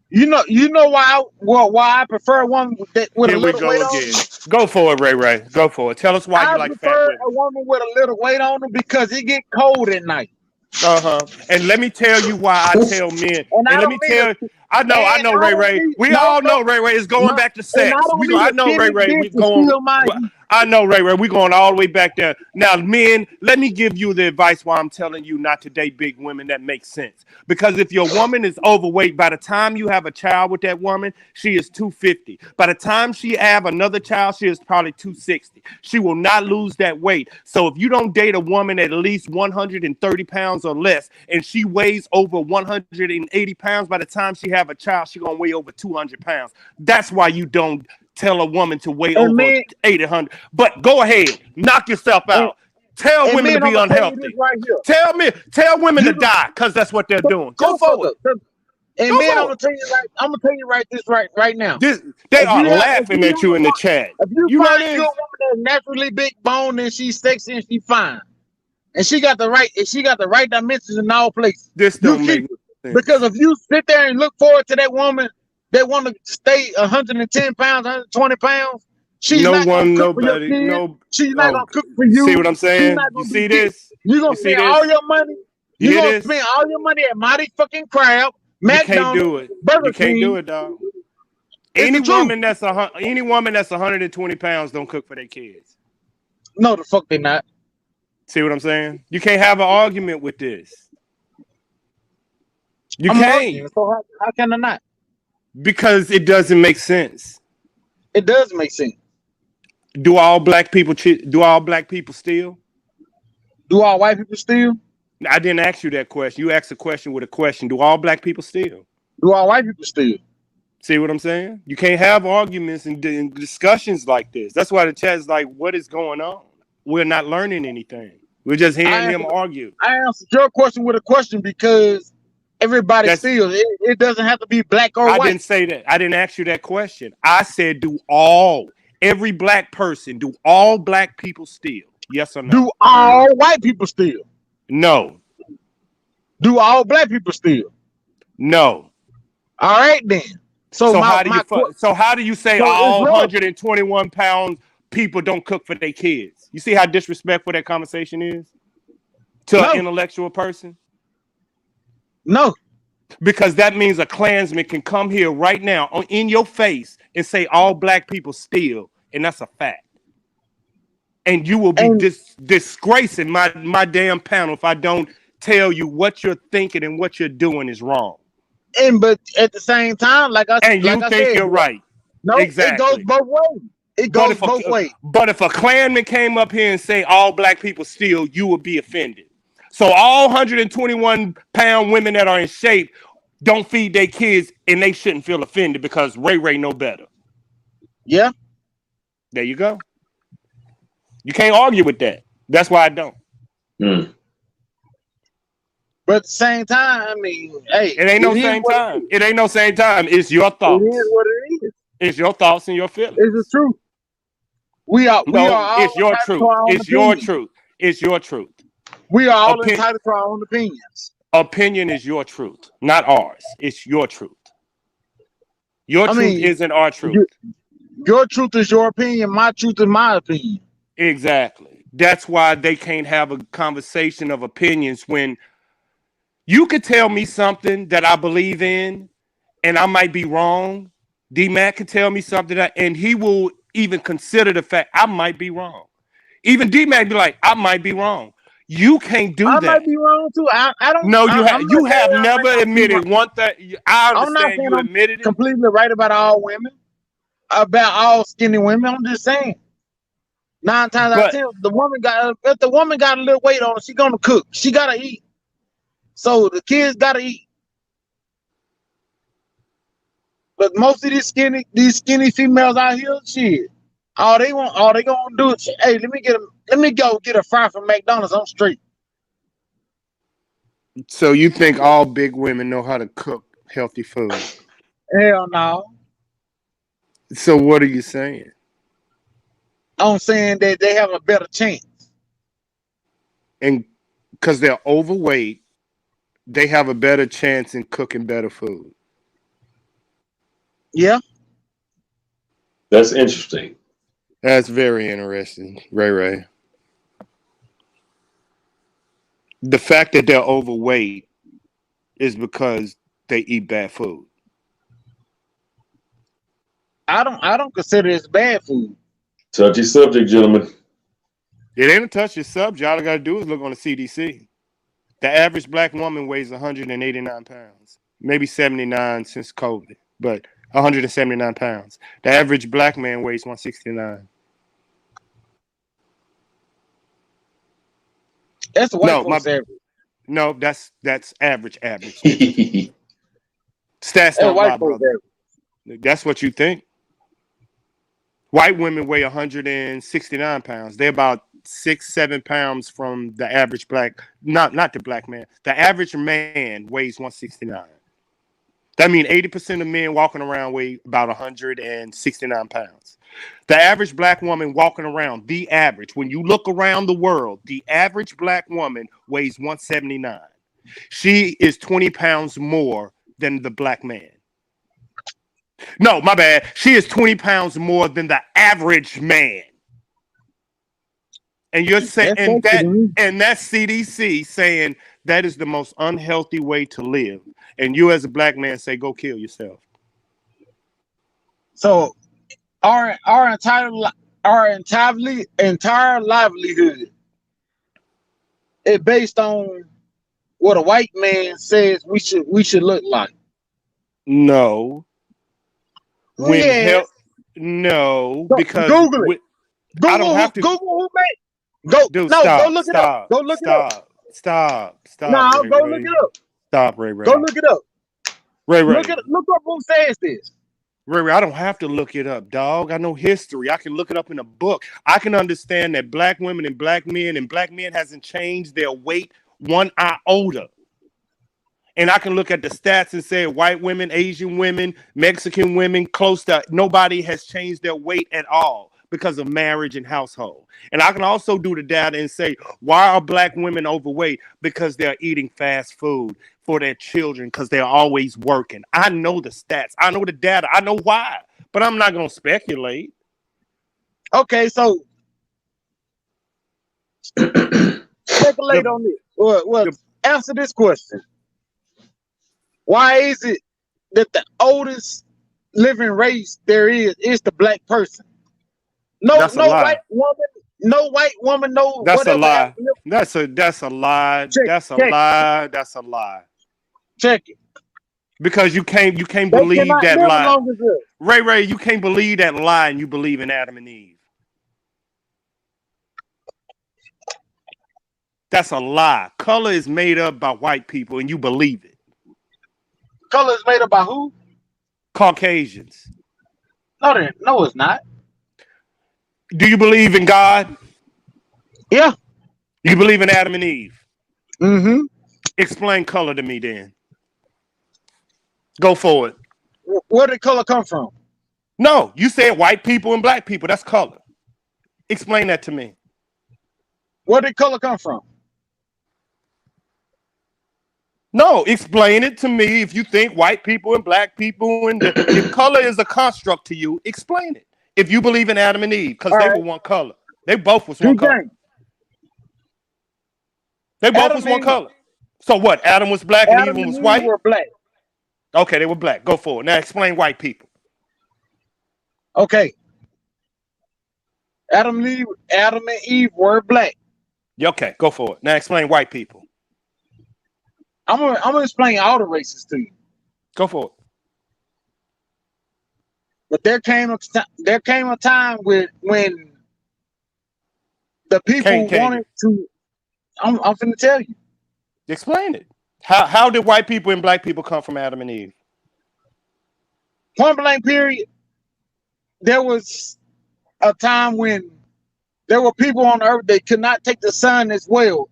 You know why I prefer one with a little weight on them? Go for it, Ray. Go for it. Tell us why you like fat women. I prefer a woman with a little weight on them because it get cold at night. And let me tell you why I tell men. I know, Ray. We all know, Ray. It's going back to sex. I know, Ray. We're going. I know, Ray. We're going all the way back there. Now, men, let me give you the advice why I'm telling you not to date big women. That makes sense. Because if your woman is overweight, by the time you have a child with that woman, she is 250. By the time she have another child, she is probably 260. She will not lose that weight. So if you don't date a woman at least 130 pounds or less, and she weighs over 180 pounds, by the time she have a child, she's going to weigh over 200 pounds. That's why you don't tell a woman to weigh over 800. But go ahead, knock yourself out. Tell women to be unhealthy. Tell women to die, because that's what they're doing. Go forward. And man, I'm gonna tell you right now. They are laughing at you in the chat. If you find you a woman that's naturally big bone and she's sexy and she's fine, and she got the right dimensions in all places, this don't make sense. Because if you sit there and look forward to that woman that want to stay 110 pounds, 120 pounds, she's not gonna cook for your kids. She's not gonna cook for you. See what I'm saying? You see this? You gonna You see spend all this? your money. You Hear gonna this? spend all your money at Mighty fucking Crab, You can't McDonald's, do it. Burger You can't King. do it, dog. It's Any the truth. woman that's 120 pounds don't cook for their kids. No, the fuck they not. See what I'm saying? You can't have an argument with this. You I'm can't arguing, so how can I not? because it doesn't make sense. It does make sense. Do all black people do all black people steal? Do all white people steal? I didn't ask you that question. You asked a question with a question. Do all black people steal? Do all white people steal? See what I'm saying? You can't have arguments and discussions like this. That's why the chat is like, what is going on? We're not learning anything. We're just hearing him argue. I answered your question with a question because everybody steals. It doesn't have to be black or white. I didn't say that. I didn't ask you that question. I said, every black person, do all black people steal? Yes or no? Do all white people steal? No. Do all black people steal? No. All right then. So how do you say all 121 pound people don't cook for their kids? You see how disrespectful that conversation is to an intellectual person? No. Because that means a Klansman can come here right now in your face and say all black people steal, and that's a fact. And you will be disgracing my damn panel if I don't tell you what you're thinking and what you're doing is wrong. But at the same time, like I said, you're right. No, exactly. It goes both ways. It goes both ways. But if a Klansman came up here and say all black people steal, you would be offended. So all 121 pound women that are in shape don't feed their kids, and they shouldn't feel offended because Ray know better. Yeah. There you go. You can't argue with that. That's why I don't. But at the same time, I mean, hey, it ain't no same time. It ain't no same time. It's your thoughts. It is what it is. It's your thoughts and your feelings. It's the truth. It's your truth. It's your truth. It's your truth. We are all entitled to our own opinions. Opinion is your truth, not ours. It's your truth. Your truth isn't our truth. Your truth is your opinion. My truth is my opinion. Exactly. That's why they can't have a conversation of opinions when you could tell me something that I believe in and I might be wrong. D-Mac could tell me something and he will even consider the fact I might be wrong. Even D-Mac be like, I might be wrong. You can't do that. I might be wrong too. I don't. No, you have never admitted one thing. I understand you admitted it. Completely right about all women, about all skinny women. I'm just saying. 9 times out of 10, if the woman got a little weight on her, she gonna cook. She gotta eat. So the kids gotta eat. But most of these skinny females out here, shit, all they gonna do is, hey, let me go get a fry from McDonald's. I'm straight. So you think all big women know how to cook healthy food? Hell no. So what are you saying? I'm saying that they have a better chance. And because they're overweight, they have a better chance in cooking better food. Yeah. That's interesting. That's very interesting, Ray. The fact that they're overweight is because they eat bad food. I don't consider this bad food. Touchy subject, gentlemen. It ain't a touchy subject. All I gotta do is look on the CDC. The average black woman weighs 189 pounds, maybe 79 since COVID, but 179 pounds. The average black man weighs 169. That's the white folks average. No, that's average. Stats don't lie, brother. That's what you think. White women weigh 169 pounds. They're about 6-7 pounds from the average black, not the black man. The average man weighs 169. That means 80% of men walking around weigh about 169 pounds. The average black woman walking around, the average, when you look around the world, the average black woman weighs 179. She is 20 pounds more than the black man. No, my bad. She is 20 pounds more than the average man. And you're saying, That's crazy to me. and that's CDC saying that is the most unhealthy way to live. And you as a black man say, go kill yourself. So our entire livelihood is based on what a white man says we should look like. No. When Yes. no, Go, because Google it. I don't have to. Google who made. Go. Dude, No, stop, go look it up. Go look it up. Stop, No, Ray go Ray. look it up. Stop, Ray Ray. Go look it up. Ray Ray. Look up who says this. Ray Ray, I don't have to look it up, dog. I know history. I can look it up in a book. I can understand that black women and black men hasn't changed their weight one iota. And I can look at the stats and say white women, Asian women, Mexican women, close to nobody has changed their weight at all because of marriage and household. And I can also do the data and say, why are black women overweight? Because they're eating fast food for their children because they're always working. I know the stats. I know the data. I know why. But I'm not going to speculate. Okay, so speculate on this. Well, answer this question. Why is it that the oldest living race there is the black person? No white woman, no That's whatever. a lie. That's a lie. That's a lie. That's a lie. Check it. Because you can't believe that lie. Ray Ray, you can't believe that lie and you believe in Adam and Eve. That's a lie. Color is made up by white people and you believe it. Color is made up by who? Caucasians. No, it's not. Do you believe in God? Yeah. You believe in Adam and Eve? Mm-hmm. Explain color to me then. Go for it. Where did color come from? No, you said white people and black people. That's color. Explain that to me. Where did color come from? No, explain it to me. If you think white people and black people and if color is a construct to you, explain it. If you believe in Adam and Eve, because they were one color. They both was one color. They both was one color. So what? Adam was black and Eve was white? Were black. Okay, they were black. Go for it. Now explain white people. Okay. Adam and Eve were black. Okay, go for it. Now explain white people. I'm gonna explain all the races to you. Go for it. But there came a time when the people wanted to. I'm finna tell you. Explain it. How did white people and black people come from Adam and Eve? Point blank period. There was a time when there were people on earth that could not take the sun as well,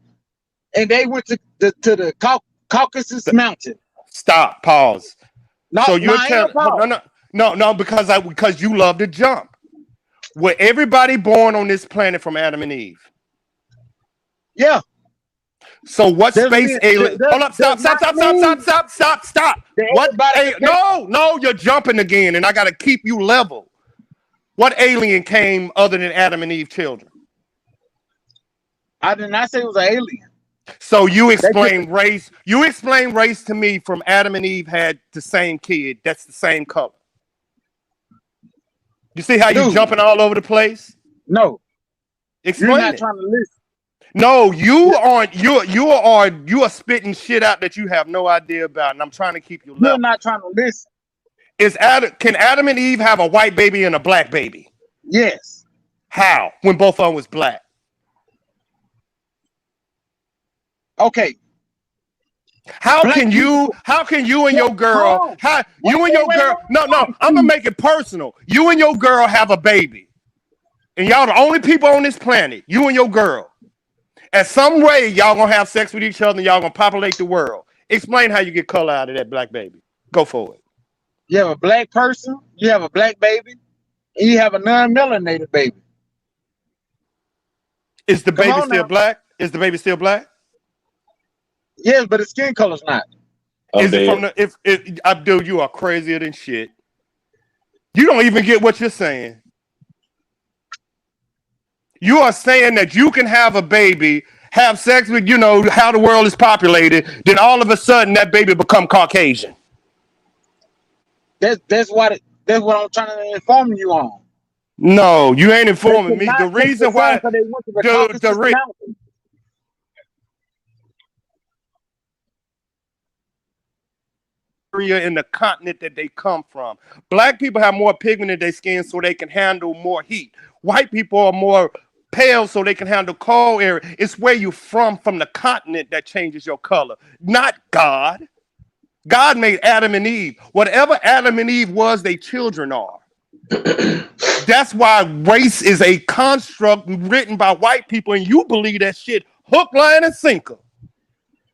and they went to the Caucasus Mountain. Stop. Pause. No, so you're telling no, because you love to jump. Were everybody born on this planet from Adam and Eve? Yeah. So what space alien? Hold up! Stop! What? No, you're jumping again, and I got to keep you level. What alien came other than Adam and Eve children? I did not say it was an alien. So you explain race. You explain race to me from Adam and Eve had the same kid. That's the same color. You see how you jumping all over the place? No. Explain You're not it. trying to listen. No, you aren't. You are spitting shit out that you have no idea about, and I'm trying to keep you level. You're not trying to listen. Can Adam and Eve have a white baby and a black baby? Yes. How? When both of them was black? Okay. How can you and your girl? No, I'm gonna make it personal. You and your girl have a baby, and y'all the only people on this planet. You and your girl. At some way, y'all gonna have sex with each other, and y'all gonna populate the world. Explain how you get color out of that black baby. Go for it. You have a black person, you have a black baby, and you have a non-melanated baby. Is the baby still black? Is the baby still black? Yes, but his skin color's not. Is it from the Abdul, you are crazier than shit. You don't even get what you're saying. You are saying that you can have a baby, have sex with, you know, how the world is populated, then all of a sudden that baby become Caucasian. That's what I'm trying to inform you on. No, you ain't They informing could me. The not take the reason son why because they went to the the Caucasus the Mountains. area in the continent that they come from. Black people have more pigment in their skin so they can handle more heat. White people are more pale so they can handle cold area. It's where you're from the continent that changes your color, not God. God made Adam and Eve. Whatever Adam and Eve was, they children are. That's why race is a construct written by white people, and you believe that shit hook, line, and sinker.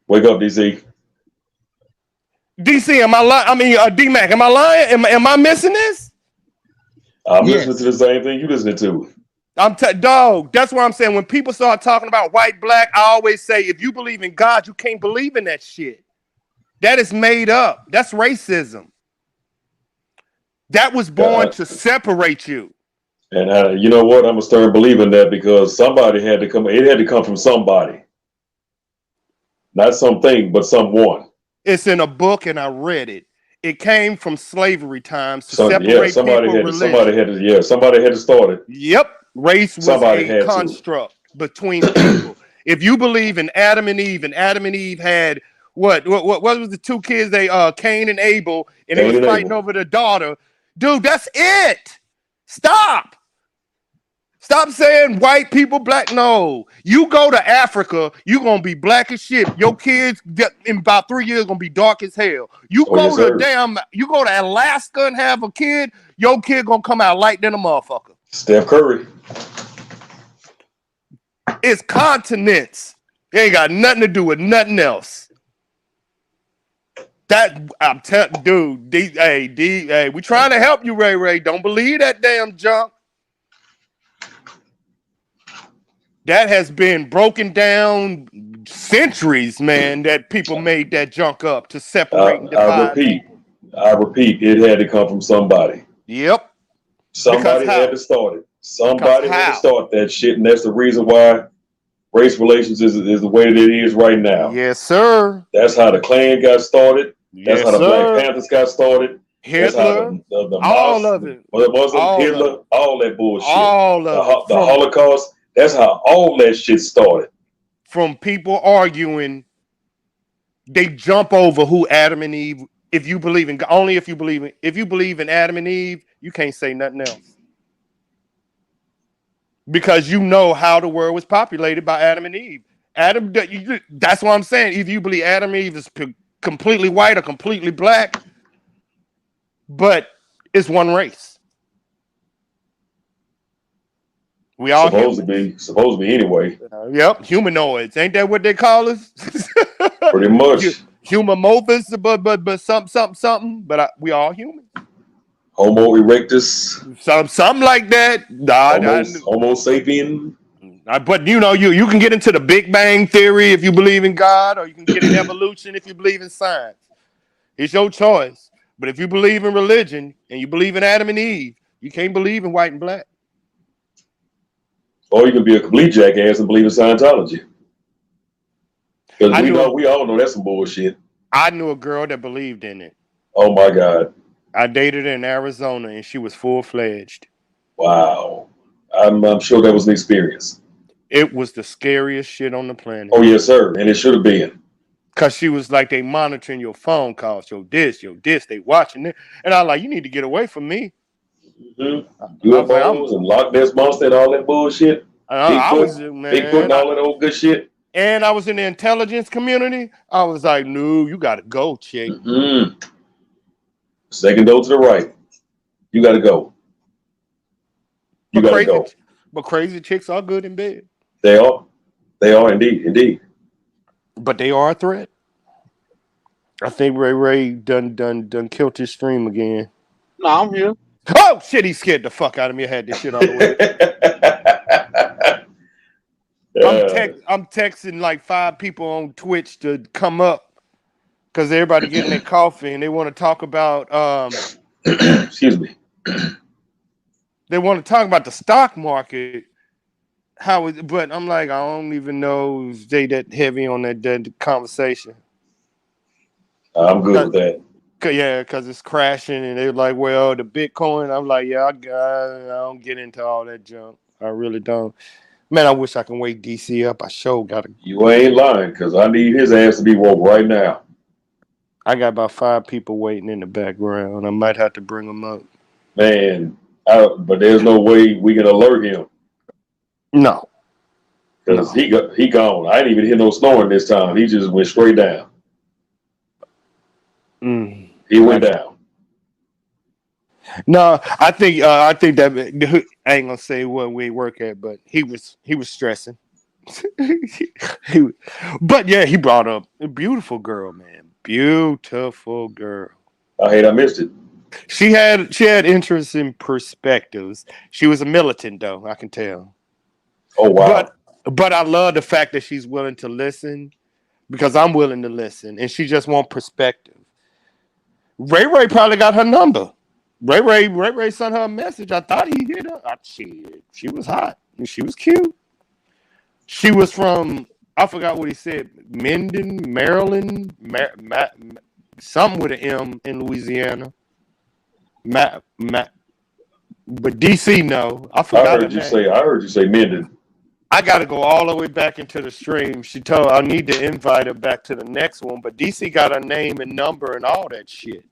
Wake up, DC. DC, am I lying? I mean, D-Mac, am I lying? Am I missing this? I'm listening to the same thing you listening to. Dog, that's what I'm saying. When people start talking about white, black, I always say, if you believe in God, you can't believe in that shit. That is made up. That's racism. That was born to separate you. And you know what? I'm gonna start believing that because somebody had to come. It had to come from somebody, not something, but someone. It's in a book, and I read it. It came from slavery times to separate somebody people. Somebody had to start it. Yep, race was a construct between people. If you believe in Adam and Eve had what was the two kids? They Cain and Abel, and they was fighting over the daughter. Dude, that's it. Stop saying white people, black. No, you go to Africa, you're gonna be black as shit. Your kids in about 3 years gonna be dark as hell. You go to Alaska and have a kid, your kid gonna come out light than a motherfucker. Steph Curry. It's continents. It ain't got nothing to do with nothing else. That I'm telling, dude. Hey, we trying to help you, Ray. Don't believe that damn junk. That has been broken down centuries, man, that people made that junk up to separate and divide. I repeat, it had to come from somebody. Yep. Somebody had to start it. Somebody had to start that shit, and that's the reason why race relations is the way that it is right now. Yes, sir. That's how the Klan got started. That's how the Black Panthers got started. Hitler, all of it. Hitler, all that bullshit. All of it. The Holocaust. That's how all that shit started. From people arguing, they jump over who Adam and Eve. If you believe in if you believe in Adam and Eve, you can't say nothing else. Because you know how the world was populated by Adam and Eve. That's what I'm saying. If you believe Adam and Eve is completely white or completely black, but it's one race. We all supposed to be anyway. Yep, humanoids. Ain't that what they call us? Pretty much. Humamorphous, but something. But we all human. Homo erectus. Something like that. Homo sapien. But you know, you can get into the Big Bang Theory if you believe in God, or you can get in evolution if you believe in science. It's your choice. But if you believe in religion and you believe in Adam and Eve, you can't believe in white and black. Or you can be a complete jackass and believe in Scientology. Because we all know that's some bullshit. I knew a girl that believed in it. Oh my God. I dated her in Arizona and she was full-fledged. Wow. I'm sure that was an experience. It was the scariest shit on the planet. Oh yes, sir. And it should have been. Cause she was like, they monitoring your phone calls, your this, they watching it. And I was like, you need to get away from me. Mm-hmm. UFOs and Loch Ness Monster and all that bullshit. Bigfoot and all that old good shit. And I was in the intelligence community. I was like, no, you gotta go, chick. Mm-hmm. Second door to the right. You gotta go. You gotta go. But crazy chicks are good in bed. They are. They are indeed. But they are a threat. I think Ray done killed his stream again. No, I'm here. Oh shit, he scared the fuck out of me. I had this shit on the way. I'm texting like 5 people on Twitch to come up because everybody getting their coffee and they want to talk about excuse me. They want to talk about the stock market. how is? But I'm like, I don't even know if they that heavy on that conversation. I'm good with that. Yeah, because it's crashing, and they're like, "Well, the Bitcoin." I'm like, "Yeah, I don't get into all that junk. I really don't." Man, I wish I can wake DC up. I sure gotta. You ain't lying, because I need his ass to be woke right now. I got about 5 people waiting in the background. I might have to bring them up. Man, but there's no way we can alert him. No. Because he gone. I didn't even hear no snoring this time. He just went straight down. He went down. No, I think that I ain't gonna say what we work at, but he was stressing. But yeah, he brought up a beautiful girl, man. Beautiful girl. I hate I missed it. She had interesting perspectives. She was a militant though, I can tell. Oh wow. But I love the fact that she's willing to listen because I'm willing to listen, and she just wants perspective. Ray probably got her number. Ray sent her a message. I thought he hit her. She was hot and she was cute. She was from, I forgot what he said, Menden, Maryland, something with an M in Louisiana. But DC, no. I heard you say Menden. I got to go all the way back into the stream. She told I need to invite her back to the next one, but DC got her name and number and all that shit.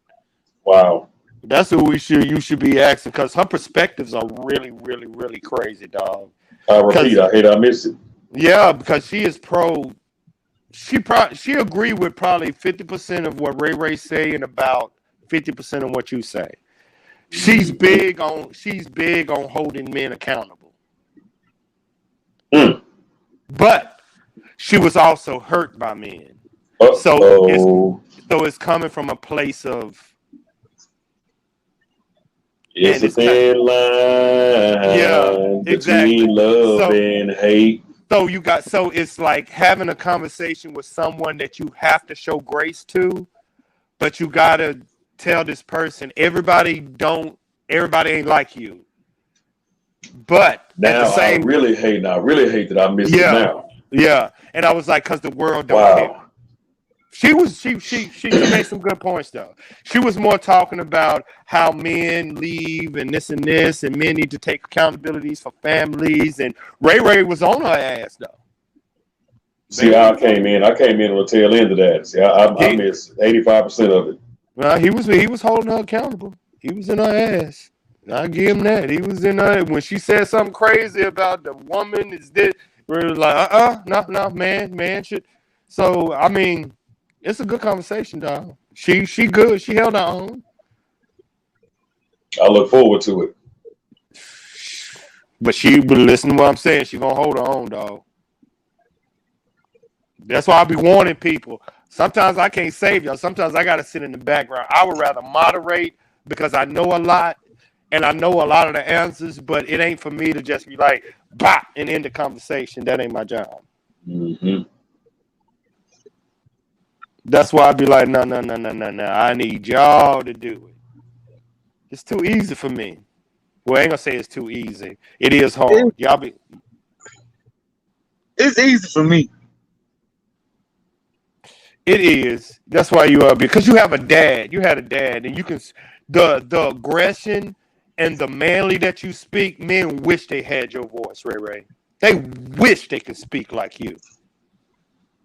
Wow. That's who you should be asking because her perspectives are really, really, really crazy, dog. I repeat, I hate I miss it. Yeah, because she is pro. She agree with probably 50% of what Ray say and about 50% of what you say. She's big on holding men accountable. But she was also hurt by men. So it's coming from a place of it's a thin line between love and hate. So it's like having a conversation with someone that you have to show grace to, but you gotta tell this person everybody ain't like you. But now I really hate that I missed it now. Yeah. And I was like, because the world don't care. She made some good points though. She was more talking about how men leave and this, and men need to take accountabilities for families. And Ray was on her ass though. See, I came in on the tail end of that. See, I missed 85% of it. Well, he was holding her accountable. He was in her ass. I give him that. He was in her when she said something crazy about the woman is this. We're like, no, man should. So I mean. It's a good conversation, dog. She good. She held her own. I look forward to it. But listen to what I'm saying. She gonna hold her own, dog. That's why I be warning people. Sometimes I can't save y'all. Sometimes I gotta sit in the background. I would rather moderate because I know a lot and I know a lot of the answers, but it ain't for me to just be like, bah, and end the conversation. That ain't my job. That's why I'd be like, no. I need y'all to do it. It's too easy for me. Well, I ain't gonna say it's too easy. It is hard. It's easy for me. It is. That's why you are, because you have a dad. You had a dad, and you can the aggression and the manly that you speak. Men wish they had your voice, Ray. They wish they could speak like you.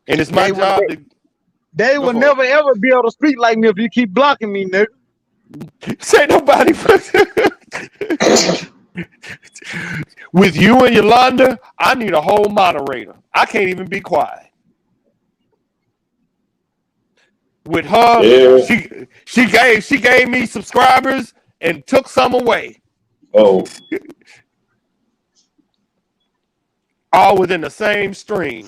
And it's my job to. They will never ever be able to speak like me if you keep blocking me, nigga. Say nobody. With you and Yolanda, I need a whole moderator. I can't even be quiet. With her, she gave me subscribers and took some away. Oh. All within the same stream.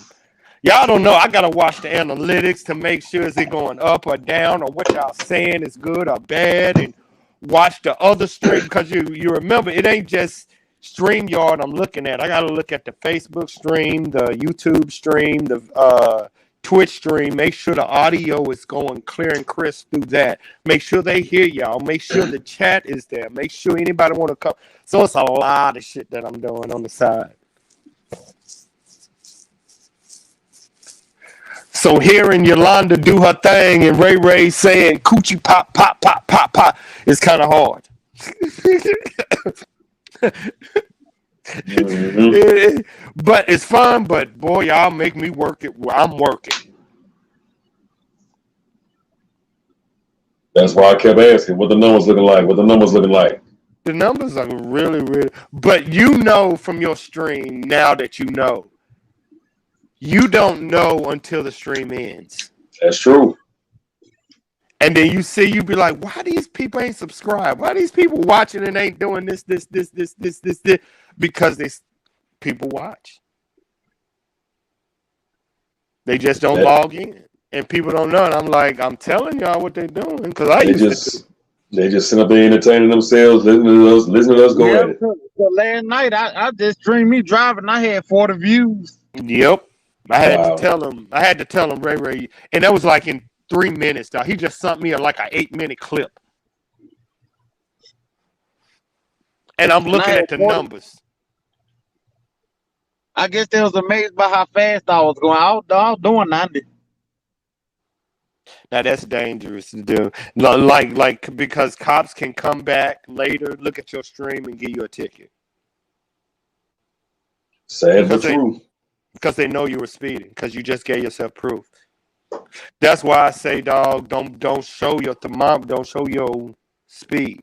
Y'all don't know. I gotta watch the analytics to make sure is it going up or down or what y'all saying is good or bad, and watch the other stream because you remember it ain't just StreamYard I'm looking at. I gotta look at the Facebook stream, the YouTube stream, the Twitch stream. Make sure the audio is going clear and crisp through that. Make sure they hear y'all. Make sure the chat is there. Make sure anybody want to come. So it's a lot of shit that I'm doing on the side. So hearing Yolanda do her thing and Ray Ray saying coochie pop, pop, pop, pop, pop is kind of hard. But it's fun. But boy, y'all make me work it. I'm working. That's why I kept asking what the numbers looking like. What the numbers looking like. The numbers are really, really. But you know from your stream now that you know. You don't know until the stream ends. That's true. And then you be like, why these people ain't subscribed? Why these people watching and ain't doing this? Because people watch. They just don't log in. And people don't know. And I'm like, I'm telling y'all what they're doing. Because they just sit up there entertaining themselves, listening to us go at it. So last night I just streamed me driving. I had 40 views. Yep. I had to tell him, Ray, and that was like in 3 minutes, dog. He just sent me like an 8-minute clip. And I'm looking at the numbers. I guess they was amazed by how fast I was going. I was doing 90. Now that's dangerous to do. Like because cops can come back later, look at your stream and give you a ticket. Sad but true. Because they know you were speeding, because you just gave yourself proof. That's why I say, dog, don't show your thermometer, don't show your speed.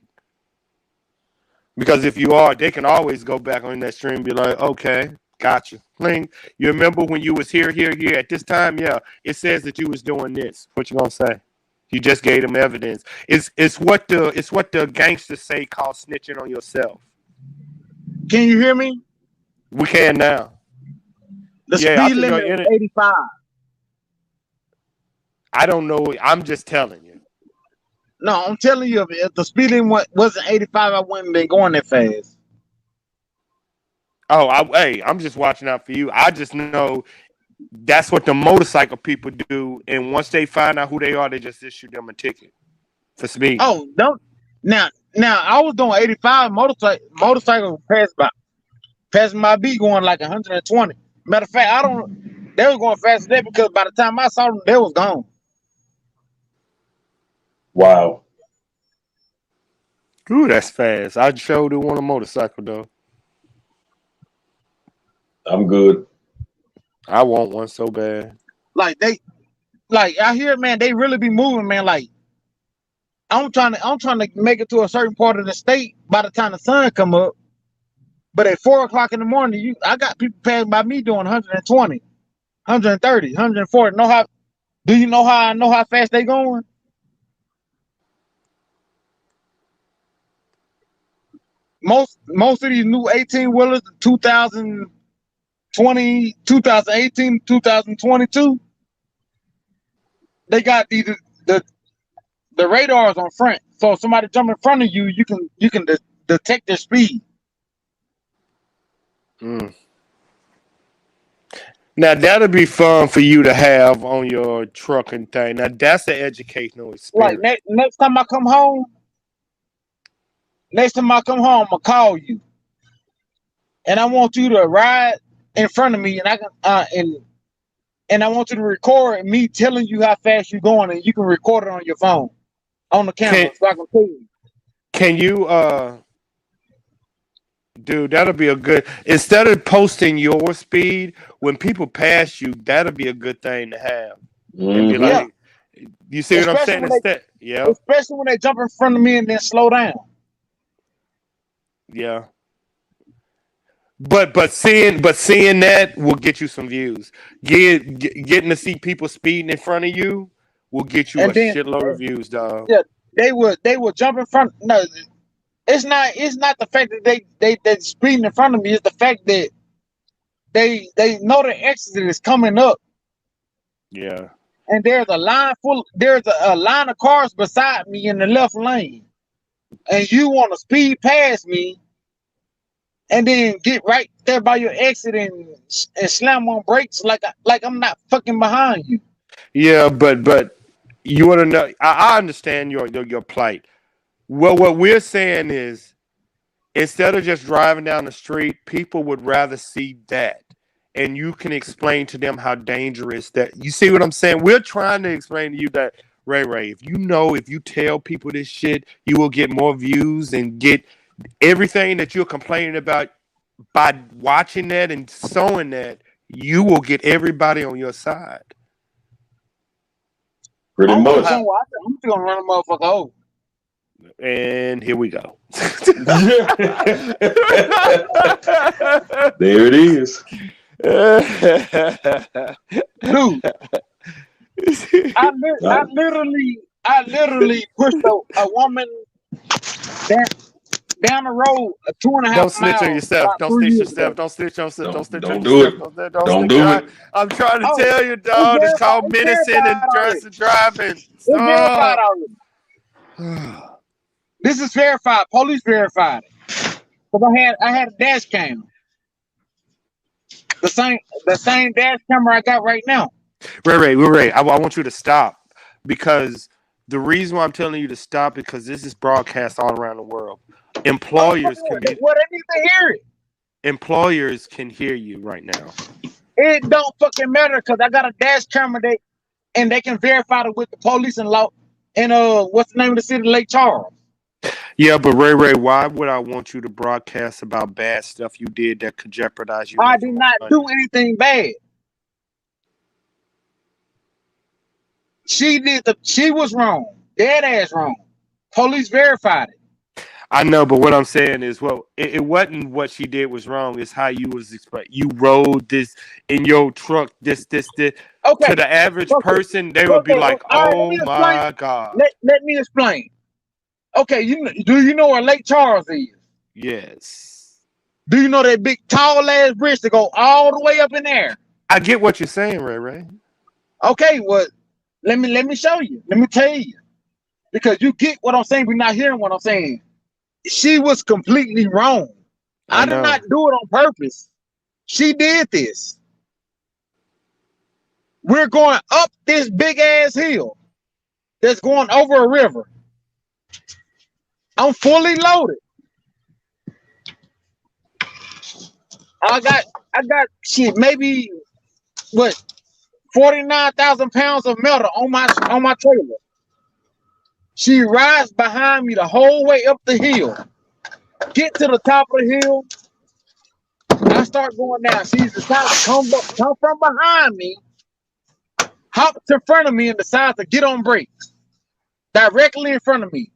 Because if you are, they can always go back on that stream and be like, okay, gotcha. Ling, you remember when you was here at this time? Yeah, it says that you was doing this. What you gonna say? You just gave them evidence. It's what the gangsters say called snitching on yourself. Can you hear me? We can now. The speed limit is 85. I don't know. I'm just telling you. No, I'm telling you, if the speed limit wasn't 85, I wouldn't have been going that fast. Oh, I'm just watching out for you. I just know that's what the motorcycle people do, and once they find out who they are, they just issue them a ticket for speed. Oh, don't now I was doing 85 motorcycle passing my beat going like 120. Matter of fact, they was going faster than that because by the time I saw them, they was gone. Wow. Ooh, that's fast. I sure do want a motorcycle though. I'm good. I want one so bad. Like I hear, man, they really be moving, man. Like I'm trying to make it to a certain part of the state by the time the sun come up. But at 4 o'clock in the morning, I got people passing by me doing 120, 130, 140. Do you know how I know how fast they going? Most of these new 18-wheelers, 2020, 2018, 2022, they got the radars on front. So if somebody jump in front of you, you can detect their speed. Now that'll be fun for you to have on your trucking thing. Now that's an educational experience. Like next time I come home, I'm gonna call you, and I want you to ride in front of me, and I can and I want you to record me telling you how fast you're going, and you can record it on your phone, on the camera, so I can see you. Can you dude, that'll be a good, instead of posting your speed, when people pass you, that'll be a good thing to have. And be like, you see what I'm saying? Especially when they jump in front of me and then slow down. Yeah. But seeing that will get you some views. Getting to see people speeding in front of you will get you shitload of views, dog. Yeah, they would jump in front. No, it's not the fact that they speeding in front of me. It's the fact that they know the exit is coming up. Yeah. And there's a line of cars beside me in the left lane. And you want to speed past me and then get right there by your exit and slam on brakes like I'm not fucking behind you. Yeah, but you want to know, I understand your plight. Well, what we're saying is, instead of just driving down the street, people would rather see that. and you can explain to them how dangerous that. You see what I'm saying? We're trying to explain to you that Ray, if you tell people this shit, you will get more views and get everything that you're complaining about by watching that and sowing that. You will get everybody on your side. Pretty I'm much. just gonna run a motherfucker over. And here we go. There it is. Dude, I literally pushed a woman down the road 2.5 Don't snitch miles on yourself. about Don't 3 snitch years yourself. ago. Don't snitch on yourself. Don't snitch on Don't do yourself. it. Don't Don't snitch. do it. I'm trying to Oh, tell you, it's dog. It's called verified. It's menacing and verified already. driving. It's verified Stop. already. This is verified. Police verified it. Because I had a dash cam. The same dash camera I got right now. Ray, I want you to stop because the reason why I'm telling you to stop because this is broadcast all around the world. Employers can be. Well, they need to hear it. Employers can hear you right now. It don't fucking matter because I got a dash camera and they can verify it with the police and law. And what's the name of the city? Lake Charles. Yeah, but Ray, why would I want you to broadcast about bad stuff you did that could jeopardize you? I did not do anything bad. She was wrong. Dead ass wrong. Police verified it. I know, but what I'm saying is, well, it wasn't what she did was wrong. It's how you was expressed. You rode this in your truck, this. Okay. To the average person, they would be like, "Oh my God." Let me explain. Okay, do you know where Lake Charles is? Yes. Do you know that big tall ass bridge that go all the way up in there? I get what you're saying, Ray. Okay, well, let me show you. Let me tell you. Because you get what I'm saying, but you're not hearing what I'm saying. She was completely wrong. I did not do it on purpose. She did this. We're going up this big ass hill that's going over a river. I'm fully loaded. I got shit, maybe what 49,000 pounds of metal on my trailer. She rides behind me the whole way up the hill. Get to the top of the hill. I start going down. She's decided to come from behind me, hop to front of me, and decides to get on brakes directly in front of me.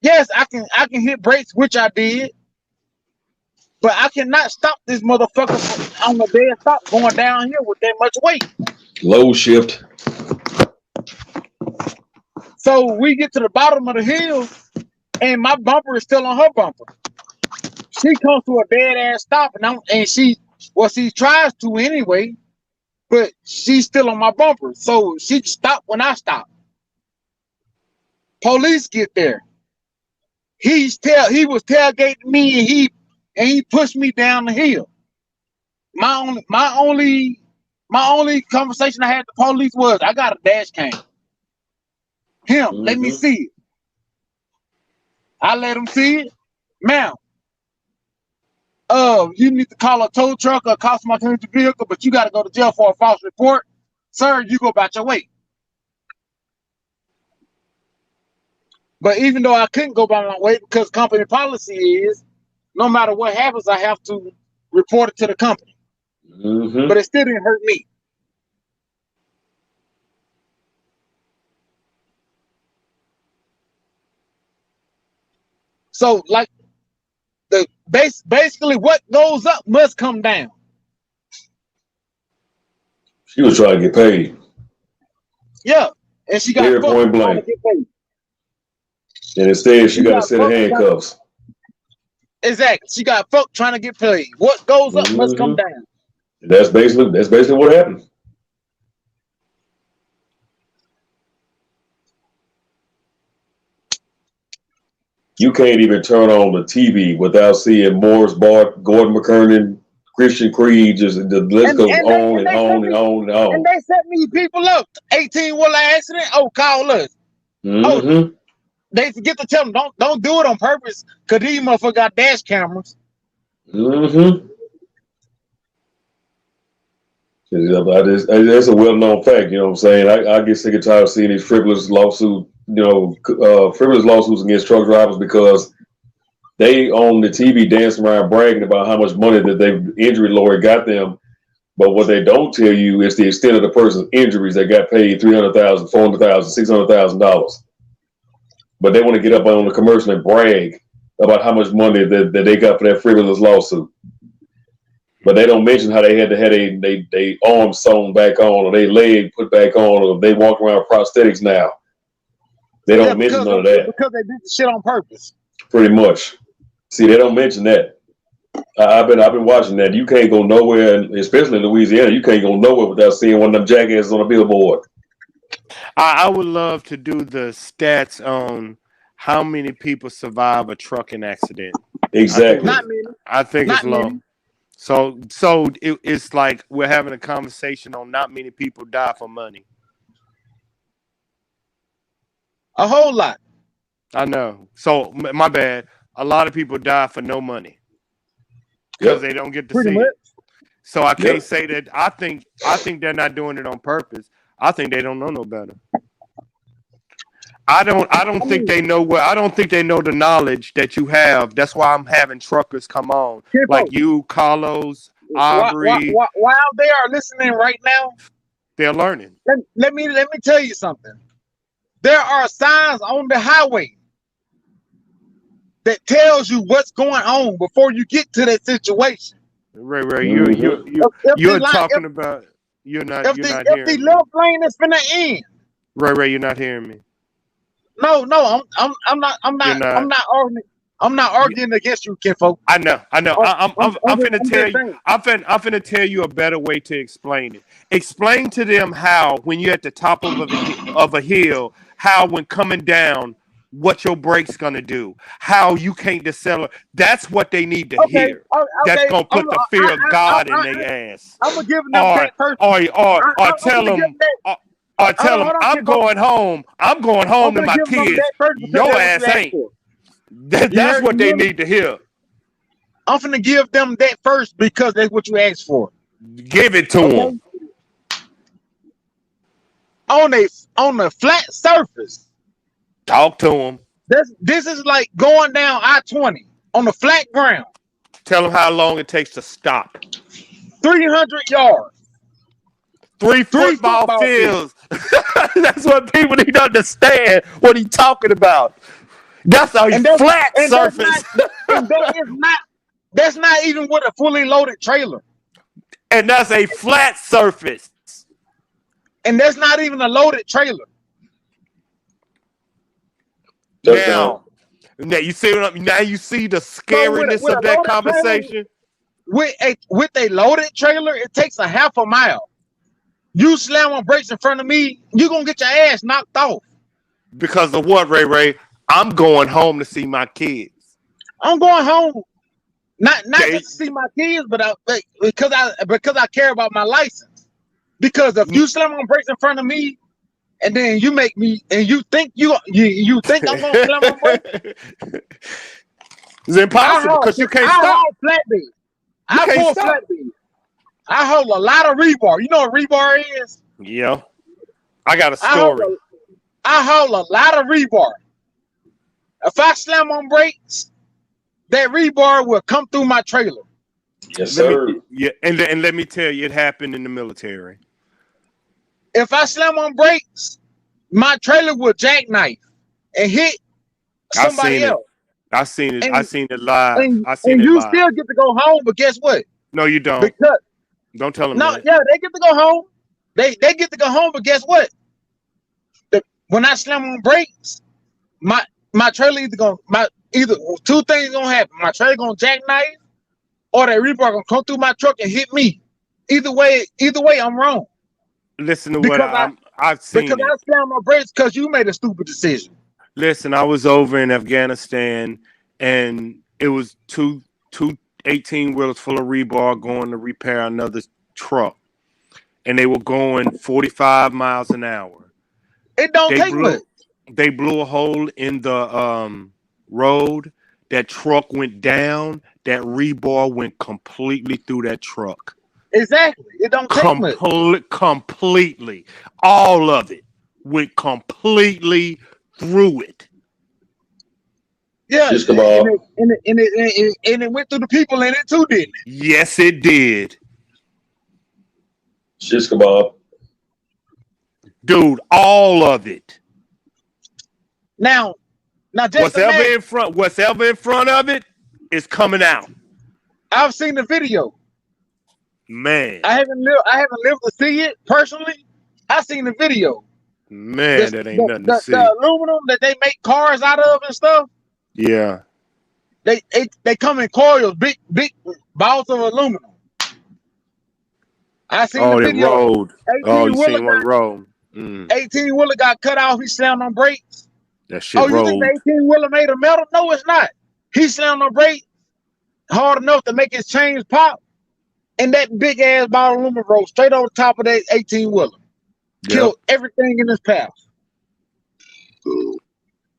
Yes, I can hit brakes, which I did, but I cannot stop this motherfucker on the dead stop going down here with that much weight. Low shift. So we get to the bottom of the hill, and my bumper is still on her bumper. She comes to a dead ass stop, and she tries to anyway, but she's still on my bumper. So she stopped when I stopped. Police get there. He was tailgating me, and he pushed me down the hill. My only conversation I had with the police was, I got a dash cam. Let me see it. I let him see it. Ma'am, you need to call a tow truck or cost my vehicle, but you got to go to jail for a false report. Sir, you go about your way. But even though I couldn't go by my way because company policy is, no matter what happens, I have to report it to the company. But it still didn't hurt me. So, like, basically what goes up must come down. She was trying to get paid. Yeah, and she got very point blank. And instead, she got a set of handcuffs. Exactly. She got fucked trying to get paid. What goes up must come down. That's basically what happened. You can't even turn on the TV without seeing Morris Bart, Gordon McKernan, Christian Creed. Just the list goes on and on and on and on. And they set me people up. 18-wheeler accident. Oh, call us. Oh, they forget to tell them don't do it on purpose because these motherfuckers got dash cameras. That's a well-known fact. You know what I'm saying? I get sick and tired of seeing these frivolous lawsuits. Frivolous lawsuits against truck drivers because they on the TV dancing around bragging about how much money that their injury lawyer got them. But what they don't tell you is the extent of the person's injuries. They got paid $300,000, $400,000, $600,000. But they want to get up on the commercial and brag about how much money that they got for that frivolous lawsuit. But they don't mention how they had to have they arm sewn back on or their leg put back on or they walk around with prosthetics now. They don't mention none of that. Because they did the shit on purpose. Pretty much. See, they don't mention that. I've been watching that. You can't go nowhere, especially in Louisiana. You can't go nowhere without seeing one of them jackasses on a billboard. I would love to do the stats on how many people survive a trucking accident. Exactly. I think it's low. So it's like we're having a conversation on not many people die for money. A whole lot. I know. So my bad. A lot of people die for no money because they don't get to see it. So I can't say that. I think they're not doing it on purpose. I think they don't know no better. I don't think they know I don't think they know the knowledge that you have. That's why I'm having truckers come on, like you, Carlos, Aubrey. While they are listening right now, they're learning. Let me tell you something. There are signs on the highway that tells you what's going on before you get to that situation. Ray, you're talking about. You're not hearing me. If the left lane is finna end. Ray, you're not hearing me. No, I'm not arguing. I'm not arguing against you, kinfolk. I know. I'm finna tell you. I'm finna tell you a better way to explain it. Explain to them how, when you're at the top of a hill, how when coming down, what your brake's gonna do, how you can't decelerate. That's what they need to hear. That's gonna put the fear of God in their ass. I'm gonna give them that person. Or tell them. Or tell them I'm going home. I'm going home to my kids. Your ass ain't. That's what they need to hear. I'm finna give them that first because that's what you asked for. Give it to them. On a flat surface. Talk to them. This is like going down I-20 on the flat ground. Tell them how long it takes to stop. 300 yards. Three football fields. That's what people need to understand what he's talking about. That's a flat surface. That's not even with a fully loaded trailer. And that's a flat surface. And that's not even a loaded trailer. Now you see the scariness of that conversation. With a loaded trailer, it takes a half a mile. You slam on brakes in front of me, you're gonna get your ass knocked off. Because of what, Ray? I'm going home to see my kids. I'm going home, not just to see my kids, but because I care about my license. Because if you slam on brakes in front of me, and then you make me, and you think I'm gonna slam on brakes, it's impossible because you can't stop. I pull flatbed. I hold a lot of rebar. You know what rebar is? Yeah. I got a story. I hold a lot of rebar. If I slam on brakes, that rebar will come through my trailer. Yes, sir. And let me tell you, it happened in the military. If I slam on brakes, my trailer will jackknife and hit somebody else. I seen it. I seen it live. And you still get to go home, but guess what? No, you don't. Because don't tell them. No, that. Yeah, they get to go home. They get to go home, but guess what? When I slam on brakes, my trailer either two things gonna happen. My trailer gonna jackknife, or that rebar gonna come through my truck and hit me. Either way, I'm wrong. Listen to what I've seen. Because I slammed my brakes because you made a stupid decision. Listen, I was over in Afghanistan, and it was two 18-wheelers full of rebar going to repair another truck, and they were going 45 miles an hour. It don't take much. They blew a hole in the road. That truck went down. That rebar went completely through that truck. Exactly. It don't take much. Completely. All of it went completely through it. Yeah, Shish and kebab. it went through the people in it too, didn't it? Yes, it did. Shish kebab. Dude, all of it. Now just Whatever imagine. in front of it is coming out. I've seen the video. Man. I haven't lived to see it personally. I've seen the video. Man, that ain't nothing to see. The aluminum that they make cars out of and stuff. Yeah. They come in coils, big balls of aluminum. I seen the video. Rolled. You seen one roll. 18 wheeler got cut off. He slammed on brakes. That shit rolled. You think the 18 wheeler made of metal? No, it's not. He slammed on brakes hard enough to make his chains pop, and that big ass ball of aluminum rolled straight over the top of that 18 wheeler. Killed everything in his path.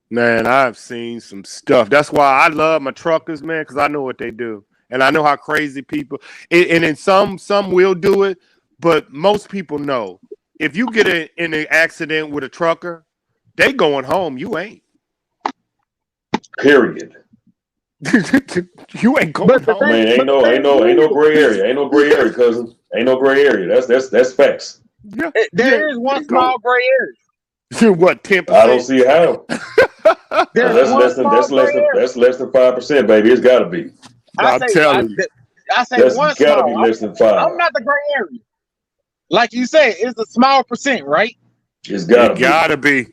Man, I've seen some stuff. That's why I love my truckers, man, because I know what they do. And I know how crazy people, and then some will do it, but most people know. If you get in an accident with a trucker, they going home. You ain't. Period. You ain't going home. Man, ain't no gray area. Ain't no gray area, cousin. Ain't no gray area. That's facts. Yeah. There is one small gray area. What, 10%? I don't see how. That's less than 5%, baby. It's gotta be. I say one small. Gotta be less than 5. I'm not the gray area. Like you said, it's a small percent, right? It's gotta be.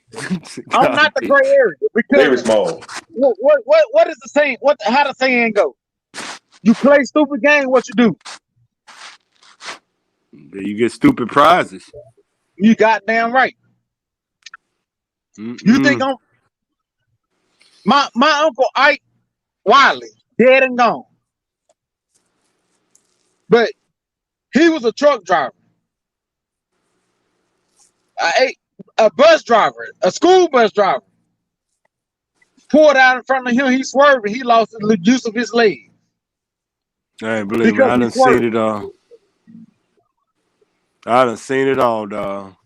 I'm not the gray area because very small. What is the saying? How the saying go? You play stupid game, what you do? You get stupid prizes. You goddamn right. You think I'm my uncle Ike Wiley, dead and gone. But he was a truck driver. A bus driver, a school bus driver. Pulled out in front of him, he swerved and he lost the use of his leg. Hey, believe me, I done seen it all. I done seen it all, dog.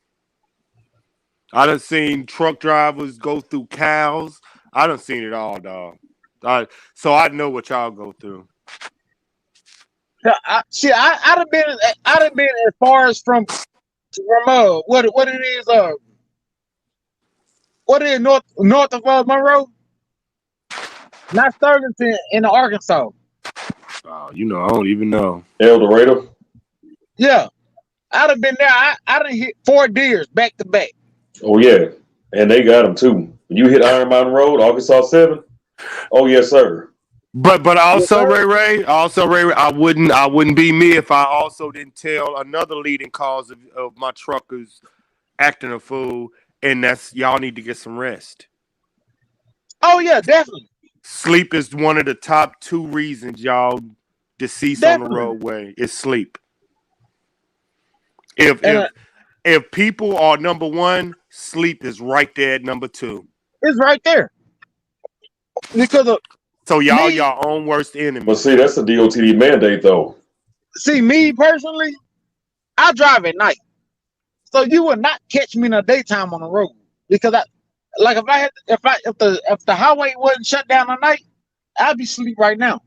I done seen truck drivers go through cows. I done seen it all, dog. So I know what y'all go through. I done been as far as from what it is what is north of Monroe? Not Sterlington in Arkansas. Oh, I don't even know. El Dorado? Yeah. I done been there. I done hit 4 deers back to back. Oh yeah. And they got them too. When you hit Iron Mountain Road, Arkansas 7. Oh yes, sir. But also, Ray, I wouldn't be me if I also didn't tell another leading cause of my truckers acting a fool, and that's y'all need to get some rest. Oh yeah, definitely. Sleep is one of the top 2 reasons y'all deceased on the roadway. Is sleep. If people are number 1, sleep is right there at number 2. It's right there. Because of so y'all your own worst enemy. But see, that's a DOTD mandate though. See, me personally, I drive at night. So you will not catch me in the daytime on the road. Because if the highway wasn't shut down at night, I'd be asleep right now.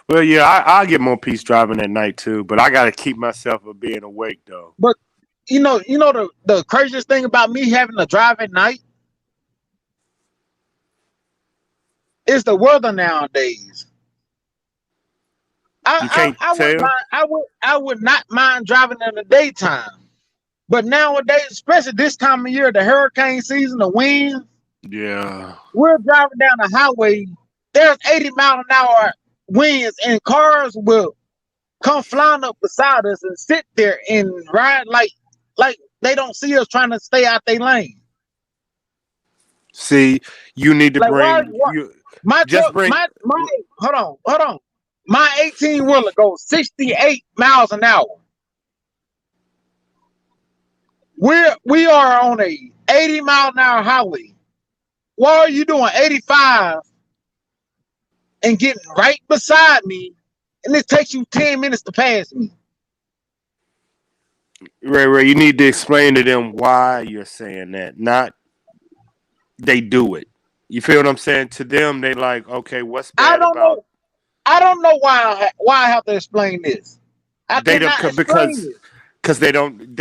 Well, yeah, I get more peace driving at night too, but I gotta keep myself from being awake though. But you know the craziest thing about me having to drive at night is the weather nowadays. I would not mind driving in the daytime, but nowadays, especially this time of year, the hurricane season, the winds. Yeah, we're driving down the highway. There's 80-mile-an-hour winds, and cars will come flying up beside us and sit there and ride like they don't see us trying to stay out their lane. See, you need to hold on. My 18-wheeler goes 68 miles an hour. We are on a 80-mile-an-hour highway. Why are you doing 85 and getting right beside me, and it takes you 10 minutes to pass me. Ray, you need to explain to them why you're saying that, not they do it. You feel what I'm saying? To them, they like, okay, what's I bad don't about? know. I don't know why I have to explain this. I They don't cannot explain it. because they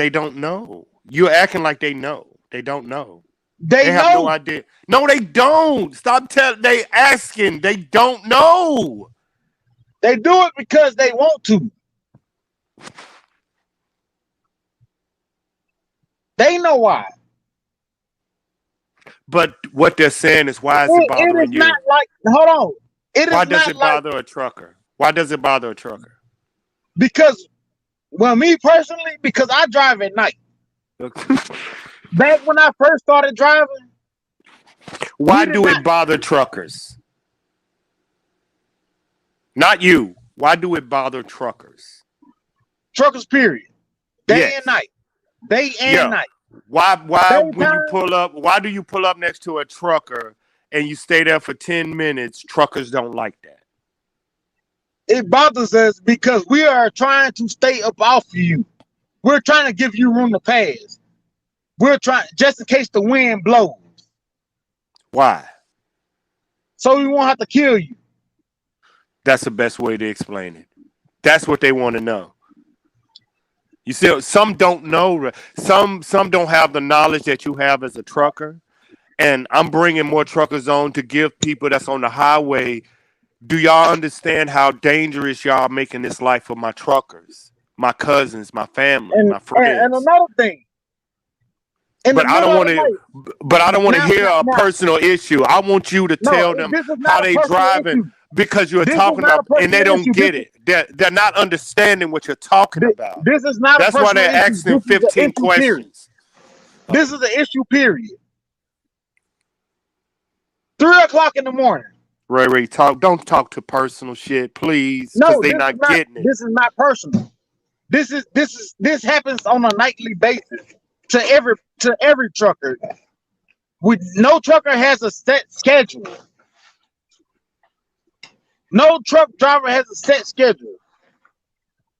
don't know. You're acting like they know. They don't know. They have no know. idea. No, they don't. Stop telling. They asking. They don't know. They do it because they want to. They know why. But what they're saying is, why is it It bothering is you? not like, hold on. It Why is does not it like, bother a trucker? Why does it bother a trucker? because, well, me personally, because I drive at night. Back when I first started driving, Why do it bother truckers? Not you. Why do it bother truckers? Truckers, period. Day Yes. and night. Day and night. Why when Daytime, you pull up, why do you pull up next to a trucker and you stay there for 10 minutes? Truckers don't like that. it bothers us because we are trying to stay up off of you. We're trying to give you room to pass. We're trying, just in case the wind blows. Why? So we won't have to kill you. That's the best way to explain it. That's what they want to know. You see, some don't know. Some don't have the knowledge that you have as a trucker. And I'm bringing more truckers on to give people that's on the highway. Do y'all understand how dangerous y'all making this life for my truckers, my cousins, my family, my friends? And another thing. But I don't want to. But I don't want to hear a personal issue. I want you to tell them how they driving because you're talking about, and they don't get it. They're not understanding what you're talking about. This is not. That's why they're asking 15 questions. This is the issue. Period. 3 o'clock in the morning. Ray, talk. Don't talk to personal shit, please, because they're not getting it. This is not personal. This happens on a nightly basis to every trucker. No trucker has a set schedule. No truck driver has a set schedule.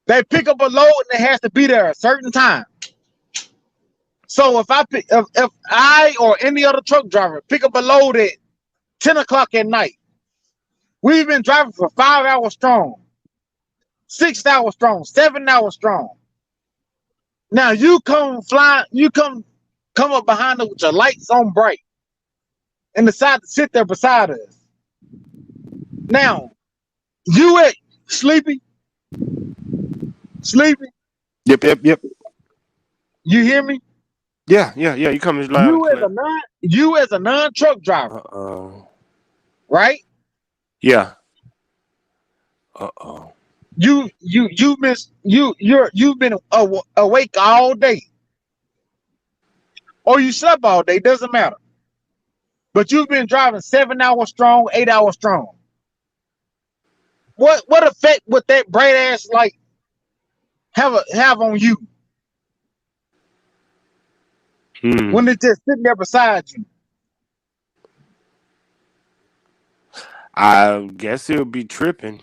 They pick up a load and it has to be there at a certain time. So if I or any other truck driver pick up a load at 10 o'clock at night, we've been driving for 5 hours strong, 6 hours strong, 7 hours strong. Now you come up behind us with your lights on bright and decide to sit there beside us. Now, you at sleepy? Yep. You hear me? Yeah. You come as loud. You as a non-truck driver. Right? Yeah. You've been awake all day. Or you slept all day, doesn't matter. But you've been driving 7 hours strong, 8 hours strong. What effect would that bright ass light have on you? When it's just sitting there beside you? I guess it'll be tripping.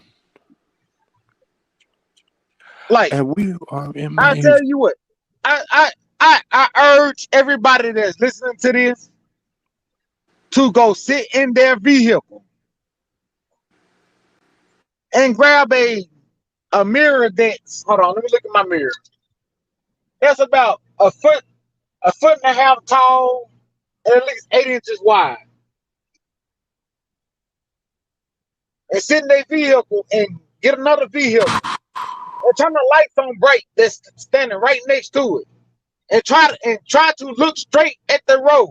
Like, and we are in I tell you what, I urge everybody that's listening to this to go sit in their vehicle and grab a mirror that's, hold on, let me look at my mirror. That's about a foot and a half tall and at least 8 inches wide. And sit in their vehicle and get another vehicle and turn the lights on bright that's standing right next to it. And try to look straight at the road.